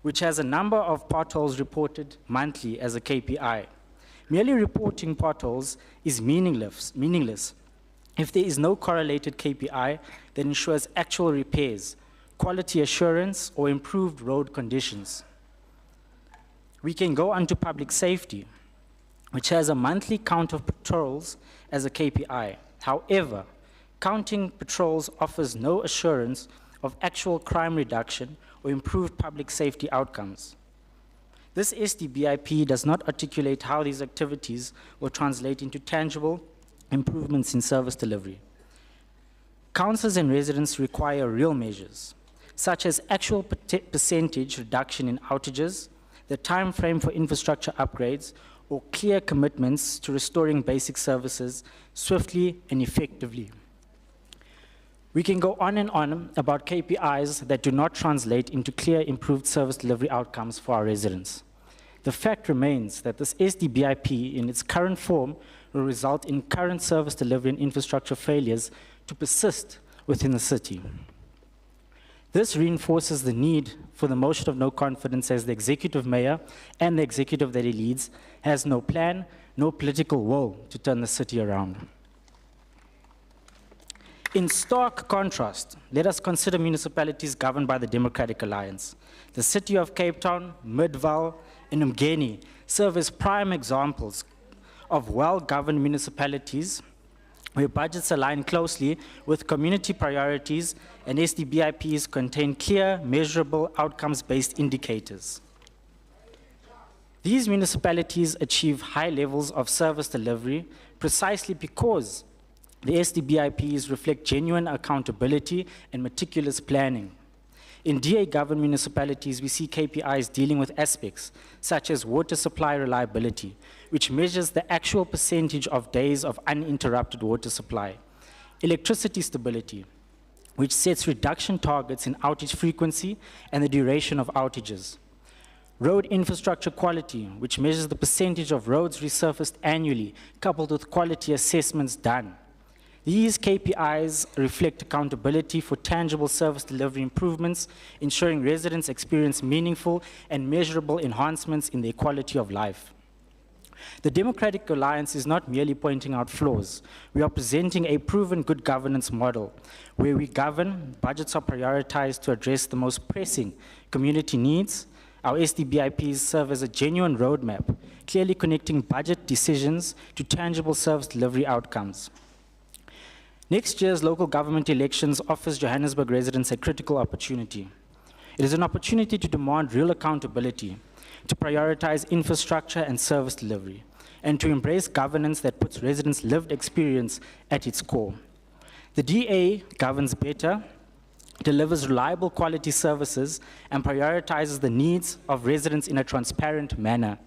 which has a number of potholes reported monthly as a KPI. Merely reporting potholes is meaningless if there is no correlated KPI that ensures actual repairs, quality assurance, or improved road conditions. We can go on to public safety, which has a monthly count of patrols as a KPI. However, counting patrols offers no assurance of actual crime reduction or improved public safety outcomes. This SDBIP does not articulate how these activities will translate into tangible improvements in service delivery. Councils and residents require real measures, such as actual percentage reduction in outages, the time frame for infrastructure upgrades, or clear commitments to restoring basic services swiftly and effectively. We can go on and on about KPIs that do not translate into clear improved service delivery outcomes for our residents. The fact remains that this SDBIP in its current form will result in current service delivery and infrastructure failures to persist within the city. This reinforces the need for the motion of no confidence, as the executive mayor and the executive that he leads has no plan, no political will to turn the city around. In stark contrast, let us consider municipalities governed by the Democratic Alliance. The city of Cape Town, Midvaal, and Umgeni serve as prime examples of well-governed municipalities where budgets align closely with community priorities and SDBIPs contain clear, measurable, outcomes-based indicators. These municipalities achieve high levels of service delivery precisely because the SDBIPs reflect genuine accountability and meticulous planning. In DA-governed municipalities, we see KPIs dealing with aspects such as water supply reliability, which measures the actual percentage of days of uninterrupted water supply. Electricity stability, which sets reduction targets in outage frequency and the duration of outages. Road infrastructure quality, which measures the percentage of roads resurfaced annually, coupled with quality assessments done. These KPIs reflect accountability for tangible service delivery improvements, ensuring residents experience meaningful and measurable enhancements in their quality of life. The Democratic Alliance is not merely pointing out flaws. We are presenting a proven good governance model where we govern, budgets are prioritized to address the most pressing community needs. Our SDBIPs serve as a genuine roadmap, clearly connecting budget decisions to tangible service delivery outcomes. Next year's local government elections offers Johannesburg residents a critical opportunity. It is an opportunity to demand real accountability, to prioritize infrastructure and service delivery, and to embrace governance that puts residents' lived experience at its core. The DA governs better, delivers reliable quality services, and prioritizes the needs of residents in a transparent manner.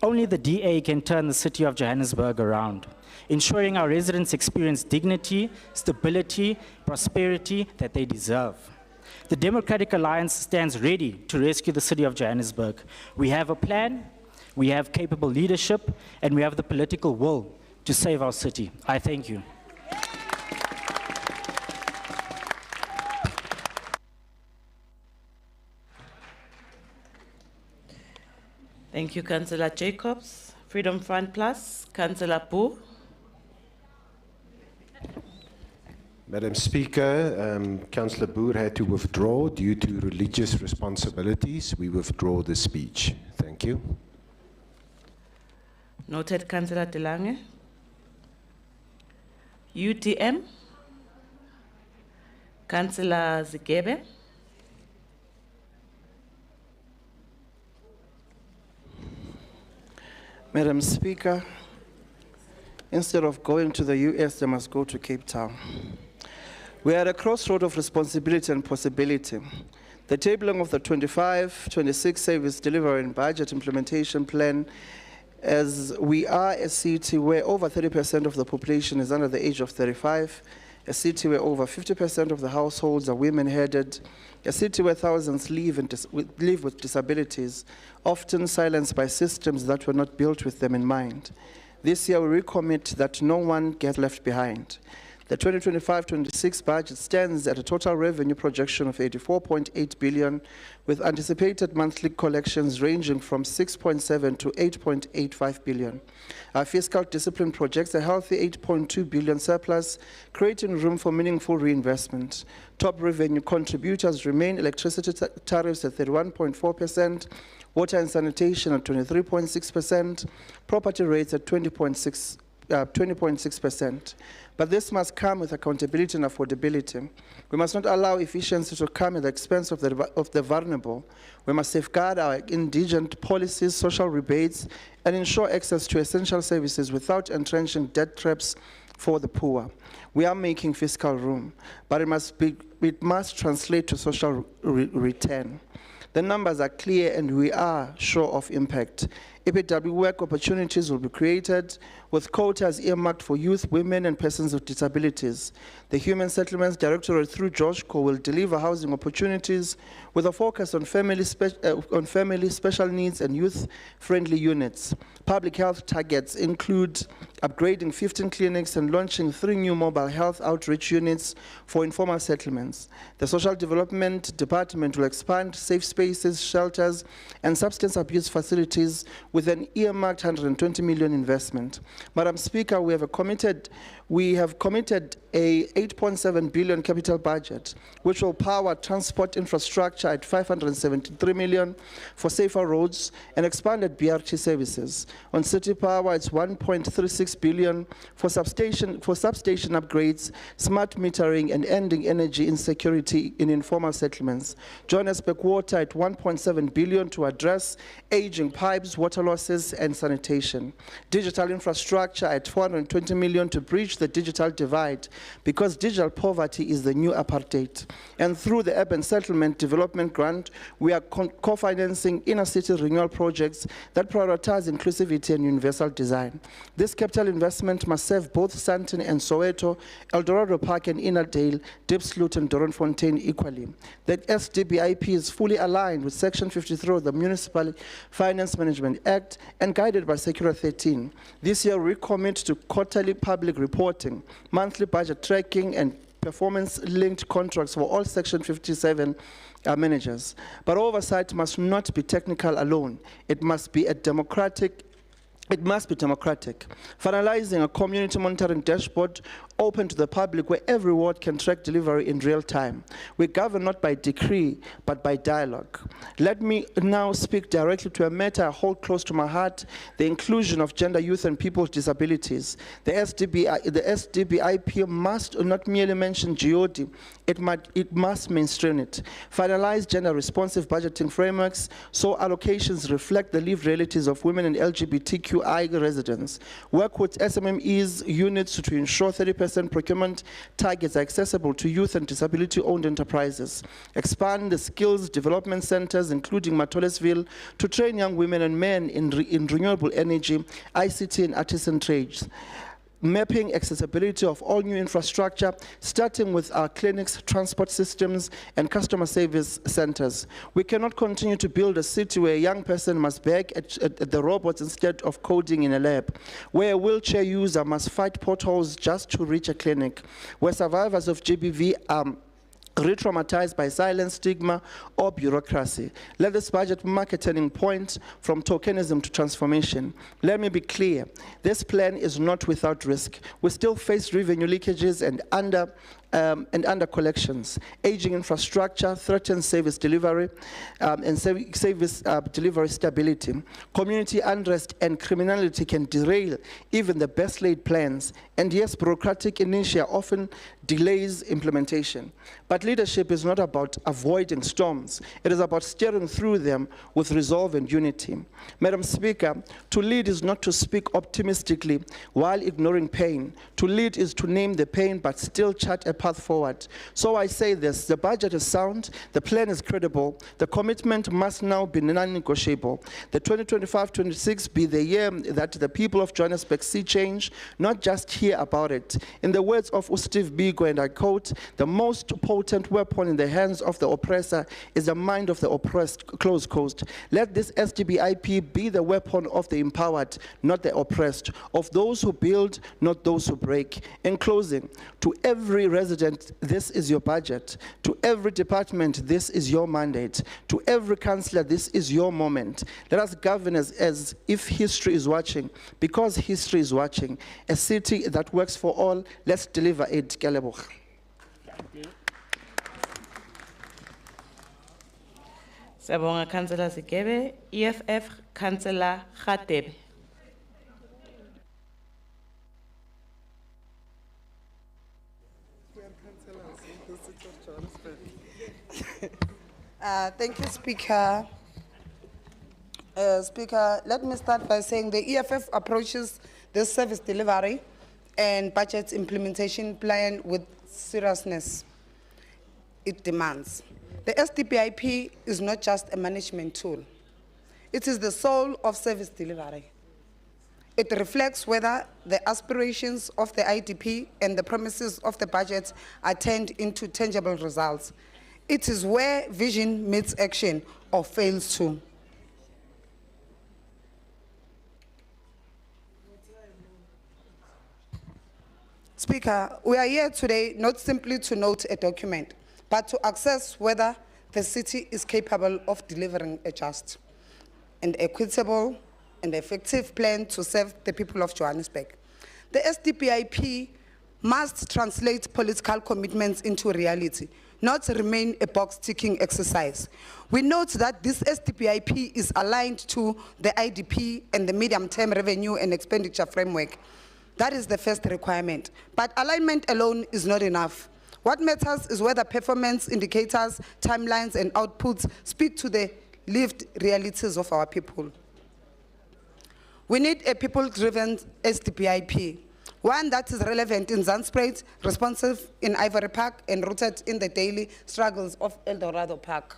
Only the DA can turn the city of Johannesburg around, ensuring our residents experience dignity, stability, prosperity that they deserve. The Democratic Alliance stands ready to rescue the city of Johannesburg. We have a plan, we have capable leadership, and we have the political will to save our city. I thank you. Thank you, Councillor Jacobs. Freedom Front Plus, Councillor Boo. Madam Speaker, Councillor Boer had to withdraw due to religious responsibilities. We withdraw the speech. Thank you. Noted, Councillor De Lange. UTM, Councillor Zigebe. Madam Speaker, instead of going to the US, they must go to Cape Town. We are at a crossroad of responsibility and possibility. The tabling of the 25-26 Service Delivery and Budget Implementation Plan, as we are a city where over 30% of the population is under the age of 35, a city where over 50% of the households are women-headed, a city where thousands live with disabilities, often silenced by systems that were not built with them in mind. This year we recommit that no one gets left behind. The 2025-26 budget stands at a total revenue projection of 84.8 billion, with anticipated monthly collections ranging from 6.7 to 8.85 billion. Our fiscal discipline projects a healthy 8.2 billion surplus, creating room for meaningful reinvestment. Top revenue contributors remain electricity tariffs at 31.4%, water and sanitation at 23.6%, property rates at 20.6%. But this must come with accountability and affordability. We must not allow efficiency to come at the expense of the vulnerable. We must safeguard our indigent policies, social rebates, and ensure access to essential services without entrenching debt traps for the poor. We are making fiscal room, but it must translate to social return. The numbers are clear and we are sure of impact. EPW work opportunities will be created with quotas earmarked for youth, women, and persons with disabilities. The Human Settlements Directorate through JoSCO will deliver housing opportunities with a focus on family, special needs, and youth-friendly units. Public health targets include upgrading 15 clinics and launching 3 new mobile health outreach units for informal settlements. The Social Development Department will expand safe spaces, shelters, and substance abuse facilities with an earmarked 120 million investment. Madam Speaker, we have committed a 8.7 billion capital budget, which will power transport infrastructure at 573 million for safer roads and expanded BRT services. On city power, it's 1.36 billion for substation upgrades, smart metering, and ending energy insecurity in informal settlements. Johannesburg Water at 1.7 billion to address aging pipes, water losses, and sanitation. Digital infrastructure at 420 million to bridge the digital divide, because digital poverty is the new apartheid. And through the Urban Settlement Development Grant, we are co-financing inner city renewal projects that prioritize inclusivity and universal design. This capital investment must serve both Sandton and Soweto, Eldorado Park and Innerdale, Diepsloot and Doornfontein equally. That SDBIP is fully aligned with Section 53 of the Municipal Finance Management Act and guided by Circular 13. This year we commit to quarterly public reporting, monthly budget tracking, and performance-linked contracts for all Section 57 managers. But oversight must not be technical alone. It must be democratic. Finalizing a community monitoring dashboard open to the public where every ward can track delivery in real time. We govern not by decree, but by dialogue. Let me now speak directly to a matter I hold close to my heart, the inclusion of gender, youth, and people with disabilities. The SDBIP must not merely mention GOD, it must mainstream it. Finalize gender-responsive budgeting frameworks so allocations reflect the lived realities of women and LGBTQI residents. Work with SMMEs units to ensure 30% 50% procurement targets are accessible to youth and disability-owned enterprises. Expand the skills development centers, including Matolesville, to train young women and men in renewable energy, ICT, and artisan trades. Mapping accessibility of all new infrastructure, starting with our clinics, transport systems, and customer service centers. We cannot continue to build a city where a young person must beg at the robots instead of coding in a lab, where a wheelchair user must fight potholes just to reach a clinic, where survivors of GBV are re-traumatized by silence, stigma, or bureaucracy. Let this budget mark a turning point from tokenism to transformation. Let me be clear, this plan is not without risk. We still face revenue leakages and under collections. Aging infrastructure threatens service delivery and service delivery stability. Community unrest and criminality can derail even the best laid plans. And yes, bureaucratic inertia often delays implementation. But leadership is not about avoiding storms. It is about steering through them with resolve and unity. Madam Speaker, to lead is not to speak optimistically while ignoring pain. To lead is to name the pain but still chart a path forward. So I say this, the budget is sound, the plan is credible, the commitment must now be non-negotiable. The 2025-26 be the year that the people of Johannesburg see change, not just hear about it. In the words of Steve Biko, and I quote, "The most potent weapon in the hands of the oppressor is the mind of the oppressed," close quote. Let this SDBIP be the weapon of the empowered, not the oppressed, of those who build, not those who break. In closing, to every resident, this is your budget. To every department, this is your mandate. To every councillor, this is your moment. Let us govern as if history is watching, because history is watching. A city that works for all, let's deliver it. Ke a leboga. Siyabonga Councillor Sikebe, EFF Councillor Khatebe. Thank you, Speaker. Speaker, let me start by saying the EFF approaches this service delivery and budget implementation plan with seriousness it demands. The SDPIP is not just a management tool. It is the soul of service delivery. It reflects whether the aspirations of the IDP and the promises of the budget are turned into tangible results. It is where vision meets action or fails to. Speaker, we are here today not simply to note a document, but to assess whether the city is capable of delivering a just and equitable and effective plan to serve the people of Johannesburg. The SDPIP must translate political commitments into reality, not remain a box-ticking exercise. We note that this SDPIP is aligned to the IDP and the medium-term revenue and expenditure framework. That is the first requirement. But alignment alone is not enough. What matters is whether performance indicators, timelines, and outputs speak to the lived realities of our people. We need a people-driven SDPIP, one that is relevant in Zandspruit, responsive in Ivory Park, and rooted in the daily struggles of El Dorado Park.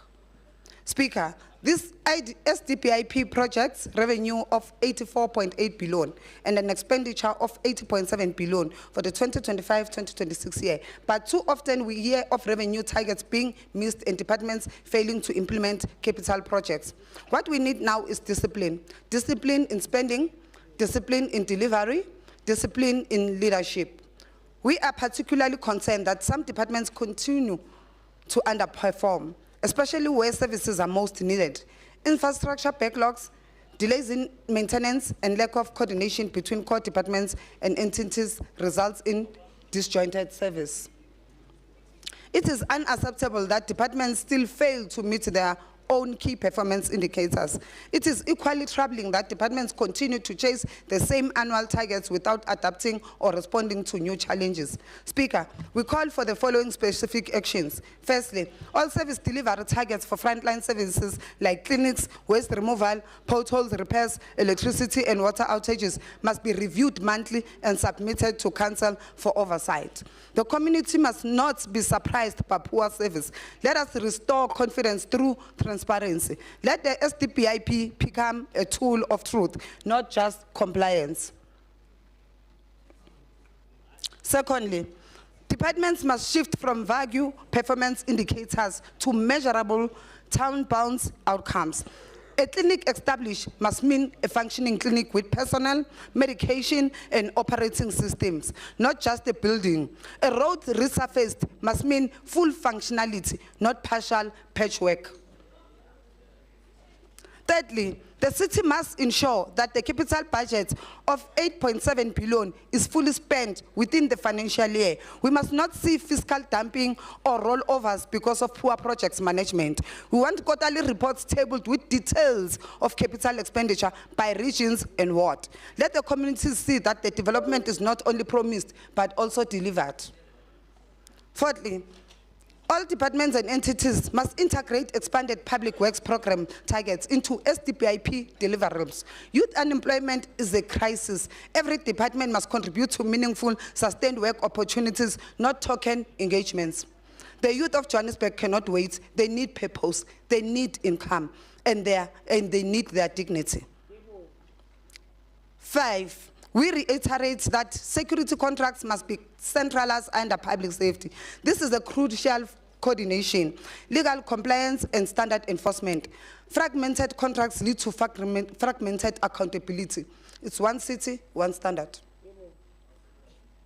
Speaker, this SDPIP projects revenue of 84.8 billion and an expenditure of 80.7 billion for the 2025-2026 year. But too often we hear of revenue targets being missed and departments failing to implement capital projects. What we need now is discipline. Discipline in spending, discipline in delivery, discipline in leadership. We are particularly concerned that some departments continue to underperform, especially where services are most needed. Infrastructure backlogs, delays in maintenance, and lack of coordination between core departments and entities results in disjointed service. It is unacceptable that departments still fail to meet their own key performance indicators. It is equally troubling that departments continue to chase the same annual targets without adapting or responding to new challenges. Speaker, we call for the following specific actions. Firstly, all service delivery targets for frontline services like clinics, waste removal, potholes repairs, electricity and water outages must be reviewed monthly and submitted to council for oversight. The community must not be surprised by poor service. Let us restore confidence through transparency. Let the SDPIP become a tool of truth, not just compliance. Secondly, departments must shift from vague performance indicators to measurable town-bound outcomes. A clinic established must mean a functioning clinic with personnel, medication, and operating systems, not just a building. A road resurfaced must mean full functionality, not partial patchwork. Thirdly, the city must ensure that the capital budget of 8.7 billion is fully spent within the financial year. We must not see fiscal dumping or rollovers because of poor projects management. We want quarterly reports tabled with details of capital expenditure by regions and ward. Let the communities see that the development is not only promised, but also delivered. Fourthly, all departments and entities must integrate expanded public works program targets into SDPIP deliverables. Youth unemployment is a crisis. Every department must contribute to meaningful, sustained work opportunities, not token engagements. The youth of Johannesburg cannot wait. They need purpose, they need income, and they need their dignity. 5, we reiterate that security contracts must be centralized under public safety. This is a crucial coordination, legal compliance, and standard enforcement. Fragmented contracts lead to fragmented accountability. It's one city, one standard.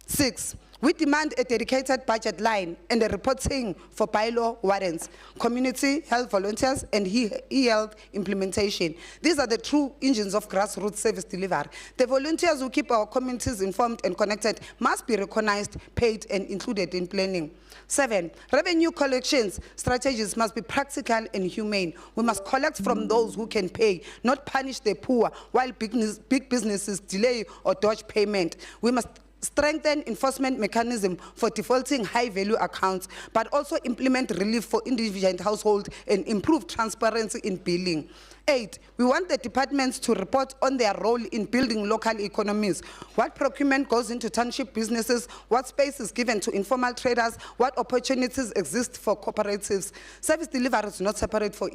6, we demand a dedicated budget line and a reporting for bylaw warrants, community health volunteers, and e-health implementation. These are the true engines of grassroots service delivery. The volunteers who keep our communities informed and connected must be recognized, paid, and included in planning. 7, revenue collections strategies must be practical and humane. We must collect from those who can pay, not punish the poor while big businesses delay or dodge payment. We must strengthen enforcement mechanism for defaulting high-value accounts, but also implement relief for individual and household and improve transparency in billing. 8, we want the departments to report on their role in building local economies. What procurement goes into township businesses, what space is given to informal traders, what opportunities exist for cooperatives. Service delivery is not separate from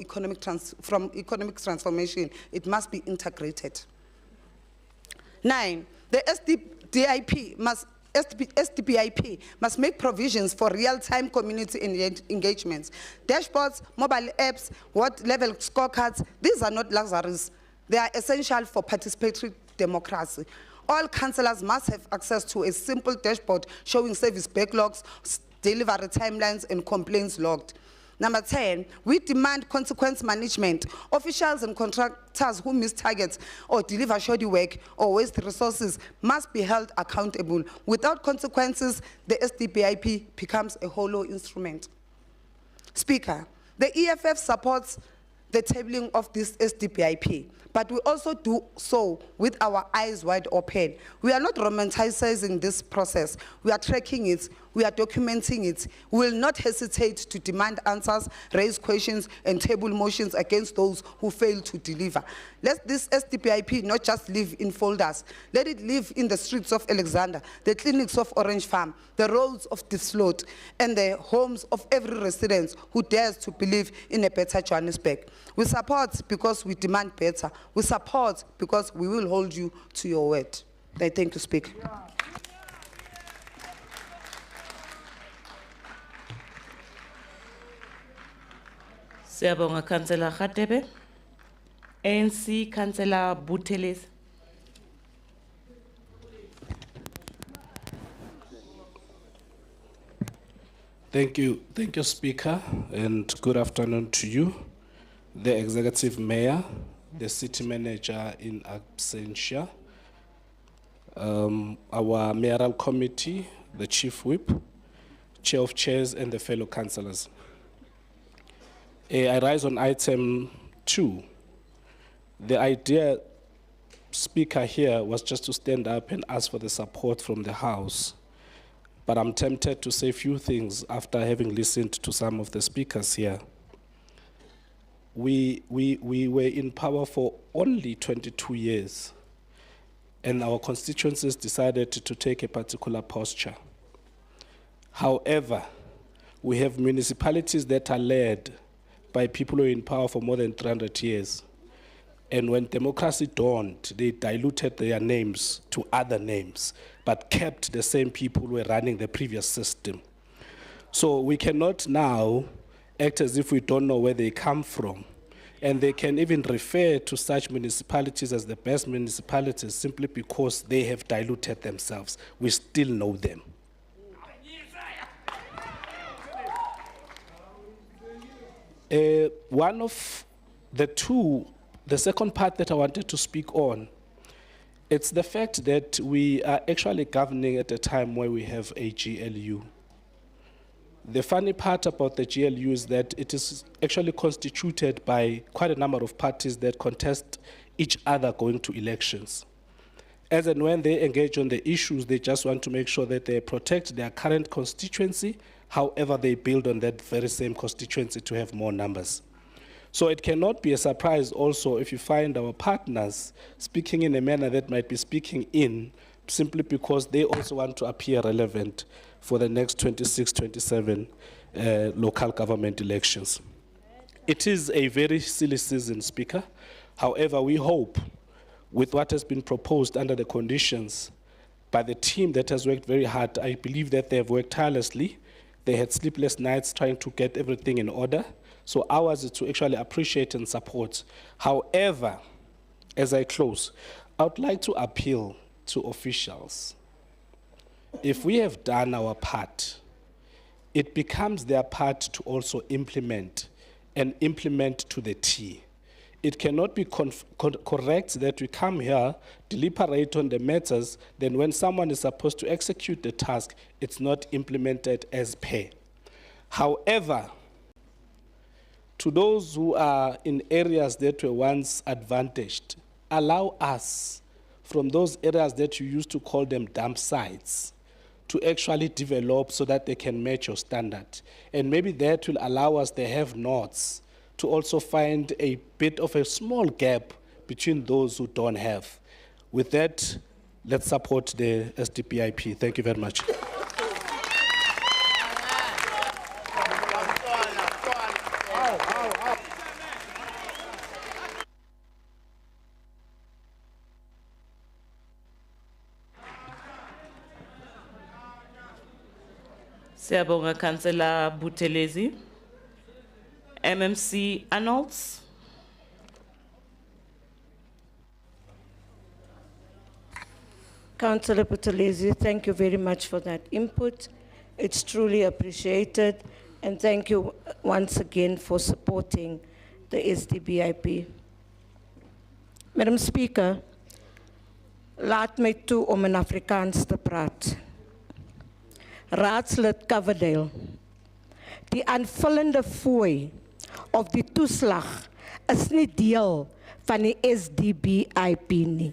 economic transformation. It must be integrated. 9, the SDPIP must make provisions for real-time community engagements. Dashboards, mobile apps, ward-level scorecards, these are not luxuries. They are essential for participatory democracy. All councillors must have access to a simple dashboard showing service backlogs, delivery timelines, and complaints logged. Number 10, we demand consequence management. Officials and contractors who miss targets or deliver shoddy work or waste resources must be held accountable. Without consequences, the SDPIP becomes a hollow instrument. Speaker, the EFF supports the tabling of this SDPIP, but we also do so with our eyes wide open. We are not romanticizing this process. We are tracking it. We are documenting it. We will not hesitate to demand answers, raise questions, and table motions against those who fail to deliver. Let this SDPIP not just live in folders. Let it live in the streets of Alexander, the clinics of Orange Farm, the roads of Dislot, and the homes of every resident who dares to believe in a better Johannesburg. We support because we demand better. We support because we will hold you to your word. I thank you, Speaker. Siyabonga Councillor Khatebe. ANC Councillor Buthelezi. Thank you, Speaker, and good afternoon to you, the Executive Mayor, the City Manager in absentia, our Mayoral Committee, the Chief Whip, Chair of Chairs, and the fellow councillors. I rise on item 2. The idea, Speaker, here was just to stand up and ask for the support from the House. But I'm tempted to say a few things after having listened to some of the speakers here. We were in power for only 22 years, and our constituencies decided to take a particular posture. However, we have municipalities that are led by people who are in power for more than 300 years. And when democracy dawned, they diluted their names to other names, but kept the same people who were running the previous system. So we cannot now act as if we don't know where they come from. And they can even refer to such municipalities as the best municipalities simply because they have diluted themselves. We still know them. One of the second part that I wanted to speak on, it's the fact that we are actually governing at a time where we have a GLU. The funny part about the GLU is that it is actually constituted by quite a number of parties that contest each other going to elections. As and when they engage on the issues, they just want to make sure that they protect their current constituency, however they build on that very same constituency to have more numbers. So it cannot be a surprise also if you find our partners speaking in a manner that might be speaking in simply because they also want to appear relevant for the next 26, 27 local government elections. It is a very silly season, Speaker. However, we hope with what has been proposed under the conditions by the team that has worked very hard, I believe that they have worked tirelessly. They had sleepless nights trying to get everything in order. So ours is to actually appreciate and support. However, as I close, I would like to appeal to officials. If we have done our part, it becomes their part to also implement, and implement to the T. It cannot be correct that we come here, deliberate on the matters, then when someone is supposed to execute the task, it's not implemented as per. However, to those who are in areas that were once advantaged, allow us, from those areas that you used to call them dump sites, to actually develop so that they can match your standard. And maybe that will allow us, the have-nots, to also find a bit of a small gap between those who don't have. With that, let's support the SDPIP. Thank you very much. Siyabonga Councillor Buthelezi. MMC Arnolds. Councillor Buthelezi, thank you very much for that input. It's truly appreciated. And thank you once again for supporting the SDBIP. Madam Speaker, laat my toe om in Afrikaans te praat. Raadslid Coverdale, die aanvullende fooi of die toeslag is nie deel van die SDBIP nie.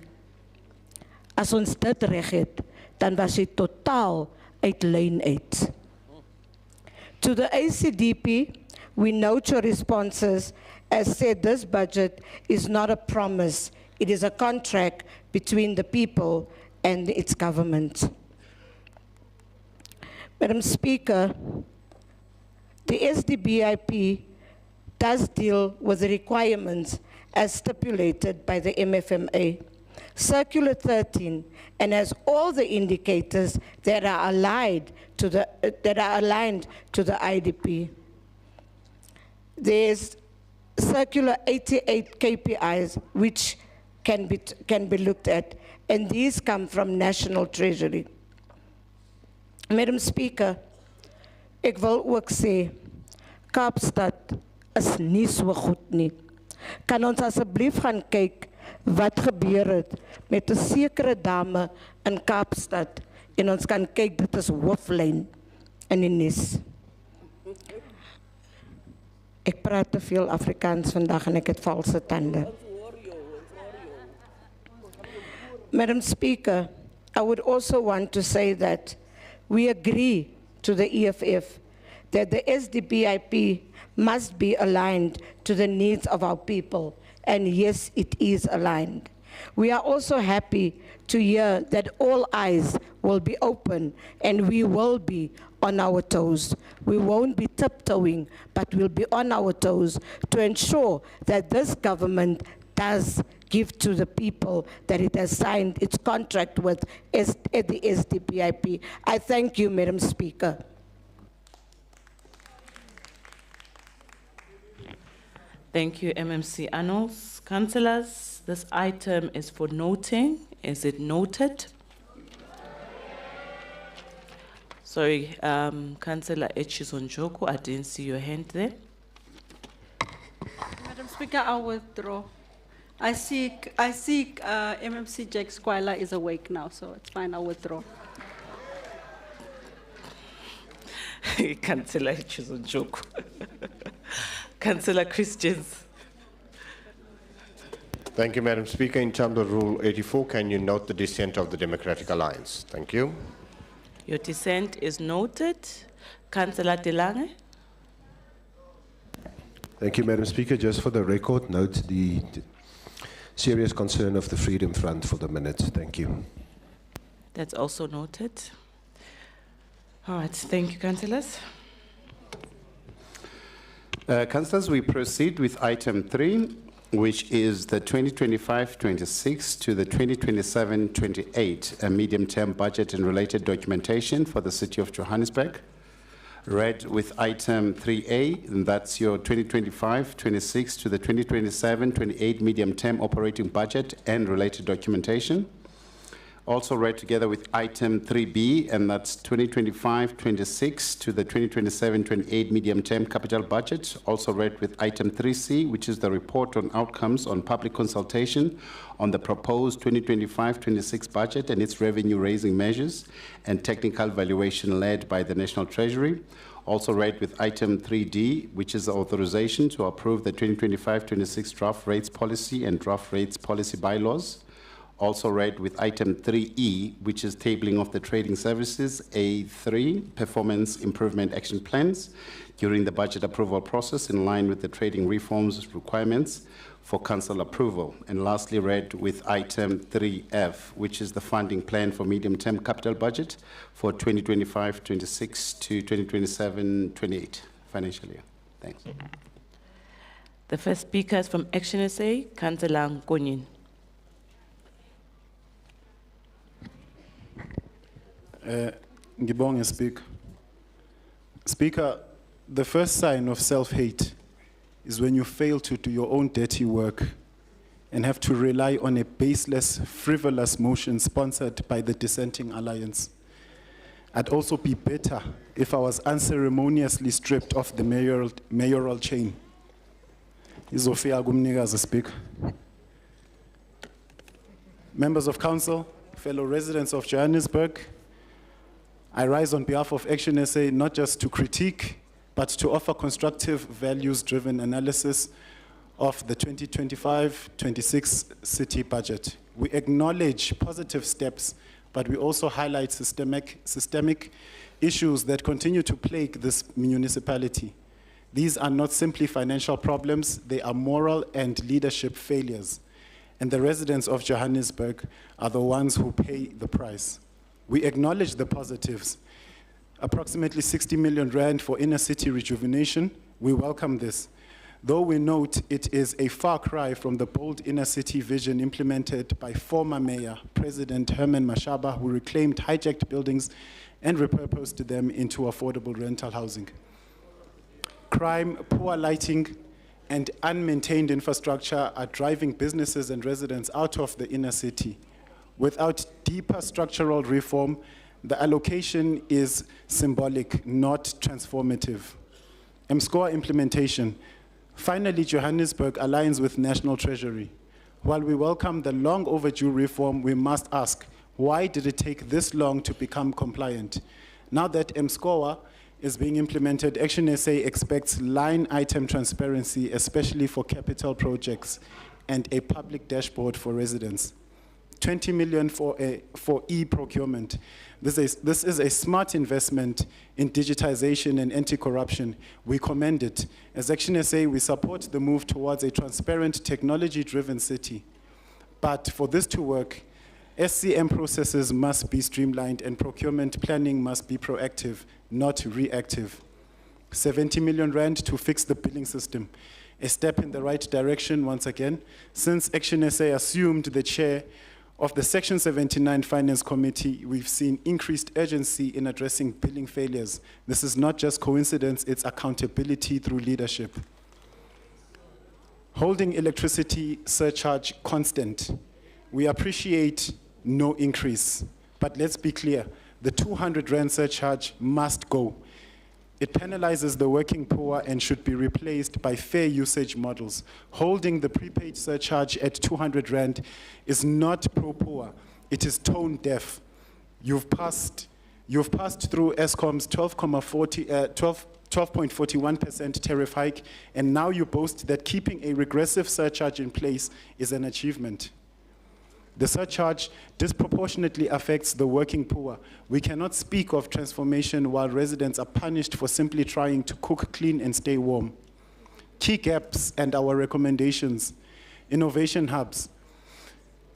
As ons dit reg het, dan was hy totaal uit lyn uit. To the ACDP, we note your responses as said this budget is not a promise, it is a contract between the people and its government. Madam Speaker, the SDBIP does deal with the requirements as stipulated by the MFMA. Circular 13 and has all the indicators that are aligned to the IDP. There's circular 88 KPIs which can be looked at, and these come from National Treasury. Madam Speaker, ek wil ook sê, Kaapstad is nie so goed nie. Kan ons asseblief gaan kyk wat gebeur het met 'n sekere dame in Kaapstad en ons kan kyk dit is hooflyn in die nuus. Ek praat te veel Afrikaans vandag en ek het valse tande. Madam Speaker, I would also want to say that we agree to the EFF that the SDPIP must be aligned to the needs of our people, and yes, it is aligned. We are also happy to hear that all eyes will be open and we will be on our toes. We won't be tiptoeing, but we'll be on our toes to ensure that this government does give to the people that it has signed its contract with at the SDPIP. I thank you, Madam Speaker. Thank you, MMC Annals. Councillors, this item is for noting. Is it noted? Sorry, Councillor Echizonjoku, I didn't see your hand there. Madam Speaker, I'll withdraw. I see MMC Jack Squila is awake now, so it's fine, I'll withdraw. Councillor Echizonjoku. Councillor Christians. Thank you, Madam Speaker. In terms of Rule 84, can you note the dissent of the Democratic Alliance? Thank you. Your dissent is noted. Councillor De Lange. Thank you, Madam Speaker. Just for the record, note the serious concern of the Freedom Front for the minutes. Thank you. That's also noted. All right, thank you, councillors. Councillors, we proceed with item 3, which is the 2025-26 to the 2027-28 medium-term budget and related documentation for the City of Johannesburg. Read with item 3A, and that's your 2025-26 to the 2027-28 medium-term operating budget and related documentation. Also read together with item 3B, and that's 2025-26 to the 2027-28 medium-term capital budget. Also read with item 3C, which is the report on outcomes on public consultation on the proposed 2025-26 budget and its revenue-raising measures and technical valuation led by the National Treasury. Also read with item 3D, which is the authorization to approve the 2025-26 draft rates policy and draft rates policy bylaws. Also read with item 3E, which is tabling of the trading services, A3, performance improvement action plans during the budget approval process in line with the trading reforms requirements for council approval. And lastly, read with item 3F, which is the funding plan for medium-term capital budget for 2025-26 to 2027-28 financial year. Thanks. The first speaker is from Action SA, Councillor Conny. Ngibonge, Speaker. Speaker, the first sign of self-hate is when you fail to do your own dirty work and have to rely on a baseless, frivolous motion sponsored by the dissenting alliance. I'd also be better if I was unceremoniously stripped off the mayoral chain. Izofika kumnikazi, Speaker. Members of Council, fellow residents of Johannesburg, I rise on behalf of Action SA not just to critique, but to offer constructive, values-driven analysis of the 2025-26 city budget. We acknowledge positive steps, but we also highlight systemic issues that continue to plague this municipality. These are not simply financial problems, they are moral and leadership failures. And the residents of Johannesburg are the ones who pay the price. We acknowledge the positives. Approximately 60 million rand for inner city rejuvenation. We welcome this. Though we note it is a far cry from the bold inner city vision implemented by former Mayor, President Herman Mashaba, who reclaimed hijacked buildings and repurposed them into affordable rental housing. Crime, poor lighting, and unmaintained infrastructure are driving businesses and residents out of the inner city. Without deeper structural reform, the allocation is symbolic, not transformative. MSCORE implementation. Finally, Johannesburg aligns with National Treasury. While we welcome the long overdue reform, we must ask, why did it take this long to become compliant? Now that MSCORE is being implemented, Action SA expects line item transparency, especially for capital projects, and a public dashboard for residents. 20 million for e-procurement. This is a smart investment in digitization and anti-corruption. We commend it. As Action SA, we support the move towards a transparent, technology-driven city. But for this to work, SCM processes must be streamlined and procurement planning must be proactive, not reactive. 70 million rand to fix the billing system. A step in the right direction once again, since Action SA assumed the chair of the Section 79 Finance Committee, we've seen increased urgency in addressing billing failures. This is not just coincidence, it's accountability through leadership. Holding electricity surcharge constant. We appreciate no increase, but let's be clear, the 200 Rand surcharge must go. It penalizes the working poor and should be replaced by fair usage models. Holding the prepaid surcharge at 200 Rand is not pro-poor, it is tone deaf. You've passed through Eskom's 12.41% tariff hike, and now you boast that keeping a regressive surcharge in place is an achievement. The surcharge disproportionately affects the working poor. We cannot speak of transformation while residents are punished for simply trying to cook, clean, and stay warm. Key gaps and our recommendations. Innovation hubs.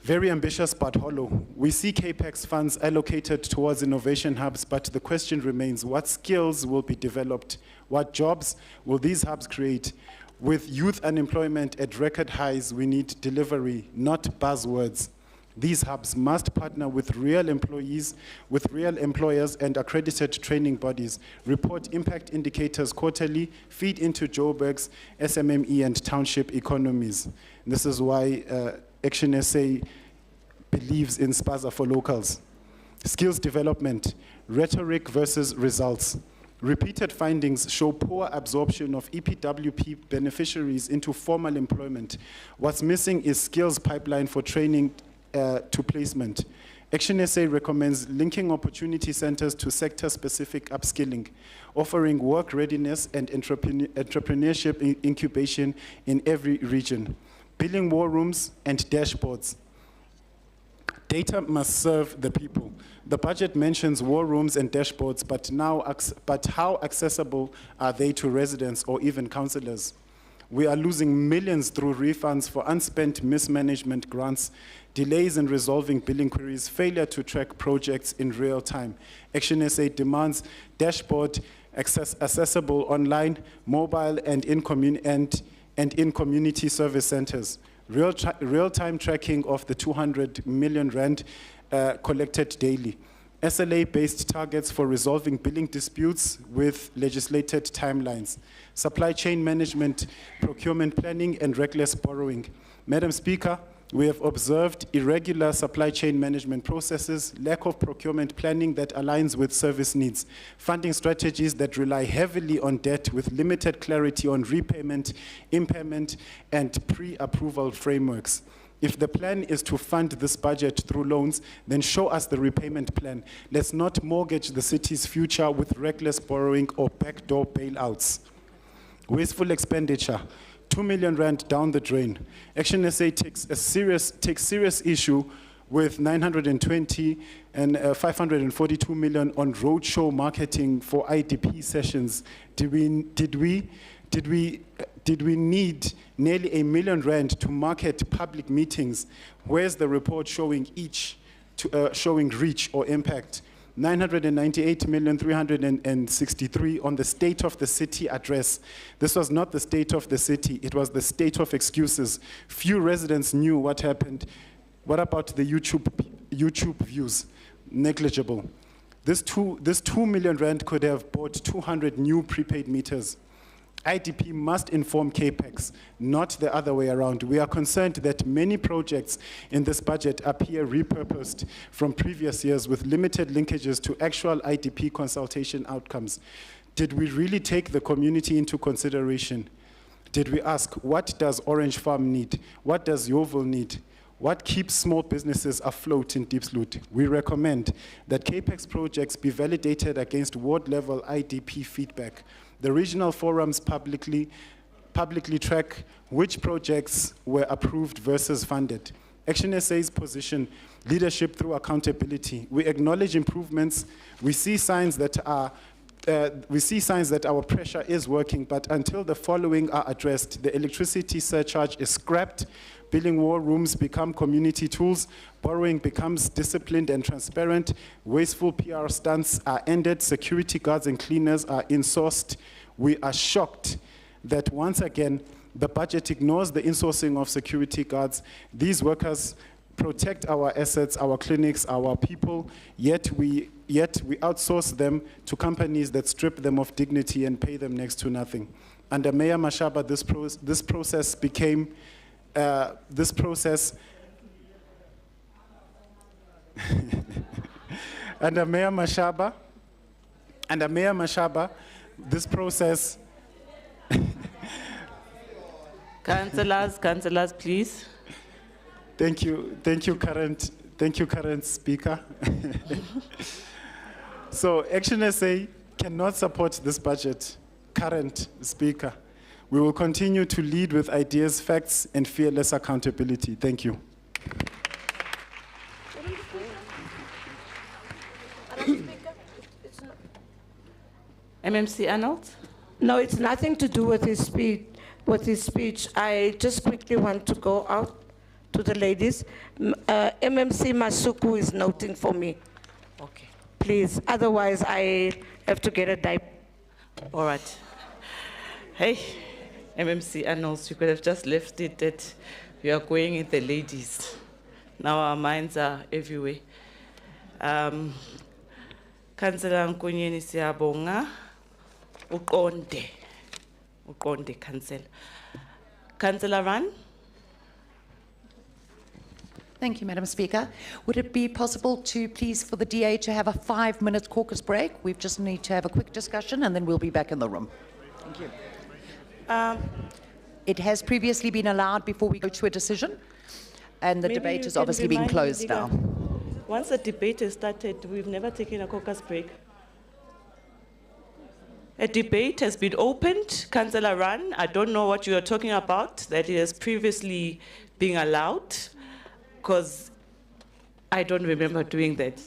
Very ambitious but hollow. We see CAPEX funds allocated towards innovation hubs, but the question remains, what skills will be developed? What jobs will these hubs create? With youth unemployment at record highs, we need delivery, not buzzwords. These hubs must partner with real employees, with real employers and accredited training bodies, report impact indicators quarterly, feed into Joburg's SMME and township economies. This is why Action SA believes in Spaza for locals. Skills development, rhetoric versus results. Repeated findings show poor absorption of EPWP beneficiaries into formal employment. What's missing is skills pipeline for training to placement. Action SA recommends linking opportunity centers to sector-specific upskilling, offering work readiness and entrepreneurship incubation in every region. Billing war rooms and dashboards. Data must serve the people. The budget mentions war rooms and dashboards, but how accessible are they to residents or even councillors? We are losing millions through refunds for unspent mismanagement grants, delays in resolving billing queries, failure to track projects in real time. Action SA demands dashboard accessible online, mobile, and in community service centers. Real-time tracking of the 200 million rand collected daily. SLA-based targets for resolving billing disputes with legislated timelines. Supply chain management, procurement planning, and reckless borrowing. Madam Speaker, we have observed irregular supply chain management processes, lack of procurement planning that aligns with service needs, funding strategies that rely heavily on debt with limited clarity on repayment, impairment, and pre-approval frameworks. If the plan is to fund this budget through loans, then show us the repayment plan. Let's not mortgage the city's future with reckless borrowing or backdoor bailouts. Wasteful expenditure. 2 million rand down the drain. Action SA takes serious issue with 920 and 542 million on roadshow marketing for IDP sessions. Did we need nearly 1 million rand to market public meetings? Where's the report showing showing reach or impact? 998,363 on the state of the city address. This was not the state of the city, it was the state of excuses. Few residents knew what happened. What about the YouTube views? Negligible. This 2 million rand could have bought 200 new prepaid meters. IDP must inform CAPEX, not the other way around. We are concerned that many projects in this budget appear repurposed from previous years with limited linkages to actual IDP consultation outcomes. Did we really take the community into consideration? Did we ask, what does Orange Farm need? What does Yeovil need? What keeps small businesses afloat in Diepsloot? We recommend that CAPEX projects be validated against ward-level IDP feedback. The regional forums publicly track which projects were approved versus funded. Action SA's position, leadership through accountability. We acknowledge improvements. We see signs that our pressure is working, but until the following are addressed, the electricity surcharge is scrapped, billing war rooms become community tools, borrowing becomes disciplined and transparent, wasteful PR stunts are ended, security guards and cleaners are insourced. We are shocked that once again, the budget ignores the insourcing of security guards. These workers protect our assets, our clinics, our people, yet we outsource them to companies that strip them of dignity and pay them next to nothing. Under Mayor Mashaba, this process became, under Mayor Mashaba, this process. Councillors, please. Thank you, current speaker. So Action SA cannot support this budget, current speaker. We will continue to lead with ideas, facts, and fearless accountability. Thank you. MMC Arnold? No, it's nothing to do with his speech. I just quickly want to go out to the ladies. MMC Masuku is noting for me. Okay. Please, otherwise I have to get a diaper. All right. Hey, MMC Arnold, you could have just left it that we are going with the ladies. Now our minds are everywhere. Councillor Nkunyeni siyabonga. Uqonde, Councillor. Councillor Run? Thank you, Madam Speaker. Would it be possible to please for the DA to have a 5-minute caucus break? We just need to have a quick discussion and then we'll be back in the room. Thank you. It has previously been allowed before we go to a decision, and the debate has obviously been closed now. Once the debate has started, we've never taken a caucus break. A debate has been opened. Councillor Run, I don't know what you are talking about, that it has previously been allowed, because I don't remember doing that.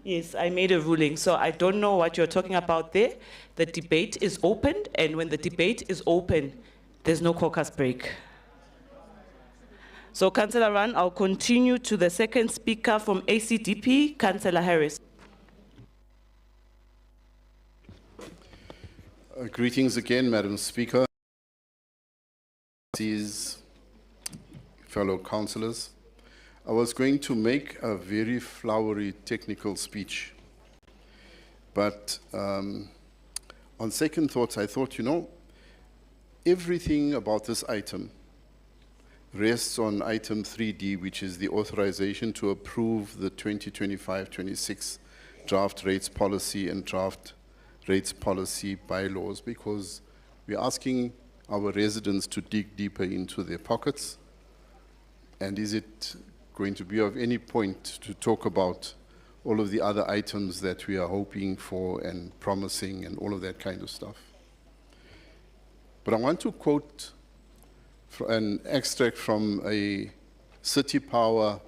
Yes, I made a ruling, so I don't know what you're talking about there. The debate is opened, and when the debate is open, there's no caucus break. So, Councillor Run, I'll continue to the second speaker from ACDP, Councillor Harris. Greetings again, Madam Speaker, fellow councillors. I was going to make a very flowery technical speech, but on second thoughts, I thought, everything about this item rests on item 3D, which is the authorization to approve the 2025-26 draft rates policy and draft rates policy bylaws, because we're asking our residents to dig deeper into their pockets. And is it going to be of any point to talk about all of the other items that we are hoping for and promising and all of that kind of stuff? But I want to quote an extract from a City Power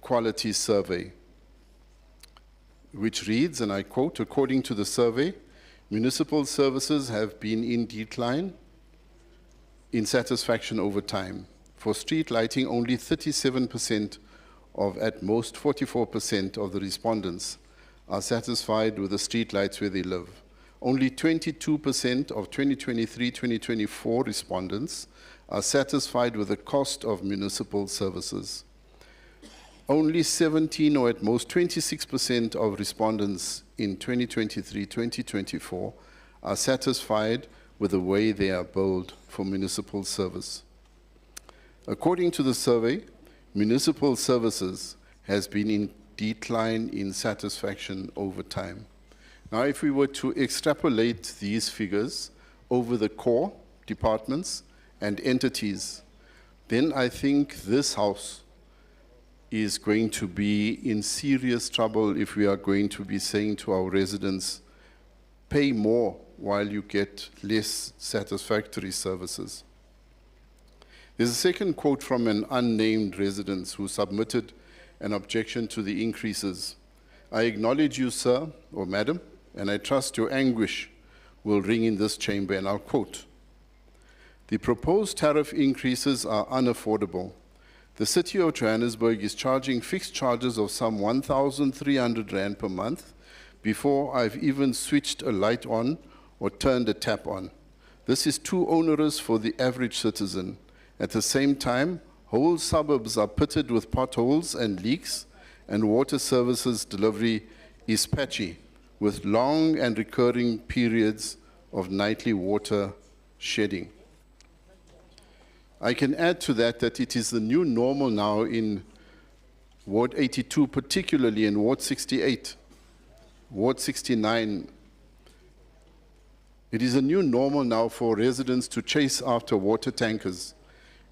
Quality Survey, which reads, and I quote, according to the survey, municipal services have been in decline in satisfaction over time. For street lighting, only 37% of, at most 44% of the respondents are satisfied with the street lights where they live. Only 22% of 2023-2024 respondents are satisfied with the cost of municipal services. Only 17 or at most 26% of respondents in 2023-2024 are satisfied with the way they are billed for municipal service. According to the survey, municipal services has been in decline in satisfaction over time. Now, if we were to extrapolate these figures over the core departments and entities, then I think this House is going to be in serious trouble if we are going to be saying to our residents, pay more while you get less satisfactory services. There's a second quote from an unnamed resident who submitted an objection to the increases. I acknowledge you, sir or madam, and I trust your anguish will ring in this chamber, and I'll quote, "The proposed tariff increases are unaffordable. The City of Johannesburg is charging fixed charges of some 1,300 Rand per month before I've even switched a light on or turned a tap on. This is too onerous for the average citizen. At the same time, whole suburbs are pitted with potholes and leaks, and water services delivery is patchy, with long and recurring periods of nightly water shedding." I can add to that that it is the new normal now in Ward 82, particularly in Ward 68, Ward 69. It is a new normal now for residents to chase after water tankers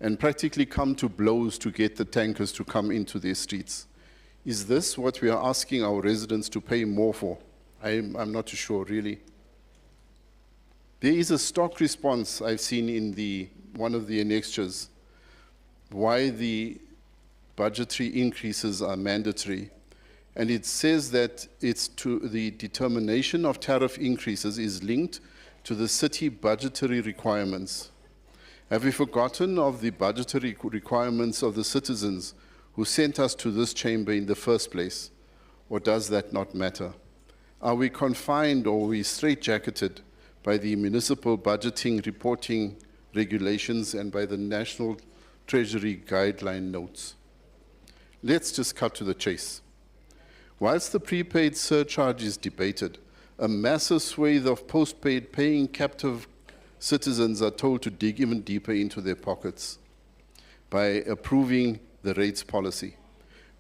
and practically come to blows to get the tankers to come into their streets. Is this what we are asking our residents to pay more for? I'm not too sure, really. There is a stock response I've seen in one of the annexures, why the budgetary increases are mandatory. And it says that it's to the determination of tariff increases is linked to the city budgetary requirements. Have we forgotten of the budgetary requirements of the citizens who sent us to this chamber in the first place? Or does that not matter? Are we confined or are we straitjacketed by the municipal budgeting reporting regulations and by the National Treasury guideline notes? Let's just cut to the chase. Whilst the prepaid surcharge is debated, a massive swathe of postpaid paying captive citizens are told to dig even deeper into their pockets by approving the rates policy.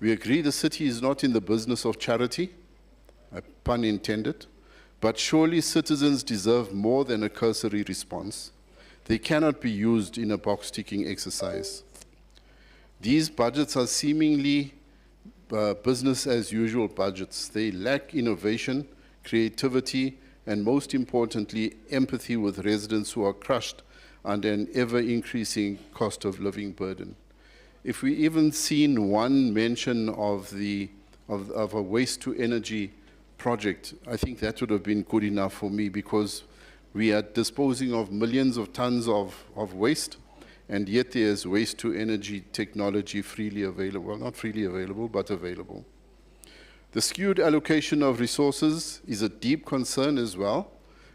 We agree the city is not in the business of charity, pun intended, but surely citizens deserve more than a cursory response. They cannot be used in a box-ticking exercise. These budgets are seemingly business-as-usual budgets. They lack innovation, creativity, and most importantly, empathy with residents who are crushed under an ever-increasing cost of living burden. If we even seen one mention of a waste-to-energy project, I think that would have been good enough for me, because we are disposing of millions of tons of waste, and yet there's waste-to-energy technology freely available. Well, not freely available, but available. The skewed allocation of resources is a deep concern as well.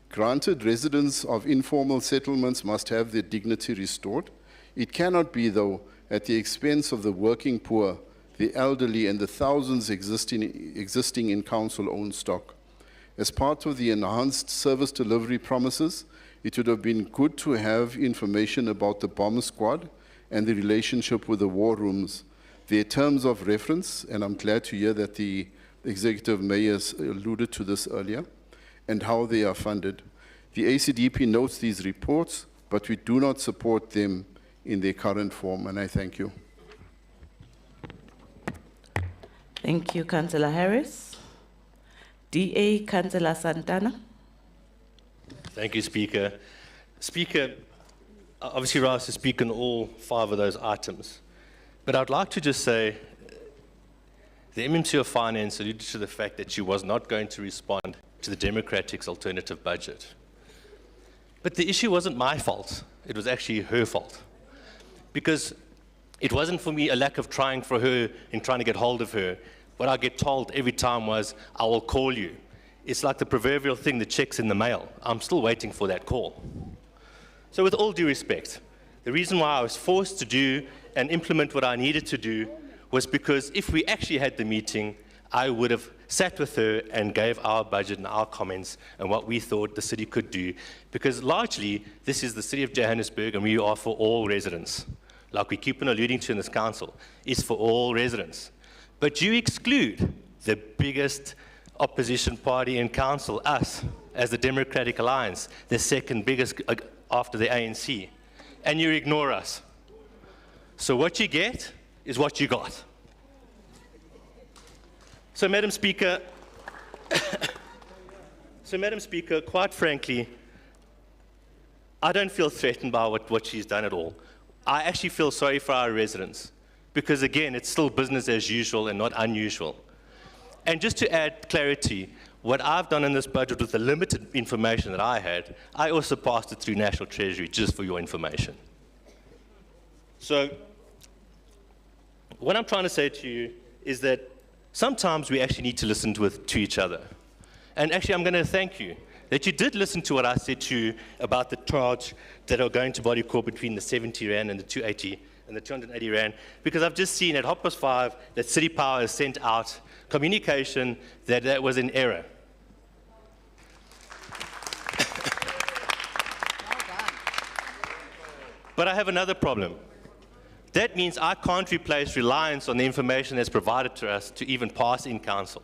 Granted, residents of informal settlements must have their dignity restored. It cannot be, though, at the expense of the working poor, the elderly, and the thousands existing in council-owned stock. As part of the enhanced service delivery promises, it would have been good to have information about the bomb squad and the relationship with the war rooms, their terms of reference, and I'm glad to hear that the executive mayor alluded to this earlier, and how they are funded. The ACDP notes these reports, but we do not support them in their current form, and I thank you. Thank you, Councillor Harris. DA, Councillor Santana. Thank you, Speaker. Speaker, obviously Ras to speak on all 5 of those items, but I'd like to just say the MMC of Finance alluded to the fact that she was not going to respond to the Democratic's alternative budget. But the issue wasn't my fault. It was actually her fault. Because it wasn't for me a lack of trying for her and trying to get hold of her. What I get told every time was, I will call you. It's like the proverbial thing, the check's in the mail. I'm still waiting for that call. So with all due respect, the reason why I was forced to do and implement what I needed to do was because if we actually had the meeting, I would have sat with her and gave our budget and our comments and what we thought the city could do. Because largely, this is the city of Johannesburg and we are for all residents. Like we keep on alluding to in this council, is for all residents. But you exclude the biggest opposition party in council, us, as the Democratic Alliance, the second biggest after the ANC, and you ignore us. So what you get is what you got. So, Madam Speaker, quite frankly, I don't feel threatened by what she's done at all. I actually feel sorry for our residents because, again, it's still business as usual and not unusual. And just to add clarity, what I've done in this budget with the limited information that I had, I also passed it through National Treasury, just for your information. So what I'm trying to say to you is that sometimes we actually need to listen to each other. And actually, I'm going to thank you that you did listen to what I said to you about the charge that are going to Body Corp between the 70 Rand and the 280 and the 280 Rand, because I've just seen at 5:30 that City Power has sent out communication that that was in error. But I have another problem. That means I can't replace reliance on the information that's provided to us to even pass in council.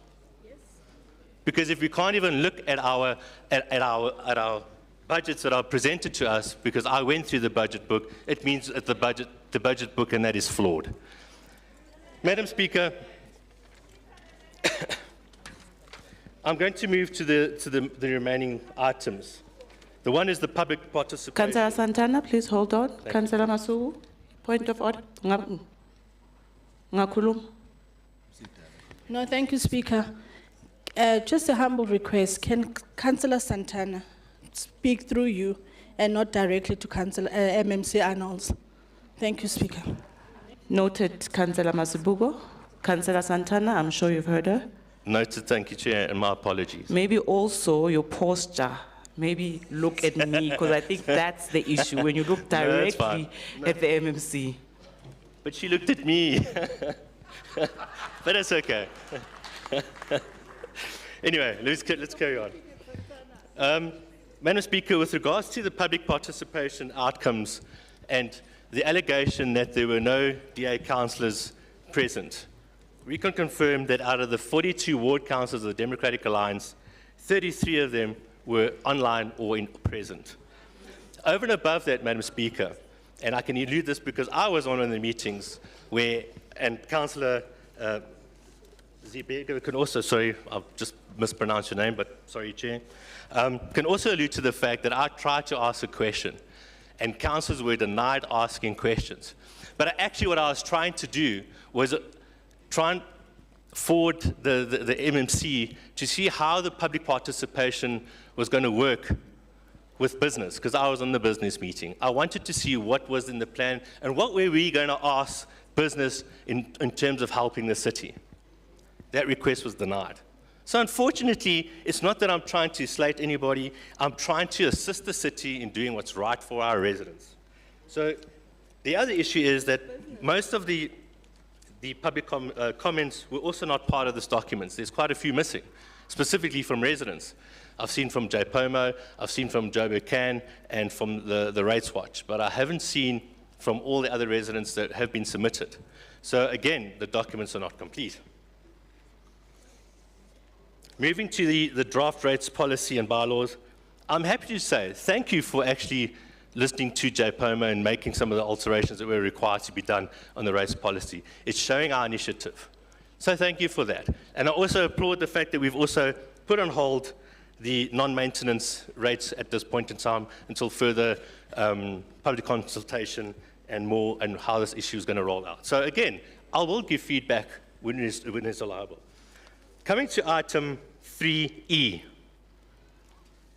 Because if we can't even look at our budgets that are presented to us, because I went through the budget book, it means that the budget book and that is flawed. Madam Speaker, I'm going to move to the remaining items. The one is the public participation. Councillor Santana, please hold on. Councillor Masuku, point of order. Ngakulum. No, thank you, Speaker. Just a humble request. Can Councillor Santana speak through you and not directly to Councillor MMC Arnolds? Thank you, Speaker. Noted, Councillor Masubugo. Councillor Santana, I'm sure you've heard her. Noted, thank you, Chair, and my apologies. Maybe also your posture. Maybe look at me, because I think that's the issue, when you look directly at the MMC. But she looked at me. But that's okay. Anyway, let's carry on. Madam Speaker, with regards to the public participation outcomes and the allegation that there were no DA councillors present, we can confirm that out of the 42 ward councillors of the Democratic Alliance, 33 of them were online or present. Over and above that, Madam Speaker, and I can elude this because I was on one of the meetings where, and Councillor Zibega can also, sorry, I'll just mispronounce your name, but sorry, Chair, can also allude to the fact that I tried to ask a question and councillors were denied asking questions. But actually what I was trying to do was try and forward the MMC to see how the public participation was going to work with business, because I was on the business meeting. I wanted to see what was in the plan and what were we going to ask business in terms of helping the city. That request was denied. So unfortunately, it's not that I'm trying to slate anybody, I'm trying to assist the city in doing what's right for our residents. So the other issue is that most of the public comments were also not part of this document. There's quite a few missing, specifically from residents. I've seen from JPOMO, I've seen from JoburgReimagined, and from the Rates Watch, but I haven't seen from all the other residents that have been submitted. So again, the documents are not complete. Moving to the draft rates policy and bylaws, I'm happy to say thank you for actually listening to JPOMO and making some of the alterations that were required to be done on the rates policy. It's showing our initiative. So thank you for that. And I also applaud the fact that we've also put on hold the non-maintenance rates at this point in time until further public consultation and how this issue is going to roll out. So again, I will give feedback when it's allowable. Coming to item 3E,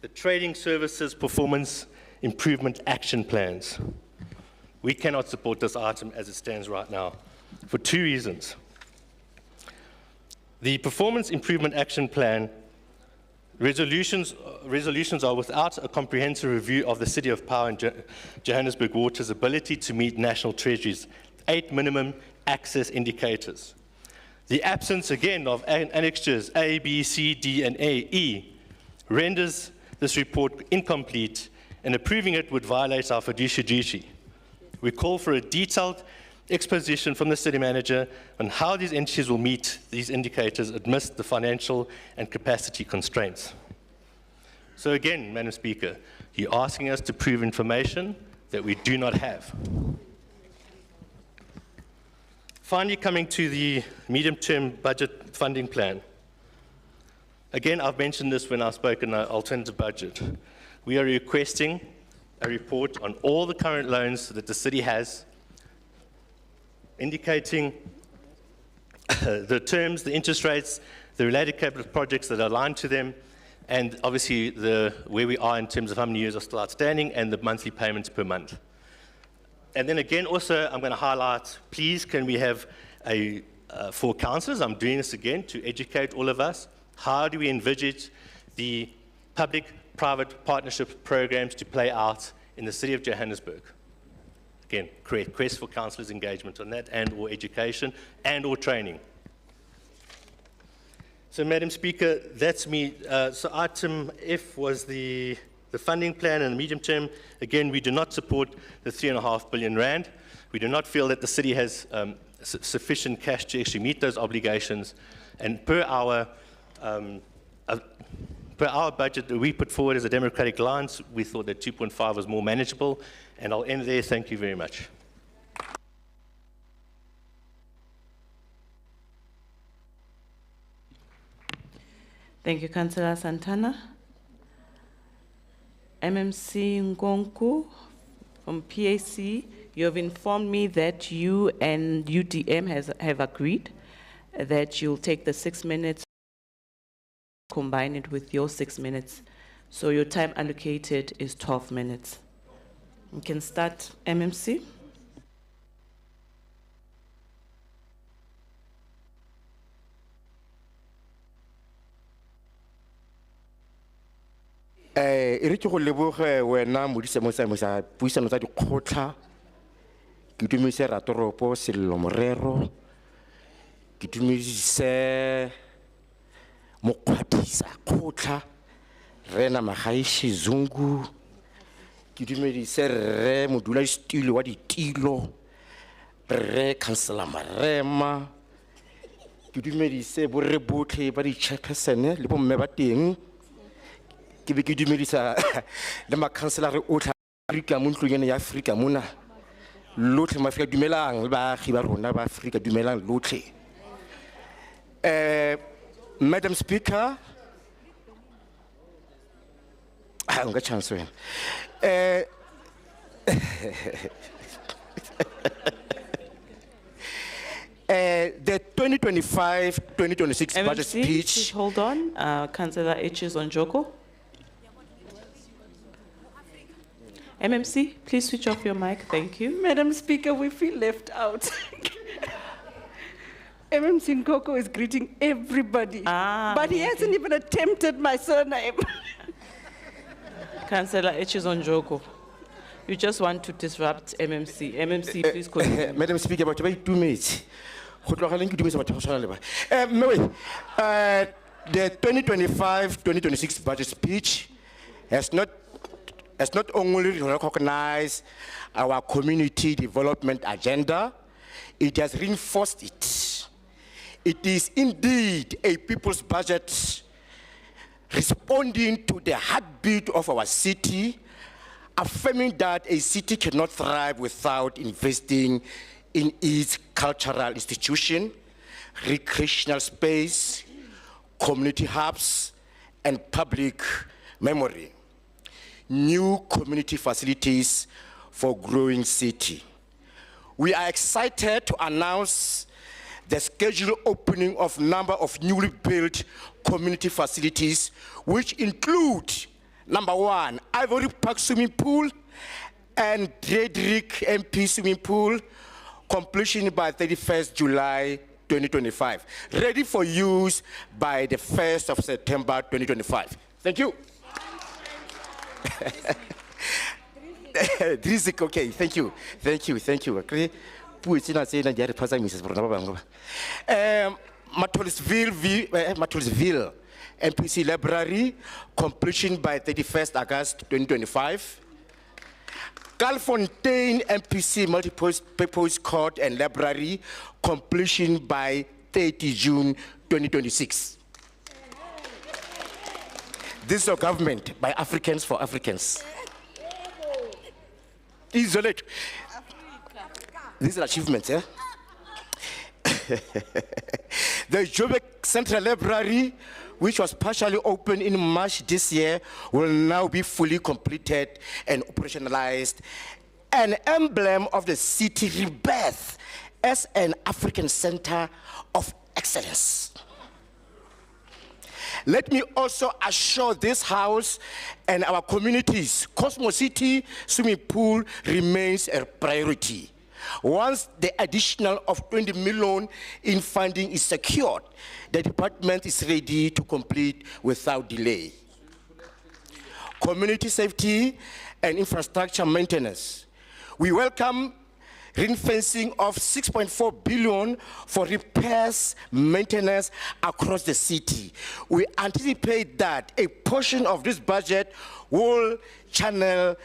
the Trading Services Performance Improvement Action Plans. We cannot support this item as it stands right now for two reasons. The Performance Improvement Action Plan resolutions are without a comprehensive review of the City of Power and Johannesburg Water's ability to meet National Treasury's 8 minimum access indicators. The absence, again, of annexures A, B, C, D, and E renders this report incomplete, and approving it would violate our fiduciary duty. We call for a detailed exposition from the City Manager on how these entities will meet these indicators amidst the financial and capacity constraints. So again, Madam Speaker, you're asking us to prove information that we do not have. Finally, coming to the medium-term budget funding plan. Again, I've mentioned this when I spoke in an alternative budget. We are requesting a report on all the current loans that the city has, indicating the terms, the interest rates, the related capital projects that are aligned to them, and obviously where we are in terms of how many years are still outstanding and the monthly payments per month. And then again, also, I'm going to highlight, please, can we have for councillors, I'm doing this again to educate all of us, how do we envisage the public-private partnership programs to play out in the city of Johannesburg? Again, request for councillors' engagement on that and or education and or training. So, Madam Speaker, that's me. So item F was the funding plan and the medium term. Again, we do not support the 3.5 billion rand. We do not feel that the city has sufficient cash to actually meet those obligations. And per our budget that we put forward as a Democratic Alliance, we thought that 2.5 was more manageable. And I'll end there. Thank you very much. Thank you, Councillor Santana. MMC Ngonku from PAC, you have informed me that you and UDM have agreed that you'll take the 6 minutes, combine it with your 6 minutes. So your time allocated is 12 minutes. You can start, MMC. E re ke go leboge wena modise mo sa puisano tsa dikgotla ke dumise Ratoropo Sello Morero ke dumise Mokgwadisa Kgotla Rena Magaishi Zungu ke dumedise Re Modulasetulo wa ditilo Re Councillor Marema ke dumedise borre botlhe ba di chairperson le bomme ba teng ke be ke dumedisa le makhanselara otlhe Afrika mo ntlong ya Afrika mona lotlhe Maafrika dumelang le baagi ba rona ba Afrika dumelang lotlhe. Madam Speaker, nka chance wena. The 2025-2026 budget speech. Please hold on. Councillor H is on Joko. MMC, please switch off your mic. Thank you. Madam Speaker, we feel left out. MMC Nkoko is greeting everybody, but he hasn't even attempted my surname. Councillor H is on Joko. You just want to disrupt MMC. MMC, please continue. Madam Speaker, but wait 2 minutes. The 2025-2026 budget speech has not only recognized our community development agenda, it has reinforced it. It is indeed a people's budget responding to the heartbeat of our city, affirming that a city cannot thrive without investing in its cultural institution, recreational space, community hubs, and public memory. New community facilities for growing city. We are excited to announce the scheduled opening of a number of newly built community facilities, which include, number 1, Ivory Park Swimming Pool and Dredrick MP Swimming Pool, completion by 31st July 2025, ready for use by the 1st of September 2025. Thank you. Okay, thank you. Matolisville MPC Library, completion by 31st August 2025. Galfontein MPC Multi-Purpose Court and Library, completion by 30 June 2026. This is a government by Africans for Africans. Isolate. These are achievements, eh? The Joburg Central Library, which was partially opened in March this year, will now be fully completed and operationalized, an emblem of the city rebirth as an African center of excellence. Let me also assure this house and our communities, Cosmo City swimming pool remains a priority. Once the additional of 20 million in funding is secured, the department is ready to complete without delay. Community safety and infrastructure maintenance. We welcome ring-fencing of 6.4 billion for repairs, maintenance across the city. We anticipate that a portion of this budget will channel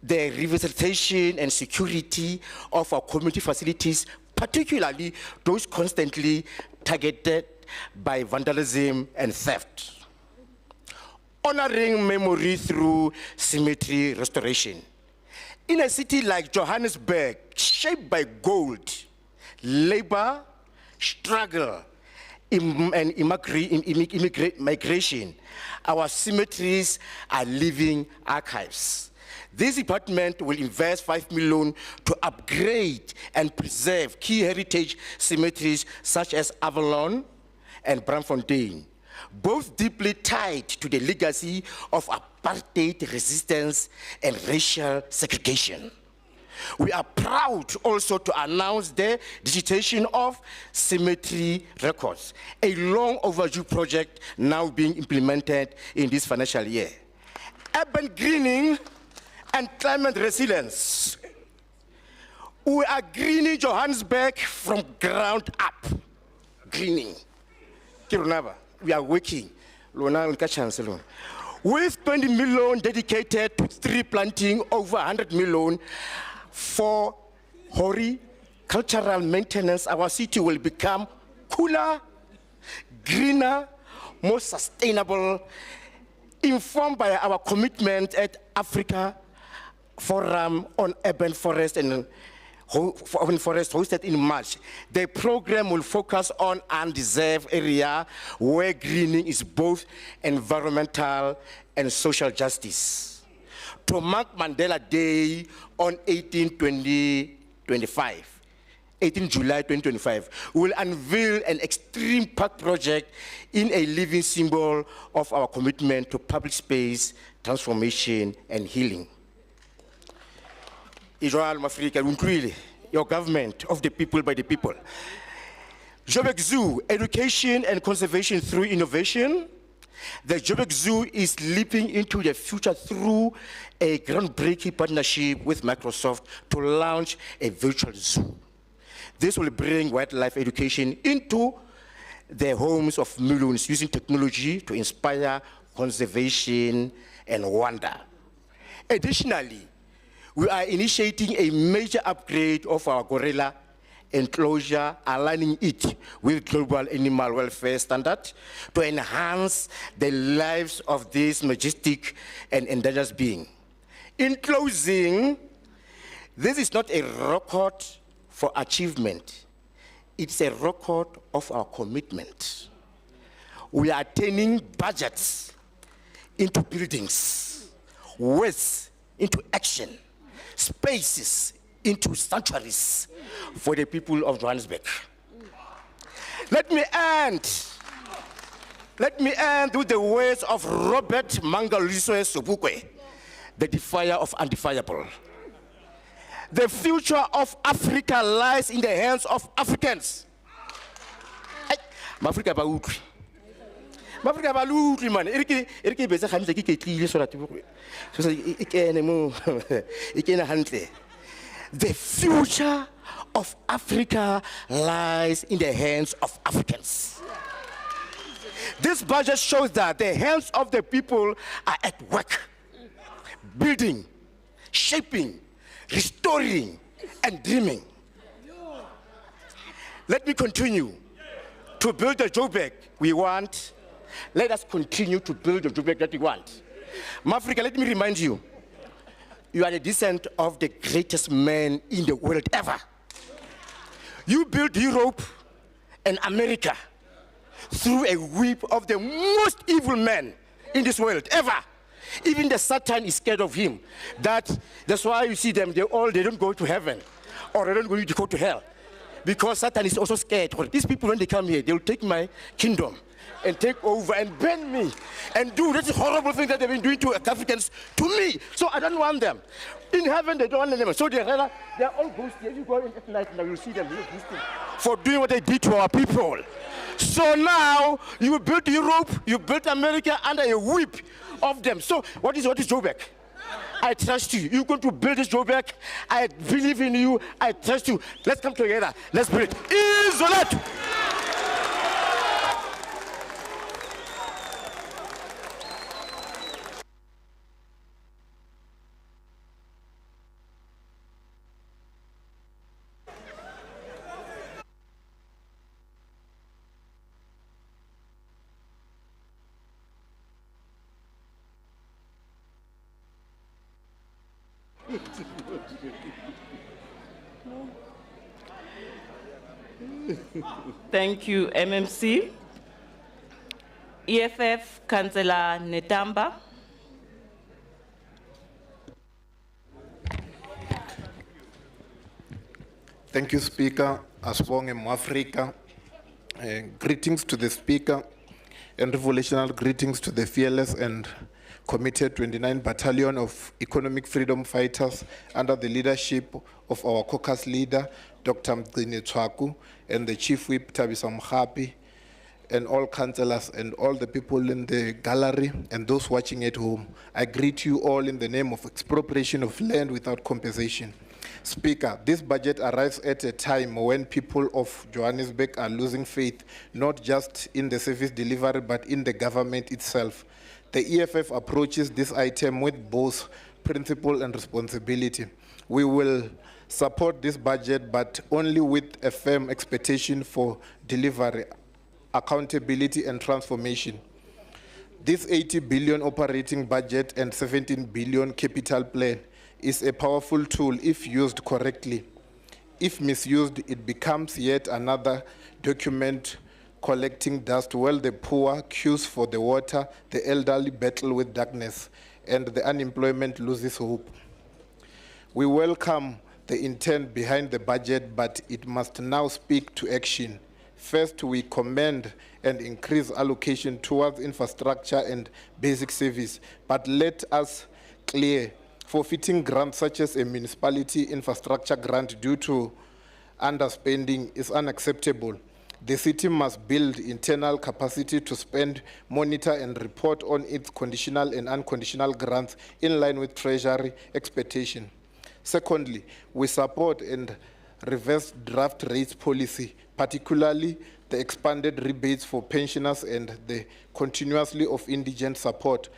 the revitalization and security of our community facilities, particularly those constantly targeted by vandalism and theft. Honoring memory through cemetery restoration. In a city like Johannesburg, shaped by gold, labor, struggle, and migration, our cemeteries are living archives. This department will invest 5 million to upgrade and preserve key heritage cemeteries such as Avalon and Braamfontein, both deeply tied to the legacy of apartheid resistance and racial segregation. We are proud also to announce the digitization of cemetery records, a long overdue project now being implemented in this financial year. Urban greening and climate resilience. We are greening Johannesburg from ground up. Greening. We are working. With 20 million dedicated to tree planting, over 100 million for horticultural maintenance, our city will become cooler, greener, more sustainable, informed by our commitment at Africa Forum on Urban Forest and Urban Forest hosted in March. The program will focus on undeserved area where greening is both environmental and social justice. To mark Mandela Day on 18 July 2025, we will unveil an extreme park project in a living symbol of our commitment to public space, transformation, and healing. Israel Mafrika, your government of the people by the people. Joburg Zoo, education and conservation through innovation. The Joburg Zoo is leaping into the future through a groundbreaking partnership with Microsoft to launch a virtual zoo. This will bring wildlife education into the homes of millions using technology to inspire conservation and wonder. Additionally, we are initiating a major upgrade of our gorilla enclosure, aligning it with global animal welfare standards to enhance the lives of this majestic and endangered being. In closing, this is not a record for achievement. It's a record of our commitment. We are turning budgets into buildings, words into action, spaces into sanctuaries for the people of Johannesburg. Let me end with the words of Robert Mangaliswe Sobukwe, the defier of undefiable. The future of Africa lies in the hands of Africans. Mafrika ba utli. Mafrika ba utli man. Erike bese khamisa ke ketlile so rati bogwe. So sa ikene mo. Ikene hantle. The future of Africa lies in the hands of Africans. This budget shows that the hands of the people are at work, building, shaping, restoring, and dreaming. Let me continue to build the Joburg we want. Let us continue to build the Joburg that we want. Mafrika, let me remind you, you are the descendant of the greatest man in the world ever. You built Europe, and America through a whip of the most evil man in this world ever. Even the Satan is scared of him. That's why you see them, they don't go to heaven, or they don't go to hell. Because Satan is also scared. These people, when they come here, they will take my kingdom and take over and burn me and do this horrible thing that they've been doing to Africans to me. So I don't want them. In heaven, they don't want them. So they're all ghosty. If you go in at night, now you'll see them for doing what they did to our people. So now you built Europe, you built America under a whip of them. So what is Joburg? I trust you. You're going to build this Joburg. I believe in you. I trust you. Let's come together. Let's build it. Isolate. Thank you, MMC. EFF, Councillor Netamba. Thank you, Speaker. Asibonge Mwafrika. Greetings to the Speaker and revolutionary greetings to the fearless and committed 29 Battalion of Economic Freedom Fighters under the leadership of our caucus leader, Dr. Mgcine Tshwaku, and the Chief Whip, Thabisa Mkhapi, and all councillors and all the people in the gallery and those watching at home. I greet you all in the name of expropriation of land without compensation. Speaker, this budget arrives at a time when people of Johannesburg are losing faith, not just in the service delivery, but in the government itself. The EFF approaches this item with both principle and responsibility. We will support this budget, but only with a firm expectation for delivery, accountability, and transformation. This 80 billion operating budget and 17 billion capital plan is a powerful tool if used correctly. If misused, it becomes yet another document collecting dust while the poor queues for the water, the elderly battle with darkness, and the unemployment loses hope. We welcome the intent behind the budget, but it must now speak to action. First, we commend and increase allocation towards infrastructure and basic service, but let us clear forfeiting grants such as a municipality infrastructure grant due to underspending is unacceptable. The city must build internal capacity to spend, monitor, and report on its conditional and unconditional grants in line with Treasury expectation. Secondly, we support and reverse draft rates policy, particularly the expanded rebates for pensioners and the continuously of indigent support.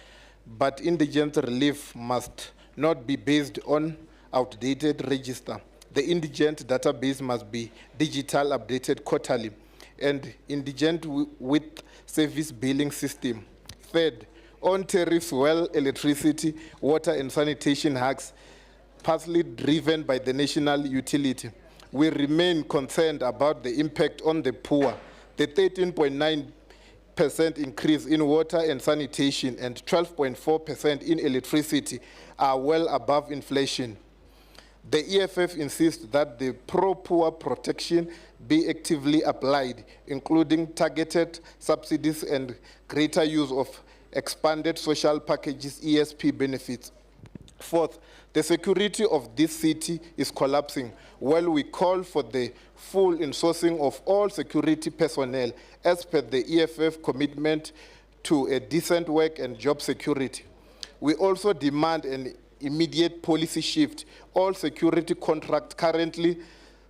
But indigent relief must not be based on outdated register. The indigent database must be digital, updated quarterly, and indigent with service billing system. Third, on tariffs, well, electricity, water, and sanitation hikes, partly driven by the national utility. We remain concerned about the impact on the poor. The 13.9% increase in water and sanitation and 12.4% in electricity are well above inflation. The EFF insists that the pro-poor protection be actively applied, including targeted subsidies and greater use of expanded social packages, ESP benefits. Fourth, the security of this city is collapsing while we call for the full insourcing of all security personnel as per the EFF commitment to a decent work and job security. We also demand an immediate policy shift. All security contracts currently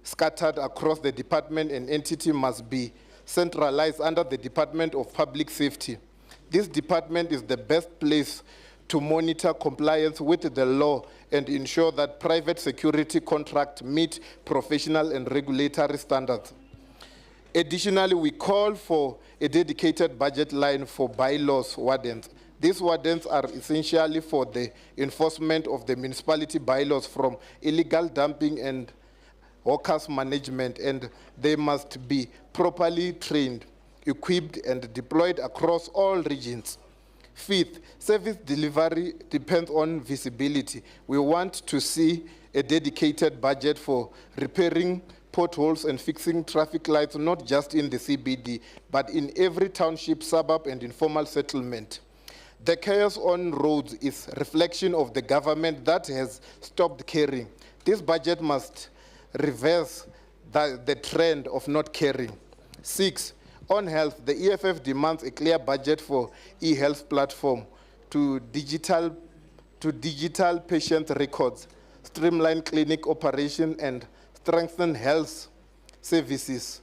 scattered across the department and entity must be centralized under the Department of Public Safety. This department is the best place to monitor compliance with the law and ensure that private security contracts meet professional and regulatory standards. Additionally, we call for a dedicated budget line for bylaws wardens. These wardens are essentially for the enforcement of the municipality bylaws from illegal dumping and workers management, and they must be properly trained, equipped, and deployed across all regions. Fifth, service delivery depends on visibility. We want to see a dedicated budget for repairing potholes and fixing traffic lights, not just in the CBD, but in every township, suburb, and informal settlement. The chaos on roads is a reflection of the government that has stopped caring. This budget must reverse the trend of not caring. 6, on health, the EFF demands a clear budget for e-health platform to digital patient records, streamline clinic operation, and strengthen health services.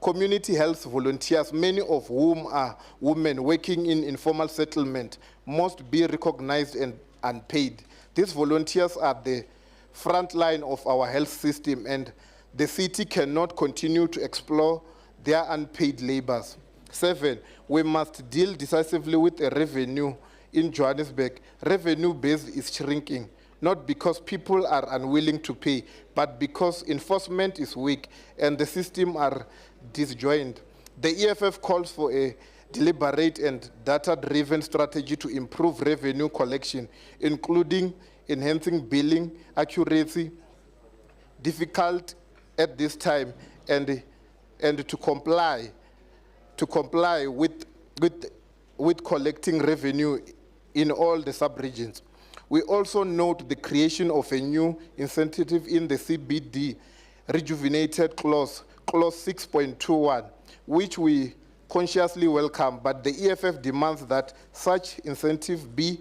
Community health volunteers, many of whom are women working in informal settlement, must be recognized and paid. These volunteers are the front line of our health system, and the city cannot continue to explore their unpaid labors. 7, we must deal decisively with a revenue in Johannesburg. Revenue base is shrinking, not because people are unwilling to pay, but because enforcement is weak and the system are disjoined. The EFF calls for a deliberate and data-driven strategy to improve revenue collection, including enhancing billing accuracy, difficult at this time, and to comply with collecting revenue in all the sub-regions. We also note the creation of a new incentive in the CBD rejuvenated clause 6.21, which we consciously welcome, but the EFF demands that such incentive be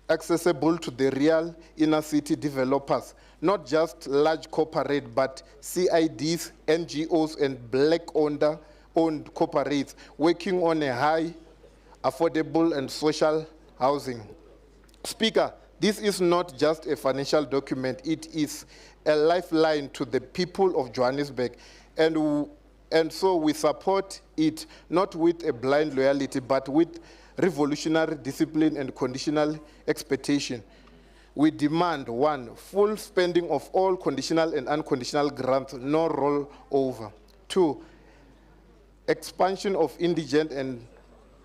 accessible to the real inner city developers, not just large corporate, but CIDs, NGOs, and black-owned corporates working on a high, affordable, and social housing. Speaker, this is not just a financial document, it is a lifeline to the people of Johannesburg, and so we support it, not with a blind loyalty, but with revolutionary discipline and conditional expectation. We demand 1, full spending of all conditional and unconditional grants, no rollover. 2, expansion of indigent and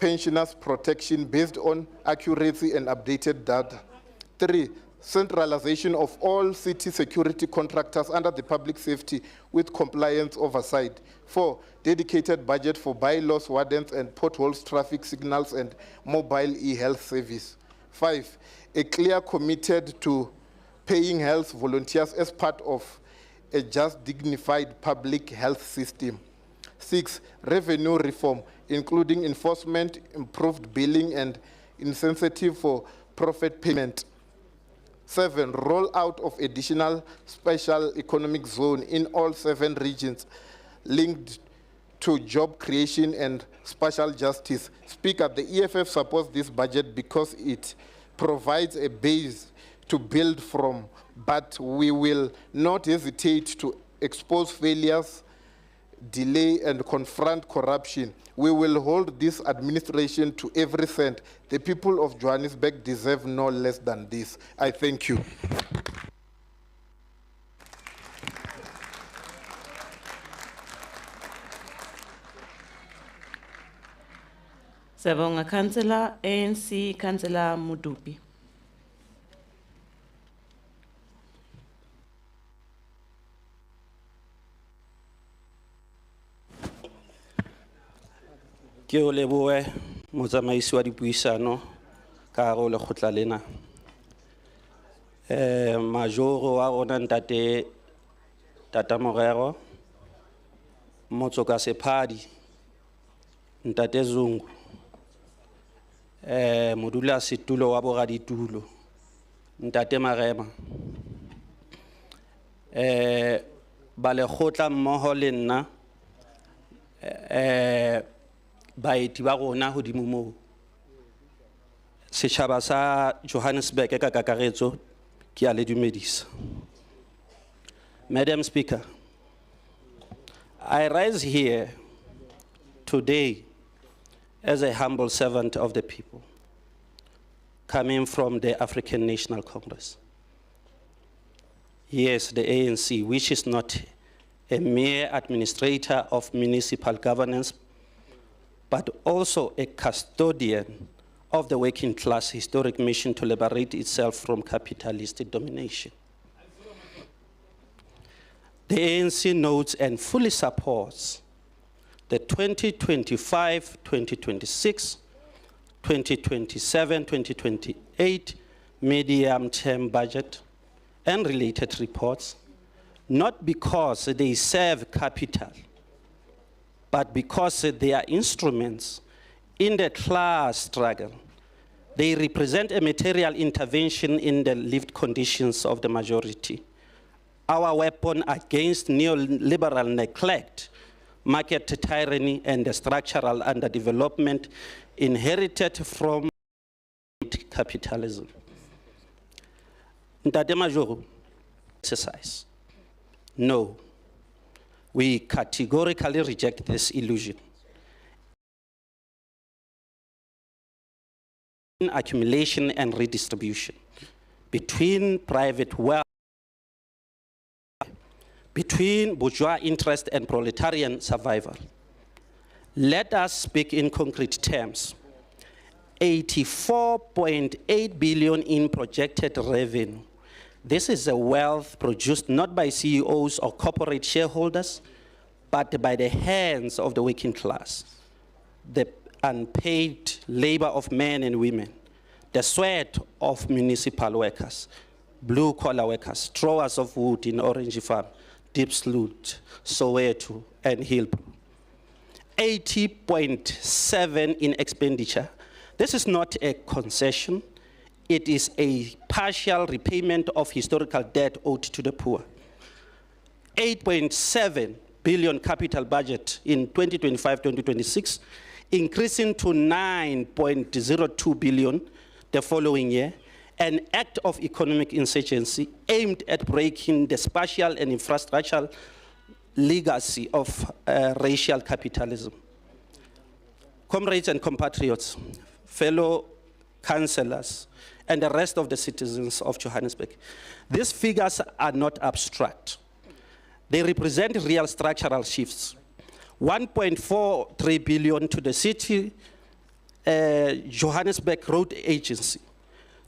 pensioners' protection based on accuracy and updated data. 3, centralization of all city security contractors under the public safety with compliance oversight. 4, dedicated budget for bylaws, wardens, and potholes, traffic signals, and mobile e-health service. 5, a clear committed to paying health volunteers as part of a just dignified public health system. 6, revenue reform, including enforcement, improved billing, and incentive for profit payment. 7, rollout of additional special economic zone in all 7 regions linked to job creation and spatial justice. Speaker, the EFF supports this budget because it provides a base to build from, but we will not hesitate to expose failures, delay, and confront corruption. We will hold this administration to every cent. The people of Johannesburg deserve no less than this. I thank you. Siyabonga Councillor, ANC Councillor Mudupi. Ke o lebohe motsamaisi wa dipuisano ka hare ho lekgotla lena. Majoro wa rona ntate Tata Morero, Motsoka Sephadi, ntate Zungu, modula setulo wa boraditulo, ntate Marema, ba lekgotla mmoho le nna, baeti ba rona hodimo moo, setjhaba sa Johannesburg ka kakaretso ke a le dumedisa. Madam Speaker, I rise here today as a humble servant of the people, coming from the African National Congress. Yes, the ANC, which is not a mere administrator of municipal governance, but also a custodian of the working class historic mission to liberate itself from capitalist domination. The ANC notes and fully supports the 2025, 2026, 2027, 2028 medium-term budget and related reports, not because they serve capital, but because they are instruments in the class struggle. They represent a material intervention in the lived conditions of the majority. Our weapon against neoliberal neglect, market tyranny, and the structural underdevelopment inherited from capitalism. Ntate Majoro, exercise. No, we categorically reject this illusion. Accumulation and redistribution between private wealth, between bourgeois interest and proletarian survival. Let us speak in concrete terms. 84.8 billion in projected revenue. This is a wealth produced not by CEOs or corporate shareholders, but by the hands of the working class, the unpaid labor of men and women, the sweat of municipal workers, blue-collar workers, throwers of wood in Orange Farm, Deep Sloot, Soweto, and Hillbrook. 80.7 in expenditure. This is not a concession. It is a partial repayment of historical debt owed to the poor. 8.7 billion capital budget in 2025-2026, increasing to 9.02 billion the following year, an act of economic insurgency aimed at breaking the spatial and infrastructural legacy of racial capitalism. Comrades and compatriots, fellow councillors, and the rest of the citizens of Johannesburg, these figures are not abstract. They represent real structural shifts. 1.43 billion to the city Johannesburg Road Agency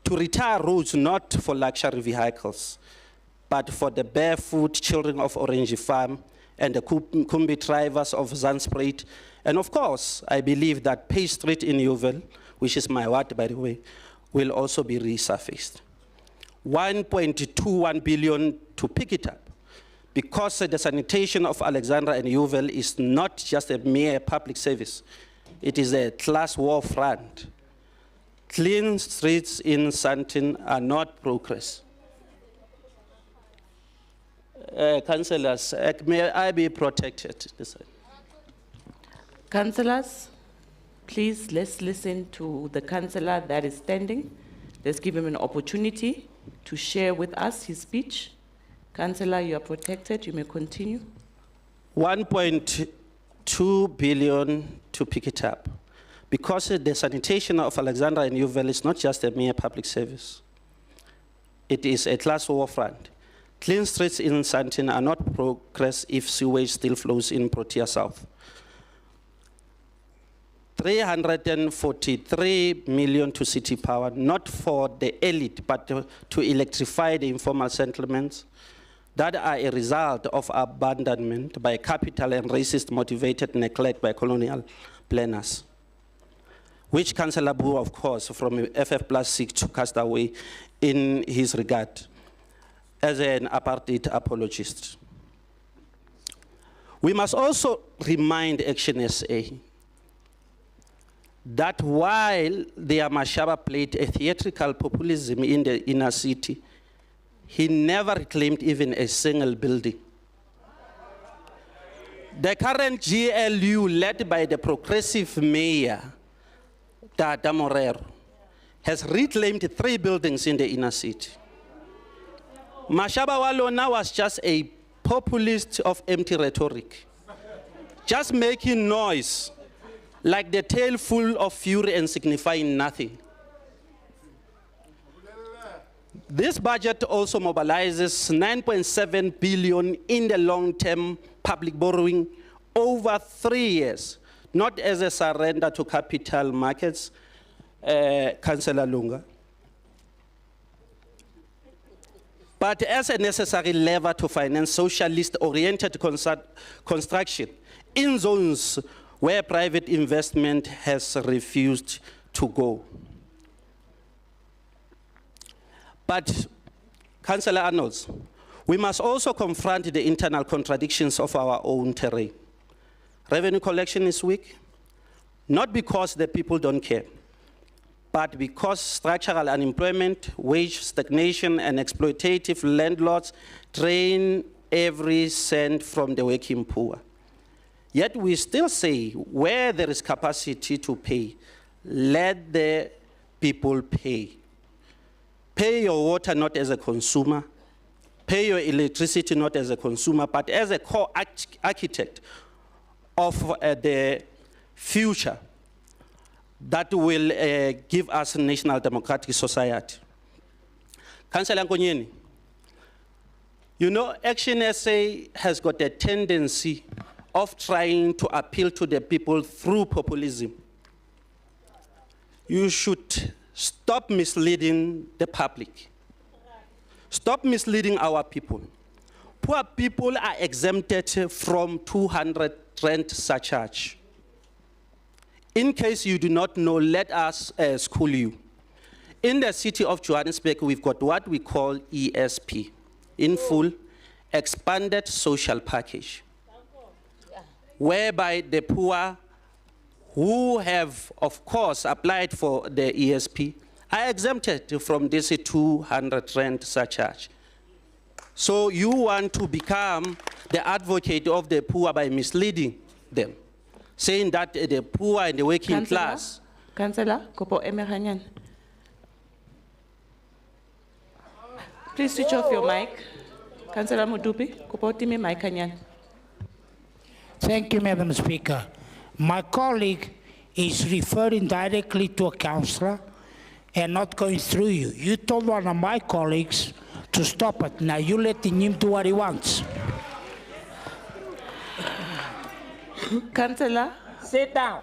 to retire roads not for luxury vehicles, but for the barefoot children of Orange Farm and the Kumbi drivers of Zandspruit. And of course, I believe that Page Street in Yeoville, which is my ward, by the way, will also be resurfaced. 1.21 billion to pick it up, because the sanitation of Alexandra and Yeoville is not just a mere public service. It is a class war front. Clean streets in Sandton are not progress. Councillors, may I be protected? Councillors, please, let's listen to the councillor that is standing. Let's give him an opportunity to share with us his speech. Councillor, you are protected. You may continue. 1.2 billion to pick it up, because the sanitation of Alexandra and Yeoville is not just a mere public service. It is a class war front. Clean streets in Sandton are not progress if sewage still flows in Protea South. 343 million to city power, not for the elite, but to electrify the informal settlements that are a result of abandonment by capital and racist motivated neglect by colonial planners, which Councillor Boo, of course, from FF+ seeks to cast away in his regard as an apartheid apologist. We must also remind Action SA that while the Mashaba played a theatrical populism in the inner city, he never reclaimed even a single building. The current GLU, led by the progressive mayor, Tata Morero, has reclaimed 3 buildings in the inner city. Mashaba Walona was just a populist of empty rhetoric, just making noise like the tail full of fury and signifying nothing. This budget also mobilizes 9.7 billion in the long-term public borrowing over 3 years, not as a surrender to capital markets, Councillor Lunga, but as a necessary lever to finance socialist-oriented construction in zones where private investment has refused to go. But, Councillor Arnolds, we must also confront the internal contradictions of our own terrain. Revenue collection is weak, not because the people don't care, but because structural unemployment, wage stagnation, and exploitative landlords drain every cent from the working poor. Yet we still say, where there is capacity to pay, let the people pay. Pay your water not as a consumer, pay your electricity not as a consumer, but as a core architect of the future that will give us a national democratic society. Councillor Nkonyeni, you know, Action SA has got a tendency of trying to appeal to the people through populism. You should stop misleading the public. Stop misleading our people. Poor people are exempted from 200 rand surcharge. In case you do not know, let us school you. In the city of Johannesburg, we've got what we call ESP, in full, expanded social package, whereby the poor who have, of course, applied for the ESP are exempted from this 200 rand surcharge. So you want to become the advocate of the poor by misleading them, saying that the poor and the working class. Councillor, Kopo Emehanyan. Please switch off your mic. Councillor Mudupi, Kopo Timi mic Hanyan. Thank you, Madam Speaker. My colleague is referring directly to a councillor and not going through you. You told one of my colleagues to stop it. Now you're letting him do what he wants. Councillor, sit down.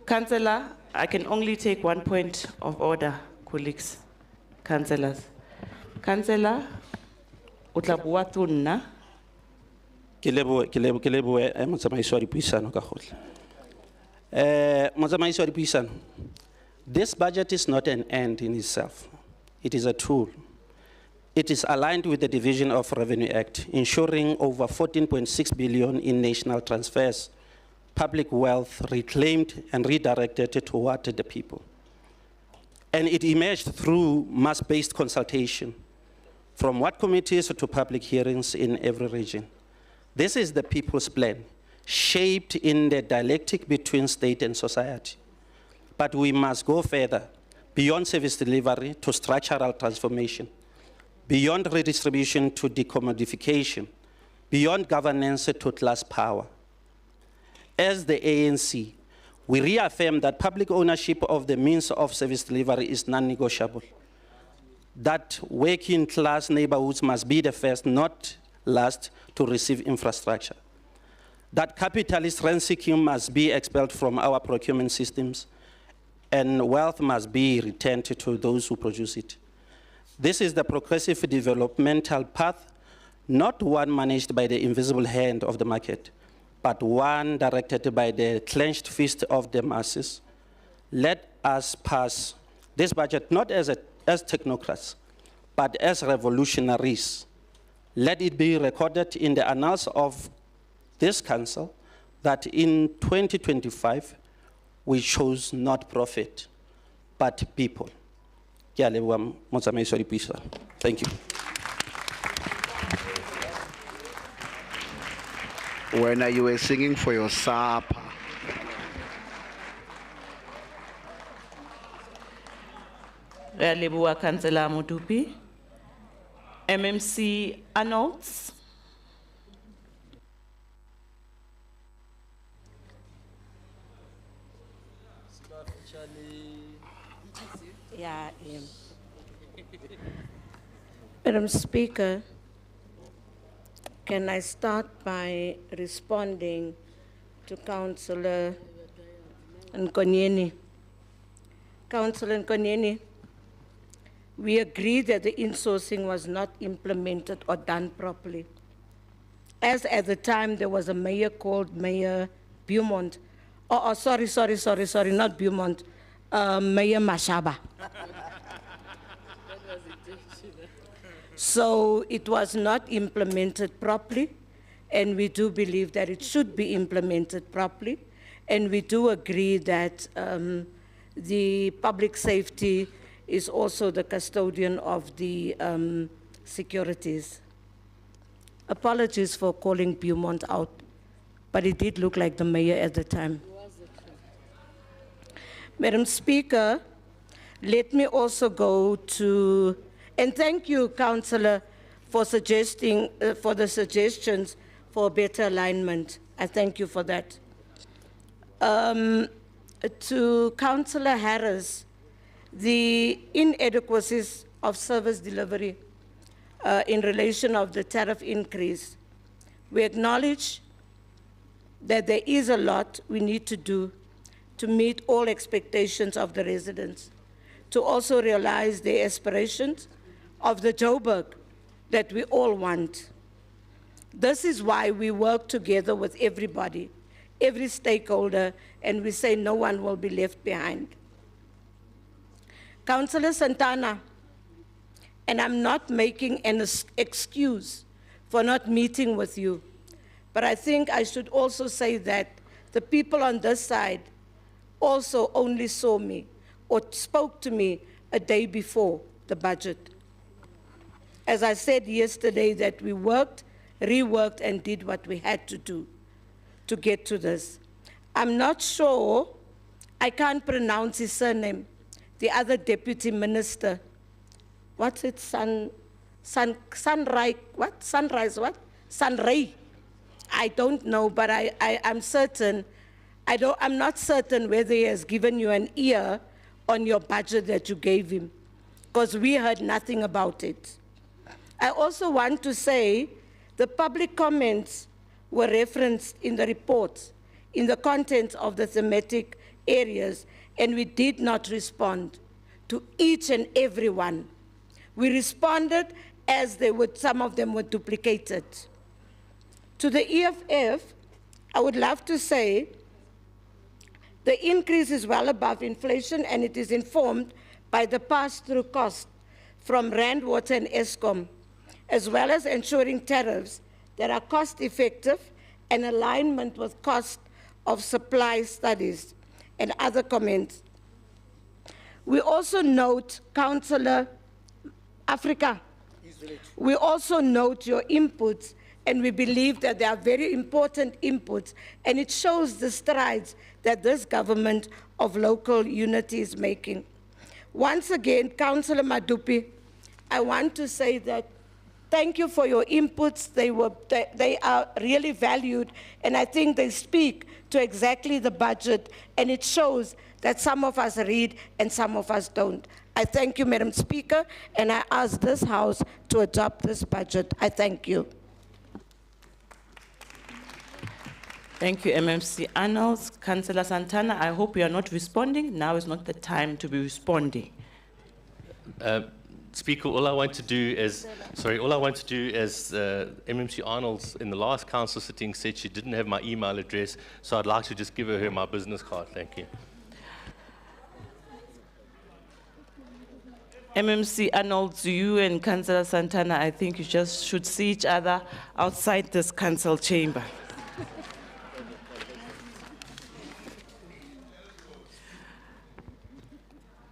Councillor, I can only take 1 point of order, colleagues, councillors. Councillor, utlabua tunna. This budget is not an end in itself. It is a tool. It is aligned with the Division of Revenue Act, ensuring over 14.6 billion in national transfers, public wealth reclaimed and redirected toward the people. And it emerged through mass-based consultation, from what committees to public hearings in every region. This is the people's plan, shaped in the dialectic between state and society. But we must go further, beyond service delivery to structural transformation, beyond redistribution to decommodification, beyond governance to class power. As the ANC, we reaffirm that public ownership of the means of service delivery is non-negotiable, that working class neighborhoods must be the first, not last, to receive infrastructure, that capitalist rent-seeking must be expelled from our procurement systems, and wealth must be returned to those who produce it. This is the progressive developmental path, not one managed by the invisible hand of the market, but one directed by the clenched fist of the masses. Let us pass this budget not as technocrats, but as revolutionaries. Let it be recorded in the annals of this council that in 2025, we chose not profit, but people. Thank you. When you were singing for your supper. Relebua Councillor Mudupi. MMC Arnolds. Yeah. Madam Speaker, can I start by responding to Councillor Nkonyeni? Councillor Nkonyeni, we agree that the insourcing was not implemented or done properly. As at the time, there was a mayor called Mayor Beaumont. Sorry, not Beaumont, Mayor Mashaba. So it was not implemented properly, and we do believe that it should be implemented properly, and we do agree that the public safety is also the custodian of the securities. Apologies for calling Beaumont out, but it did look like the mayor at the time. Madam Speaker, let me also go to, and thank you, Councillor, for suggesting, for the suggestions for better alignment. I thank you for that. To Councillor Harris, the inadequacies of service delivery in relation of the tariff increase. We acknowledge that there is a lot we need to do to meet all expectations of the residents, to also realize the aspirations of the Joburg that we all want. This is why we work together with everybody, every stakeholder, and we say no one will be left behind. Councillor Santana, and I'm not making an excuse for not meeting with you, but I think I should also say that the people on this side also only saw me or spoke to me a day before the budget. As I said yesterday, that we worked, reworked, and did what we had to do to get to this. I'm not sure, I can't pronounce his surname, the other deputy minister. What's it, Sunrise, what? Sunrise, what? Sunray. I don't know, but I'm certain, I'm not certain whether he has given you an ear on your budget that you gave him, because we heard nothing about it. I also want to say the public comments were referenced in the report, in the contents of the thematic areas, and we did not respond to each and every one. We responded as they would, some of them were duplicated. To the EFF, I would love to say the increase is well above inflation, and it is informed by the pass-through cost from Rand, Water, and Eskom, as well as ensuring tariffs that are cost-effective and alignment with cost of supply studies and other comments. We also note, Councillor Africa, we also note your inputs, and we believe that they are very important inputs, and it shows the strides that this government of local unity is making. Once again, Councillor Madupi, I want to say that thank you for your inputs. They are really valued, and I think they speak to exactly the budget, and it shows that some of us read and some of us don't. I thank you, Madam Speaker, and I ask this House to adopt this budget. I thank you. Thank you, MMC Arnold. Councillor Santana, I hope you are not responding. Now is not the time to be responding. Speaker, all I want to do is, MMC Arnold's in the last council sitting said she didn't have my email address, so I'd like to just give her my business card. Thank you. MMC Arnold, you and Councillor Santana, I think you just should see each other outside this council chamber.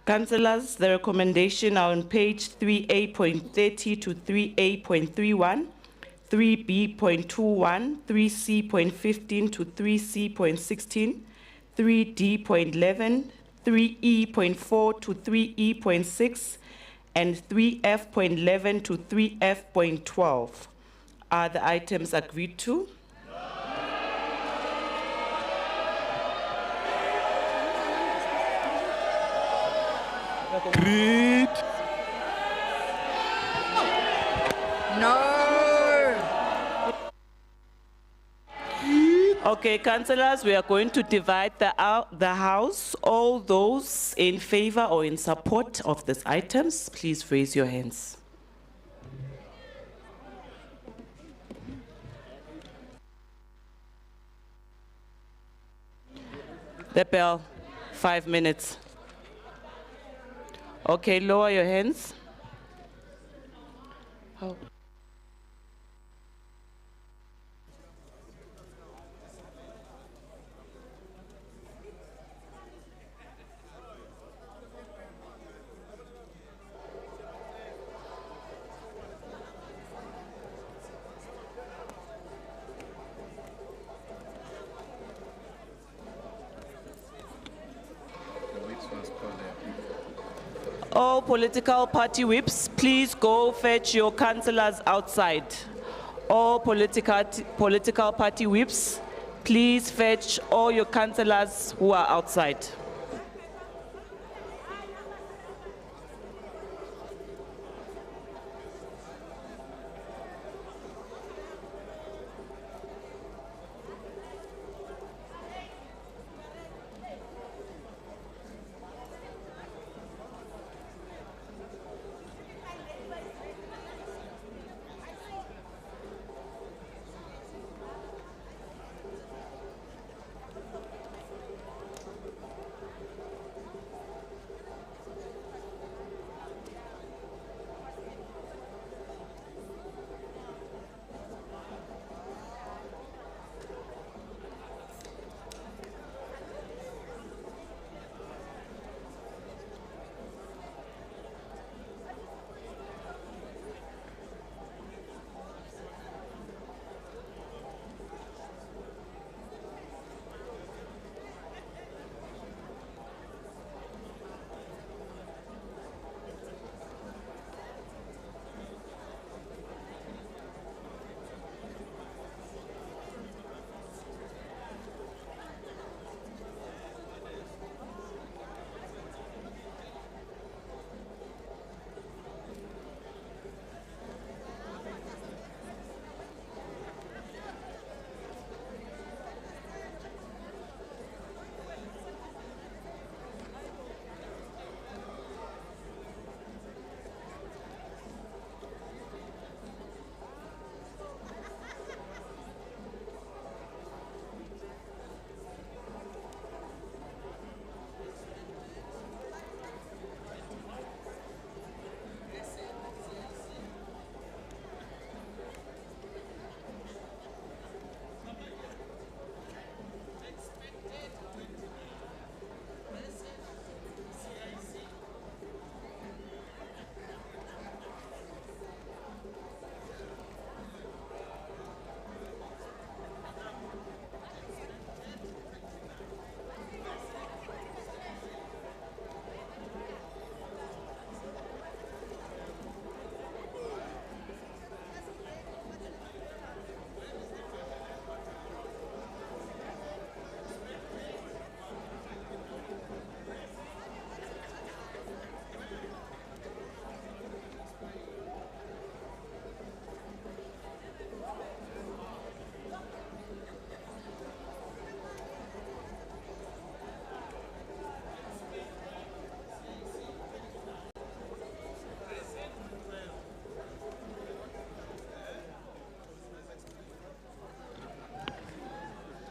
Councillors, the recommendation are on page 3A.30 to 3A.31, 3B.21, 3C.15 to 3C.16, 3D.11, 3E.4 to 3E.6, and 3F.11 to 3F.12. Are the items agreed to? Greet. No. Okay, councillors, we are going to divide the house. All those in favor or in support of these items, please raise your hands. The bell, 5 minutes. Okay, lower your hands. Oh. All political party whips, please go fetch your councillors outside. All political party whips, please fetch all your councillors who are outside.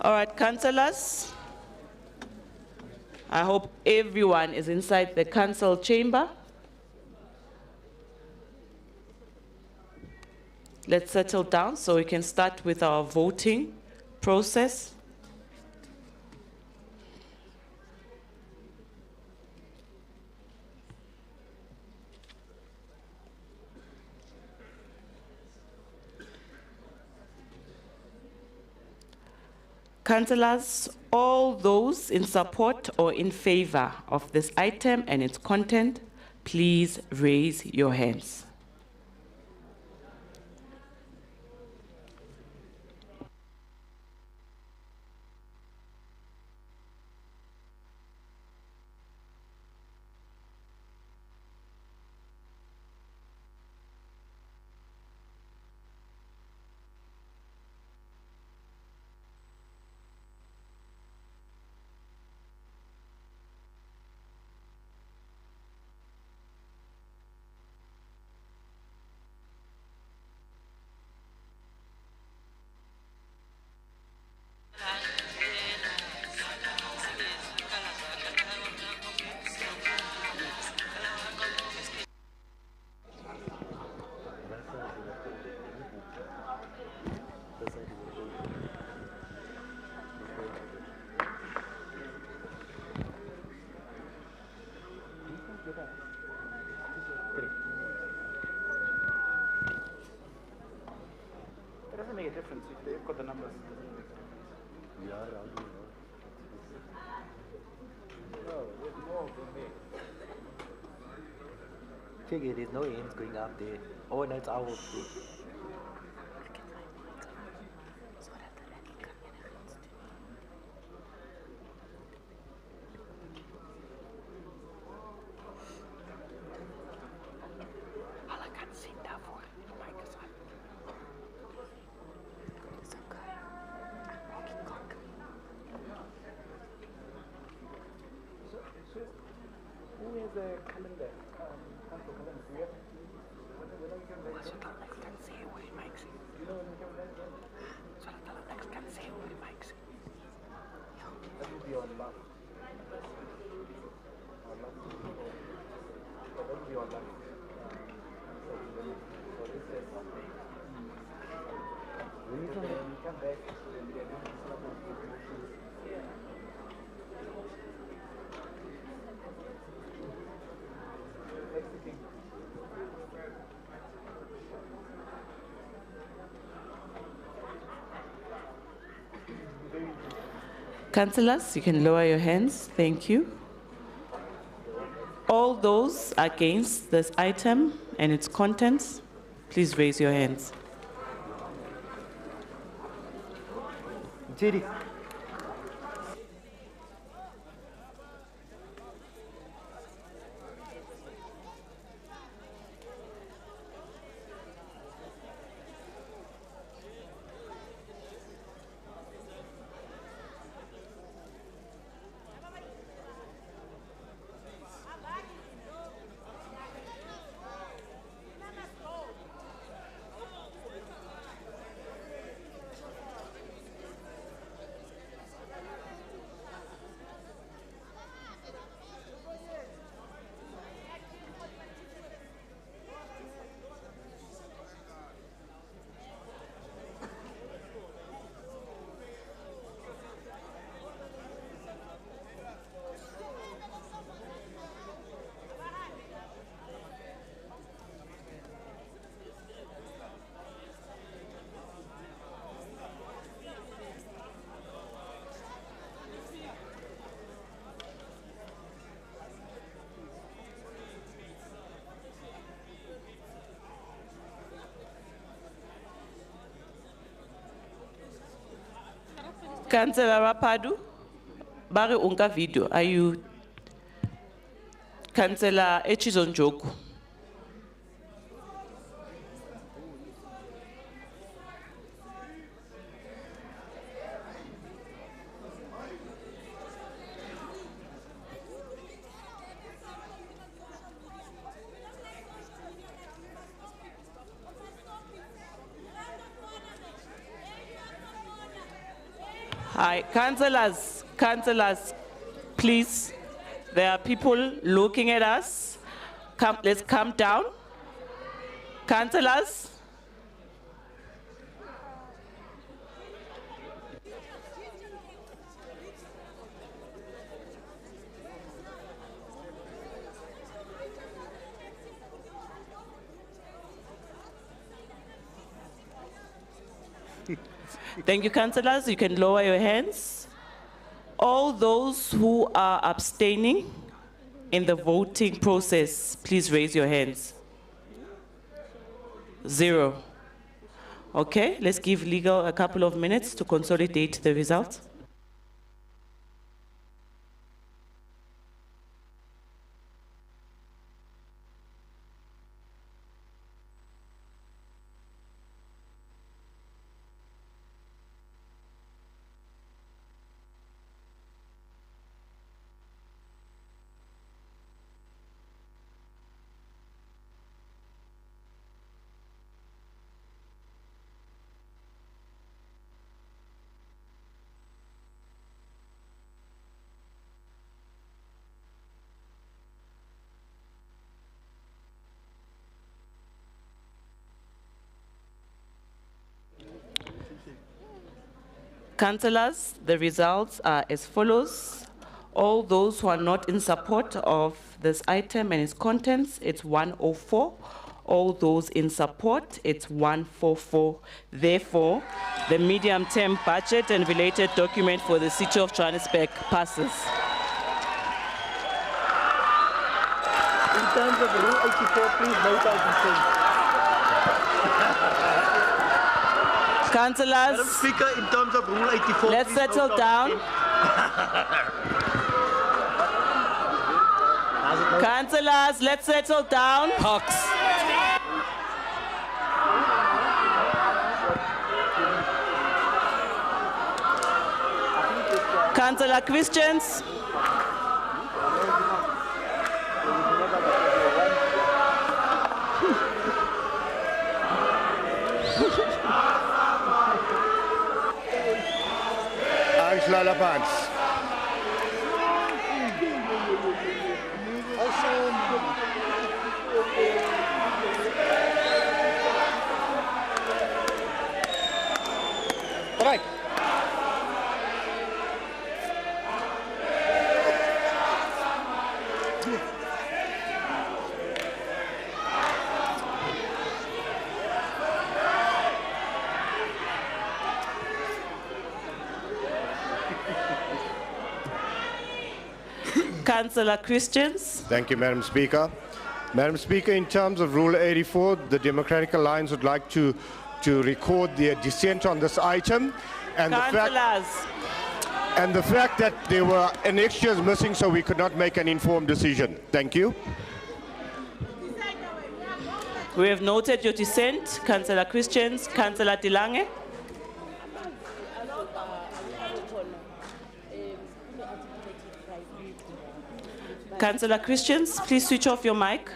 All right, councillors. I hope everyone is inside the council chamber. Let's settle down so we can start with our voting process. Councillors, all those in support or in favor of this item and its content, please raise your hands. Check it, there's no hands going up there. Oh, no, it's our thing. Who has a calendar? Council calendar, do you have? That will be on last. That will be on last. So this is when you come back, Councillors, you can lower your hands. Thank you. All those against this item and its contents, please raise your hands. Judy. Councillor Rapadu, Bari unka video. Are you Councillor Echizonjoku? Hi, councillors, please. There are people looking at us. Let's calm down. Councillors. Thank you, councillors. You can lower your hands. All those who are abstaining in the voting process, please raise your hands. 0. Okay, let's give legal a couple of minutes to consolidate the results. Councillors, the results are as follows. All those who are not in support of this item and its contents, it's 104. All those in support, it's 144. Therefore, the medium-term budget and related document for the City of Johannesburg passes. terms of Rule 84, please note our dissent. Councillors. Madam Speaker, in terms of Rule 84, Let's please settle note our down. dissent. Councillors, let's settle down. Councillor Christians. Angela Pants. Right. Councillor Christians. Thank you, Madam Speaker. Madam Speaker, in terms of Rule 84, the Democratic Alliance would like to record their dissent on this item. And Councillors. the fact that there were annexures missing, so we could not make an informed decision. Thank you. We have noted your dissent, Councillor Christians. Councillor Dilange. Councillor Christians, please switch off your mic.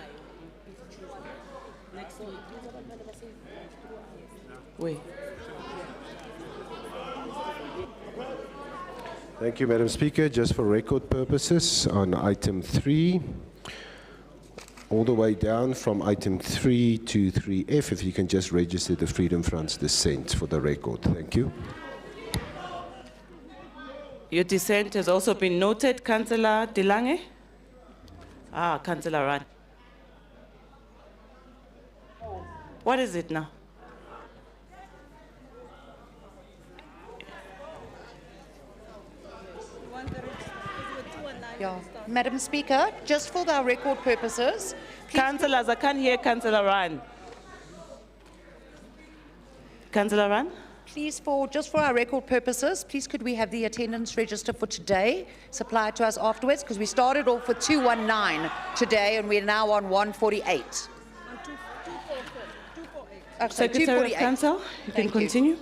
Wait. Thank you, Madam Speaker. Just for record purposes, on item 3, all the way down from item 3 to 3F, if you can just register the Freedom Front's dissent for the record. Thank you. Your dissent has also been noted, Councillor Dilange. Councillor Rand. What is it now? Yeah. Madam Speaker, just for our record purposes. Councillors, I can't hear Councillor Rand. Councillor Rand? Please, just for our record purposes, please could we have the attendance register for today supplied to us afterwards? Because we started off with 219 today and we're now on 148. Secretary of Council, you can continue.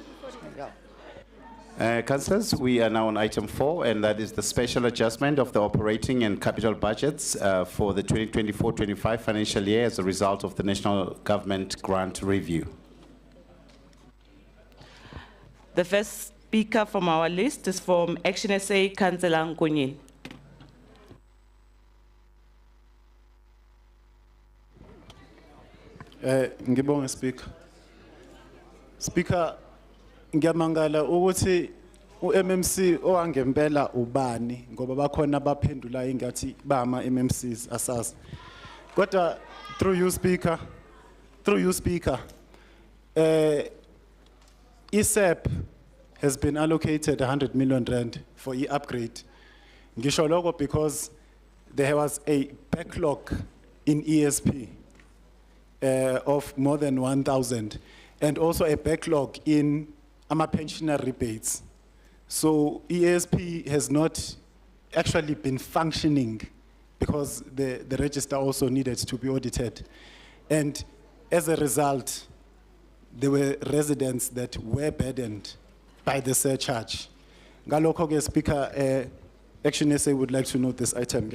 Councillors, we are now on item 4, and that is the special adjustment of the operating and capital budgets for the 2024-25 financial year as a result of the National Government Grant Review. The first speaker from our list is from Action SA, Councillor Conny. Ngibonge Speaker. Speaker, ngiyamangala ukuthi uMMC owangempela ubani ngoba bakhona baphendula ingathi bama MMCs asazi. Kodwa through you Speaker, ISEP has been allocated 100 million rand for e-upgrade. Ngisho lokho because there was a backlog in ESP of more than 1,000 and also a backlog in pensioner rebates. So ESP has not actually been functioning because the register also needed to be audited. And as a result, there were residents that were burdened by the surcharge. Ngalokho-ke, Speaker, Action SA would like to note this item.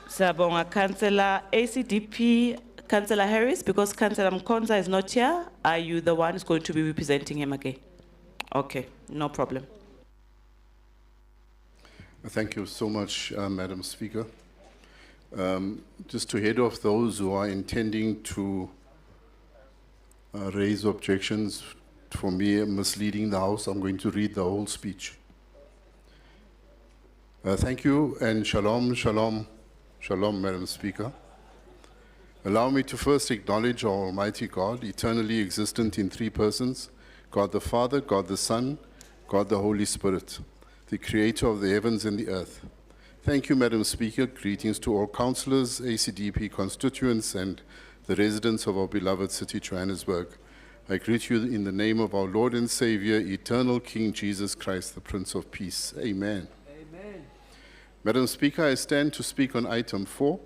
Sabonga, Councillor ACDP, Councillor Harris, because Councillor Mkonza is not here, are you the one who's going to be representing him again? Okay, no problem. Thank you so much, Madam Speaker. Just to head off those who are intending to raise objections, for me misleading the House, I'm going to read the whole speech. Thank you and shalom, shalom, shalom, Madam Speaker. Allow me to first acknowledge our Almighty God, eternally existent in three persons, God the Father, God the Son, God the Holy Spirit, the creator of the heavens and the earth. Thank you, Madam Speaker. Greetings to all councillors, ACDP constituents, and the residents of our beloved city, Johannesburg. I greet you in the name of our Lord and Savior, eternal King Jesus Christ, the Prince of Peace. Amen. Amen. Madam Speaker, I stand to speak on item 4,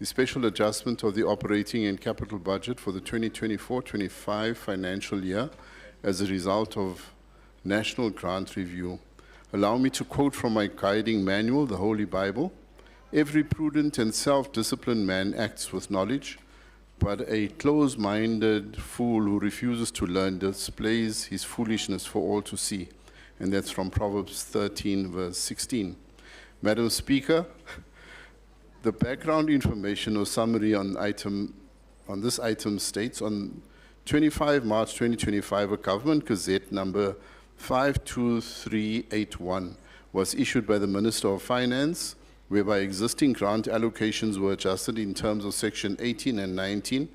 the special adjustment of the operating and capital budget for the 2024-25 financial year as a result of National Grant Review. Allow me to quote from my guiding manual, the Holy Bible. Every prudent and self-disciplined man acts with knowledge, but a close-minded fool who refuses to learn displays his foolishness for all to see. And that's from Proverbs 13, verse 16. Madam Speaker, the background information or summary on this item states, on 25 March 2025, a Government Gazette number 52381 was issued by the Minister of Finance, whereby existing grant allocations were adjusted in terms of Section 18 and 19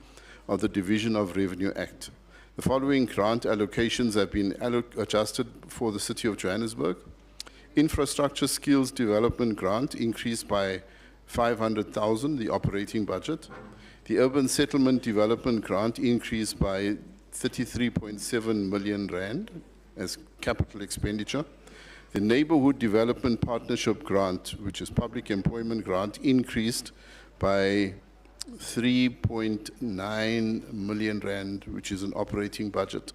of the Division of Revenue Act. The following grant allocations have been adjusted for the City of Johannesburg. Infrastructure Skills Development Grant increased by 500,000, the operating budget. The Urban Settlement Development Grant increased by 33.7 million rand as capital expenditure. The Neighborhood Development Partnership Grant, which is public employment grant, increased by 3.9 million rand, which is an operating budget.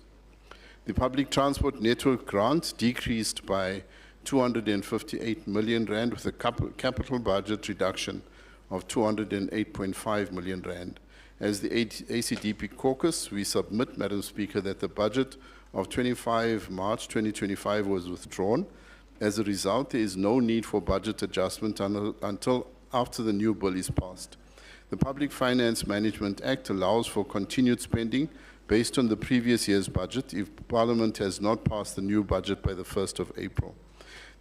The Public Transport Network Grant decreased by 258 million rand with a capital budget reduction of 208.5 million rand. As the ACDP caucus, we submit, Madam Speaker, that the budget of 25 March 2025 was withdrawn. As a result, there is no need for budget adjustment until after the new bill is passed. The Public Finance Management Act allows for continued spending based on the previous year's budget if Parliament has not passed the new budget by the 1st of April.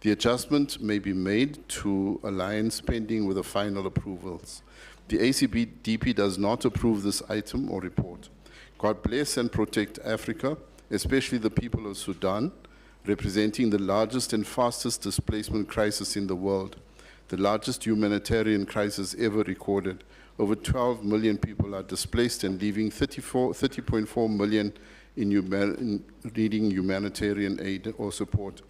The adjustment may be made to align spending with the final approvals. The ACDP does not approve this item or report. God bless and protect Africa, especially the people of Sudan, representing the largest and fastest displacement crisis in the world, the largest humanitarian crisis ever recorded. Over 12 million people are displaced and leaving 30.4 million in needing humanitarian aid or support.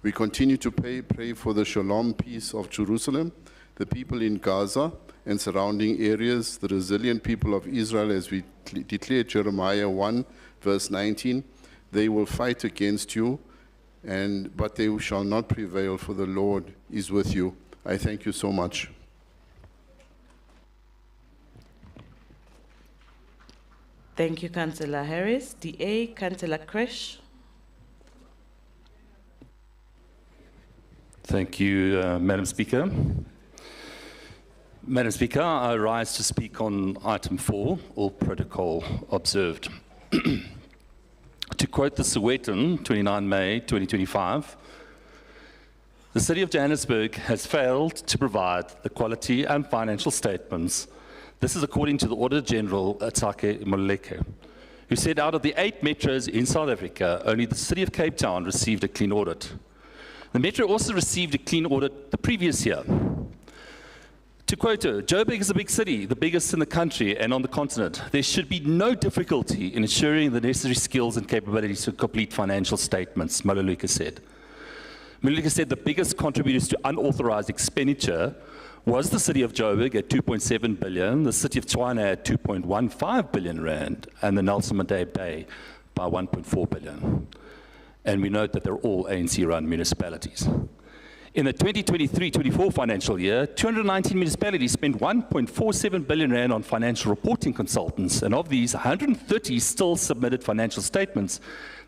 We continue to pray for the shalom peace of Jerusalem, the people in Gaza and surrounding areas, the resilient people of Israel, as we declare Jeremiah 1, verse 19, they will fight against you, but they shall not prevail, for the Lord is with you. I thank you so much. Thank you, Councillor Harris. DA, Councillor Kresh. Thank you, Madam Speaker. Madam Speaker, I rise to speak on item 4, all protocol observed. To quote the Sowetan, 29 May 2025, the City of Johannesburg has failed to provide the quality and financial statements. This is according to the Auditor General, Atake Moleke, who said out of the 8 metros in South Africa, only the City of Cape Town received a clean audit. The metro also received a clean audit the previous year. To quote her, Joburg is a big city, the biggest in the country and on the continent. There should be no difficulty in ensuring the necessary skills and capabilities to complete financial statements, Moleke said. Moleke said the biggest contributors to unauthorized expenditure was the city of Joburg at 2.7 billion, the city of Tshwane at 2.15 billion rand, and the Nelson Mandela Bay by 1.4 billion. And we note that they're all ANC-run municipalities. In the 2023-24 financial year, 219 municipalities spent 1.47 billion rand on financial reporting consultants, and of these, 130 still submitted financial statements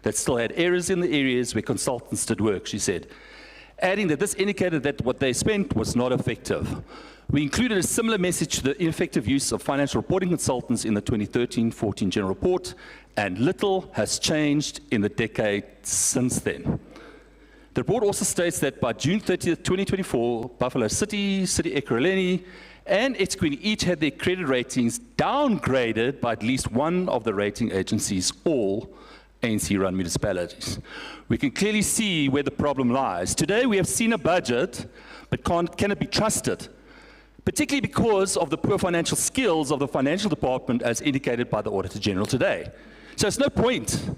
that still had errors in the areas where consultants did work, she said, adding that this indicated that what they spent was not effective. We included a similar message to the ineffective use of financial reporting consultants in the 2013-14 General Report, and little has changed in the decade since then. The report also states that by June 30th, 2024, Buffalo City, City Ekurhuleni, and eThekwini each had their credit ratings downgraded by at least one of the rating agencies, all ANC-run municipalities. We can clearly see where the problem lies. Today we have seen a budget, but can it be trusted? Particularly because of the poor financial skills of the financial department as indicated by the Auditor General today. So it's no point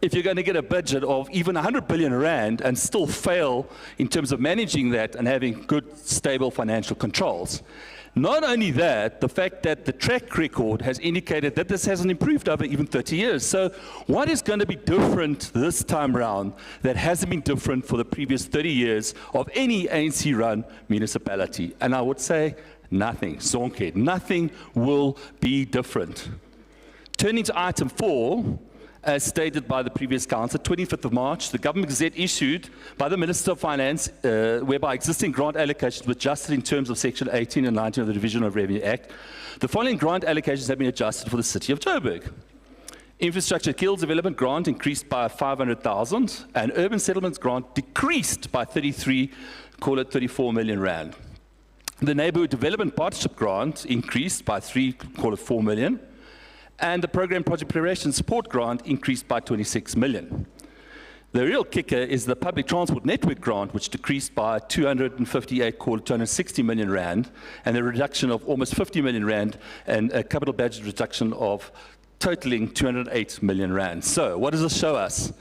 if you're going to get a budget of even 100 billion rand and still fail in terms of managing that and having good, stable financial controls. Not only that, the fact that the track record has indicated that this hasn't improved over even 30 years. So what is going to be different this time around that hasn't been different for the previous 30 years of any ANC-run municipality? And I would say nothing. Zonke, nothing will be different. Turning to item 4, as stated by the previous council, 25th of March, the Government Gazette issued by the Minister of Finance, whereby existing grant allocations were adjusted in terms of Section 18 and 19 of the Division of Revenue Act. The following grant allocations have been adjusted for the city of Joburg. Infrastructure skills development grant increased by 500,000, and urban settlements grant decreased by 34 million rand. The neighborhood development partnership grant increased by 4 million. And the program project preparation support grant increased by 26 million. The real kicker is the public transport network grant, which decreased by 260 million rand, and a reduction of almost 50 million rand, and a capital budget reduction of totaling 208 million rand. So what does this show us?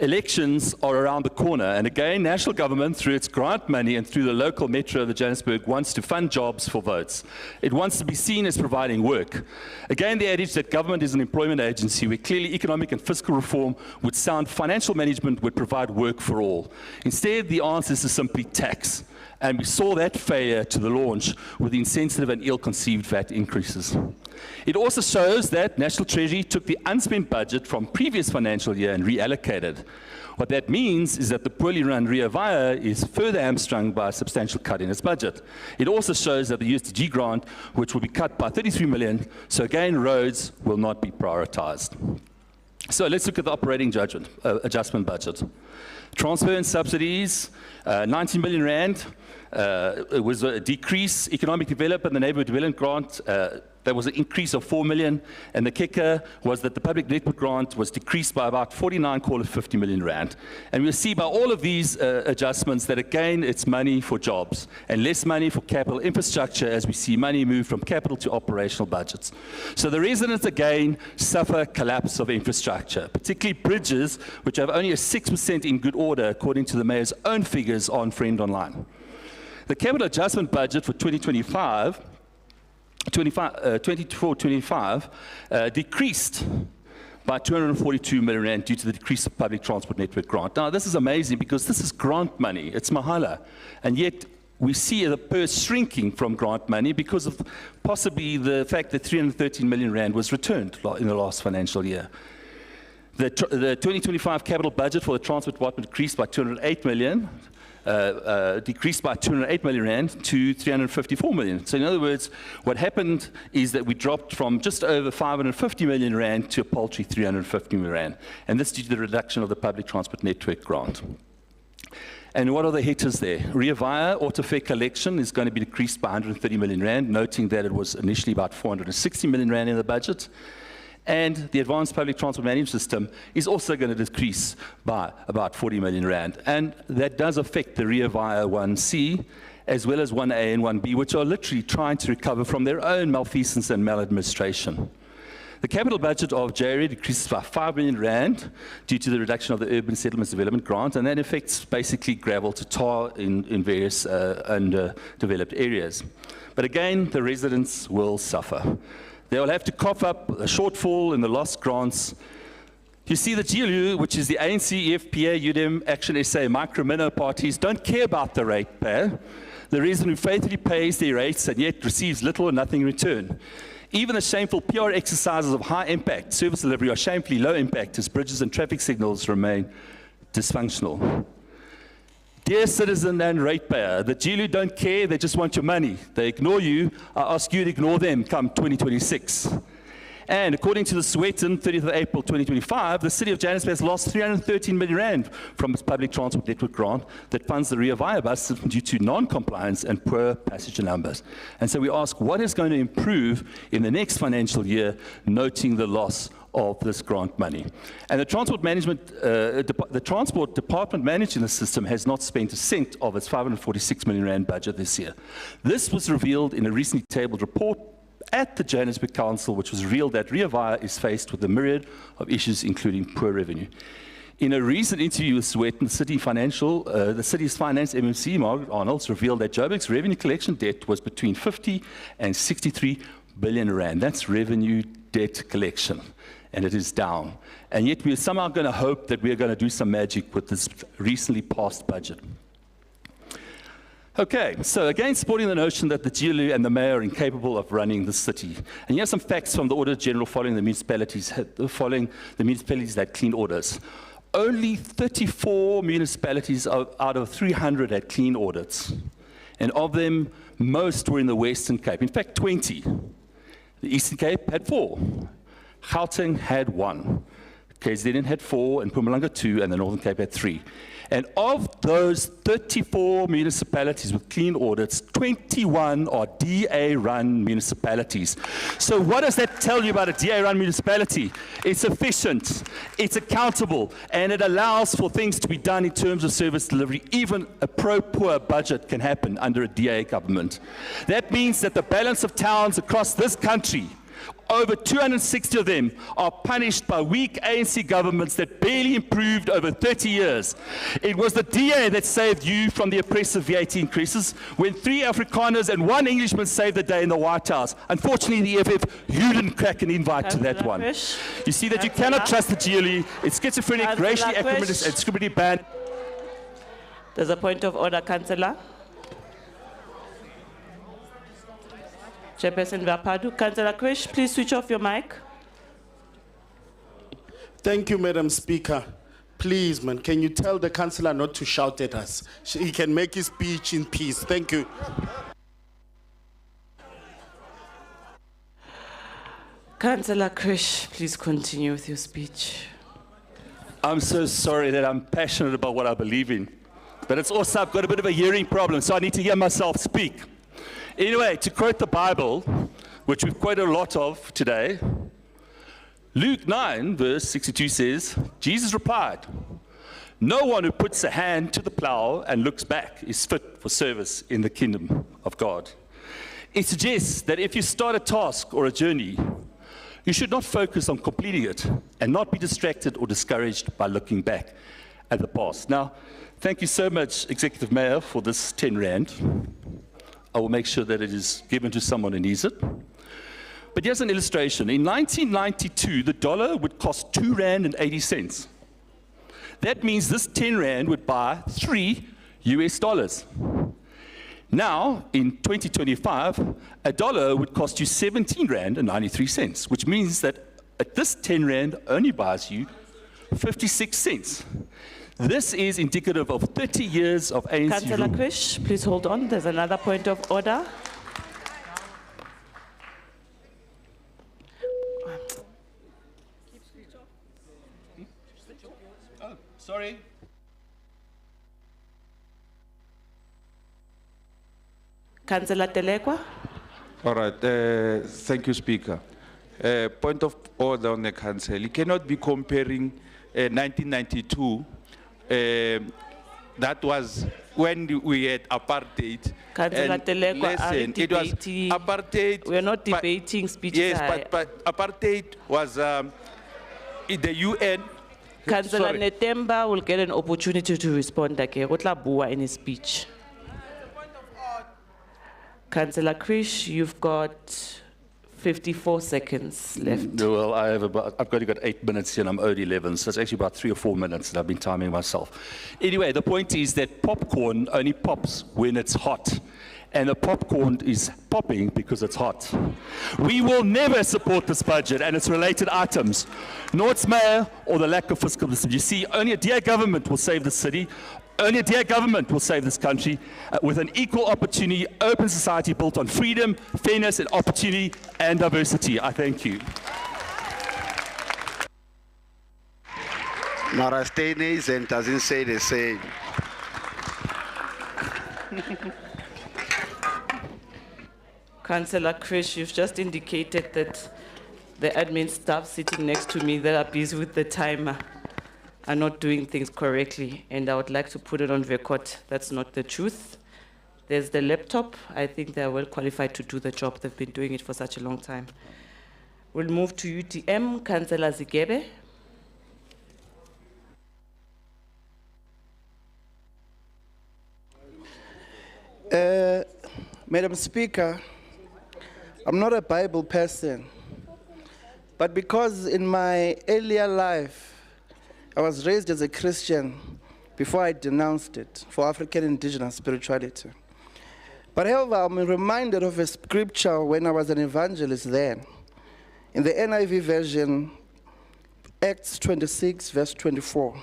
Elections are around the corner, and again, national government, through its grant money and through the local metro of the Johannesburg, wants to fund jobs for votes. It wants to be seen as providing work. Again, the adage that government is an employment agency, where clearly economic and fiscal reform would sound financial management would provide work for all. Instead, the answer is simply tax. And we saw that failure to the launch with the insensitive and ill-conceived VAT increases. It also shows that National Treasury took the unspent budget from previous financial year and reallocated. What that means is that the poorly run Rea Vaya is further hamstrung by a substantial cut in its budget. It also shows that the USDG grant, which will be cut by 33 million, so again, roads will not be prioritized. So let's look at the operating adjustment budget. Transfer and subsidies, 19 million rand. It was a decrease. Economic development, the neighborhood development grant, there was an increase of 4 million, and the kicker was that the public network grant was decreased by about 50 million rand. And we'll see by all of these adjustments that again, it's money for jobs and less money for capital infrastructure as we see money move from capital to operational budgets. So the residents again suffer collapse of infrastructure, particularly bridges, which have only a 6% in good order according to the mayor's own figures on Friend Online. The capital adjustment budget for 24-25 decreased by 242 million rand due to the decrease of public transport network grant. Now, this is amazing because this is grant money. It's mahala. And yet, we see the purse shrinking from grant money because of possibly the fact that 313 million rand was returned in the last financial year. The 2025 capital budget for the transport department decreased by 208 million. Decreased by 208 million rand to 354 million. So in other words, what happened is that we dropped from just over 550 million rand to a paltry 350 million rand. And this due to the reduction of the public transport network grant. And what are the hitters there? Rea Vaya auto fare collection is going to be decreased by 130 million rand, noting that it was initially about 460 million rand in the budget. And the advanced public transport management system is also going to decrease by about 40 million rand. And that does affect the Rea Vaya 1C, as well as 1A and 1B, which are literally trying to recover from their own malfeasance and maladministration. The capital budget of JRE decreases by 5 million rand due to the reduction of the urban settlements development grant, and that affects basically gravel to tar in various underdeveloped areas. But again, the residents will suffer. They will have to cough up a shortfall in the lost grants. You see the GLU, which is the ANC, EFPA, UDM, Action SA, micro-minnow parties, don't care about the ratepayer. The resident who faithfully pays their rates and yet receives little or nothing in return. Even the shameful PR exercises of high impact service delivery are shamefully low impact as bridges and traffic signals remain dysfunctional. Dear citizen and ratepayer, the GLU don't care, they just want your money. They ignore you. I ask you to ignore them come 2026. And according to the Sowetan, 30th of April 2025, the city of Johannesburg has lost 313 million rand from its public transport network grant that funds the Rea Vaya bus due to non-compliance and poor passenger numbers. And so we ask, what is going to improve in the next financial year, noting the loss of this grant money. And the transport management, the transport department managing the system has not spent a cent of its 546 million rand budget this year. This was revealed in a recently tabled report at the Johannesburg Council, which was revealed that Rea Vaya is faced with a myriad of issues, including poor revenue. In a recent interview with Sowetan, the city's finance MMC, Margaret Arnolds, revealed that Joburg's revenue collection debt was between 50 and 63 billion rand. That's revenue debt collection, and it is down. And yet we're somehow going to hope that we're going to do some magic with this recently passed budget. Okay, so again, supporting the notion that the GLU and the mayor are incapable of running the city. And here's some facts from the Auditor General following the municipalities that clean audits. Only 34 municipalities out of 300 had clean audits. And of them, most were in the Western Cape. In fact, 20. The Eastern Cape had 4. Gauteng had 1. KZN had 4, and Mpumalanga 2, and the Northern Cape had 3. And of those 34 municipalities with clean audits, 21 are DA-run municipalities. So what does that tell you about a DA-run municipality? It's efficient, it's accountable, and it allows for things to be done in terms of service delivery. Even a pro-poor budget can happen under a DA government. That means that the balance of towns across this country, over 260 of them, are punished by weak ANC governments that barely improved over 30 years. It was the DA that saved you from the oppressive VAT increases when 3 Afrikaners and 1 Englishman saved the day in the White House. Unfortunately, the EFF, you didn't crack an invite to that one. You see that you cannot trust the GLE. It's schizophrenic, racially acrimonious, and discriminatory banned. There's a point of order, Councillor. Chairperson Vapadu. Councillor Krish, please switch off your mic. Thank you, Madam Speaker. Please, man, can you tell the councillor not to shout at us? He can make his speech in peace. Thank you. Councillor Krish, please continue with your speech. I'm so sorry that I'm passionate about what I believe in. But it's also, I've got a bit of a hearing problem, so I need to hear myself speak. Anyway, to quote the Bible, which we've quoted a lot of today, Luke 9, verse 62 says, Jesus replied, "No one who puts a hand to the plow and looks back is fit for service in the kingdom of God." It suggests that if you start a task or a journey, you should not focus on completing it and not be distracted or discouraged by looking back at the past. Now, thank you so much, Executive Mayor, for this 10 Rand. I will make sure that it is given to someone who needs it. But here's an illustration. In 1992, the dollar would cost 2 Rand and 80 cents. That means this 10 Rand would buy 3 US dollars. Now, in 2025, a dollar would cost you 17 Rand and 93 cents, which means that at this 10 Rand only buys you 56 cents. This is indicative of 30 years of ANC Councillor rule. Krish, please hold on. There's another point of order. Oh, sorry. Councillor Telekwa. All right, thank you, Speaker. Point of order on the council. You cannot be comparing 1992, that was when we had apartheid. Councillor Telekwa, are we it was debating? apartheid. We're not debating speeches. Yes, but apartheid was in the UN. Councillor Sorry. Netemba will get an opportunity to respond again. Rotla Bua in his speech. Councillor Krish, you've got 54 seconds left. Well, I've only got 8 minutes here and I'm owed 11, so it's actually about 3 or 4 minutes that I've been timing myself. Anyway, the point is that popcorn only pops when it's hot. And the popcorn is popping because it's hot. We will never support this budget and its related items, nor its mayor or the lack of fiscal discipline. You see, only a dear government will save the city. Only a dear government will save this country with an equal opportunity, open society built on freedom, fairness, and opportunity and diversity. I thank you. Marastene and doesn't say the same. Councillor Krish, you've just indicated that the admin staff sitting next to me that are busy with the timer are not doing things correctly, and I would like to put it on record. That's not the truth. There's the laptop. I think they're well qualified to do the job. They've been doing it for such a long time. We'll move to UTM, Councillor Zigebe. Madam Speaker, I'm not a Bible person, but because in my earlier life, I was raised as a Christian before I denounced it for African indigenous spirituality. But however, I'm reminded of a scripture when I was an evangelist then. In the NIV version, Acts 26, verse 24.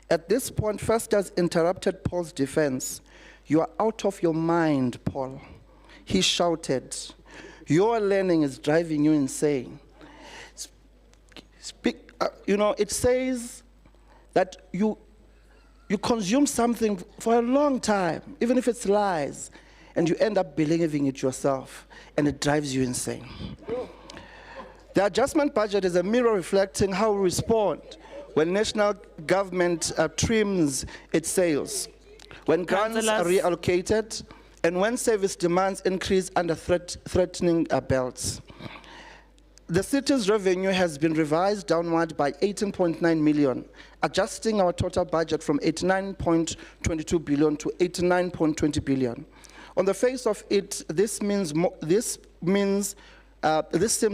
At this point, Festus interrupted Paul's defense. "You are out of your mind, Paul," he shouted. "Your learning is driving you insane." It says that you consume something for a long time, even if it's lies, and you end up believing it yourself, and it drives you insane. The adjustment budget is a mirror reflecting how we respond when national government trims its sails, when grants are reallocated, and when service demands increase under threatening belts. The city's revenue has been revised downward by 18.9 million, adjusting our total budget from 89.22 billion to 89.20 billion. On the face of it, this seems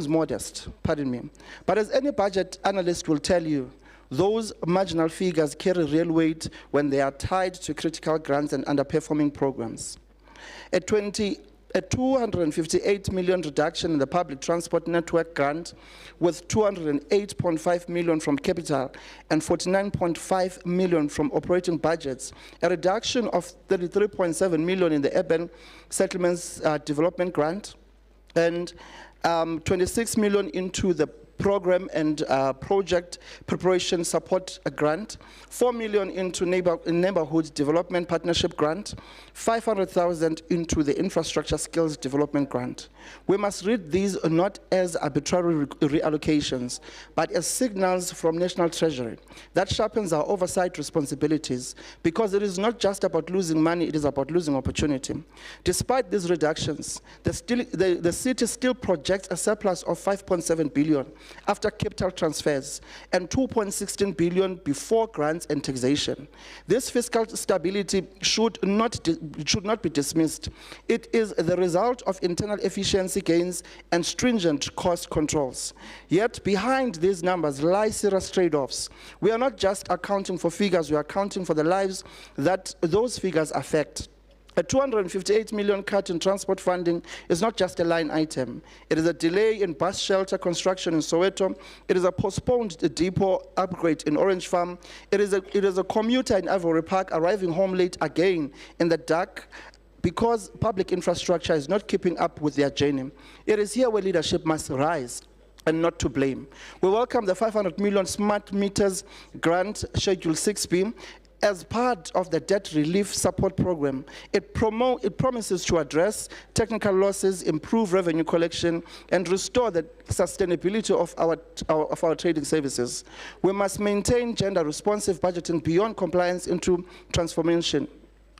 modest, pardon me. But as any budget analyst will tell you, those marginal figures carry real weight when they are tied to critical grants and underperforming programs. A 258 million reduction in the public transport network grant, with 208.5 million from capital and 49.5 million from operating budgets, a reduction of 33.7 million in the urban settlements development grant, and 26 million into the program and project preparation support grant, 4 million into neighborhood development partnership grant, 500,000 into the infrastructure skills development grant. We must read these not as arbitrary reallocations, but as signals from National Treasury that sharpens our oversight responsibilities, because it is not just about losing money, it is about losing opportunity. Despite these reductions, the city still projects a surplus of 5.7 billion after capital transfers and 2.16 billion before grants and taxation. This fiscal stability should not be dismissed. It is the result of internal efficiency gains and stringent cost controls. Yet behind these numbers lie serious trade-offs. We are not just accounting for figures, we are accounting for the lives that those figures affect. A 258 million cut in transport funding is not just a line item. It is a delay in bus shelter construction in Soweto. It is a postponed depot upgrade in Orange Farm. It is a commuter in Ivory Park arriving home late again in the dark because public infrastructure is not keeping up with their journey. It is here where leadership must rise and not to blame. We welcome the 500 million smart meters grant, Schedule 6B, as part of the debt relief support program. It promises to address technical losses, improve revenue collection, and restore the sustainability of our trading services. We must maintain gender-responsive budgeting beyond compliance into transformation.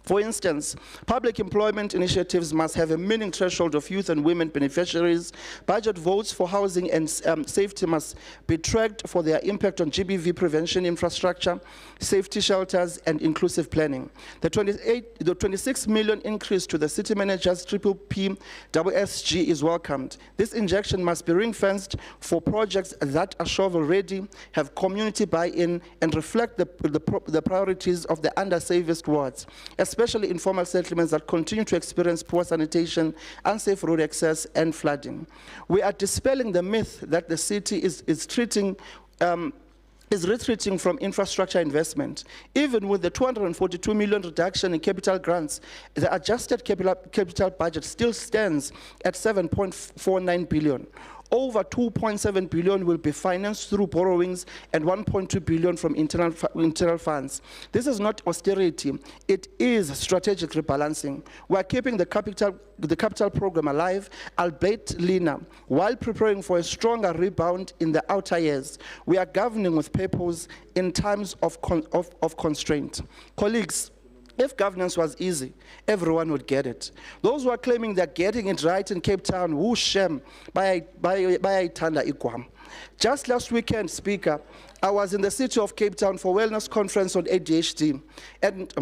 For instance, public employment initiatives must have a minimum threshold of youth and women beneficiaries. Budget votes for housing and safety must be tracked for their impact on GBV prevention infrastructure, safety shelters, and inclusive planning. The 26 million increase to the city manager's PPP-SSG is welcomed. This injection must be ring-fenced for projects that are shovel-ready, have community buy-in, and reflect the priorities of the under-serviced wards, especially informal settlements that continue to experience poor sanitation, unsafe road access, and flooding. We are dispelling the myth that the city is retreating from infrastructure investment. Even with the 242 million reduction in capital grants, the adjusted capital budget still stands at 7.49 billion. Over 2.7 billion will be financed through borrowings and 1.2 billion from internal funds. This is not austerity, it is strategic rebalancing. We are keeping the capital program alive, albeit leaner, while preparing for a stronger rebound in the outer years. We are governing with purpose in times of constraint. Colleagues, if governance was easy, everyone would get it. Those who are claiming they're getting it right in Cape Town, who shame by Itanda Ikwam. Just last weekend, Speaker, I was in the city of Cape Town for wellness conference on ADHD, and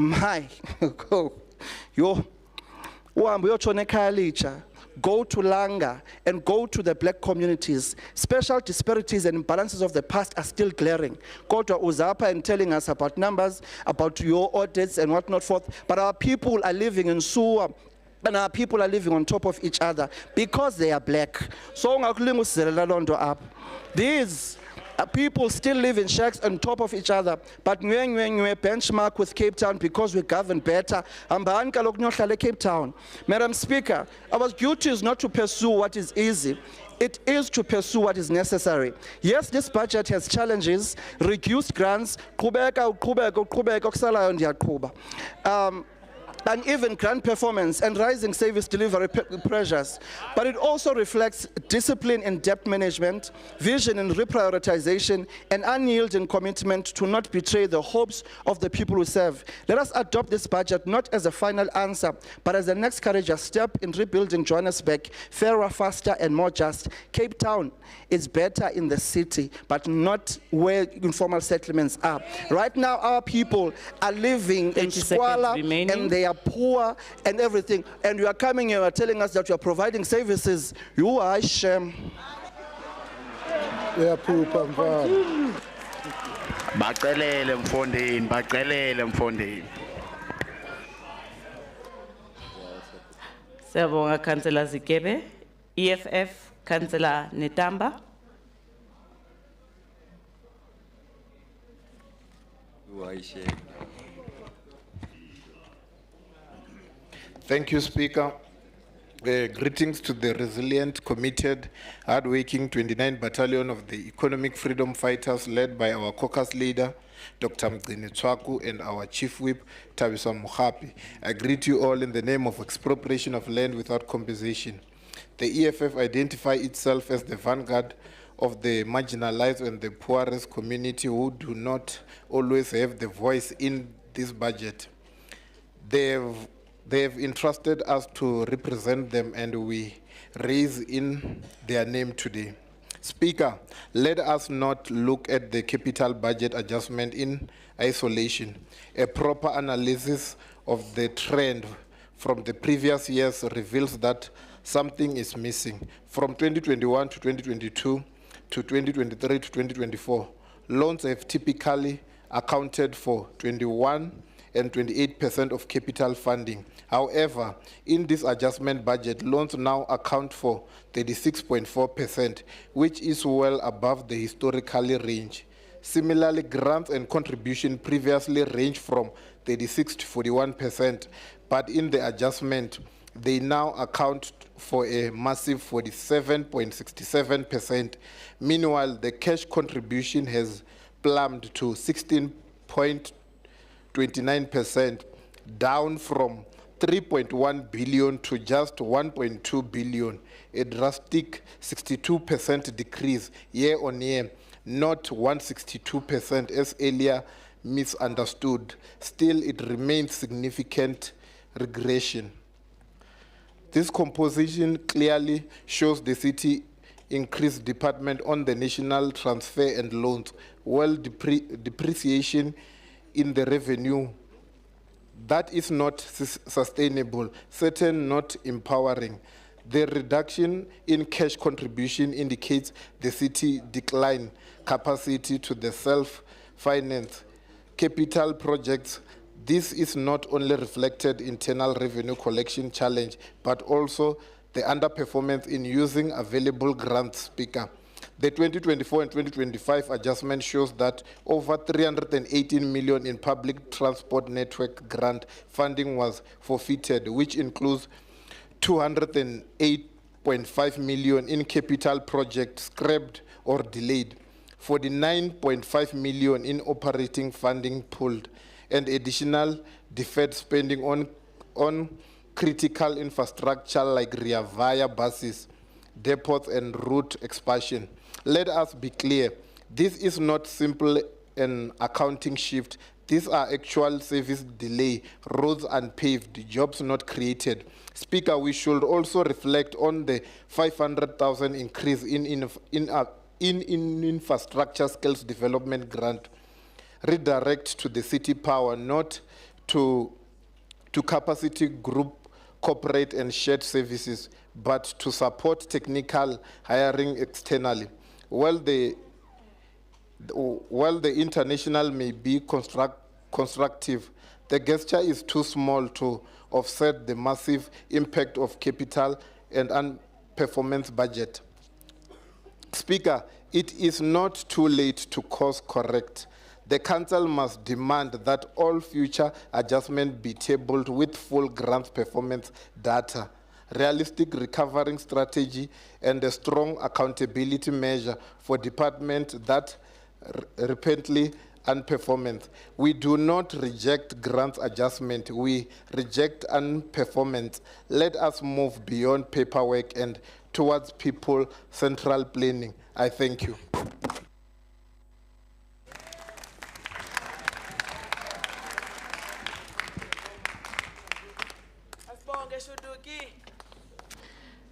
go to Langa and go to the black communities. Special disparities and imbalances of the past are still glaring. Go to Uzapa and telling us about numbers, about your audits and whatnot forth, but our people are living in sewer, and our people are living on top of each other because they are black. So these people still live in shacks on top of each other, but we benchmark with Cape Town because we govern better. Cape Town. Madam Speaker, our duty is not to pursue what is easy. It is to pursue what is necessary. Yes, this budget has challenges, reduced grants, uneven grant performance and rising service delivery pressures, but it also reflects discipline in debt management, vision in reprioritization, and unyielding commitment to not betray the hopes of the people we serve. Let us adopt this budget not as a final answer, but as the next courageous step in rebuilding Johannesburg, fairer, faster, and more just. Cape Town is better in the city, but not where informal settlements are. Right now, our people are living in squalor, and they are poor and everything, and you are coming here and telling us that you are providing services. You are shame. Siyabonga Councillor Zikebe. EFF Councillor Netamba. Thank you, Speaker. Greetings to the resilient, committed, hardworking 29 Battalion of the Economic Freedom Fighters led by our caucus leader, Dr. Mgcine Tswaku, and our Chief Whip, Thabiso Mokgapi. I greet you all in the name of expropriation of land without compensation. The EFF identifies itself as the vanguard of the marginalized and the poorest community who do not always have the voice in this budget. They have entrusted us to represent them, and we raise in their name today. Speaker, let us not look at the capital budget adjustment in isolation. A proper analysis of the trend from the previous years reveals that something is missing. From 2021 to 2022 to 2023 to 2024, loans have typically accounted for 21 and 28% of capital funding. However, in this adjustment budget, loans now account for 36.4%, which is well above the historical range. Similarly, grants and contribution previously ranged from 36 to 41%, but in the adjustment, they now account for a massive 47.67%. Meanwhile, the cash contribution has plumbed to 16.29%, down from 3.1 billion to just 1.2 billion, a drastic 62% decrease year on year, not 162% as earlier misunderstood. Still, it remains significant regression. This composition clearly shows the city increased dependence on the national transfer and loans, while depreciation in the revenue. That is not sustainable, certainly not empowering. The reduction in cash contribution indicates the city decline capacity to the self-finance capital projects. This is not only reflected in internal revenue collection challenge, but also the underperformance in using available grants, Speaker. The 2024 and 2025 adjustment shows that over 318 million in public transport network grant funding was forfeited, which includes 208 49.5 million in capital projects scrapped or delayed, 49.5 million in operating funding pulled, and additional deferred spending on critical infrastructure like Ria Vaya buses, depots, and route expansion. Let us be clear, this is not simple an accounting shift. These are actual service delay, roads unpaved, jobs not created. Speaker, we should also reflect on the 500,000 increase in infrastructure skills development grant. Redirect to the city power, not to capacity group, corporate and shared services, but to support technical hiring externally. While the international may be constructive, the gesture is too small to offset the massive impact of capital and performance budget. Speaker, it is not too late to course correct. The Council must demand that all future adjustments be tabled with full grant performance data, realistic recovering strategy, and a strong accountability measure for departments that repeatedly unperformance. We do not reject grant adjustment, we reject unperformance. Let us move beyond paperwork and towards people-central planning. I thank you.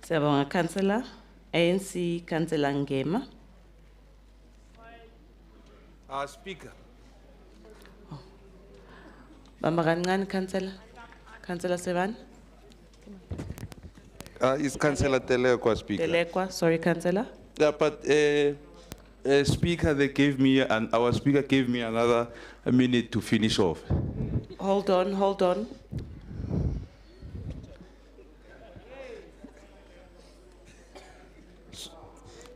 Siyabonga Councillor. ANC Councillor Ngema. Speaker. Bamba kancane Councillor. Councillor Sevan. It's Councillor Telekwa, Speaker. Telekwa, sorry Councillor. Yeah, but Speaker, our Speaker gave me another minute to finish off. Hold on.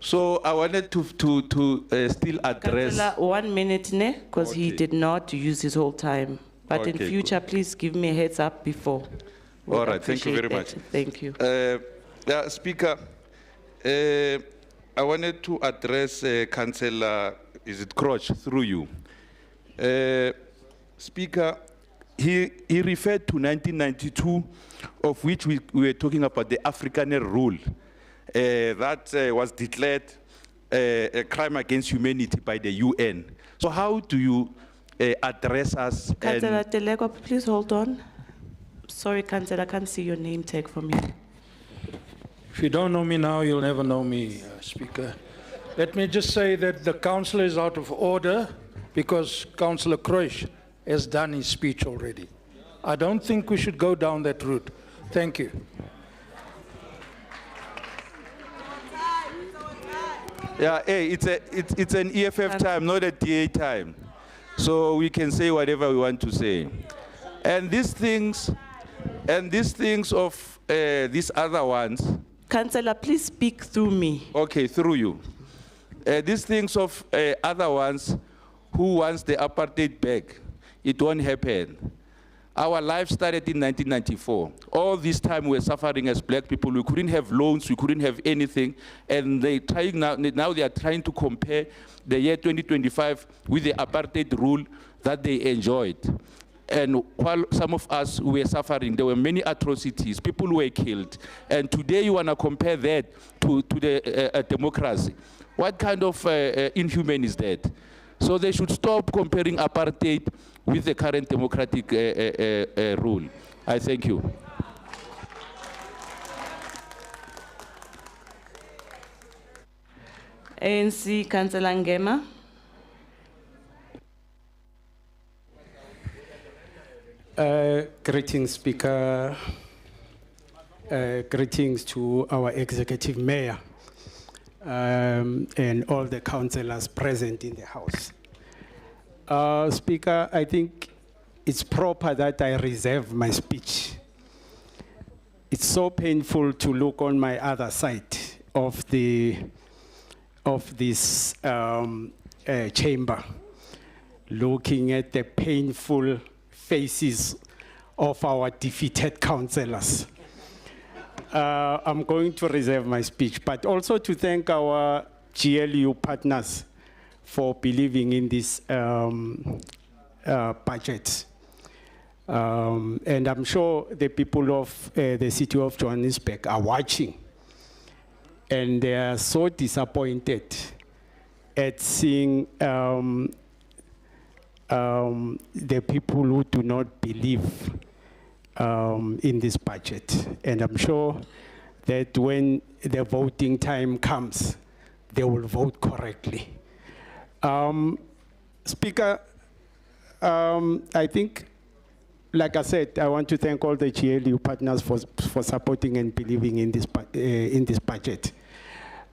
So I wanted to still address. Councillor, 1 minute, because he did not use his whole time. But in Okay, future, please give me a heads up before. All right, thank you very much. Thank you. Yeah, Speaker, I wanted to address Councillor, is it Crouch, through you. Speaker, he referred to 1992, of which we were talking about the Afrikaner rule. That was declared a crime against humanity by the UN. So how do you address us? Councillor Telekwa, please hold on. Sorry, Councillor, I can't see your name tag from you. If you don't know me now, you'll never know me, Speaker. Let me just say that the council is out of order because Councillor Kroish has done his speech already. I don't think we should go down that route. Thank you. Yeah, hey, it's an EFF time, not a DA time. So we can say whatever we want to say. And these things of these other ones. Councillor, please speak through me. Okay, through you. These things of other ones who wants the apartheid back, it won't happen. Our life started in 1994. All this time we were suffering as black people. We couldn't have loans, we couldn't have anything. And now they are trying to compare the year 2025 with the apartheid rule that they enjoyed. And while some of us were suffering, there were many atrocities, people were killed. And today you want to compare that to the democracy. What kind of inhumane is that? So they should stop comparing apartheid with the current democratic rule. I thank you. ANC Councillor Ngema. Greetings, Speaker. Greetings to our Executive Mayor and all the councillors present in the House. Speaker, I think it's proper that I reserve my speech. It's so painful to look on my other side of this chamber, looking at the painful faces of our defeated councillors. I'm going to reserve my speech, but also to thank our GLU partners for believing in this budget. And I'm sure the people of the city of Johannesburg are watching, and they are so disappointed at seeing the people who do not believe in this budget. And I'm sure that when the voting time comes, they will vote correctly. Speaker, I think, like I said, I want to thank all the GLU partners for supporting and believing in this budget.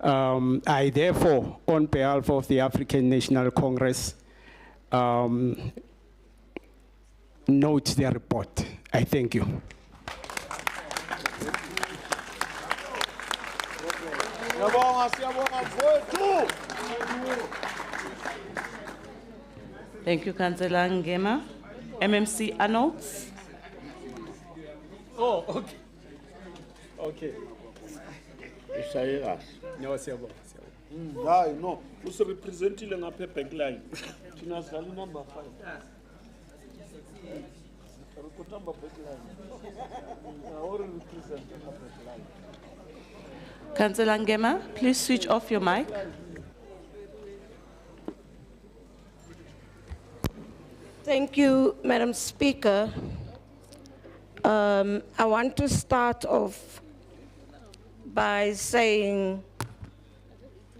I therefore, on behalf of the African National Congress, note their report. I thank you. Thank you, Councillor Ngema. MMC Arnolds. Oh, okay. Okay. No, siyabonga. Hayi no, usirepresentile ngapha backline. Thina sidlala number 5. Number backline. Or represent backline. Councillor Ngema, please switch off your mic. Thank you, Madam Speaker. I want to start off by saying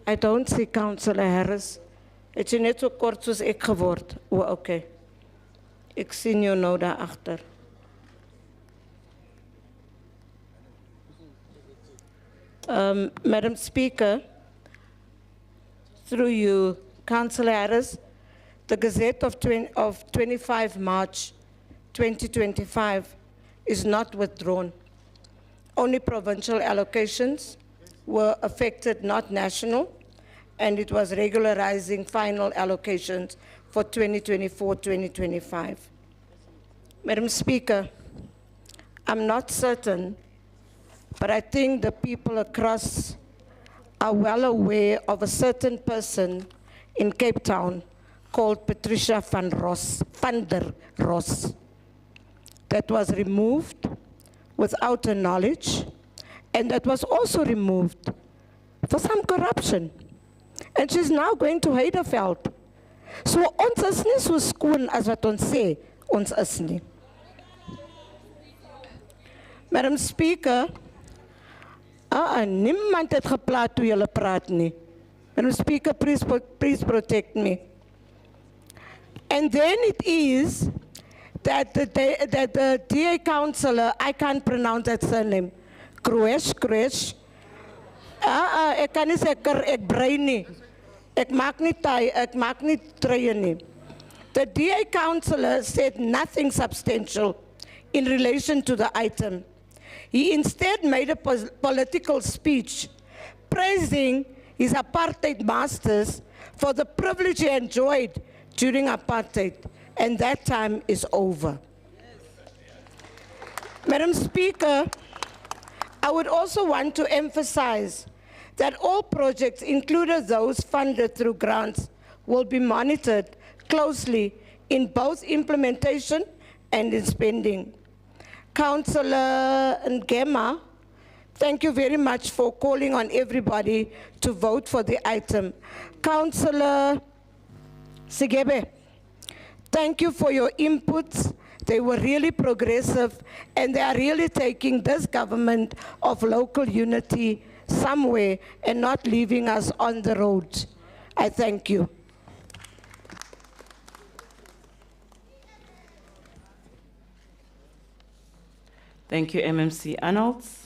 I don't see Councillor Harris. Het is net so kort soos ek geword. O, okay. Ek sien jou nou daar agter. Madam Speaker, through you, Councillor Harris, the Gazette of 25 March 2025 is not withdrawn. Only provincial allocations were affected, not national, and it was regularizing final allocations for 2024-2025. Madam Speaker, I'm not certain, but I think the people across are well aware of a certain person in Cape Town called Patricia van der Ros that was removed without her knowledge, and that was also removed for some corruption. And she's now going to Heidelveld. So ons is nie so skoon as wat ons sê, ons is nie. Madam Speaker, niemand het gepraat toe julle praat nie. Madam Speaker, please protect me. And then it is that the DA councillor, I can't pronounce that surname, Kruesh. Ek kan nie sê ek brein nie. Ek maak nie treie nie. The DA councillor said nothing substantial in relation to the item. He instead made a political speech praising his apartheid masters for the privilege he enjoyed during apartheid, and that time is over. Madam Speaker, I would also want to emphasize that all projects, including those funded through grants, will be monitored closely in both implementation and in spending. Councillor Ngema, thank you very much for calling on everybody to vote for the item. Councillor Sigebe, thank you for your inputs. They were really progressive, and they are really taking this government of local unity somewhere and not leaving us on the road. I thank you. Thank you, MMC Arnolds.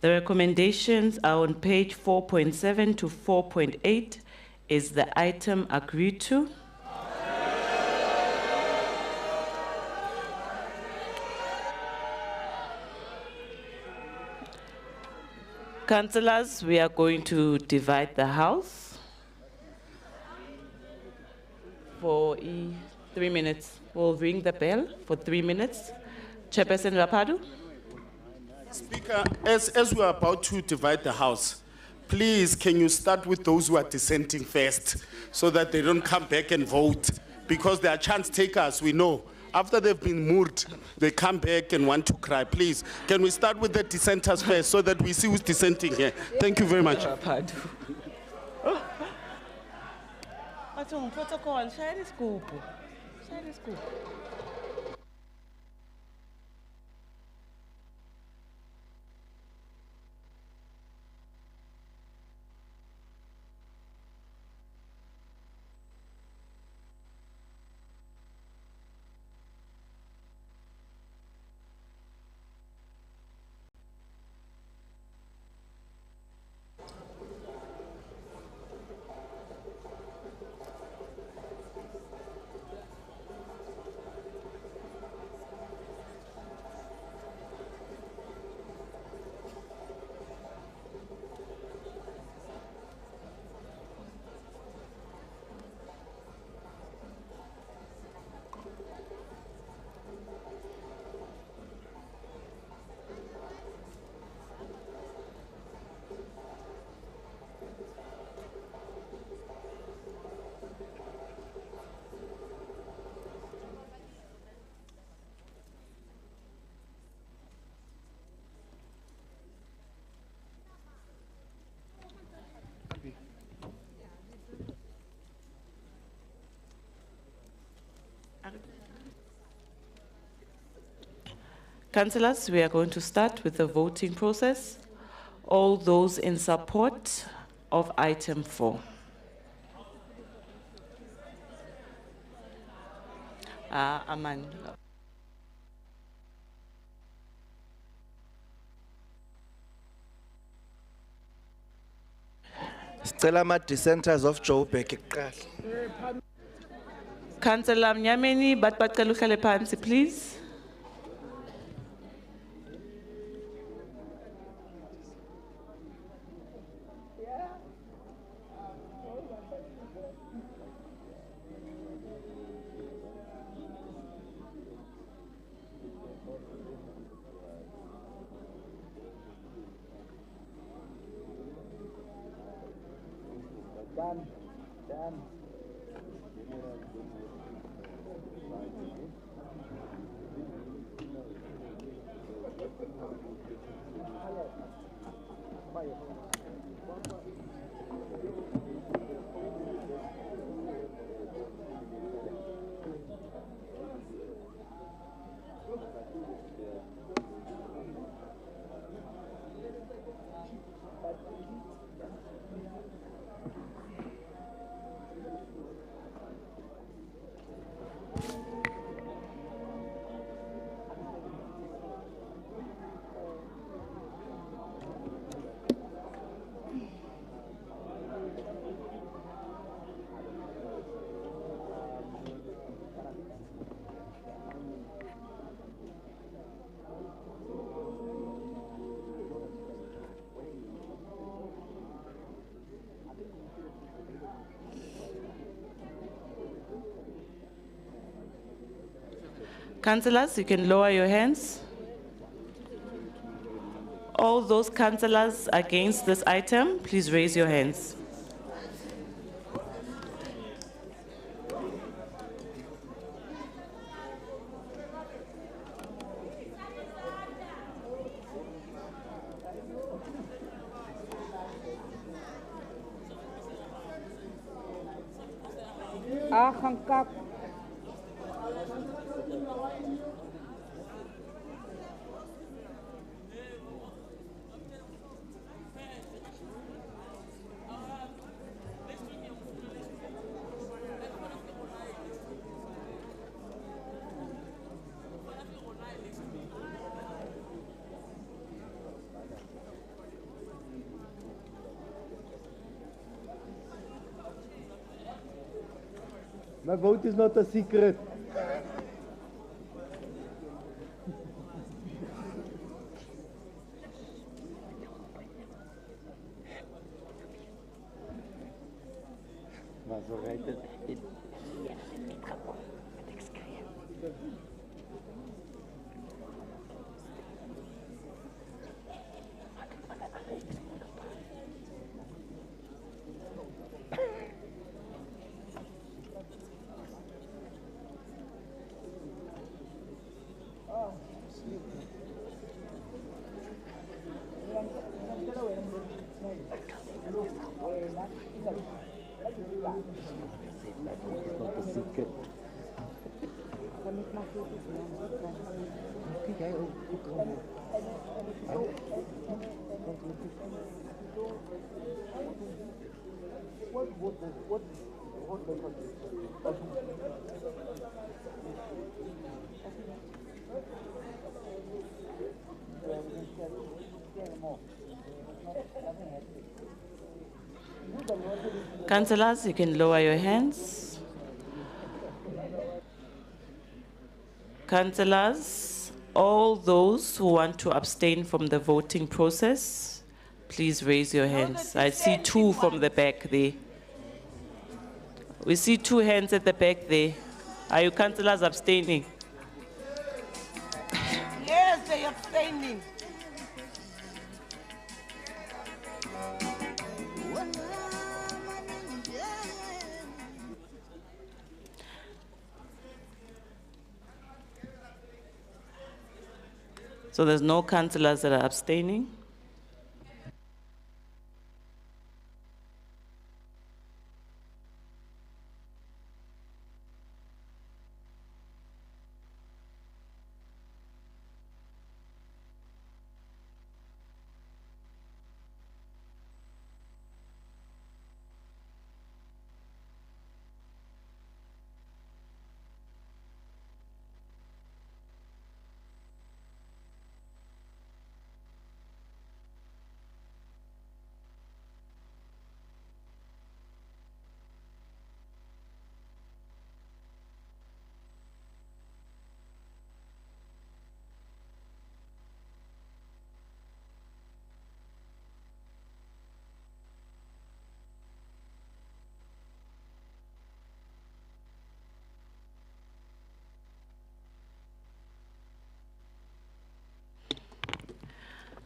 The recommendations are on page 4.7 to 4.8. Is the item agreed to? Councillors, we are going to divide the House for 3 minutes. We'll ring the bell for 3 minutes. Chairperson Rapadu? Speaker, as we are about to divide the House, please can you start with those who are dissenting first so that they don't come back and vote? Because they are chance takers, we know. After they've been moved, they come back and want to cry. Please, can we start with the dissenters first so that we see who's dissenting here? Thank you very much. Protocol, share the scoop. Share the scoop. Councillors, we are going to start with the voting process. All those in support of item 4. Aman. Sicela ama-dissenters of Joburg kuqala. Councillor Mnyameni, bacela uhlale phansi, please. Councillors, you can lower your hands. All those councillors against this item, please raise your hands. My vote is not a secret. Councillors, you can lower your hands. Councillors, all those who want to abstain from the voting process, please raise your hands. I see two from the back there. We see two hands at the back there. Are you councillors abstaining? Yes, they are abstaining. So there's no councillors that are abstaining?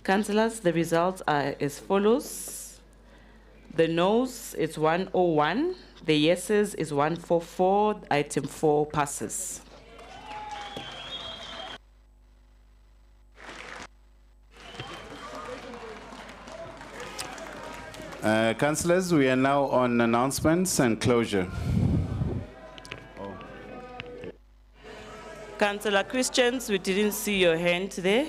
Councillors, the results are as follows. The noes is 101, the yeses is 144, item 4 passes. Councillors, we are now on announcements and closure. Councillor Christians, we didn't see your hand there.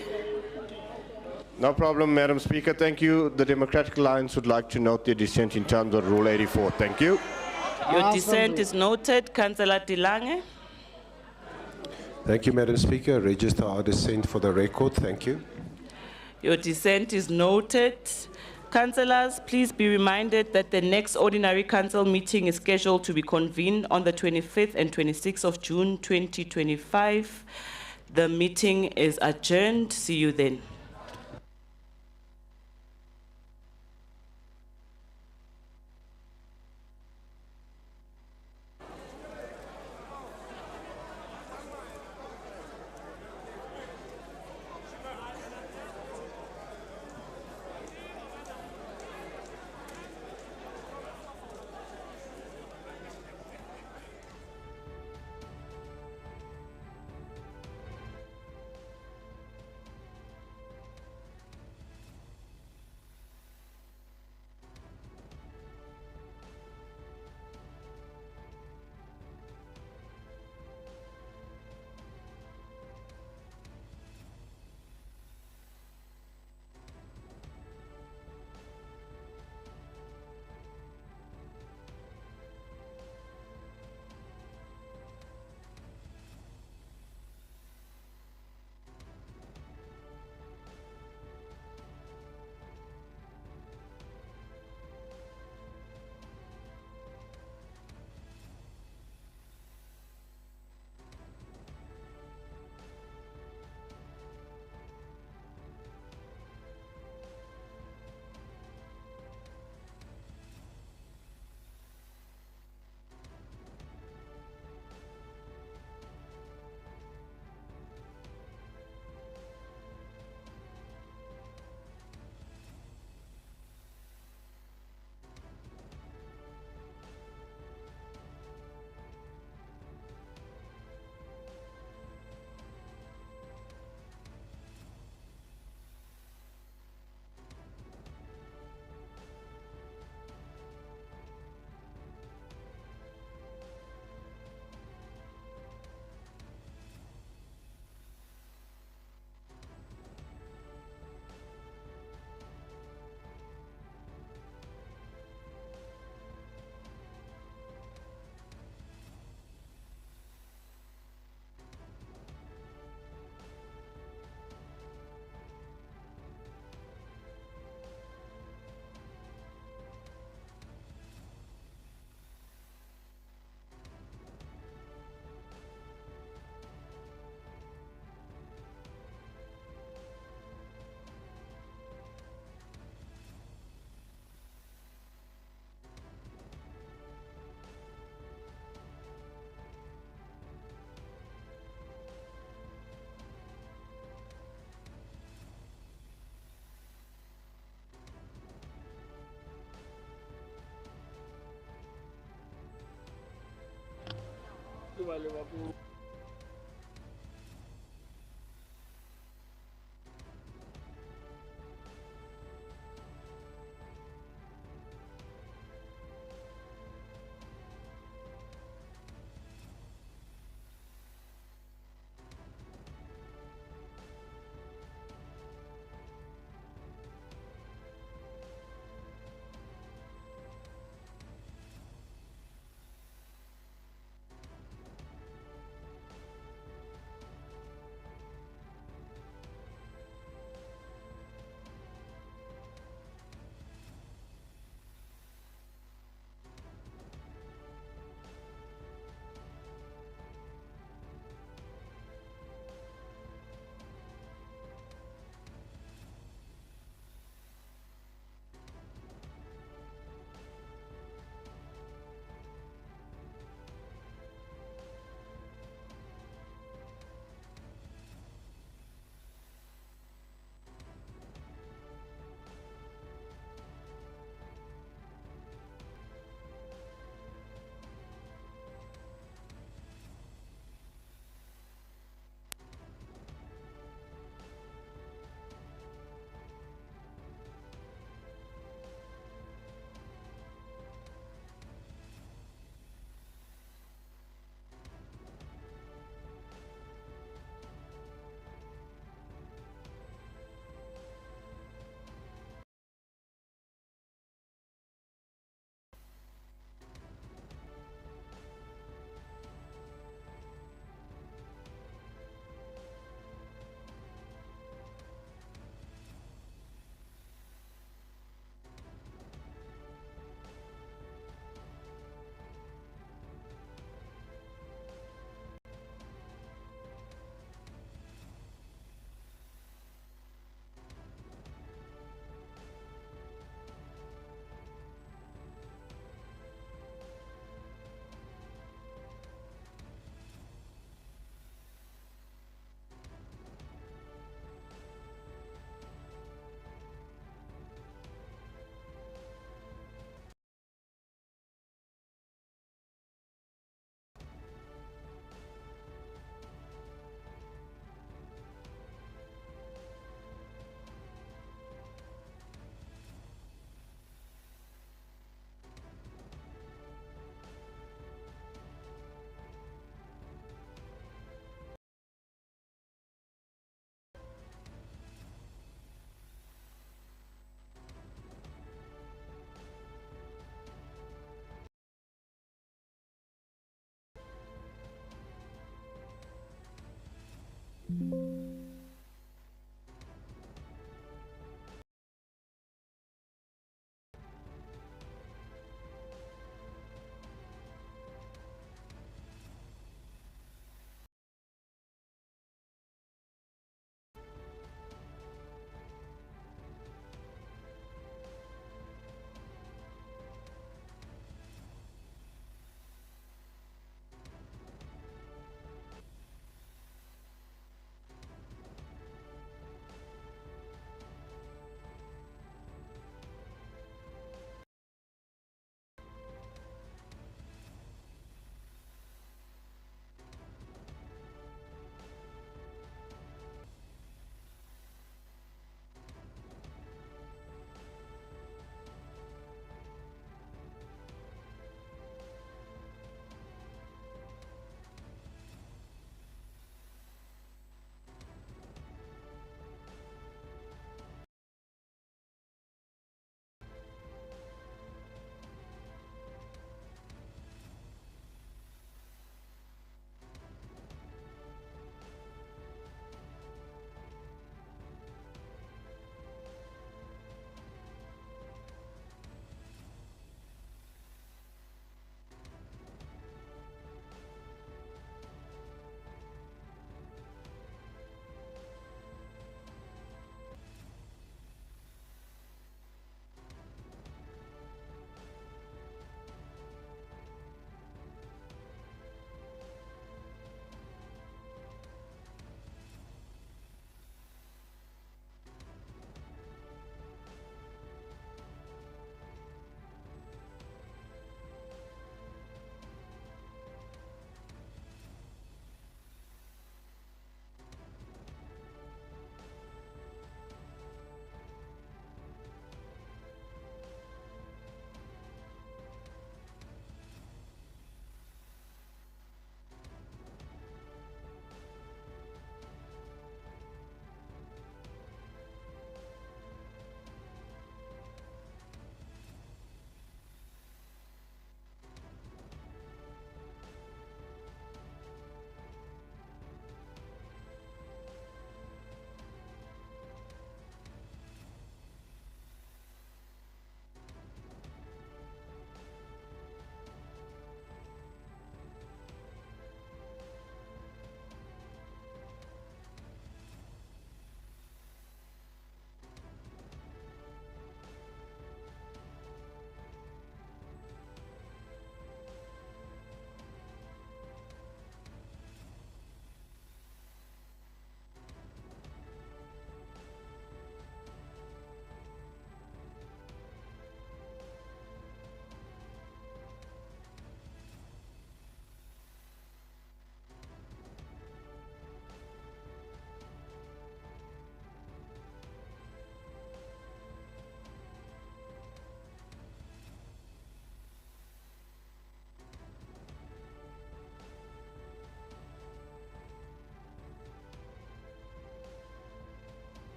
No problem, Madam Speaker. Thank you. The Democratic Alliance would like to note their dissent in terms of Rule 84. Thank you. Your dissent is noted. Councillor Tilange. Thank you, Madam Speaker. Register our dissent for the record. Thank you. Your dissent is noted. Councillors, please be reminded that the next ordinary council meeting is scheduled to be convened on the 25th and 26th of June 2025. The meeting is adjourned. See you then.